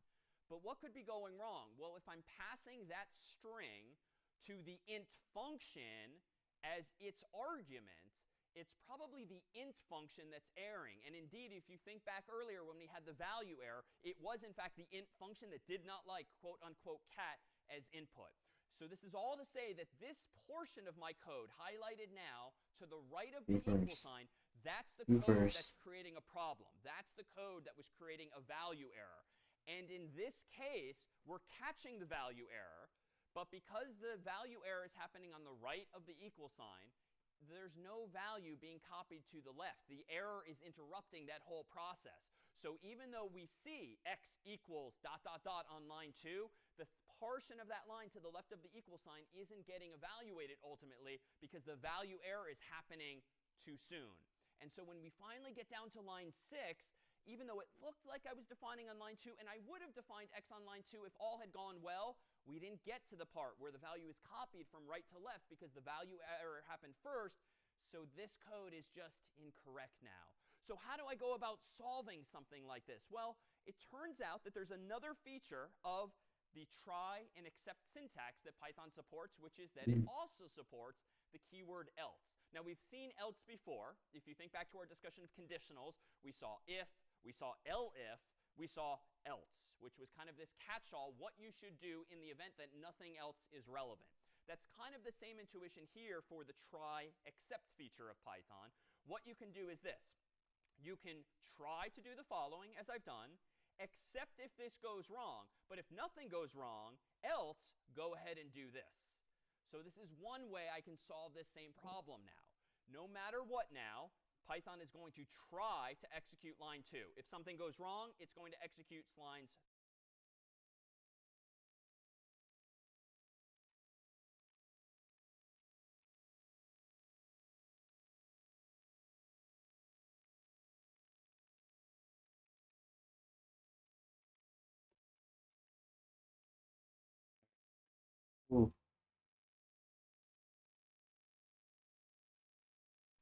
But what could be going wrong? Well, if I'm passing that string to the int function as its argument, it's probably the int function that's erring. And indeed, if you think back earlier when we had the value error, it was, in fact, the int function that did not like, quote unquote, cat as input. So this is all to say that this portion of my code, highlighted now to the right of the equal sign, that's the code that's creating a problem. That's the code that was creating a value error. And in this case, we're catching the value error. But because the value error is happening on the right of the equal sign, there's no value being copied to the left. The error is interrupting that whole process. So even though we see x equals ... on line 2, the portion of that line to the left of the equal sign isn't getting evaluated ultimately, because the value error is happening too soon. And so when we finally get down to line 6, even though it looked like I was defining on line 2, and I would have defined x on line 2 if all had gone well, we didn't get to the part where the value is copied from right to left because the value error happened first. So this code is just incorrect now. So how do I go about solving something like this? Well, it turns out that there's another feature of the try and except syntax that Python supports, which is that it also supports the keyword else. Now, we've seen else before. If you think back to our discussion of conditionals, we saw if, we saw elif, we saw else, which was kind of this catch-all, what you should do in the event that nothing else is relevant. That's kind of the same intuition here for the try except feature of Python. What you can do is this. You can try to do the following, as I've done, except if this goes wrong. But if nothing goes wrong, else go ahead and do this. So this is one way I can solve this same problem now. No matter what now, Python is going to try to execute line 2. If something goes wrong, it's going to execute lines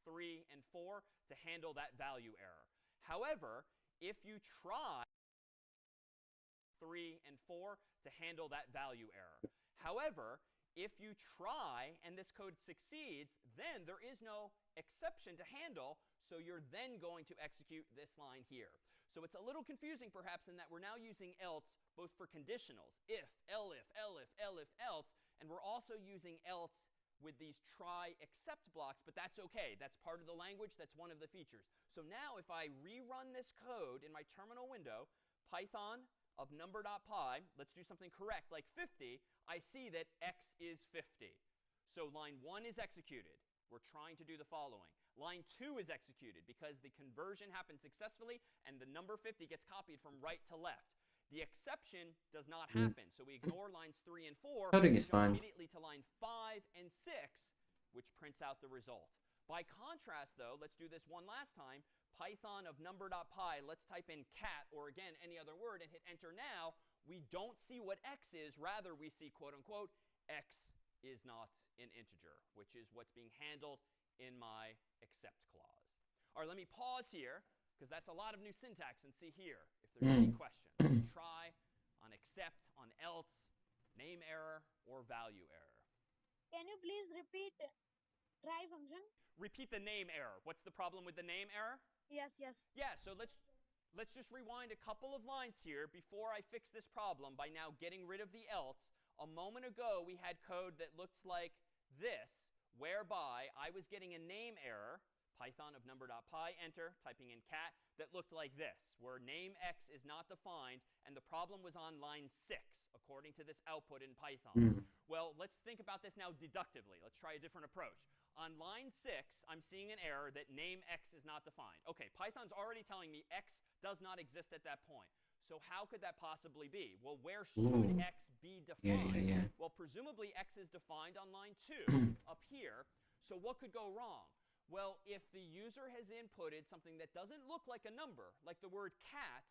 3 and 4 to handle that value error. However, if you try 3 and 4 to handle that value error. However, if you try and this code succeeds, then there is no exception to handle, so you're then going to execute this line here. So it's a little confusing, perhaps, in that we're now using else both for conditionals, if, elif, elif, elif, else, and we're also using else with these try except blocks, but that's okay. That's part of the language. That's one of the features. So now if I rerun this code in my terminal window, Python of number.py, let's do something correct like 50, I see that x is 50. So line 1 is executed. We're trying to do the following. Line 2 is executed because the conversion happened successfully and the number 50 gets copied from right to left. The exception does not happen, so we ignore lines 3 and 4 Coding is and jump fun. immediately to line 5 and 6, which prints out the result. By contrast, though, let's do this one last time. Python of number.py, let's type in cat or, again, any other word and hit enter now. We don't see what x is. Rather, we see, quote unquote, x is not an integer, which is what's being handled in my except clause. All right, let me pause here, because that's a lot of new syntax, and see here if there's any questions. Try, on except, on else, name error, or value error. Can you please repeat try function? Repeat the name error. What's the problem with the name error? Yes, yes. Yeah, so let's just rewind a couple of lines here before I fix this problem by now getting rid of the else. A moment ago, we had code that looked like this, whereby I was getting a name error, Python of number.py, enter, typing in cat, that looked like this, where name x is not defined, and the problem was on line 6, according to this output in Python. Well, let's think about this now deductively. Let's try a different approach. On line 6, I'm seeing an error that name x is not defined. Okay, Python's already telling me x does not exist at that point. So how could that possibly be? Well, where should x be defined? Well, presumably x is defined on line 2 up here. So what could go wrong? Well, if the user has inputted something that doesn't look like a number, like the word cat,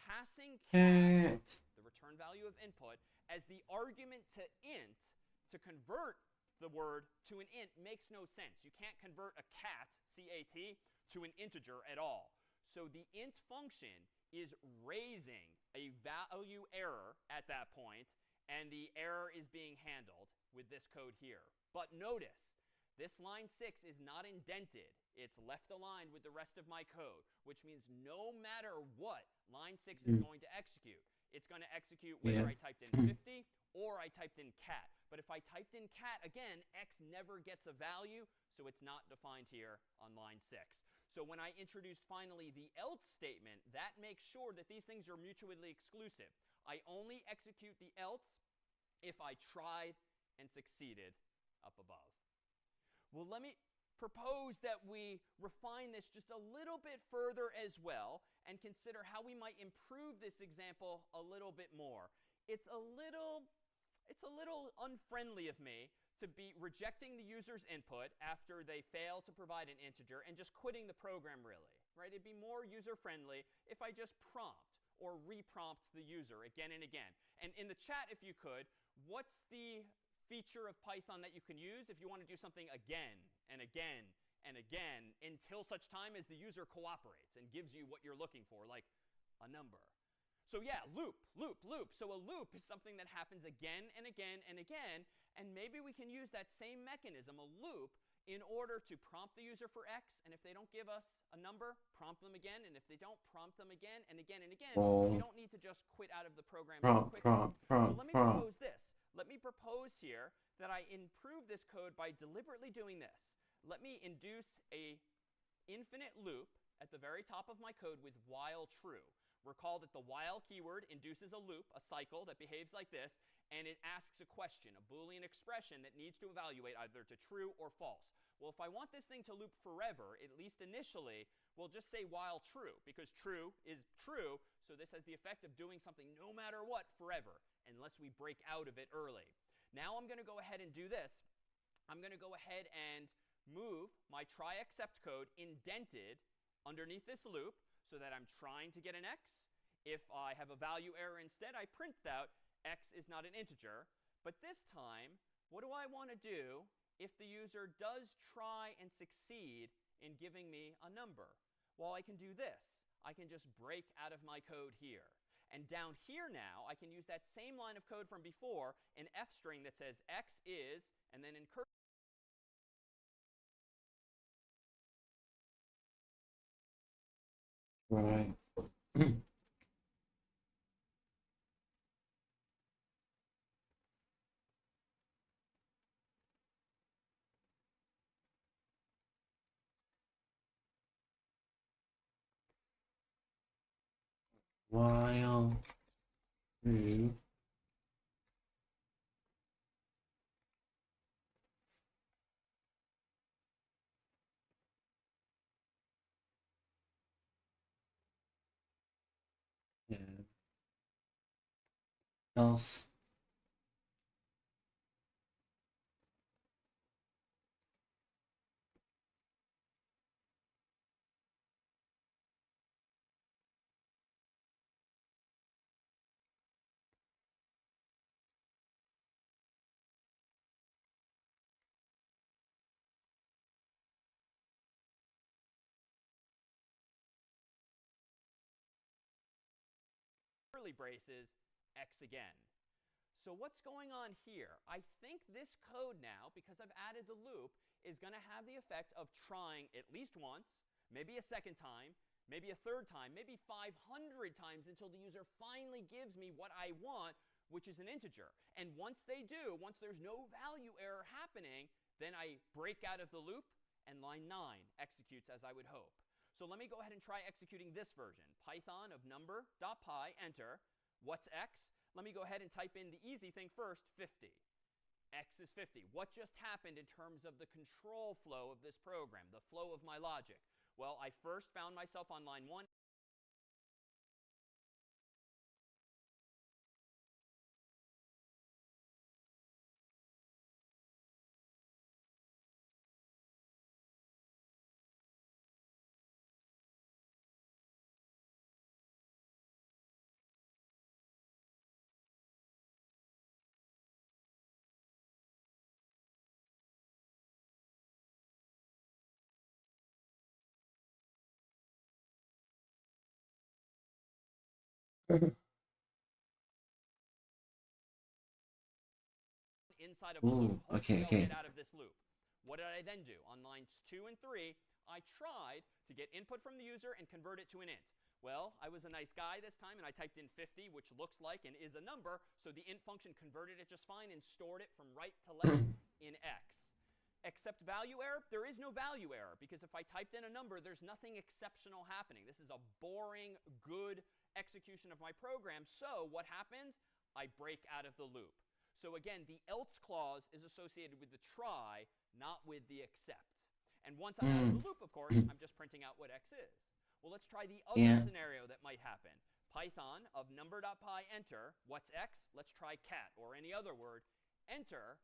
passing cat, the return value of input, as the argument to int, to convert the word to an int makes no sense. You can't convert a cat, C-A-T, to an integer at all. So the int function is raising a value error at that point, and the error is being handled with this code here. But notice, this line 6 is not indented. It's left aligned with the rest of my code, which means no matter what line 6 is going to execute, it's going to execute whether I typed in 50 or I typed in cat. But if I typed in cat, again, x never gets a value, so it's not defined here on line 6. So when I introduced finally the else statement, that makes sure that these things are mutually exclusive. I only execute the else if I tried and succeeded up above. Well, let me propose that we refine this just a little bit further as well and consider how we might improve this example a little bit more. It's a little unfriendly of me to be rejecting the user's input after they fail to provide an integer and just quitting the program, really, right? It'd be more user-friendly if I just prompt or reprompt the user again and again. And in the chat, if you could, what's the feature of Python that you can use if you want to do something again and again and again until such time as the user cooperates and gives you what you're looking for, like a number? So yeah, loop, loop, loop. So a loop is something that happens again and again and again, and maybe we can use that same mechanism, a loop, in order to prompt the user for x, and if they don't give us a number, prompt them again, and if they don't, prompt them again and again and again. We don't need to just quit out of the program so quickly. So let me propose this. Let me propose here that I improve this code by deliberately doing this. Let me induce a infinite loop at the very top of my code with while true. Recall that the while keyword induces a loop, a cycle that behaves like this, and it asks a question, a Boolean expression that needs to evaluate either to true or false. Well, if I want this thing to loop forever, at least initially, we'll just say while true, because true is true, so this has the effect of doing something no matter what forever, unless we break out of it early. Now I'm going to go ahead and do this. I'm going to go ahead and move my try except code indented underneath this loop so that I'm trying to get an x. If I have a value error instead, I print out x is not an integer. But this time, what do I want to do if the user does try and succeed in giving me a number? Well, I can do this. I can just break out of my code here. And down here now, I can use that same line of code from before, an f string that says x is, and then in cursive, Right. while true and else curly braces, X again. So what's going on here? I think this code now, because I've added the loop, is going to have the effect of trying at least once, maybe a second time, maybe a third time, maybe 500 times until the user finally gives me what I want, which is an integer. And once they do, once there's no value error happening, then I break out of the loop and line 9 executes as I would hope. So let me go ahead and try executing this version. Python of number.py, enter. What's x? Let me go ahead and type in the easy thing first, 50. X is 50. What just happened in terms of the control flow of this program, the flow of my logic? Well, I first found myself on line 1. Inside of the loop. okay, Hopefully I'll get out of this loop. What did I then do? On lines 2 and 3, I tried to get input from the user and convert it to an int. Well, I was a nice guy this time, and I typed in 50, which looks like and is a number, so the int function converted it just fine and stored it from right to left in x. Except value error, there is no value error, because if I typed in a number, there's nothing exceptional happening. This is a boring, good execution of my program. So what happens? I break out of the loop. So again, the else clause is associated with the try, not with the except. And once I'm out of the loop, of course, I'm just printing out what x is. Well, let's try the other scenario that might happen. Python of number.py, enter. What's x? Let's try cat or any other word. Enter.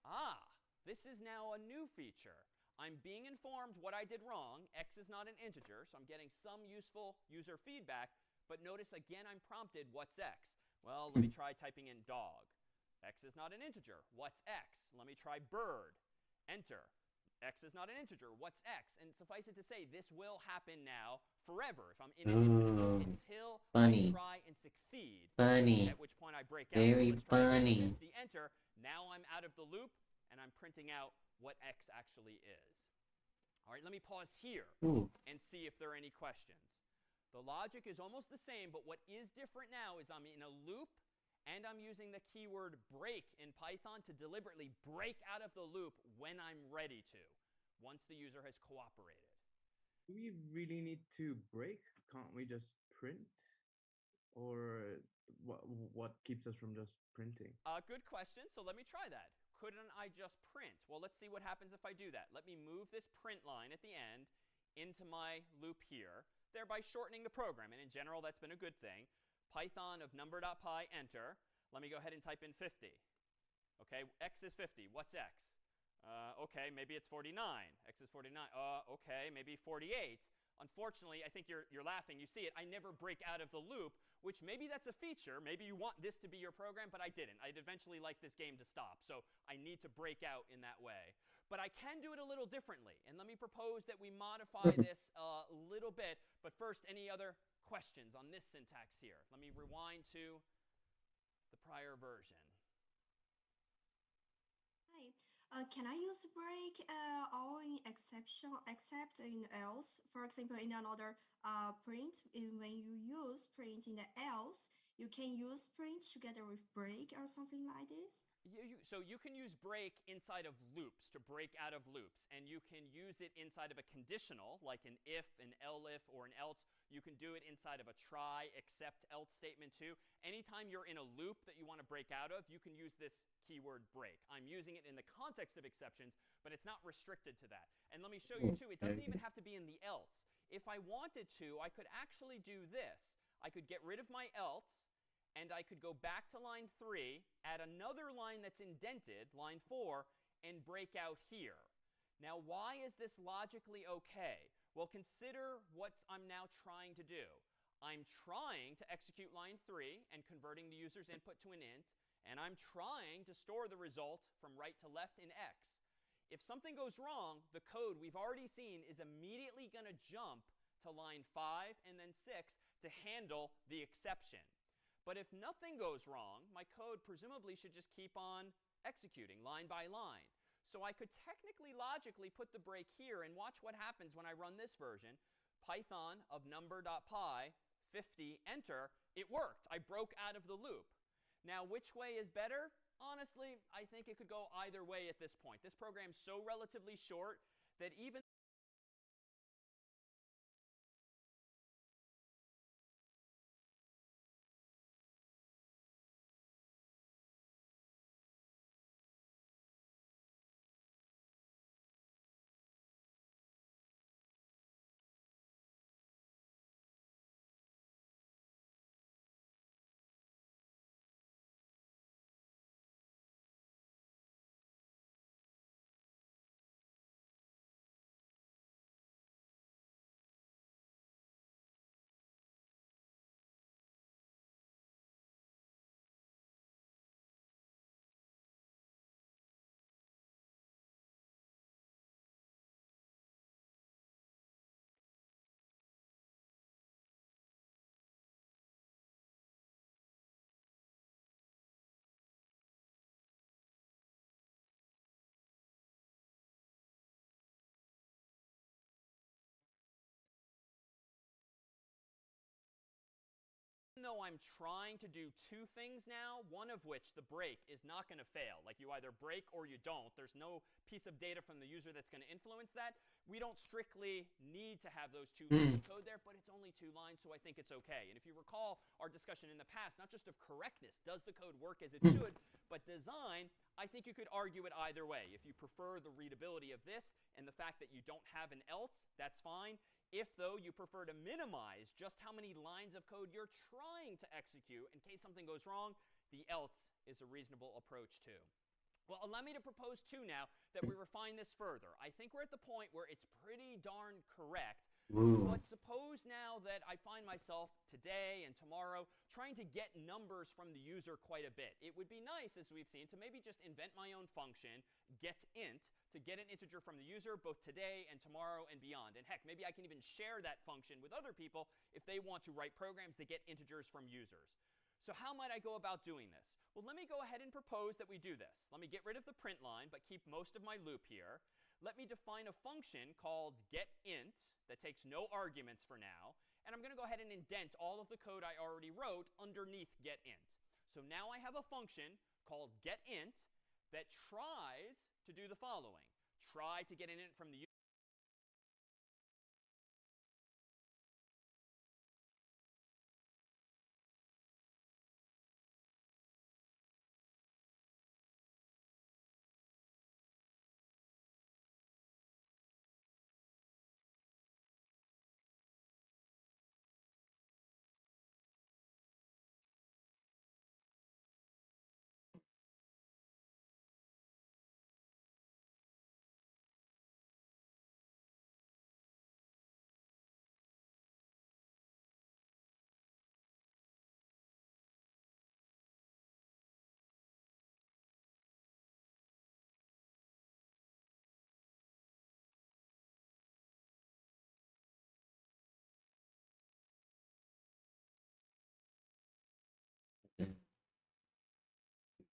Ah, this is now a new feature. I'm being informed what I did wrong. X is not an integer, so I'm getting some useful user feedback. But notice again I'm prompted, what's x? Well, let me try typing in dog. X is not an integer. What's x? Let me try bird. Enter. X is not an integer. What's x? And suffice it to say, this will happen now forever if I'm in an infinite until I try and succeed. Funny. At which point I break out. Very So let's try funny. the enter. Now I'm out of the loop, and I'm printing out what x actually is. All right, let me pause here and see if there are any questions. The logic is almost the same, but what is different now is I'm in a loop, and I'm using the keyword break in Python to deliberately break out of the loop when I'm ready to, once the user has cooperated. Do we really need to break? Can't we just print? Or what keeps us from just printing? Good question. So let me try that. Couldn't I just print? Well, let's see what happens if I do that. Let me move this print line at the end into my loop here, thereby shortening the program. And in general, that's been a good thing. Python of number.py, enter. Let me go ahead and type in 50. Okay, x is 50. What's x? Okay, maybe it's 49. X is 49. Okay, maybe 48. Unfortunately, I think you're laughing. You see it. I never break out of the loop, which maybe that's a feature. Maybe you want this to be your program, but I didn't. I'd eventually like this game to stop, so I need to break out in that way. But I can do it a little differently, and let me propose that we modify this a little bit. But first, any other questions on this syntax here? Let me rewind to the prior version. Hi. Can I use break or in exception, except in else? For example, in another print, when you use print in the else, you can use print together with break or something like this? So you can use break inside of loops to break out of loops, and you can use it inside of a conditional, like an if, an elif, or an else. You can do it inside of a try, except, else statement too. Anytime you're in a loop that you want to break out of, you can use this keyword break. I'm using it in the context of exceptions, but it's not restricted to that. And let me show you too, it doesn't even have to be in the else. If I wanted to, I could actually do this. I could get rid of my else, and I could go back to line 3, add another line that's indented, line 4, and break out here. Now, why is this logically okay? Well, consider what I'm now trying to do. I'm trying to execute line 3 and converting the user's input to an int, and I'm trying to store the result from right to left in x. If something goes wrong, the code we've already seen is immediately going to jump to line 5 and then 6 to handle the exception. But if nothing goes wrong, my code presumably should just keep on executing line by line. So I could technically, logically put the break here and watch what happens when I run this version. Python of number.py, 50, enter. It worked. I broke out of the loop. Now, which way is better? Honestly, I think it could go either way at this point. This program's so relatively short that even though I'm trying to do two things now, one of which, the break, is not going to fail. Like, you either break or you don't. There's no piece of data from the user that's going to influence that. We don't strictly need to have those 2 lines of code there, but it's only 2 lines, so I think it's OK. And if you recall our discussion in the past, not just of correctness, does the code work as it should, but design, I think you could argue it either way. If you prefer the readability of this and the fact that you don't have an else, that's fine. If, though, you prefer to minimize just how many lines of code you're trying to execute in case something goes wrong, the else is a reasonable approach too. Well, allow me to propose two now that we refine this further. I think we're at the point where it's pretty darn correct. But suppose now that I find myself today and tomorrow trying to get numbers from the user quite a bit. It would be nice, as we've seen, to maybe just invent my own function, getInt, to get an integer from the user both today and tomorrow and beyond. And heck, maybe I can even share that function with other people if they want to write programs that get integers from users. So how might I go about doing this? Well, let me go ahead and propose that we do this. Let me get rid of the print line, but keep most of my loop here. Let me define a function called getInt that takes no arguments for now. And I'm going to go ahead and indent all of the code I already wrote underneath getInt. So now I have a function called getInt that tries to do the following. Try to get an int from the user.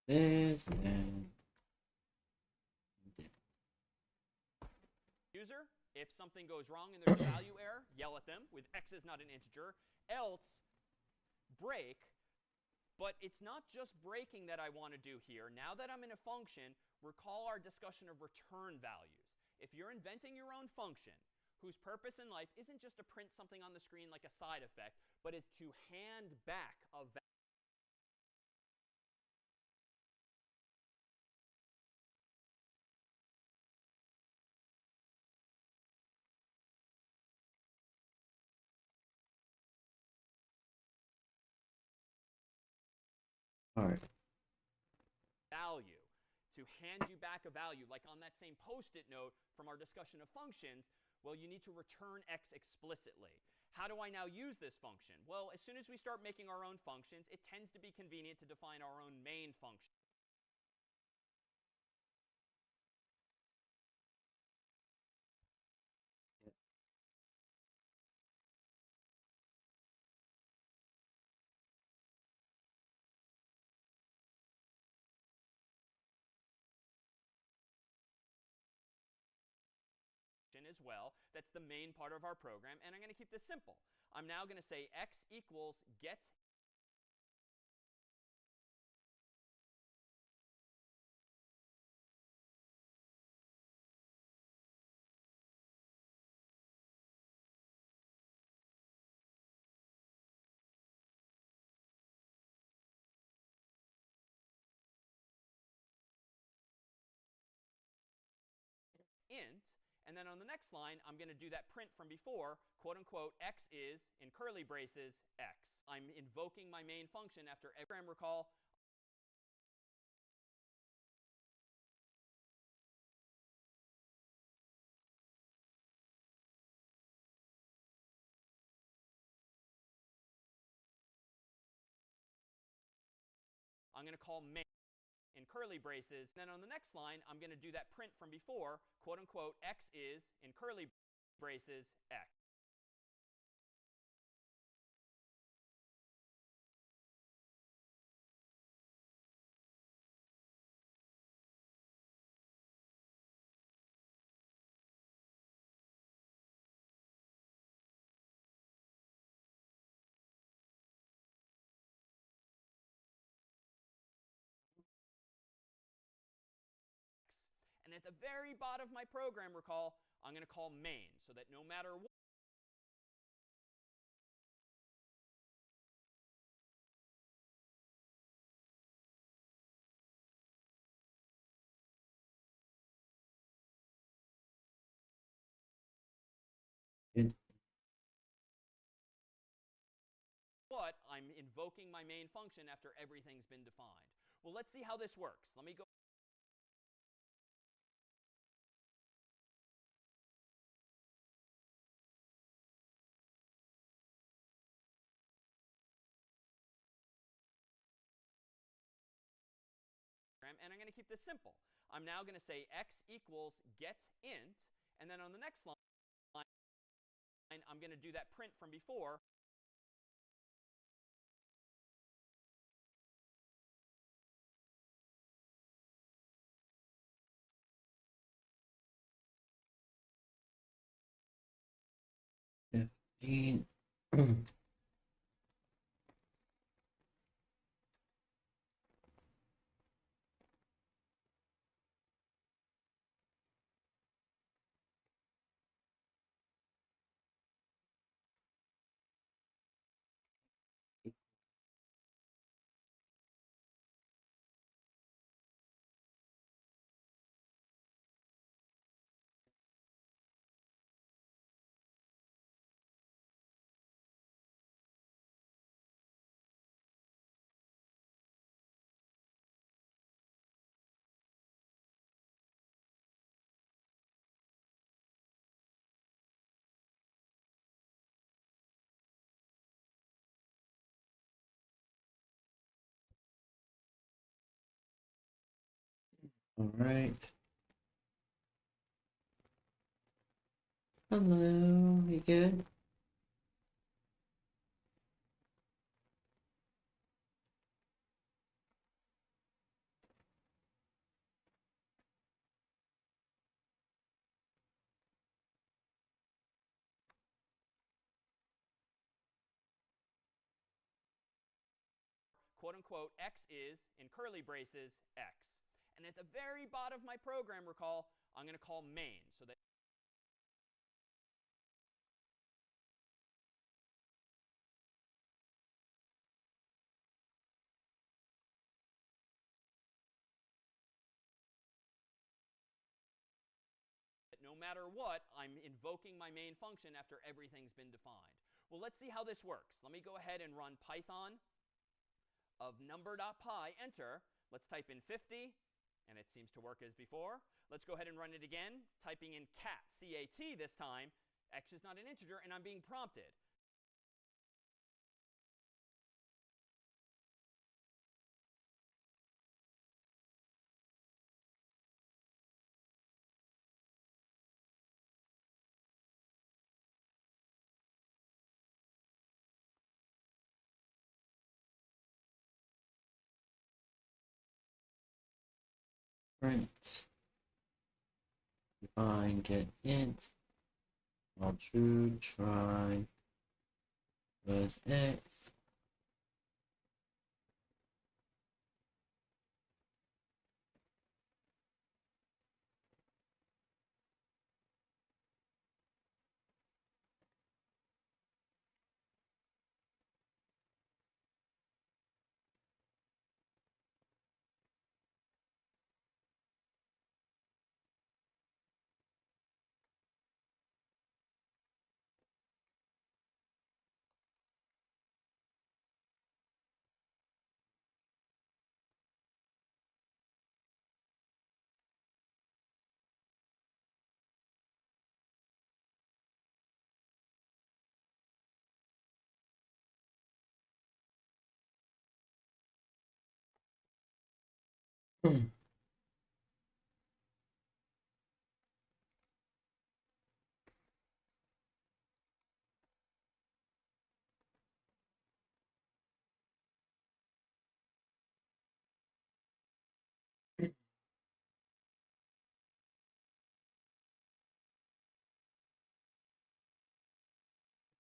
This and then User, if something goes wrong and there's a value error, yell at them with x is not an integer. Else, break. But it's not just breaking that I want to do here. Now that I'm in a function, recall our discussion of return values. If you're inventing your own function, whose purpose in life isn't just to print something on the screen like a side effect, but is to hand back a value. All right. Value, to hand you back a value, like on that same post-it note from our discussion of functions, well, you need to return x explicitly. How do I now use this function? Well, as soon as we start making our own functions, it tends to be convenient to define our own main function. As well. That's the main part of our program, and I'm going to keep this simple. I'm now going to say x equals get int. And then on the next line, I'm going to do that print from before, quote unquote, x is, in curly braces, x. I'm invoking my main function after every program. Recall, I'm going to call main in curly braces. Then on the next line, I'm going to do that print from before, quote unquote, x is, in curly braces, x. And at the very bottom of my program, recall, I'm going to call main, so that no matter what, I'm invoking my main function after everything's been defined. Well, let's see how this works. Let me go. And I'm going to keep this simple. I'm now going to say x equals get int, and then on the next line, I'm going to do that print from before. All right. Hello, you good? quote unquote, x is, in curly braces, x. And at the very bottom of my program, recall, I'm going to call main. So that no matter what, I'm invoking my main function after everything's been defined. Well, let's see how this works. Let me go ahead and run Python of number.py, enter. Let's type in 50, and it seems to work as before. Let's go ahead and run it again, typing in cat, C-A-T this time. X is not an integer, and I'm being prompted. Print. Define get int. While true, try was x.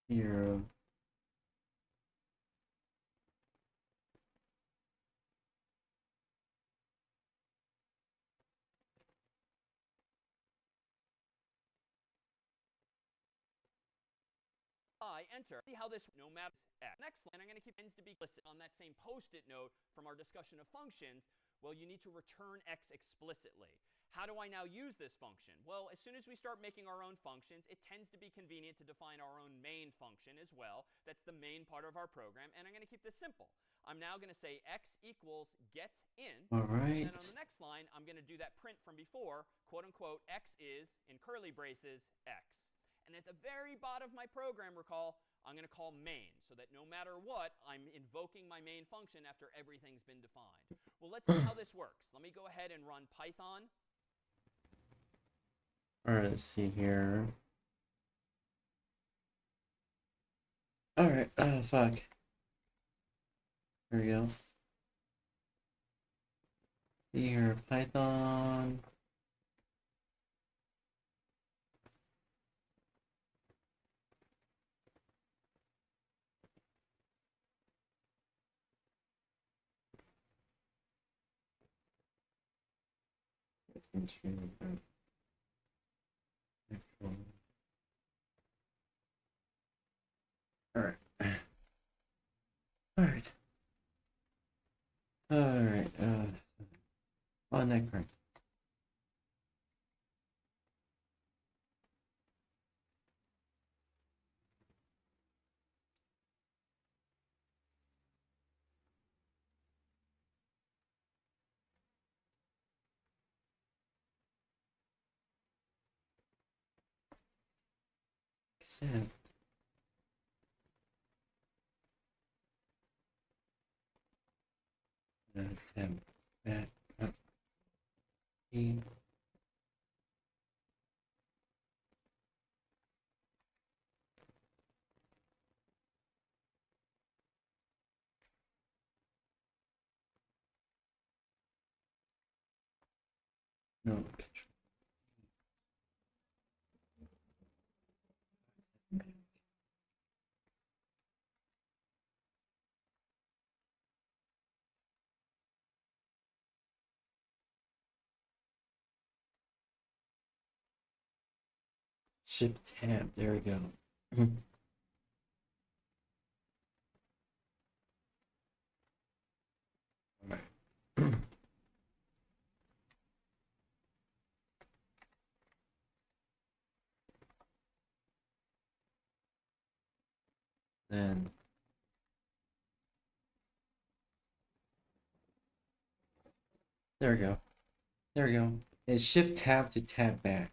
Here. Enter. See how this no matter x. Next line, I'm going to keep tends to be explicit on that same post-it note from our discussion of functions. Well, you need to return x explicitly. How do I now use this function? Well, as soon as we start making our own functions, it tends to be convenient to define our own main function as well. That's the main part of our program, and I'm going to keep this simple. I'm now going to say x equals get int. All right. And then on the next line, I'm going to do that print from before, quote unquote, x is, in curly braces, x. And at the very bottom of my program, recall, I'm going to call main, so that no matter what, I'm invoking my main function after everything's been defined. Well, let's see how this works. Let me go ahead and run Python. All right, let's see here. All right. Oh, fuck. There we go. See here, Python. All right. All right. All right. On that current. Except tab back up. No. Shift tab. There we go. Alright. Then there we go. There we go. It's shift tab to tab back.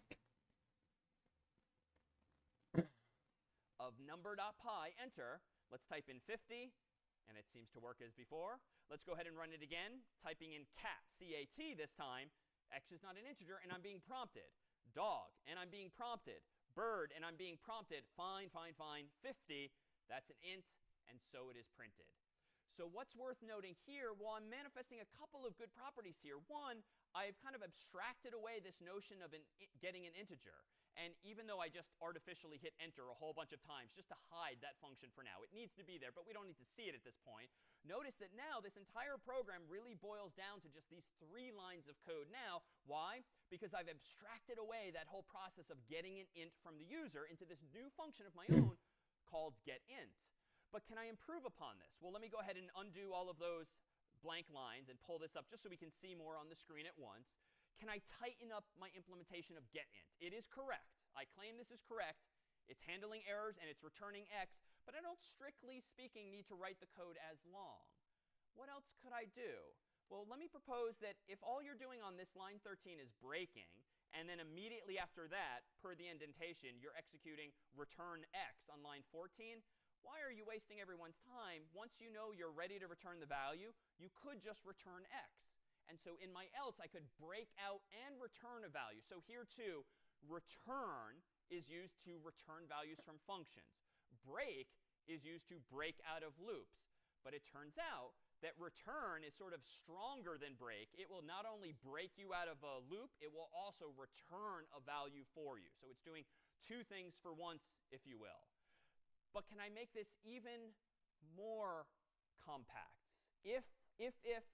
Of number.py, enter. Let's type in 50, and it seems to work as before. Let's go ahead and run it again, typing in cat, C-A-T this time. X is not an integer, and I'm being prompted. Dog, and I'm being prompted. Bird, and I'm being prompted. Fine, fine, fine. 50, that's an int, and so it is printed. So what's worth noting here, well, I'm manifesting a couple of good properties here. One, I've kind of abstracted away this notion of getting an integer. And even though I just artificially hit enter a whole bunch of times just to hide that function for now, it needs to be there, but we don't need to see it at this point. Notice that now this entire program really boils down to just these 3 lines of code now. Why? Because I've abstracted away that whole process of getting an int from the user into this new function of my own called getInt. But can I improve upon this? Well, let me go ahead and undo all of those blank lines and pull this up just so we can see more on the screen at once. Can I tighten up my implementation of getInt? It is correct. I claim this is correct. It's handling errors and it's returning X, but I don't, strictly speaking, need to write the code as long. What else could I do? Well, let me propose that if all you're doing on this line 13 is breaking, and then immediately after that, per the indentation, you're executing return X on line 14, why are you wasting everyone's time? Once you know you're ready to return the value, you could just return X. And so in my else, I could break out and return a value. So here too, return is used to return values from functions. Break is used to break out of loops. But it turns out that return is sort of stronger than break. It will not only break you out of a loop, it will also return a value for you. So it's doing 2 things for once, if you will. But can I make this even more compact? If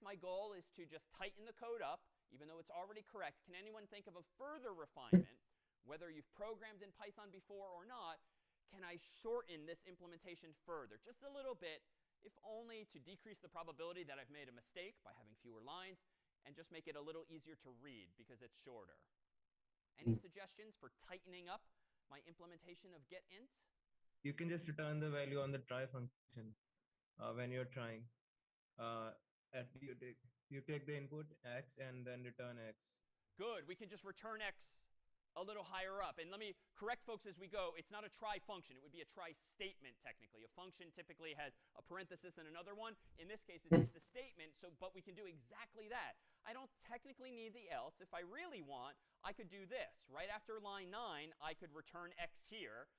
my goal is to just tighten the code up, even though it's already correct, can anyone think of a further refinement, whether you've programmed in Python before or not? Can I shorten this implementation further, just a little bit, if only to decrease the probability that I've made a mistake by having fewer lines, and just make it a little easier to read because it's shorter? Any suggestions for tightening up my implementation of getInt? You can just return the value on the try function when you're trying. You take the input X and then return X. Good. We can just return X a little higher up. And let me correct folks as we go. It's not a try function. It would be a try statement, technically. A function typically has a parenthesis and another one. In this case, it's just a statement, but we can do exactly that. I don't technically need the else. If I really want, I could do this. Right after line 9, I could return X here.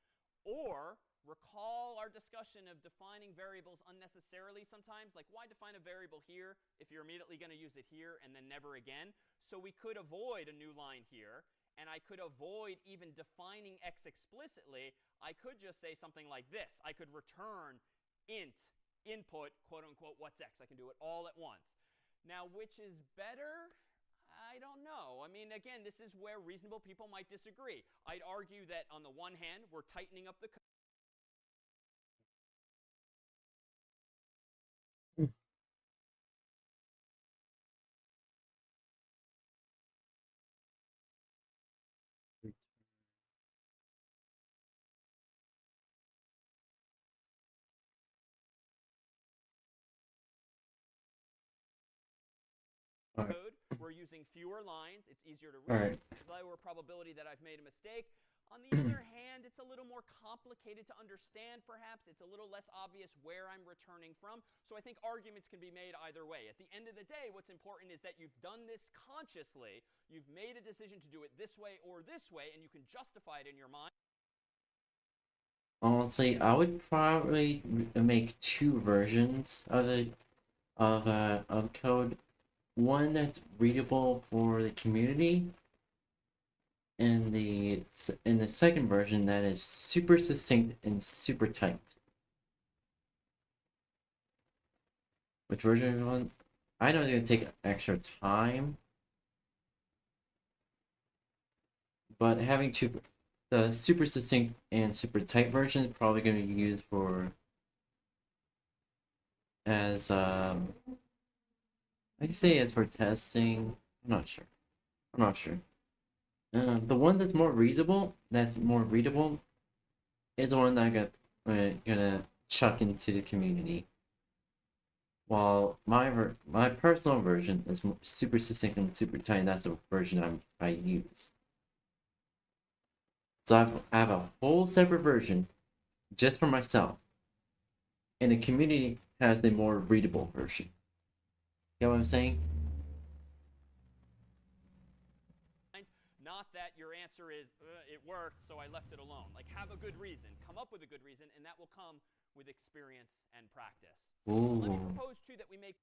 Or recall our discussion of defining variables unnecessarily sometimes. Like, why define a variable here if you're immediately going to use it here and then never again? So we could avoid a new line here. And I could avoid even defining X explicitly. I could just say something like this. I could return int input, quote unquote, what's X. I can do it all at once. Now, which is better? I don't know. I mean, again, this is where reasonable people might disagree. I'd argue that on the one hand, we're tightening up the code. Code, we're using fewer lines. It's easier to read. Lower probability that I've made a mistake. On the other hand, it's a little more complicated to understand, perhaps. It's a little less obvious where I'm returning from. So I think arguments can be made either way. At the end of the day, what's important is that you've done this consciously. You've made a decision to do it this way or this way, and you can justify it in your mind. Honestly, I would probably make 2 versions of code. One that's readable for the community, and the second version that is super succinct and super tight. Which version do you want? I know it's gonna take extra time, but having 2 The super succinct and super tight version is probably going to be used for as I can say as for testing. I'm not sure. I'm not sure. The one that's more readable, is the one that I'm gonna chuck into the community. While my personal version is super succinct and super tight, and that's the version I use. So I have a whole separate version just for myself, and the community has the more readable version. You know what I'm saying? Not that your answer is, it worked, so I left it alone. Like, have a good reason. Come up with a good reason, and that will come with experience and practice. Ooh. Let me propose, too, that we make...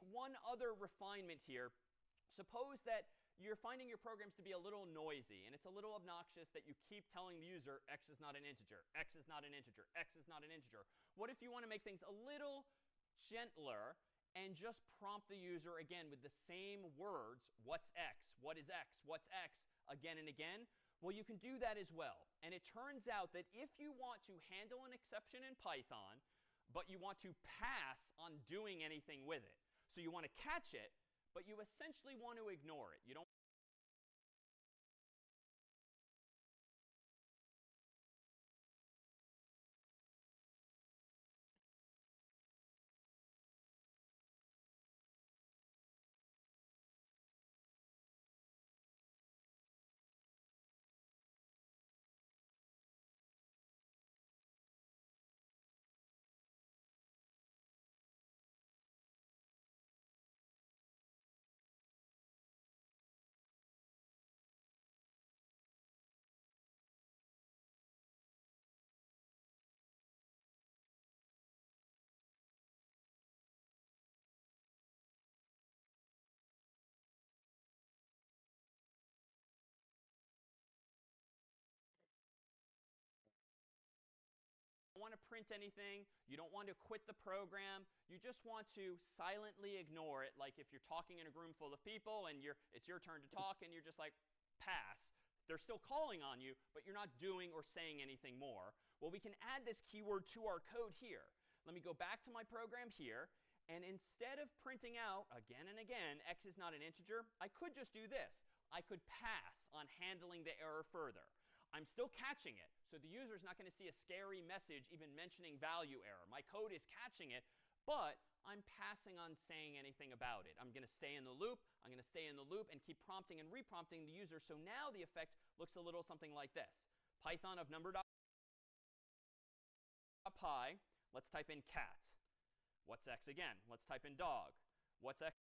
One other refinement here. Suppose that you're finding your programs to be a little noisy, and it's a little obnoxious that you keep telling the user x is not an integer, x is not an integer, x is not an integer. What if you want to make things a little gentler and just prompt the user again with the same words, what's x, what is x, what's x, again and again? Well, you can do that as well. And it turns out that if you want to handle an exception in Python, but you want to pass on doing anything with it, so you want to catch it, but you essentially want to ignore it. You don't want to print anything, you don't want to quit the program, you just want to silently ignore it, like if you're talking in a room full of people and it's your turn to talk and you're just like, pass. They're still calling on you, but you're not doing or saying anything more. Well, we can add this keyword to our code here. Let me go back to my program here, and instead of printing out again and again, x is not an integer, I could just do this. I could pass on handling the error further. I'm still catching it, so the user is not going to see a scary message even mentioning value error. My code is catching it, but I'm passing on saying anything about it. I'm going to stay in the loop, I'm going to stay in the loop, and keep prompting and reprompting the user, so now the effect looks a little something like this. Python of number pi? Let's type in cat. What's x again? Let's type in dog. What's x?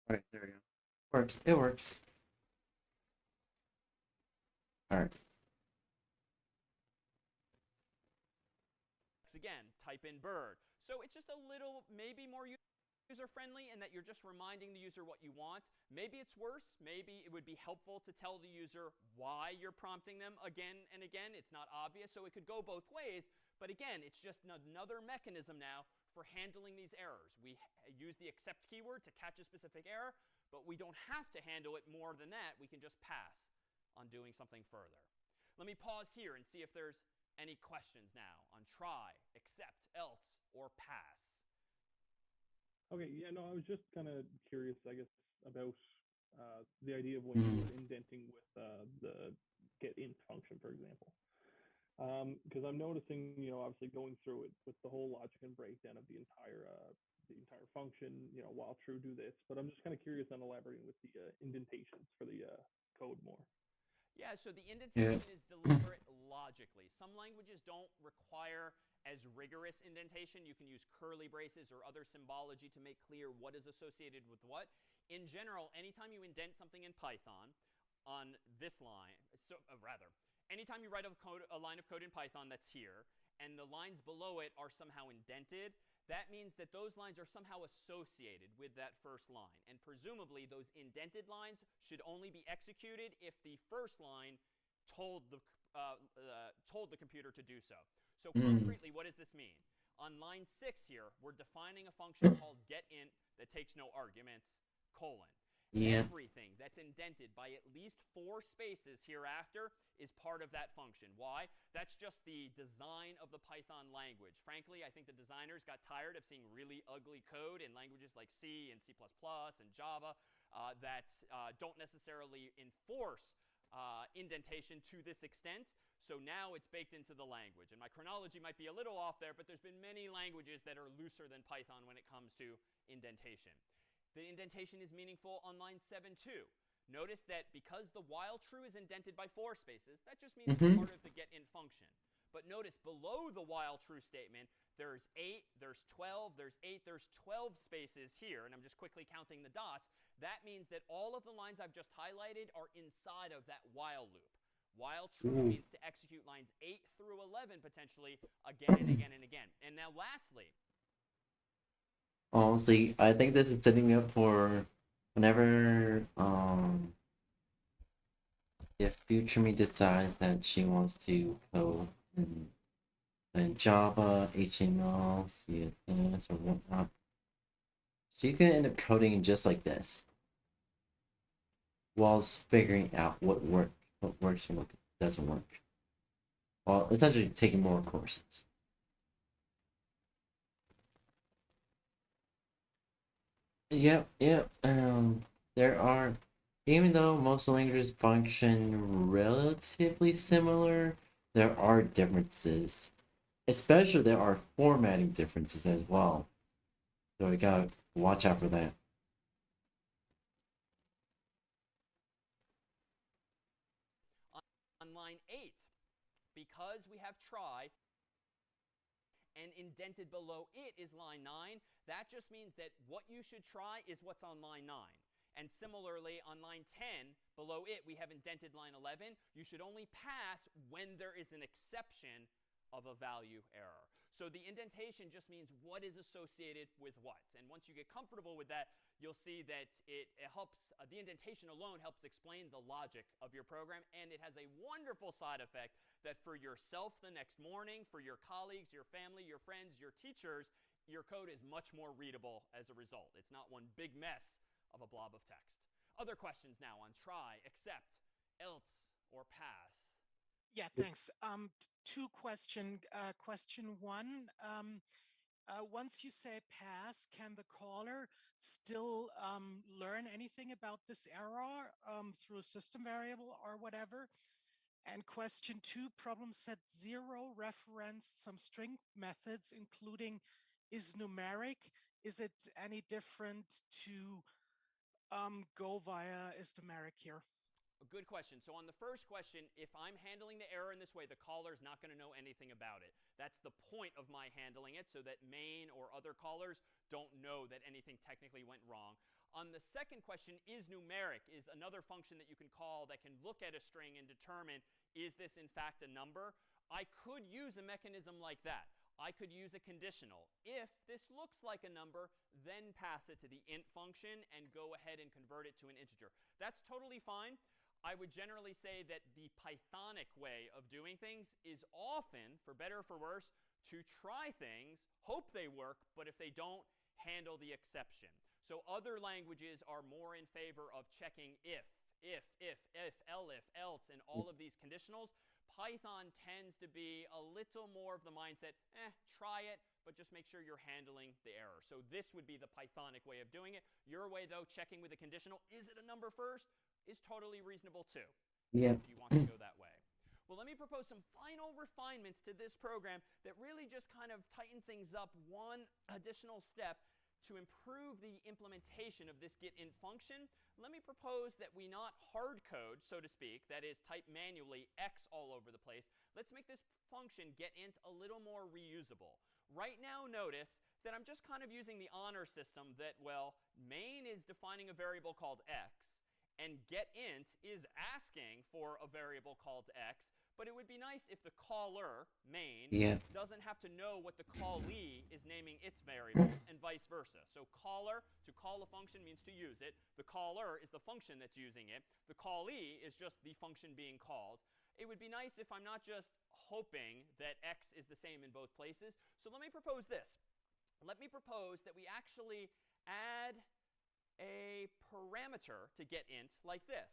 Alright, there we go. Works. It works. Alright. Again, type in bird. So it's just a little, maybe more user-friendly in that you're just reminding the user what you want. Maybe it's worse. Maybe it would be helpful to tell the user why you're prompting them again and again. It's not obvious, so it could go both ways. But again, it's just another mechanism now for handling these errors. We use the accept keyword to catch a specific error, but we don't have to handle it more than that. We can just pass on doing something further. Let me pause here and see if there's any questions now on try, accept, else, or pass? Okay, yeah, no, I was just kind of curious, I guess, about the idea of when you were indenting with the getInt function, for example. Because I'm noticing, obviously going through it with the whole logic and breakdown of the entire function, while true, do this. But I'm just kind of curious on elaborating with the indentations for the code more. Yeah, so the indentation is deliberate logically. Some languages don't require as rigorous indentation. You can use curly braces or other symbology to make clear what is associated with what. In general, anytime you indent something in Python on this line, anytime you write a line of code in Python that's here, and the lines below it are somehow indented, that means that those lines are somehow associated with that first line. And presumably, those indented lines should only be executed if the first line told the computer to do so. So concretely, what does this mean? On line 6 here, we're defining a function called getInt that takes no arguments, colon. Yeah. Everything that's indented by at least 4 spaces hereafter is part of that function. Why? That's just the design of the Python language. Frankly, I think the designers got tired of seeing really ugly code in languages like C and C++ and Java that don't necessarily enforce indentation to this extent. So now it's baked into the language. And my chronology might be a little off there, but there's been many languages that are looser than Python when it comes to indentation. The indentation is meaningful on line 7 too. Notice that because the while true is indented by 4 spaces, that just means it's part of the getInt function. But notice below the while true statement, there's 8, there's 12, there's 8, there's 12 spaces here, and I'm just quickly counting the dots. That means that all of the lines I've just highlighted are inside of that while loop. While true means to execute lines 8 through 11 potentially again and again and again. And now lastly, honestly, I think this is setting up for whenever if future me decides that she wants to code in Java, HTML, CSS, or whatnot, she's gonna end up coding just like this, whilst figuring out what works and what doesn't work. Well, essentially taking more courses. Yep. There are, even though most languages function relatively similar, there are differences. Especially there are formatting differences as well. So we gotta watch out for that. on line 8, because we have try and indented below it is line 9, that just means that what you should try is what's on line 9. And similarly, on line 10, below it, we have indented line 11. You should only pass when there is an exception of a value error. So the indentation just means what is associated with what. And once you get comfortable with that, you'll see that it helps, the indentation alone helps explain the logic of your program. And it has a wonderful side effect that for yourself the next morning, for your colleagues, your family, your friends, your teachers, your code is much more readable as a result. It's not one big mess of a blob of text. Other questions now on try, accept, else, or pass. Yeah, thanks. Two question. Question one, once you say pass, can the caller still learn anything about this error through a system variable or whatever? And question two, problem set 0 referenced some string methods, including is numeric. Is it any different to go via is numeric here? A good question. So on the first question, if I'm handling the error in this way, the caller is not going to know anything about it. That's the point of my handling it, so that main or other callers don't know that anything technically went wrong. On the second question, is numeric is another function that you can call that can look at a string and determine, is this in fact a number? I could use a mechanism like that. I could use a conditional. If this looks like a number, then pass it to the int function and go ahead and convert it to an integer. That's totally fine. I would generally say that the Pythonic way of doing things is often, for better or for worse, to try things, hope they work, but if they don't, handle the exception. So other languages are more in favor of checking if, elif, else, and all of these conditionals. Python tends to be a little more of the mindset, try it, but just make sure you're handling the error. So this would be the Pythonic way of doing it. Your way, though, checking with a conditional, is it a number first, is totally reasonable too, Yeah. if you want to go that way. Well, let me propose some final refinements to this program that really just kind of tighten things up one additional step to improve the implementation of this getInt function. Let me propose that we not hard code, so to speak, that is, type manually x all over the place. Let's make this function getInt a little more reusable. Right now, notice that I'm just kind of using the honor system that, well, main is defining a variable called x, and getInt is asking for a variable called x. But it would be nice if the caller, main, doesn't have to know what the callee is naming its variables, and vice versa. So caller, to call a function means to use it. The caller is the function that's using it. The callee is just the function being called. It would be nice if I'm not just hoping that x is the same in both places. So let me propose this. Let me propose that we actually add a parameter to getInt like this.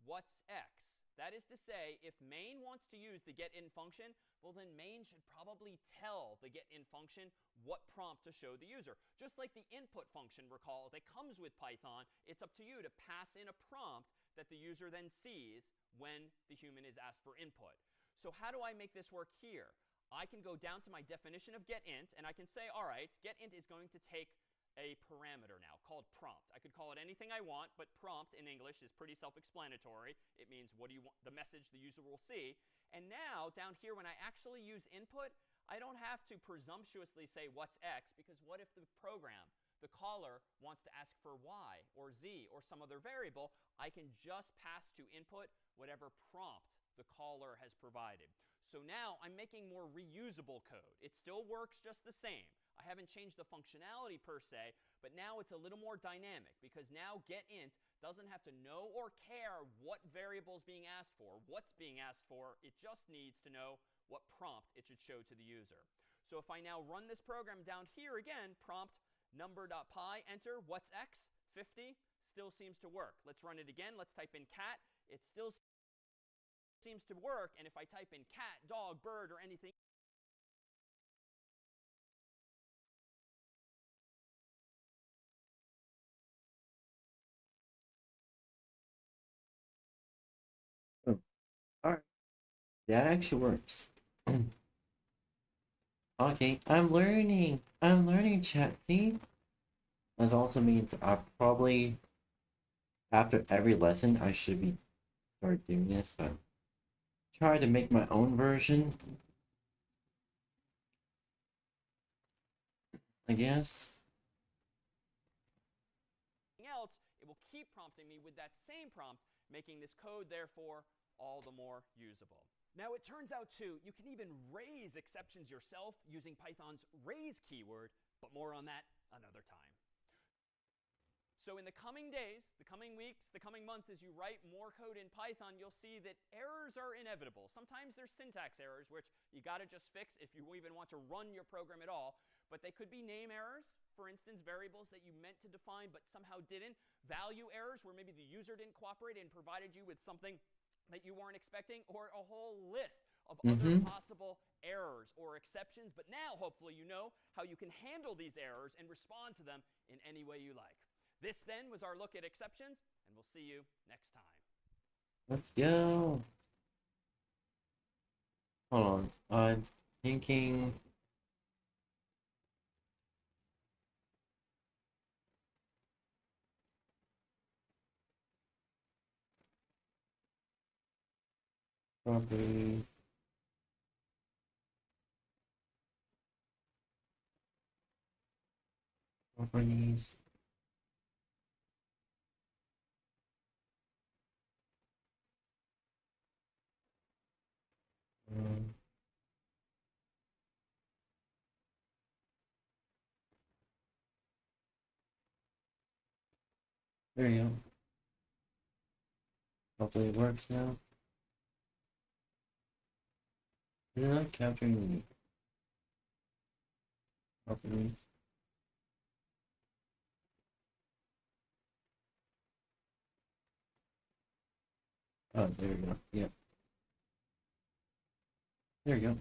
What's x? That is to say, if main wants to use the getInt function, well then main should probably tell the getInt function what prompt to show the user. Just like the input function, recall, that comes with Python, it's up to you to pass in a prompt that the user then sees when the human is asked for input. So how do I make this work here? I can go down to my definition of getInt, and I can say, all right, getInt is going to take a parameter now called prompt. I could call it anything I want, but prompt in English is pretty self-explanatory. It means what do you want, the message the user will see. And now down here when I actually use input, I don't have to presumptuously say what's x, because what if the program, the caller, wants to ask for y or z or some other variable? I can just pass to input whatever prompt the caller has provided. So now I'm making more reusable code. It still works just the same. I haven't changed the functionality per se, but now it's a little more dynamic, because now getInt doesn't have to know or care what variable is being asked for, what's being asked for. It just needs to know what prompt it should show to the user. So if I now run this program down here again, prompt number.py, enter, what's x? 50, still seems to work. Let's run it again. Let's type in cat. It still seems to work. And if I type in cat, dog, bird, or anything, Oh, alright. That actually works. Okay, I'm learning. I'm learning chat, see? That also means I probably, after every lesson, I should be start doing this, but try to make my own version, I guess. else, it will keep prompting me with that same prompt, making this code, therefore, all the more usable. Now, it turns out, too, you can even raise exceptions yourself using Python's raise keyword, but more on that another time. So in the coming days, the coming weeks, the coming months, as you write more code in Python, you'll see that errors are inevitable. Sometimes there's syntax errors, which you got to just fix if you even want to run your program at all. But they could be name errors, for instance, variables that you meant to define but somehow didn't. Value errors, where maybe the user didn't cooperate and provided you with something that you weren't expecting, or a whole list of other possible errors or exceptions. But now, hopefully, you know how you can handle these errors and respond to them in any way you like. This, then, was our look at exceptions, and we'll see you next time. Let's go. Hold on. I'm thinking. Properties. Properties. There you go. Hopefully it works now. Is it not capturing the properties? Oh, there we go. Yep. There you go.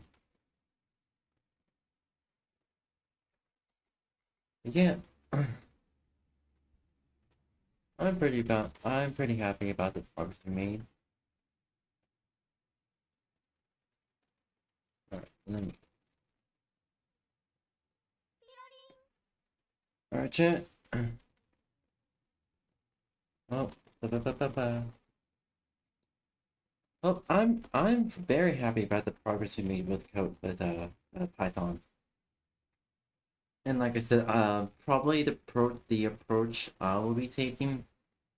Yeah. I'm pretty happy about the progress we made. Alright, let me. Alright, chat. Oh, Oh, I'm very happy about the progress we made with code with Python. And like I said, probably the approach I will be taking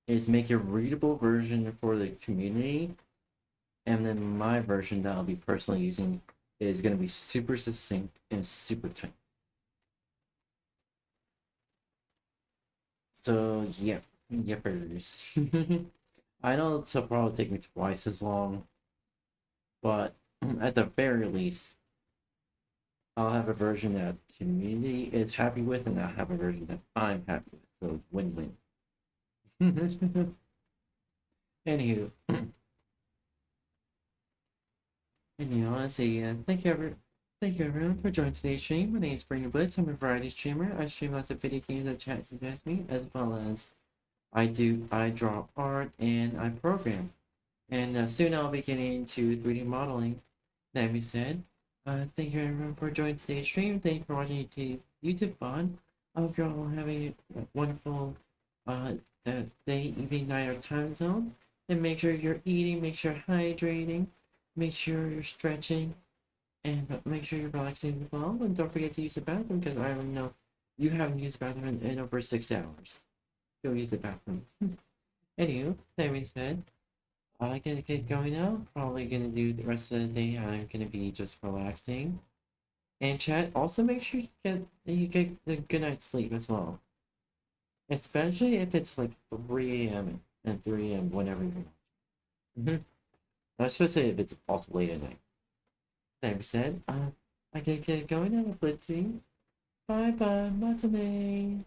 is make a readable version for the community, and then my version that I'll be personally using is going to be super succinct and super tight. So yeah, yippers. I know it'll probably take me twice as long, but at the very least, I'll have a version that community is happy with, and I'll have a version that I'm happy with. So it's win-win. Anywho, honestly, thank you everyone for joining today's stream. My name is Brandon Blitz. I'm a variety streamer. I stream lots of video games that chat suggests me, as well as I draw art and I program. And soon I'll be getting into 3D modeling. That being said, thank you everyone for joining today's stream. Thank you for watching YouTube fun. I hope you're all having a wonderful day, evening, night, or time zone. And make sure you're eating, make sure you're hydrating, make sure you're stretching, and make sure you're relaxing as well. And don't forget to use the bathroom, because I already know you haven't used the bathroom in over 6 hours. Go use the bathroom. Anywho, that being said, I gotta get going now. Probably gonna do the rest of the day. I'm gonna be just relaxing. And chat, also make sure you get a good night's sleep as well. Especially if it's like 3 a.m. and 3 a.m. whenever you're watching. I was supposed to say if it's also late at night. That being said, I gotta get going now. Blitzy. Bye bye, matinee.